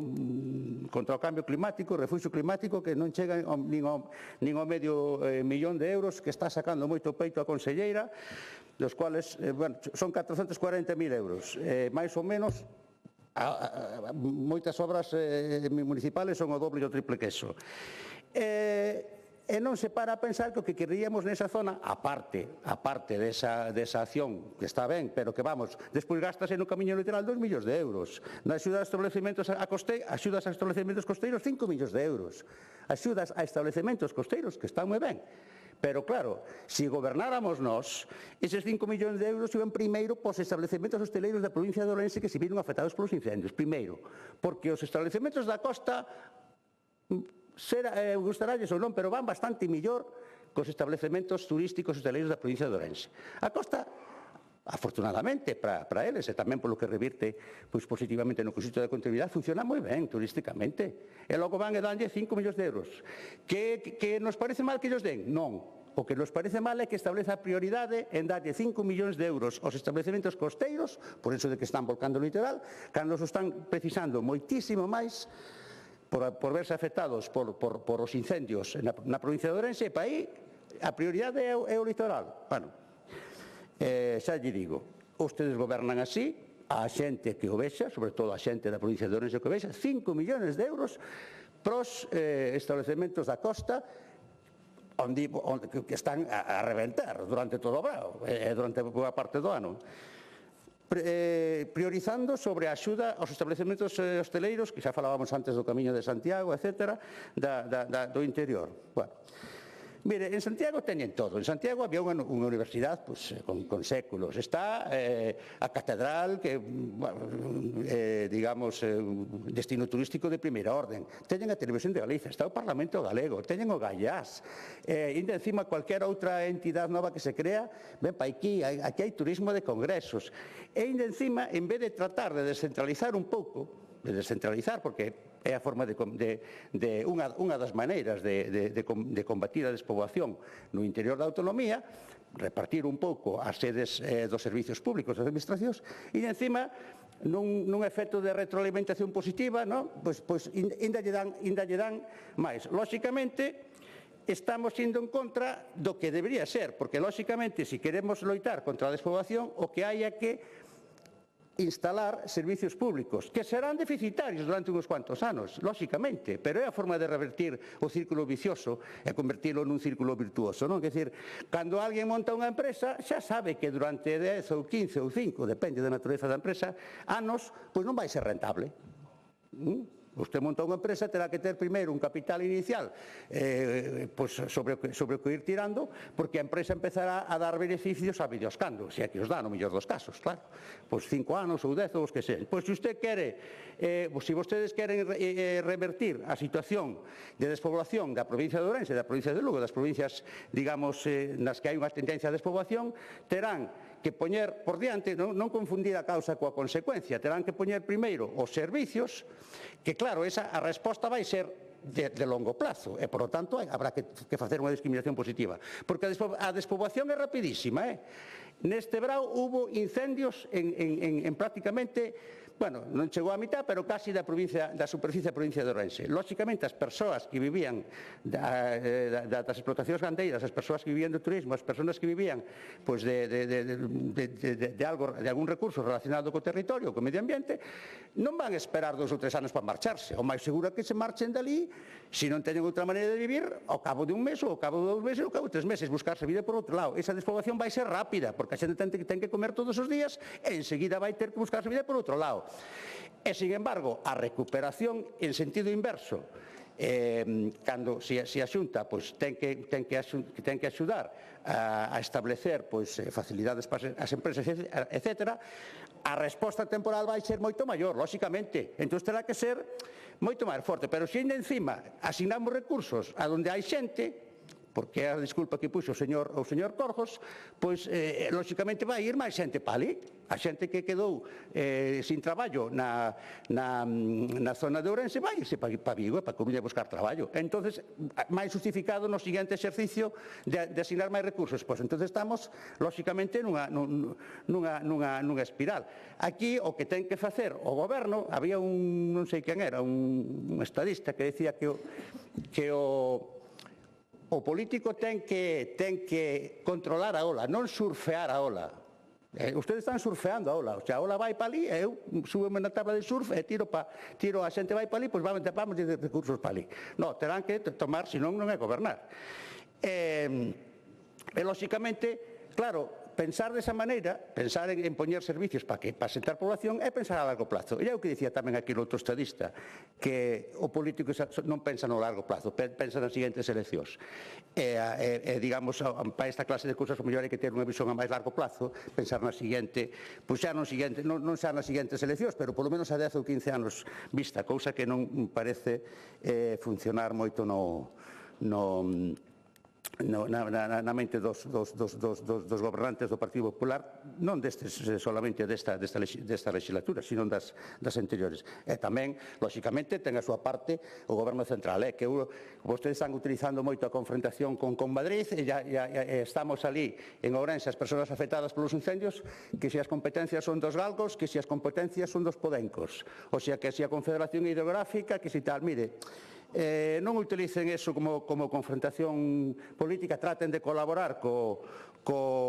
contra o cambio climático, refugio climático, que non chega nin ao medio millón de euros, que está sacando moito peito a conselleira, dos cuales, son 440.000 euros. Mais ou menos, moitas obras municipales son o doble e o triple que eso. E non se para a pensar que o que queríamos nesa zona, aparte desa acción, que está ben, pero que despois gástase no camiño literal 2 millóns de euros. Na axuda a establecementos costeiros 5 millóns de euros. Axudas a establecementos costeiros que están moi ben. Pero claro, se gobernáramos nós, eses 5 millóns de euros iban primeiro pos establecementos hosteleiros da provincia de Ourense que se viron afectados polos incendios, primeiro, porque os establecementos da costa gustaralles ou non, pero van bastante millor cos establecementos turísticos hoteleiros da provincia de Ourense. A costa, afortunadamente para eles, e tamén polo que revirte positivamente no conxunto da contabilidade, funciona moi ben turísticamente. E logo van e danlle 5 millóns de euros. Que nos parece mal que ellos den? Non. O que nos parece mal é que estableza a prioridade en darlle 5 millóns de euros aos establecementos costeiros, por eso de que están volcando o litoral, cando os están precisando moitísimo máis por verse afectados por os incendios na provincia de Ourense, e para aí a prioridade é o litoral. Bueno, xa lle digo, ustedes gobernan así, a xente que o vexa, sobre todo a xente da provincia de Ourense que o vexa, 5 millóns de euros pros establecementos da costa que están a reventar durante todo o verão e durante boa parte do ano. Priorizando sobre a axuda aos establecementos hosteleiros, que xa falábamos antes do Camiño de Santiago, etc., do interior. Bueno, mire, en Santiago teñen todo. En Santiago había unha universidade con séculos. Está a catedral, que, digamos, destino turístico de primeira orden. Teñen a Televisión de Galicia, está o Parlamento Galego, teñen o Gallás. Ainda encima, cualquier outra entidade nova que se crea, ven para aquí hai turismo de congresos. E ainda encima, en vez de tratar de descentralizar un pouco, porque é a forma unha das maneiras de combatir a despoboación no interior da autonomía, repartir un pouco as sedes dos servicios públicos das administracións, e encima nun efecto de retroalimentación positiva, ainda lle dan máis. Lóxicamente, estamos indo en contra do que debería ser, porque lóxicamente, se queremos loitar contra a despoboación, o que hai é que instalar servicios públicos, que serán deficitarios durante uns cuantos anos, lóxicamente, pero é a forma de revertir o círculo vicioso e convertirlo nun círculo virtuoso, non? Quer dizer, cando alguén monta unha empresa, xa sabe que durante 10 ou 15 ou 5, depende da natureza da empresa, anos, pois non vai ser rentable. Usted monta unha empresa, terá que ter primeiro un capital inicial pois sobre o que ir tirando, porque a empresa empezará a dar beneficios a medios cando, se é que os dá no mellor dos casos, claro. Pois 5 anos ou 10 ou os que sean. Pois se usted quere, se vostedes queren revertir a situación de despoblación da provincia de Ourense, da provincia de Lugo, das provincias, digamos, nas que hai unha tendencia a despoblación, terán que poñer por diante, non confundir a causa coa consecuencia, terán que poñer primeiro os servicios, que claro, a resposta vai ser de longo plazo e, por lo tanto, habrá que facer unha discriminación positiva. Porque a despoboación é rapidísima. Neste verao hubo incendios en prácticamente, bueno, non chegou a mitad, pero casi da superficie da provincia de Ourense. Lóxicamente, as persoas que vivían das explotacións gandeiras, as persoas que vivían do turismo, as persoas que vivían pois, de algún recurso relacionado co territorio, co medio ambiente, non van a esperar 2 ou 3 anos para marcharse. O máis seguro é que se marchen dali, se non teñen outra maneira de vivir, ao cabo de un mes, ou ao cabo de 2 meses, ou ao cabo de 3 meses, buscarse vida por outro lado. Esa despoblación vai ser rápida, porque a xente ten que comer todos os días e enseguida vai ter que buscarse vida por outro lado. E, sin embargo, a recuperación en sentido inverso, cando se a Xunta pois, ten que axudar a establecer pois, facilidades para as empresas, etc., a resposta temporal vai ser moito maior, lóxicamente. Entón, terá que ser moito máis forte. Pero se ainda encima asignamos recursos a onde hai xente, porque é a desculpa que puxo o señor Corjos, pois, lóxicamente, vai ir máis xente para ali. A xente que quedou sin traballo na zona de Ourense vai irse para Vigo, para Coruña buscar traballo. Entón, máis justificado no seguinte exercicio de asignar máis recursos. Pois, entón, estamos, lóxicamente, nunha espiral. Aquí, o que ten que facer o goberno, había non sei quen era, un estadista que decía que o político ten que controlar a ola, non surfear a ola. Ustedes están surfeando a ola, o sea, a ola vai para ali, eu súbeme na tabla de surf e tiro a xente vai para ali, pois vamos de recursos para ali. Non, terán que tomar, senón non é gobernar. E, lóxicamente, claro, pensar desa maneira, pensar en poñer servicios para sentar población é pensar a largo plazo. E é o que dicía tamén aquí o outro estadista, que o político non pensa no largo plazo, pensa nas seguintes eleccións. Digamos, para esta clase de cousas, o mellor hai que ter unha visión a máis largo plazo, pensar na seguinte, pois xa non xa nas seguintes eleccións, pero polo menos a 10 ou 15 anos vista, cousa que non parece funcionar moito na mente dos gobernantes do Partido Popular, non solamente desta legislatura, sino das anteriores. E tamén, lóxicamente, ten a súa parte o Goberno Central, que vostedes están utilizando moito a confrontación con Madrid, e estamos ali en Ourense as persoas afectadas polos incendios, que se as competencias son dos galgos, que se as competencias son dos podencos, o sea, que se a Confederación Hidrográfica, que se tal, mire, non utilicen eso como confrontación política, traten de colaborar co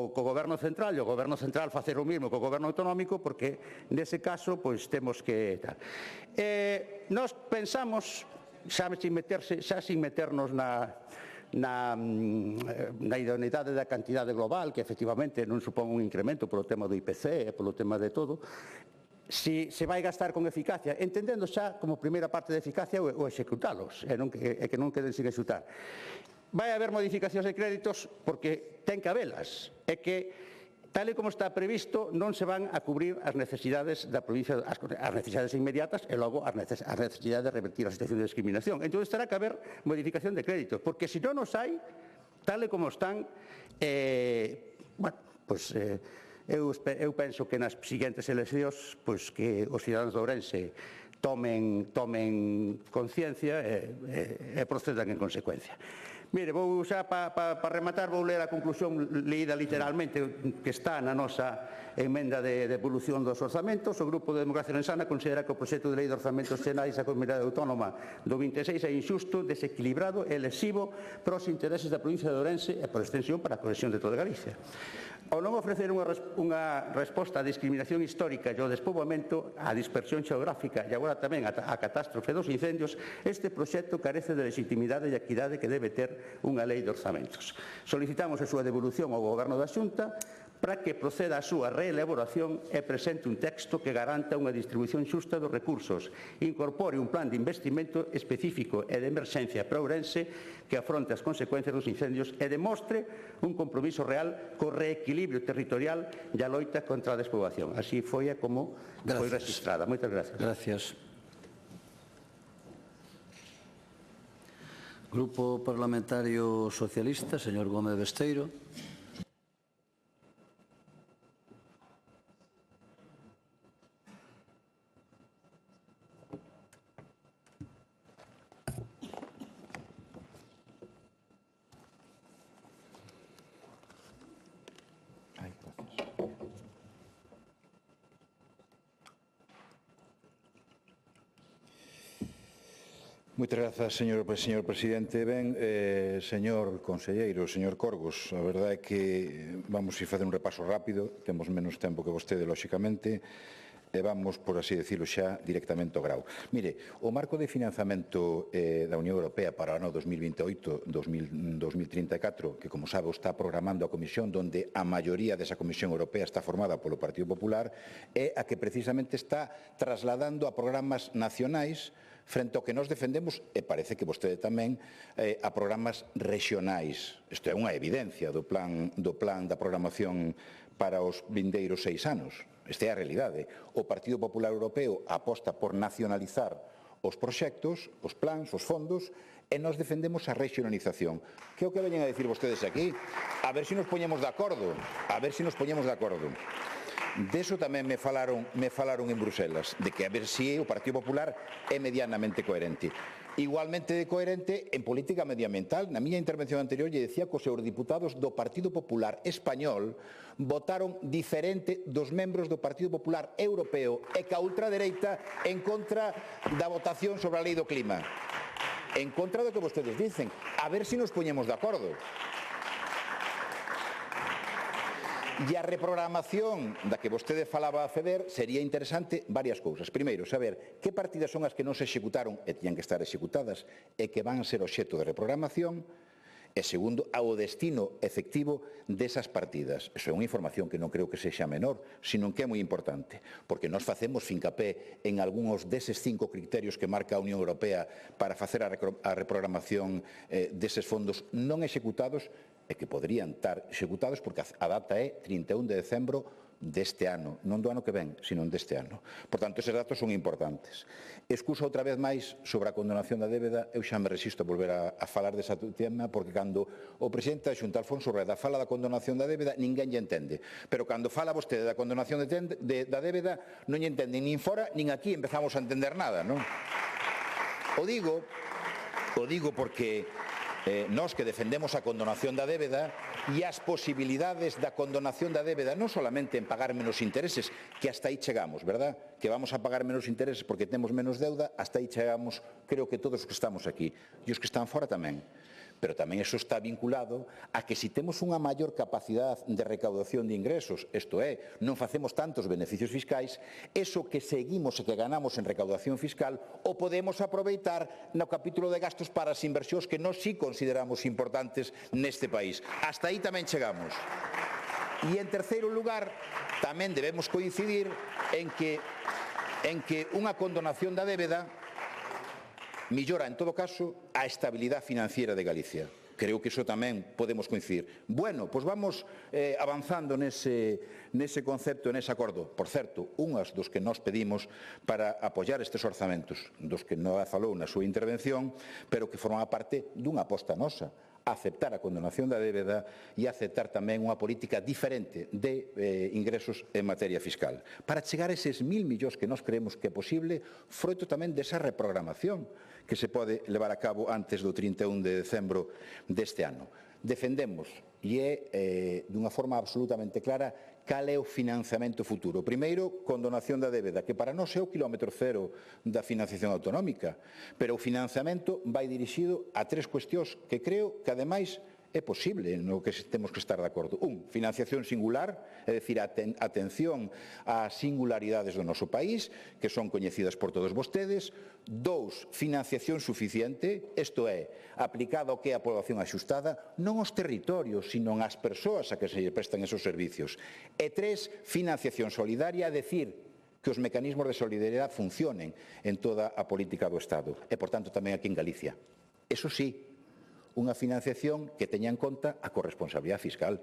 Goberno Central e o Goberno Central facer o mismo co Goberno Autonómico, porque nese caso pois temos que tal. Nós pensamos, xa sin meternos na idoneidade da cantidade global, que efectivamente non supón un incremento polo tema do IPC e polo tema de todo, se vai gastar con eficacia, entendendo xa como primeira parte de eficacia o executalos, e que non queden sin executar. Vai haber modificacións de créditos porque ten que habelas, e que, tal e como está previsto, non se van a cubrir as necesidades da provincia, as necesidades inmediatas e logo as necesidades de revertir a situación de discriminación. Entón, terá que haber modificación de créditos, porque se non os hai, tal e como están, eu penso que nas seguintes eleccións pois, que os cidadanos de Ourense tomen conciencia e procedan en consecuencia. Mire, vou xa para rematar, vou ler a conclusión leída literalmente que está na nosa emenda de evolución dos orzamentos. O Grupo de Democracia Lensana considera que o proxecto de lei de orzamentos xerais da Comunidade Autónoma do 26 é injusto, desequilibrado e lesivo para os intereses da provincia de Ourense e, por extensión, para a cohesión de toda Galicia. Ao non ofrecer unha resposta á discriminación histórica e ao despoboamento, á dispersión xeográfica e agora tamén á catástrofe dos incendios, este proxecto carece de legitimidade e equidade que debe ter unha lei de orzamentos. Solicitamos a súa devolución ao Goberno da Xunta para que proceda a súa reelaboración e presente un texto que garanta unha distribución xusta dos recursos, incorpore un plan de investimento específico e de emerxencia para Ourense que afronte as consecuencias dos incendios e demostre un compromiso real co reequilibrio territorial e a loita contra a despoboación. Así foi como foi registrada. Moitas gracias. Gracias. Grupo Parlamentario Socialista, señor Gómez Besteiro. Moitas grazas, señor presidente. Ben, señor conselleiro, señor Corgos, a verdade é que vamos a facer un repaso rápido, temos menos tempo que vostede, lóxicamente, e vamos, por así decirlo xa, directamente ao grau. Mire, o marco de financiamento da Unión Europea para o ano 2028-2034, que, como sabe, está programando a Comisión, donde a maioría desa Comisión Europea está formada polo Partido Popular, é a que precisamente está trasladando a programas nacionais frente ao que nós defendemos, e parece que vostede tamén, a programas rexionais. Isto é unha evidencia do plan da programación para os vindeiros 6 anos. Esta é a realidade. O Partido Popular Europeo aposta por nacionalizar os proxectos, os plans, os fondos, e nós defendemos a regionalización. Que é o que veñen a dicir vostedes aquí? A ver se nos poñemos de acordo. A ver se nos poñemos de acordo. Deso tamén me falaron en Bruselas, de que a ver se o Partido Popular é medianamente coherente. Igualmente de coherente en política medioambiental. Na miña intervención anterior lle decía que os eurodiputados do Partido Popular español votaron diferente dos membros do Partido Popular europeo e que a ultradereita en contra da votación sobre a lei do clima. En contra do que vostedes dicen. A ver se nos poñemos de acordo. E a reprogramación da que vostede falaba a FEDER sería interesante varias cousas. Primeiro, saber que partidas son as que non se executaron e tiñan que estar executadas e que van ser obxecto de reprogramación. E segundo, ao destino efectivo desas partidas. Iso é unha información que non creo que sexa menor, sino que é moi importante, porque nós facemos fincapé en algúns deses 5 criterios que marca a Unión Europea para facer a reprogramación deses fondos non executados e que poderían estar executados porque a data é 31 de decembro deste ano, non do ano que ven, sino deste ano. Por tanto, eses datos son importantes. Excuso outra vez máis sobre a condonación da débeda, eu xa me resisto a volver a falar desa tema, porque cando o presidente da Xunta, Alfonso Rueda, fala da condonación da débeda, ninguén lle entende. Pero cando fala vostede da condonación da débeda, non lle entenden nin fora, nin aquí empezamos a entender nada, non? O digo porque nós que defendemos a condonación da débeda e as posibilidades da condonación da débeda non solamente en pagar menos intereses, que hasta aí chegamos, verdad? Que vamos a pagar menos intereses porque temos menos deuda, hasta aí chegamos, creo que todos os que estamos aquí, e os que están fora tamén. Pero tamén iso está vinculado a que se temos unha maior capacidade de recaudación de ingresos, isto é, non facemos tantos beneficios fiscais, eso que seguimos e que ganamos en recaudación fiscal o podemos aproveitar no capítulo de gastos para as inversións que nós sí consideramos importantes neste país. Hasta aí tamén chegamos. E en terceiro lugar, tamén debemos coincidir en que unha condonación da débeda millora, en todo caso, a estabilidade financiera de Galicia. Creo que iso tamén podemos coincidir. Bueno, pois vamos avanzando nese nese concepto, nese acordo. Por certo, unhas dos que nós pedimos para apoiar estes orzamentos, dos que non falou na súa intervención, pero que forman parte dunha aposta nosa, aceptar a condonación da débeda e aceptar tamén unha política diferente de ingresos en materia fiscal. Para chegar a eses 1.000 millóns que nós creemos que é posible, froito tamén desa reprogramación que se pode levar a cabo antes do 31 de decembro deste ano. Defendemos, e é dunha forma absolutamente clara, cal é o financiamento futuro. Primeiro, condonación da débeda, que para nós é o quilómetro cero da financiación autonómica, pero o financiamento vai dirixido a tres cuestións que creo que, ademais, é posible no que temos que estar de acordo. Financiación singular, é dicir, atención ás singularidades do noso país, que son coñecidas por todos vostedes. 2, financiación suficiente, isto é, aplicado ao que é a población axustada, non aos territorios, sino ás persoas a que se prestan esos servicios. E 3, financiación solidaria, é dicir, que os mecanismos de solidariedade funcionen en toda a política do Estado. E, por tanto, tamén aquí en Galicia. Eso sí, unha financiación que teña en conta a corresponsabilidade fiscal.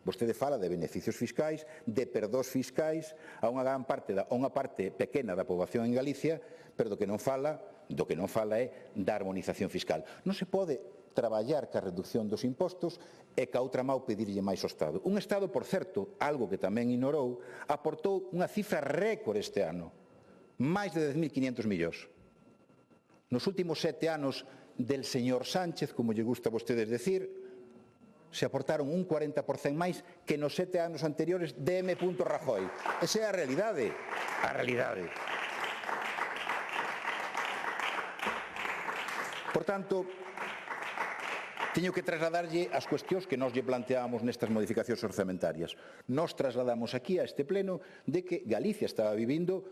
Vostede fala de beneficios fiscais, de perdós fiscais a unha gran parte, a unha parte pequena da poboación en Galicia, pero do que non fala é da armonización fiscal. Non se pode traballar ca reducción dos impostos e ca outra mão pedirlle máis ao Estado. Un Estado, por certo, algo que tamén ignorou, aportou unha cifra récord este ano, máis de 10.500 millóns. Nos últimos 7 anos del señor Sánchez, como lle gusta a vostedes decir, se aportaron un 40% máis que nos 7 anos anteriores de M. Rajoy. Esa é a realidade. A realidade. Por tanto, teño que trasladarlle as cuestións que nós lle planteábamos nestas modificacións orzamentarias. Nós trasladamos aquí a este pleno de que Galicia estaba vivindo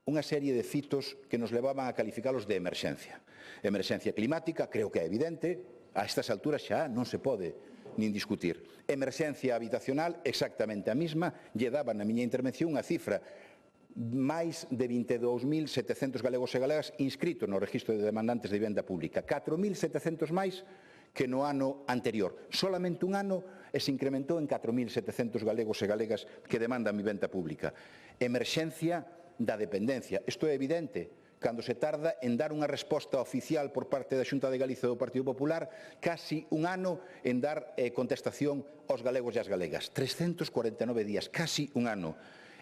unha serie de fitos que nos levaban a calificalos de emerxencia. Emerxencia climática, creo que é evidente, a estas alturas xa non se pode nin discutir. Emerxencia habitacional, exactamente a mesma, lle daba na miña intervención unha cifra máis de 22.700 galegos e galegas inscritos no registro de demandantes de vivenda pública, 4.700 máis que no ano anterior. Solamente un ano e se incrementou en 4.700 galegos e galegas que demandan vivenda pública. Emerxencia da dependencia. Isto é evidente. Cando se tarda en dar unha resposta oficial por parte da Xunta de Galicia do Partido Popular, casi un ano en dar contestación aos galegos e ás galegas. 349 días, casi un ano.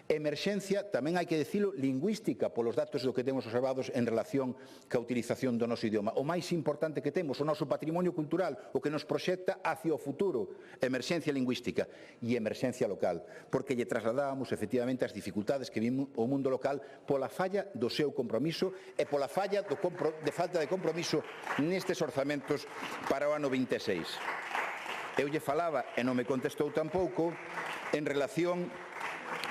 Emerxencia, tamén hai que dicilo, lingüística, polos datos do que temos observados en relación ca utilización do noso idioma. O máis importante que temos, o noso patrimonio cultural, o que nos proxecta hacia o futuro. Emerxencia lingüística e emerxencia local, porque lle trasladábamos efectivamente as dificultades que vive o mundo local pola falla do seu compromiso e pola falla de falta de compromiso nestes orzamentos para o ano 26. Eu lle falaba, e non me contestou tampouco, en relación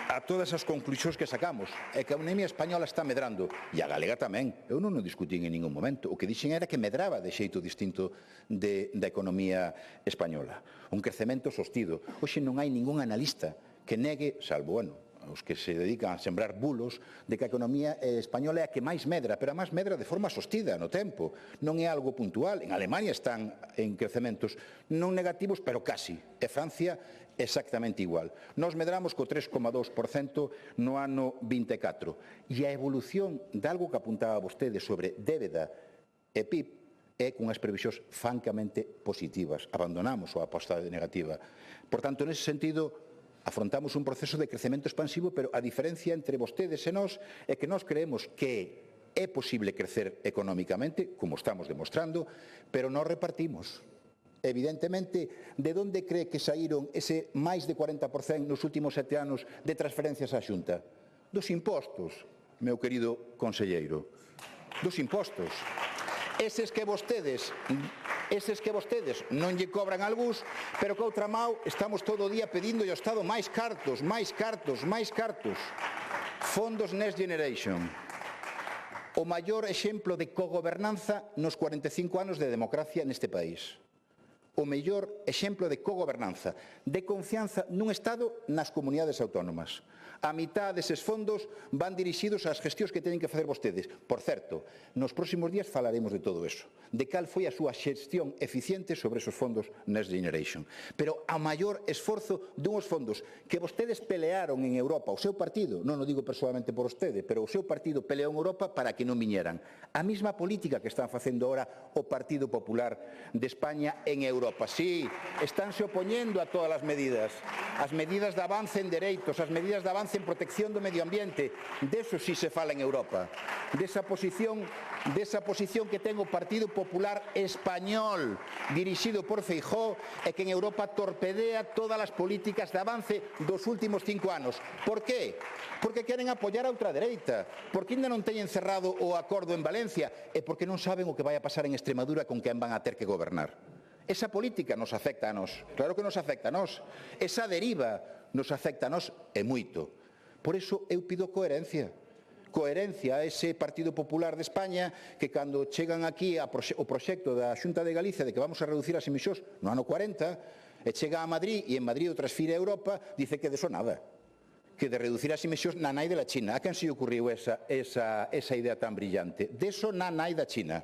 a todas as conclusións que sacamos, é que a economía española está medrando, e a galega tamén. Eu non o discutín en ningún momento. O que dixen era que medraba de xeito distinto da economía española. Un crecemento sostido. Hoxe non hai ningún analista que negue, salvo, os que se dedican a sembrar bulos, de que a economía española é a que máis medra, pero a máis medra de forma sostida no tempo. Non é algo puntual. En Alemania están en crecementos non negativos, pero casi. E Francia exactamente igual. Nos medramos co 3,2% no ano 24. E a evolución de algo que apuntaba vostede sobre débeda e PIB é cunhas previsións francamente positivas. Abandonamos a aposta negativa. Por tanto, nese sentido, afrontamos un proceso de crecemento expansivo, pero a diferencia entre vostedes e nós é que nós creemos que é posible crecer económicamente, como estamos demostrando, pero non repartimos. Evidentemente, de onde cree que saíron ese máis de 40% nos últimos 7 anos de transferencias á Xunta? Dos impostos, meu querido conselleiro. Dos impostos. Eses que vostedes non lle cobran algúns, pero que outra mão estamos todo o día pedindo ao Estado máis cartos, máis cartos, máis cartos. Fondos Next Generation. O maior exemplo de cogobernanza nos 45 anos de democracia neste país. o mellor exemplo de cogobernanza, de confianza nun Estado nas comunidades autónomas. A mitad deses fondos van dirixidos ás gestións que teñen que facer vostedes. Por certo, nos próximos días falaremos de todo eso, de cal foi a súa xestión eficiente sobre esos fondos Next Generation. Pero a maior esforzo dunhos fondos que vostedes pelearon en Europa, o seu partido, non o digo persoalmente por vostede, pero o seu partido peleou en Europa para que non viñeran. A mesma política que están facendo ahora o Partido Popular de España en Europa. Sí, estánse opoñendo a todas as medidas de avance en dereitos, as medidas de avance en protección do medio ambiente. Deso sí se fala en Europa. Desa posición que ten o Partido Popular Español, dirixido por Feijóo, e que en Europa torpedea todas as políticas de avance dos últimos 5 anos. Por qué? Porque queren apoiar a ultradereita, porque ainda non teñen cerrado o acordo en Valencia e porque non saben o que vai a pasar en Extremadura con quen van a ter que gobernar. Esa política nos afecta a nós, claro que nos afecta a nós. Esa deriva nos afecta a nós e moito. Por iso eu pido coherencia. Coherencia a ese Partido Popular de España que cando chegan aquí o proxecto da Xunta de Galicia de que vamos a reducir as emisións no ano 40 e chega a Madrid e en Madrid o transfire a Europa, dice que de eso nada. Que de reducir as emisións na nai de la China. A quen se ocurriu esa idea tan brillante? De eso na nai da China.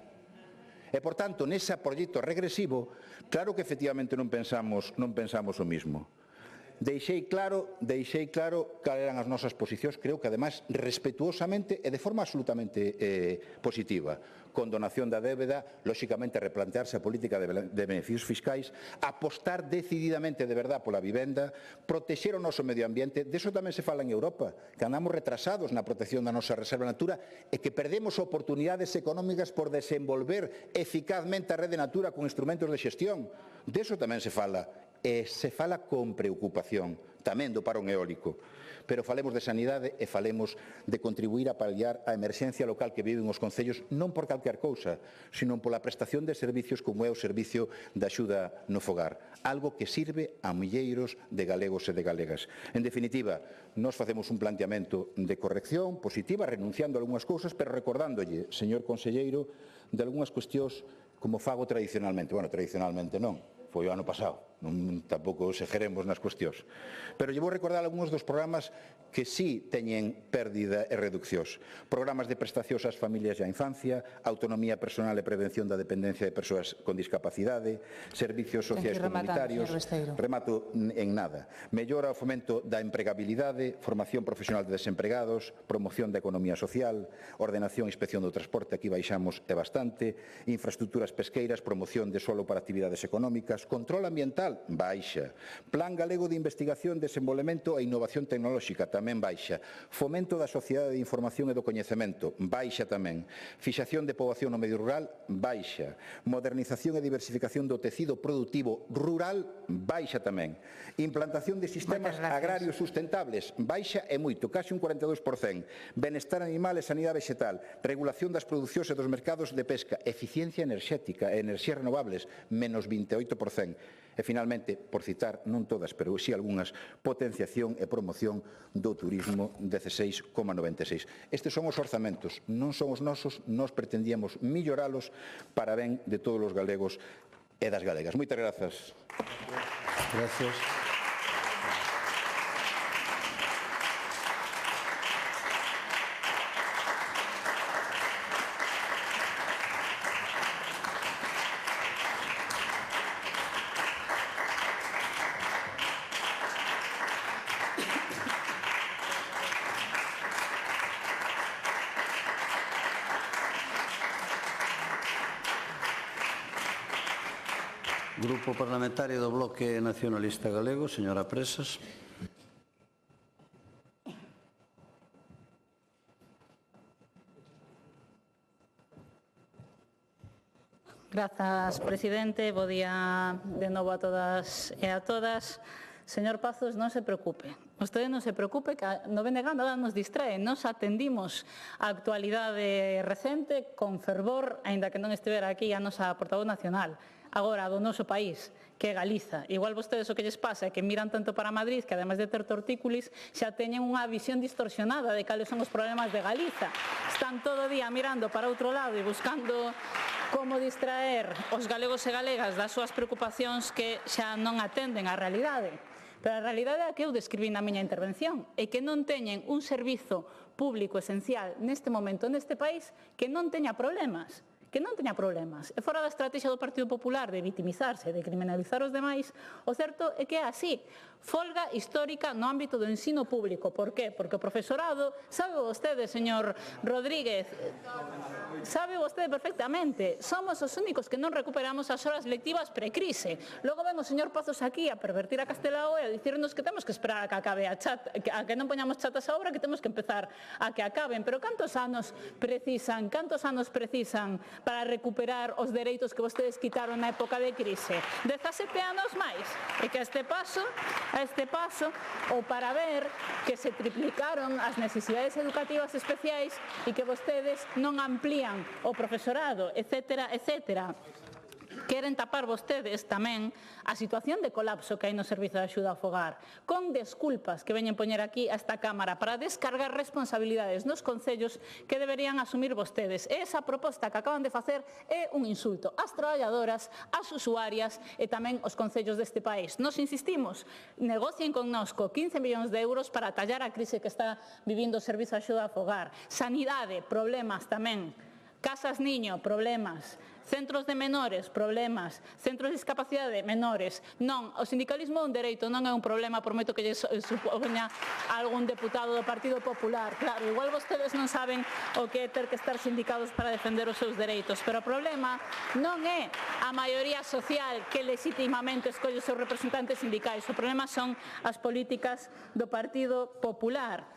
E, por tanto, nese proxecto regresivo, claro que efectivamente non pensamos o mismo. Deixei claro cal eran as nosas posicións, creo que ademais respetuosamente e de forma absolutamente positiva. Condonación da débeda, lóxicamente replantearse a política de beneficios fiscais, apostar decididamente de verdad pola vivenda, protexer o noso medio ambiente, deso tamén se fala en Europa, que andamos retrasados na protección da nosa reserva natura e que perdemos oportunidades económicas por desenvolver eficazmente a rede natura con instrumentos de xestión. Deso tamén se fala. E se fala con preocupación tamén do parón eólico. Pero falemos de sanidade e falemos de contribuir a paliar a emerxencia local que viven os concellos non por calquer cousa, sino pola prestación de servicios como é o servicio de axuda no fogar, algo que sirve a milleiros de galegos e de galegas. En definitiva, nós facemos un planteamento de corrección positiva, renunciando a algunhas cousas, pero recordándolle, señor conselleiro, de algunhas cuestións como fago tradicionalmente. Bueno, tradicionalmente non. Foi o ano pasado, tampouco exageremos nas cuestións. Pero lle vou recordar algúns dos programas que sí teñen pérdida e reduccións. Programas de prestacións ás familias e á infancia, autonomía personal e prevención da dependencia de persoas con discapacidade, servicios sociais comunitarios, remato en nada. Mellora o fomento da empregabilidade, formación profesional de desempregados, promoción da economía social, ordenación e inspección do transporte, aquí baixamos e bastante, infraestructuras pesqueiras, promoción de solo para actividades económicas, control ambiental, baixa. Plan galego de investigación, desenvolvemento e innovación tecnolóxica, tamén baixa. Fomento da sociedade de información e do coñecemento, baixa tamén. Fixación de poboación no medio rural, baixa. Modernización e diversificación do tecido productivo rural, baixa tamén. Implantación de sistemas agrarios sustentables, baixa e moito, case un 42%. Benestar animal e sanidade vegetal. Regulación das producións e dos mercados de pesca. Eficiencia enerxética e enerxías renovables, menos 28%. E, finalmente, por citar, non todas, pero si algunhas, potenciación e promoción do turismo, 16,96. Estes son os orzamentos, non son os nosos, nós pretendíamos melloralos para ben de todos os galegos e das galegas. Moitas grazas. Gracias. Grupo Parlamentario do Bloque Nacionalista Galego, señora Presas. Grazas, presidente. Bo día de novo a todas e a todas. Señor Pazos, non se preocupe. Vostede non se preocupe que no BNG nada nos distrae. Nos atendimos a actualidade recente con fervor, aínda que non estivera aquí a nosa portavoz nacional. Agora, do noso país, que é Galiza. Igual vostedes o que lles pasa é que miran tanto para Madrid que, ademais de ter tortícolis, xa teñen unha visión distorsionada de cales son os problemas de Galiza. Están todo o día mirando para outro lado e buscando como distraer os galegos e galegas das súas preocupacións que xa non atenden á realidade. Pero a realidade é a que eu describí na miña intervención, é que non teñen un servizo público esencial neste momento neste país que non teña problemas. E fora da estrategia do Partido Popular de vitimizarse, de criminalizar os demais, o certo é que é así. Folga histórica no ámbito do ensino público. Por qué? Porque o profesorado, sabe vostede, señor Rodríguez, sabe vostede perfectamente, somos os únicos que non recuperamos as horas lectivas pre-crise. Logo ven o señor Pazos aquí a pervertir a Castelao e a dicirnos que temos que esperar a que acabe a chat, a que non poñamos chatas a obra, que temos que empezar a que acaben. Pero cantos anos precisan para recuperar os dereitos que vostedes quitaron na época de crise? 17 anos máis. E que a este paso, ou para ver que se triplicaron as necesidades educativas especiais e que vostedes non amplían o profesorado, etcétera, etcétera. Queren tapar vostedes tamén a situación de colapso que hai no Servizo de Axuda ao Fogar, con desculpas que veñen poñer aquí a esta Cámara para descargar responsabilidades nos concellos que deberían asumir vostedes. E esa proposta que acaban de facer é un insulto ás traballadoras, ás usuarias e tamén aos concellos deste país. Nos insistimos, negocien connosco 15 millóns de euros para atallar a crise que está vivindo o Servizo de Axuda ao Fogar. Sanidade, problemas tamén. Casas niño, problemas. Centros de menores, problemas. Centros de discapacidade, menores. Non, o sindicalismo é un dereito, non é un problema, por moito que lle supoña algún deputado do Partido Popular. Claro, igual vostedes non saben o que é ter que estar sindicados para defender os seus dereitos, pero o problema non é a maioría social que legitimamente escolle os seus representantes sindicais. O problema son as políticas do Partido Popular.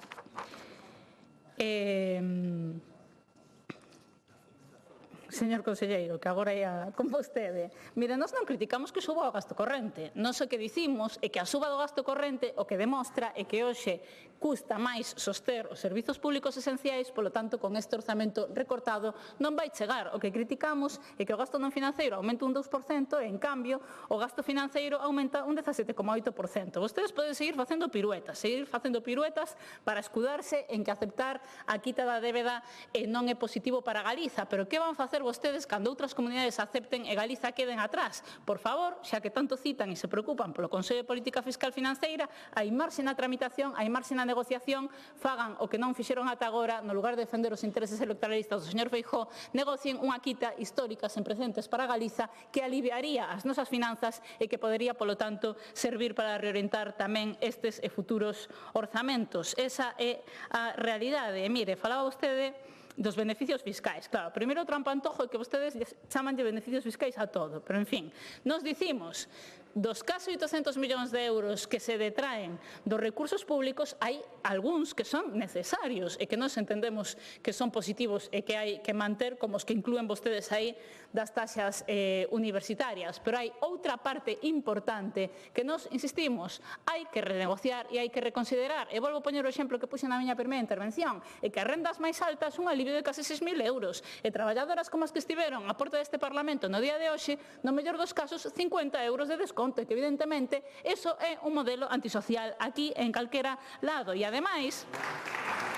Señor conselleiro, que agora ia con vostede. Mire, nós non criticamos que suba o gasto corrente. Nós o que dicimos é que a suba do gasto corrente o que demostra é que hoxe custa máis soster os servizos públicos esenciais, polo tanto, con este orzamento recortado non vai chegar. O que criticamos é que o gasto non financeiro aumenta un 2% e, en cambio, o gasto financeiro aumenta un 17,8%. Vostedes poden seguir facendo piruetas para escudarse en que aceptar a quita da débeda non é positivo para Galiza, pero que van facer vostedes cando outras comunidades acepten e Galiza queden atrás? Por favor, xa que tanto citan e se preocupan polo Consello de Política Fiscal Financeira, hai marxe na tramitación, hai marxe na negociación, fagan o que non fixeron ata agora, no lugar de defender os intereses electoralistas do señor Feijóo, negocien unha quita histórica sen precedentes para Galiza que aliviaría as nosas finanzas e que podería, polo tanto, servir para reorientar tamén estes e futuros orzamentos. Esa é a realidade. E mire, falaba vostede dos beneficios fiscais. Claro, primeiro o trampantojo é que vostedes chamanlle beneficios fiscais a todo, pero en fin, nos dicimos dos casi 800 millóns de euros que se detraen dos recursos públicos, hai algúns que son necesarios e que nos entendemos que son positivos e que hai que manter, como os que inclúen vostedes aí das taxas universitarias. Pero hai outra parte importante que nos insistimos, hai que renegociar e hai que reconsiderar. E volvo a poñer o exemplo que puxen na miña primeira intervención, é que as rendas máis altas un alivio de case 6.000 euros e traballadoras como as que estiveron a porta deste Parlamento no día de hoxe, no mellor dos casos, 50 euros de desconto, que evidentemente eso é un modelo antisocial aquí en calquera lado. E ademais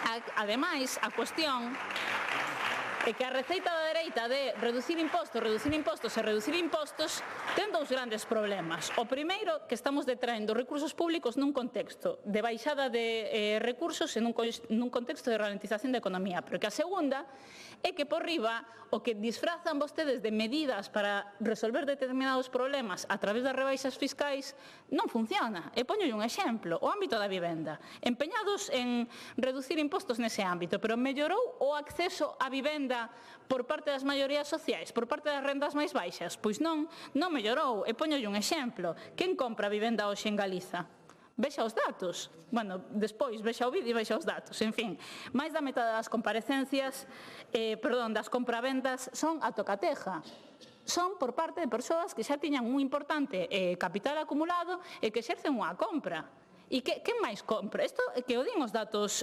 a cuestión é que a receita da dereita de reducir impostos ten dous grandes problemas. O primeiro, que estamos detraendo recursos públicos nun contexto de baixada de recursos e nun contexto de ralentización da economía, pero que a segunda é que por riba o que disfrazan vostedes de medidas para resolver determinados problemas a través das rebaixas fiscais non funciona. E poñolle un exemplo, o ámbito da vivenda. Empeñados en reducir impostos nese ámbito, pero mellorou o acceso á vivenda por parte das maiorías sociais, por parte das rendas máis baixas? Pois non mellorou. E poñolle un exemplo. Quen compra vivenda hoxe en Galiza? Vexa os datos. Bueno, despois vexa o vídeo e vexa os datos. En fin, máis da metade das comparecencias, das compravendas son a tocateja. Son por parte de persoas que xa tiñan un importante capital acumulado e que exercen unha compra. E que máis compra? Isto que o din os datos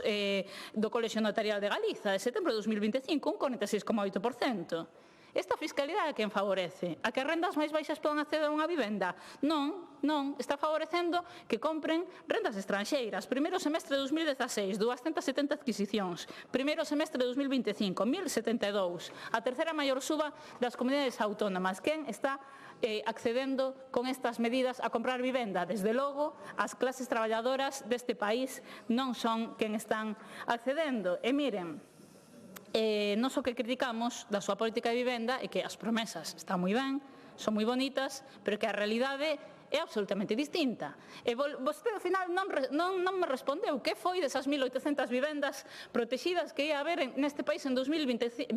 do Colexio Notarial de Galiza, de setembro de 2025, un 46,8%. Esta fiscalidade a quen favorece? A que as rendas máis baixas podan acceder a unha vivenda? Non, non, está favorecendo que compren rendas estranxeiras. Primeiro semestre de 2016, 270 adquisicións. Primeiro semestre de 2025, 1072. A terceira maior suba das comunidades autónomas. Quen está accedendo con estas medidas a comprar vivenda? Desde logo, as clases traballadoras deste país non son quen están accedendo. E miren, nós o que criticamos da súa política de vivenda é que as promesas están moi ben, son moi bonitas, pero que a realidade é absolutamente distinta. E vostede, ao final, non me respondeu que foi desas 1.800 vivendas protegidas que ia haber neste país en 2026.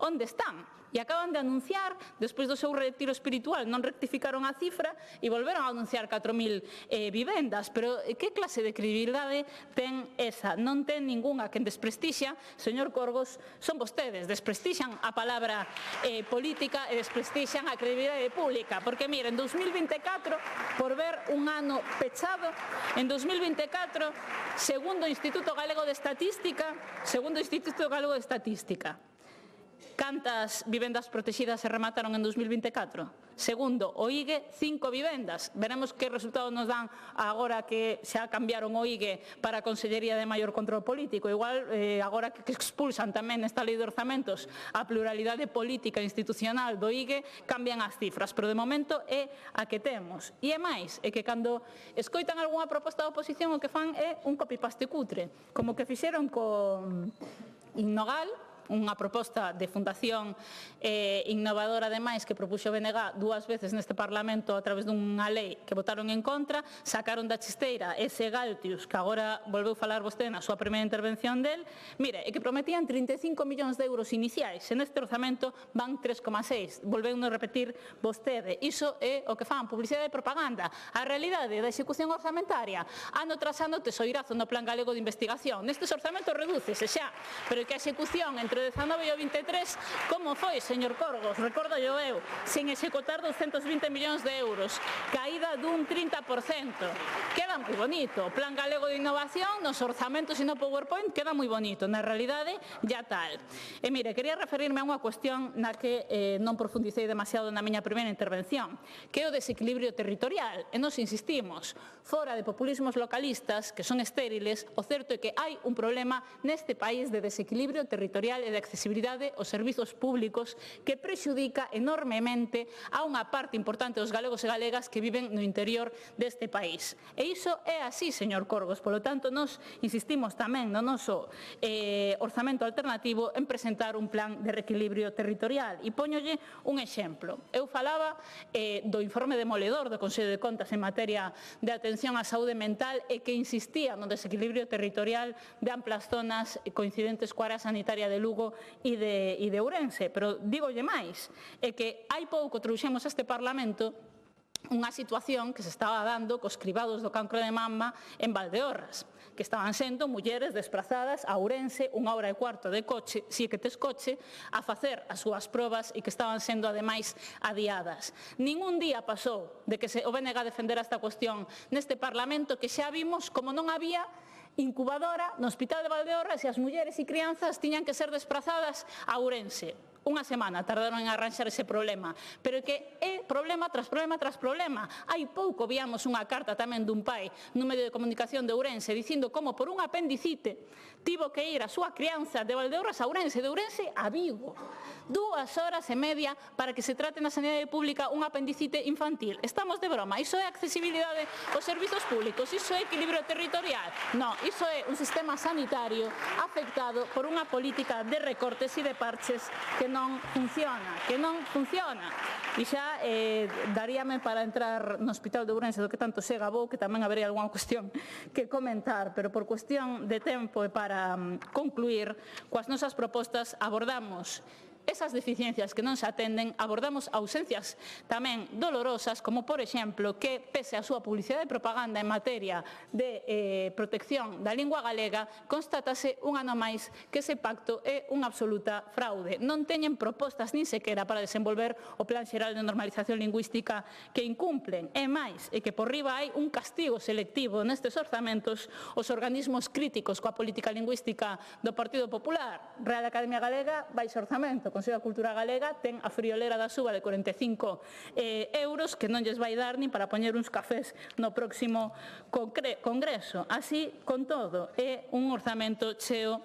Onde están? E acaban de anunciar, despois do seu retiro espiritual, non rectificaron a cifra e volveron a anunciar 4.000 vivendas. Pero que clase de credibilidade ten esa? Non ten ningunha. Quen desprestixia, señor Corgos, son vostedes. Desprestixian a palabra política e desprestixian a credibilidade pública. Porque, miren, en 2024, por ver un ano pechado, en 2024, segundo o Instituto Galego de Estatística, cantas vivendas protegidas se remataron en 2024? Segundo, o IGE, 5 vivendas. Veremos que resultado nos dan agora que xa cambiaron o IGE para a Consellería de Maior Control Político. Igual, agora que expulsan tamén esta lei de orzamentos a pluralidade política e institucional do IGE, cambian as cifras. Pero de momento é a que temos. E é máis, é que cando escoitan algunha proposta da oposición o que fan é un copy-paste cutre. Como que fixeron con Innogal, unha proposta de fundación innovadora ademais que propuxo o BNG 2 veces neste Parlamento a través dunha lei que votaron en contra, sacaron da chisteira ese Galtius que agora volveu falar vostede na súa primeira intervención del, mire, e que prometían 35 millóns de euros iniciais, e neste orzamento van 3,6, volveu non repetir vostede. Iso é o que fan, publicidade e propaganda. A realidade da execución orzamentaria, ano tras ano tesoirazo no Plan Galego de Investigación. Nestes orzamentos redúcese xa, pero que a execución entre 19 e o 23, como foi, señor Corgos? Recordo eu, sen executar 220 millóns de euros, caída dun 30%. Queda moi bonito. O Plan Galego de Innovación, nos orzamentos e no PowerPoint, queda moi bonito. Na realidade, ya tal. E mire, quería referirme a unha cuestión na que non profundicei demasiado na miña primeira intervención, que é o desequilibrio territorial. E nos insistimos, fora de populismos localistas, que son estériles, o certo é que hai un problema neste país de desequilibrio territorial e de accesibilidade aos servizos públicos que prexudica enormemente a unha parte importante dos galegos e galegas que viven no interior deste país. E iso é así, señor Corgos. Polo tanto, nos insistimos tamén no noso orzamento alternativo en presentar un plan de reequilibrio territorial. E póñolle un exemplo. Eu falaba do informe demoledor do Consello de Contas en materia de atención á saúde mental e que insistía no desequilibrio territorial de amplas zonas coincidentes coa área sanitaria de Lugo e de Ourense, pero dígolle máis, é que hai pouco trouxemos a este Parlamento unha situación que se estaba dando cos cribados do cancro de mama en Valdeorras, que estaban sendo mulleres desprazadas a Ourense 1 hora e cuarto de coche, si que tes coche, a facer as súas probas e que estaban sendo ademais adiadas. Ningún día pasou de que o BNG defendera esta cuestión neste Parlamento, que xa vimos como non había incubadora no Hospital de Valdeorras e as mulleres e crianzas tiñan que ser desprazadas a Ourense. Unha semana tardaron en arranxar ese problema, pero que é problema tras problema tras problema. Hai pouco víamos unha carta tamén dun pai nun medio de comunicación de Ourense dicindo como por un apendicite tivo que ir a súa crianza de Valdeorras a Ourense, de Ourense a Vigo. 2 horas e media para que se trate na sanidade pública un apendicite infantil. Estamos de broma. Iso é accesibilidade aos servizos públicos? Iso é equilibrio territorial? Non, iso é un sistema sanitario afectado por unha política de recortes e de parches que non funciona. E xa daríame para entrar no Hospital de Ourense, do que tanto se gabou, que tamén habería algunha cuestión que comentar, pero por cuestión de tempo e para concluir, coas nosas propostas abordamos esas deficiencias que non se atenden, abordamos ausencias tamén dolorosas, como, por exemplo, que, pese a súa publicidade e propaganda en materia de protección da lingua galega, constatase un ano máis que ese pacto é unha absoluta fraude. Non teñen propostas nin sequera para desenvolver o Plan Xeral de Normalización Lingüística que incumplen. É máis, é que por riba hai un castigo selectivo nestes orzamentos os organismos críticos coa política lingüística do Partido Popular. Real Academia Galega, baixo orzamento. o Consello da Cultura Galega ten a friolera da suba de 45 euros que non lles vai dar nin para poñer uns cafés no próximo congreso. Así, con todo, é un orzamento cheo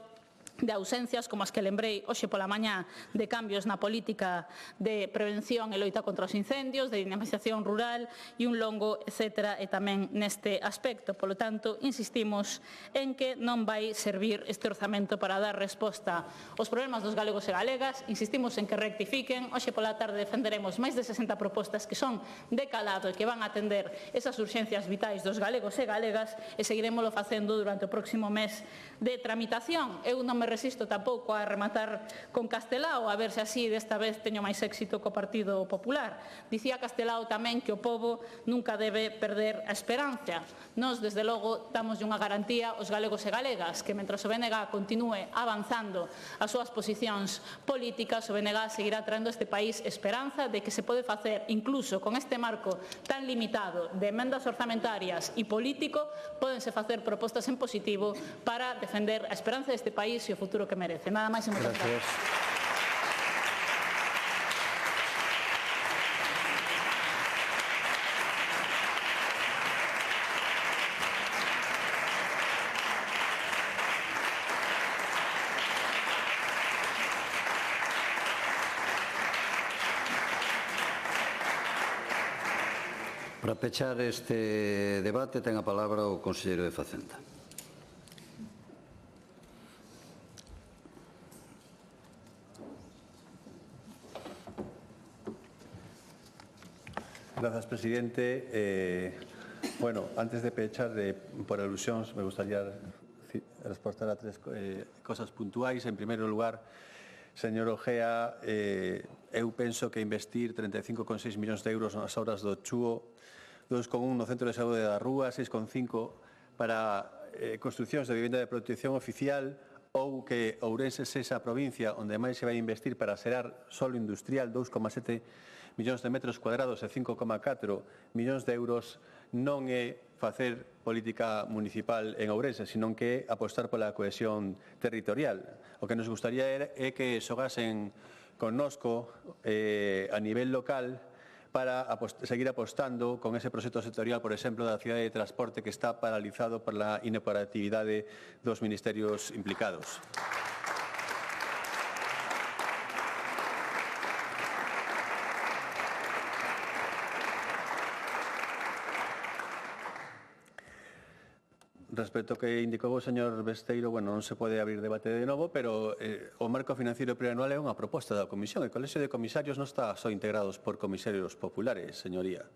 de ausencias como as que lembrei hoxe pola mañá, de cambios na política de prevención e loita contra os incendios, de dinamización rural e un longo etcétera e tamén neste aspecto. Polo tanto, insistimos en que non vai servir este orzamento para dar resposta aos problemas dos galegos e galegas, insistimos en que rectifiquen. Hoxe pola tarde defenderemos máis de 60 propostas que son de calado e que van a atender esas urxencias vitais dos galegos e galegas e seguiremoslo facendo durante o próximo mes de tramitación. Eu non me resisto tampouco a rematar con Castelao, a ver se así desta vez teño máis éxito co Partido Popular. Dicía Castelao tamén que o pobo nunca debe perder a esperanza. Nós, desde logo, damos unha garantía aos galegos e galegas que, mentre o BNG continúe avanzando as súas posicións políticas, o BNG seguirá traendo a este país esperanza de que se pode facer, incluso con este marco tan limitado de emendas orzamentarias e político, pódense facer propostas en positivo para defender a esperanza deste país e o futuro que merece. Nada máis e moitas gracias. Para pechar este debate ten a palabra o conselleiro de Facenda. Gracias, presidente. Bueno, antes de pechar, por alusións, me gustaría responder a tres cosas puntuais. En primeiro lugar, señor Ojea, eu penso que investir 35,6 millóns de euros nas obras do Chúo, 2,1 no Centro de Saúde da Rúa, 6,5 para construcións de vivenda de protección oficial, ou que Ourense sexa a provincia onde máis se vai investir para xerar solo industrial, 2,7 millóns de metros cuadrados e 5,4 millóns de euros, non é facer política municipal en Ourense, senón que é apostar pola cohesión territorial. O que nos gustaría é que xogasen connosco a nivel local para seguir apostando con ese proxecto sectorial, por exemplo, da cidade de transporte que está paralizado por la inoperatividade dos ministerios implicados. Respecto ao que indicou o señor Besteiro, bueno, non se pode abrir debate de novo, pero o marco financiero plurianual é unha proposta da Comisión. O Colexio de Comisarios non está só integrados por comisarios populares, señoría.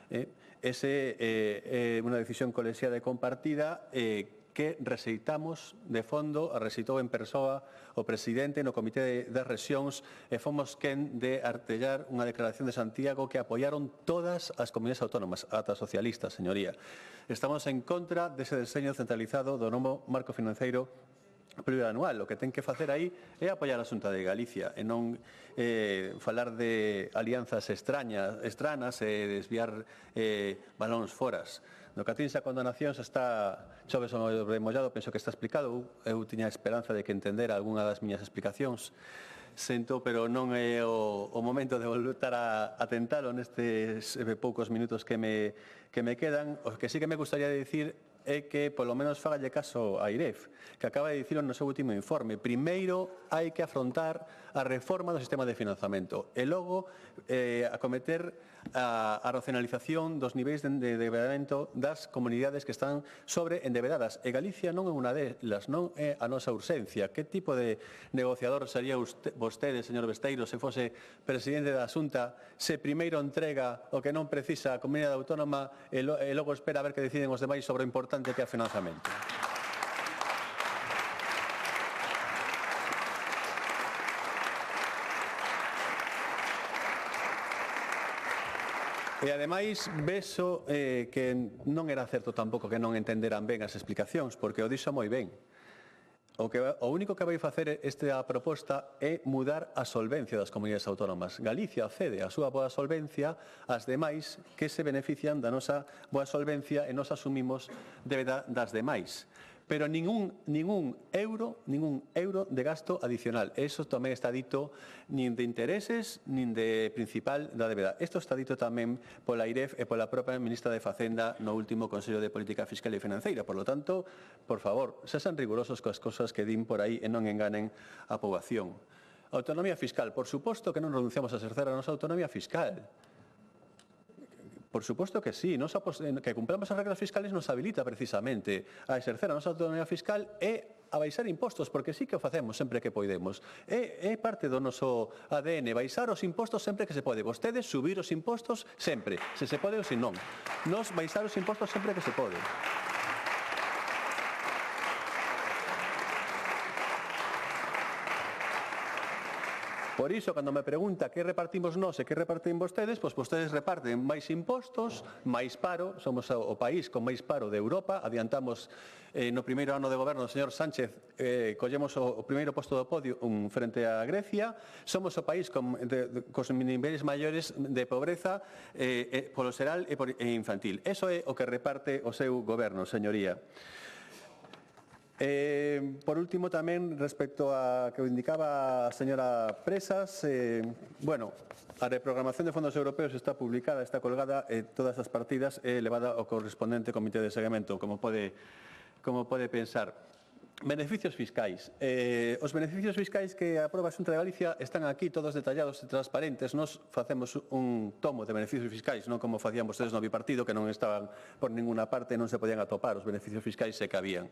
Ese é unha decisión colexiada e compartida que rexeitamos de fondo, a rexeitou en persoa o presidente no Comité das Rexións e fomos quen de artellar unha declaración de Santiago que apoiaron todas as comunidades autónomas, ata socialistas, señoría. Estamos en contra dese deseño centralizado do novo marco financeiro plurianual. O que ten que facer aí é apoiar a Xunta de Galicia e non falar de alianzas estranas e desviar balóns foras. No que atinse a condonacións está chove sobre mollado, penso que está explicado. Eu tiña a esperanza de que entendera algunha das miñas explicacións. Sento, pero non é o momento de voltar a tentalo nestes poucos minutos que me quedan. O que sí que me gustaría dicir é que, polo menos, fágalle caso a IREF, que acaba de dicirlo no seu último informe. Primeiro, hai que afrontar a reforma do sistema de financiamento e logo acometer a racionalización dos niveis de endevedamento das comunidades que están sobreendevedadas. E Galicia non é unha delas, non é a nosa urxencia. Que tipo de negociador sería vostede, señor Besteiro, se fose presidente da Xunta, se primeiro entrega o que non precisa a comunidade autónoma e logo espera a ver que deciden os demais sobre o importante que é o financiamento? E, ademais, vexo que non era certo tampouco que non entenderan ben as explicacións, porque o dixo moi ben. O único que vai facer esta proposta é mudar a solvencia das comunidades autónomas. Galicia cede a súa boa solvencia ás demais que se benefician da nosa boa solvencia e nos asumimos débeda das demais. pero ningún euro de gasto adicional. Eso tamén está dito nin de intereses, nin de principal da débeda. Isto está dito tamén pola AIREF e pola propia ministra de Facenda no último Consello de Política Fiscal e Financeira. Por lo tanto, por favor, sexan rigurosos coas cosas que din por aí e non enganen a poboación. Autonomía fiscal. Por suposto que non renunciamos a exercer a nosa autonomía fiscal. Por suposto que sí, que cumplamos as regras fiscales nos habilita precisamente a exercer a nosa autonomía fiscal e a baixar impostos, porque sí que o facemos sempre que podemos. É parte do noso ADN, baixar os impostos sempre que se pode. Vostedes subir os impostos sempre, se pode ou se non. Nos baixar os impostos sempre que se pode. Por iso, cando me pregunta que repartimos nós e que reparten vostedes, pois vostedes reparten máis impostos, máis paro, somos o país con máis paro de Europa, adiantamos no primeiro ano de goberno do señor Sánchez, collemos o primeiro posto do podio frente a Grecia, somos o país cos niveis maiores de pobreza polo xeral e infantil. Eso é o que reparte o seu goberno, señoría. Por último, tamén, respecto a que indicaba a señora Presas, a reprogramación de fondos europeos está publicada, está colgada, todas as partidas é elevada ao correspondente comité de seguimento, como pode pensar. Beneficios fiscais. Os beneficios fiscais que aproba a Xunta de Galicia están aquí todos detallados e transparentes. Nos facemos un tomo de beneficios fiscais, non como facían vostedes no bipartido, que non estaban por ninguna parte, non se podían atopar os beneficios fiscais se cabían.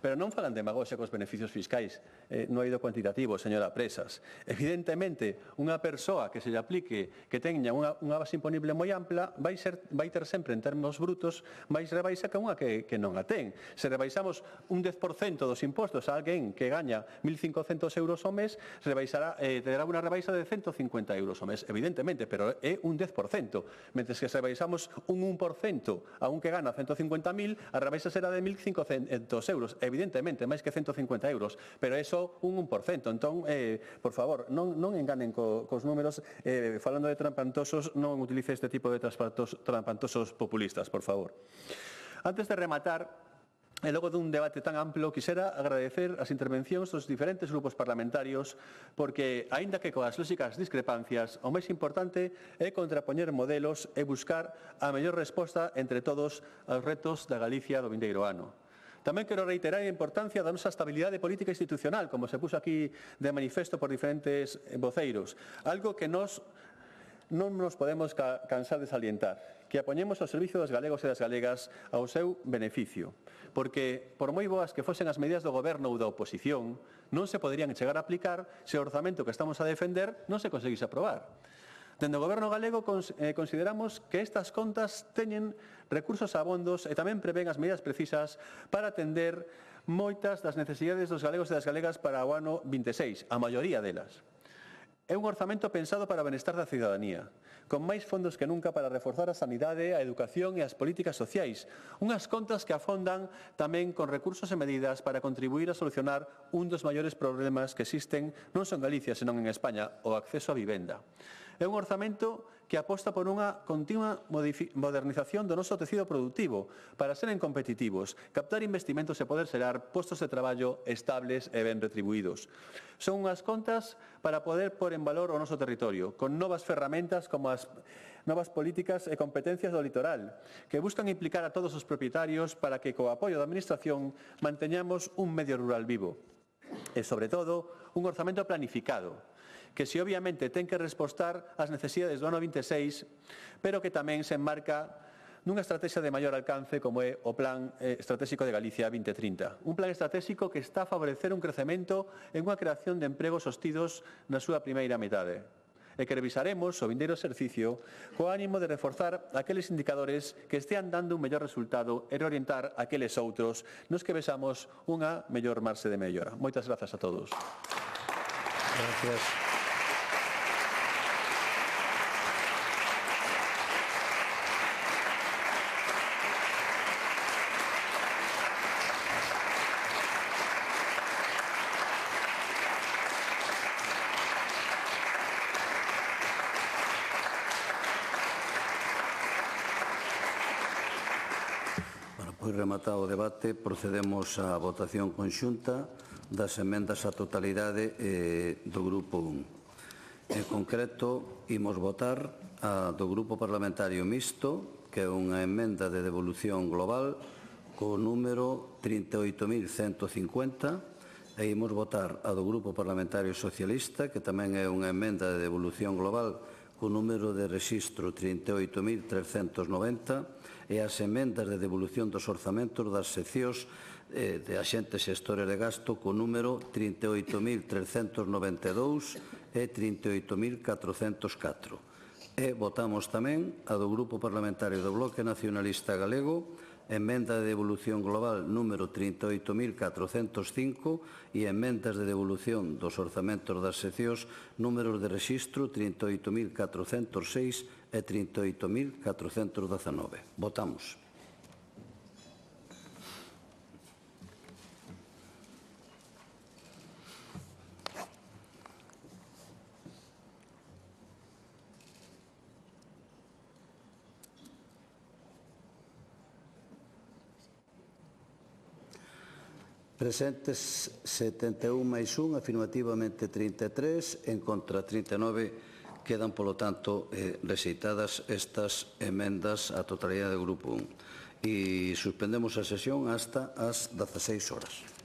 Pero non falan demagoxia cos beneficios fiscais no eido cuantitativo, señora Presas. Evidentemente, unha persoa que se lle aplique, que teña unha base imponible moi ampla, vai ter sempre en termos brutos máis rebaixa que unha que non a ten. Se rebaixamos un 10% dos impostos a alguén que gaña 1.500 euros ao mes, terá unha rebaixa de 150 euros ao mes, evidentemente, pero é un 10%. Mentre que se rebaixamos un 1% a un que gana 150.000, a rebaixa será de 1.500 euros, evidentemente, máis que 150 euros, pero é só un 1%. Entón, por favor, non enganen cos números, falando de trampantosos, non utilice este tipo de trampantosos populistas, por favor. Antes de rematar, e logo dun debate tan amplo, quixera agradecer as intervencións dos diferentes grupos parlamentarios porque, aínda que coas lóxicas discrepancias, o máis importante é contrapoñer modelos e buscar a mellor resposta entre todos aos retos da Galicia do vindeiro ano. Tamén quero reiterar a importancia da nosa estabilidade política institucional, como se puso aquí de manifesto por diferentes voceiros, algo que non nos podemos cansar de salientar, que apoñemos ao servicio dos galegos e das galegas ao seu beneficio, porque, por moi boas que fosen as medidas do goberno ou da oposición, non se poderían chegar a aplicar se o orzamento que estamos a defender non se conseguise aprobar. Dende o goberno galego consideramos que estas contas teñen recursos abondos e tamén prevén as medidas precisas para atender moitas das necesidades dos galegos e das galegas para o ano 26, a maioría delas. É un orzamento pensado para o benestar da cidadanía, con máis fondos que nunca para reforzar a sanidade, a educación e as políticas sociais. Unhas contas que afondan tamén con recursos e medidas para contribuir a solucionar un dos maiores problemas que existen non só en Galicia, senón en España, o acceso á vivenda. É un orzamento que aposta por unha continua modernización do noso tecido productivo para seren competitivos, captar investimentos e poder xerar postos de traballo estables e ben retribuídos. Son unhas contas para poder pôr en valor o noso territorio, con novas ferramentas como as novas políticas e competencias do litoral, que buscan implicar a todos os propietarios para que, co apoio da Administración, manteñamos un medio rural vivo. E, sobre todo, un orzamento planificado, que si obviamente ten que respostar ás necesidades do ano 26, pero que tamén se enmarca nunha estrategia de maior alcance como é o Plan Estratégico de Galicia 2030. Un plan estratégico que está a favorecer un crecemento en unha creación de empregos sostidos na súa primeira metade, e que revisaremos o vindeiro exercicio co ánimo de reforzar aqueles indicadores que estean dando un mellor resultado e reorientar aqueles outros nos que vexamos unha mellor marxe de mellora. Moitas grazas a todos. Gracias. pois rematado o debate, procedemos á votación conxunta das emendas á totalidade do Grupo 1. En concreto, imos votar a do Grupo Parlamentario Mixto, que é unha emenda de devolución global co número 38.150, e imos votar a do Grupo Parlamentario Socialista, que tamén é unha emenda de devolución global co número de rexistro 38.390, e as emendas de devolución dos orzamentos das seccións de axentes xestores de gasto co número 38.392 e 38.404. E votamos tamén a do Grupo Parlamentario do Bloque Nacionalista Galego, emenda de devolución global número 38.405 e emendas de devolución dos orzamentos das seccións números de rexistro 38.406 e 38.419. Votamos. Presentes 71 máis 1, afirmativamente 33, en contra 39, quedan, polo tanto, rexeitadas estas emendas á totalidade do Grupo 1. E suspendemos a sesión hasta as 16 horas.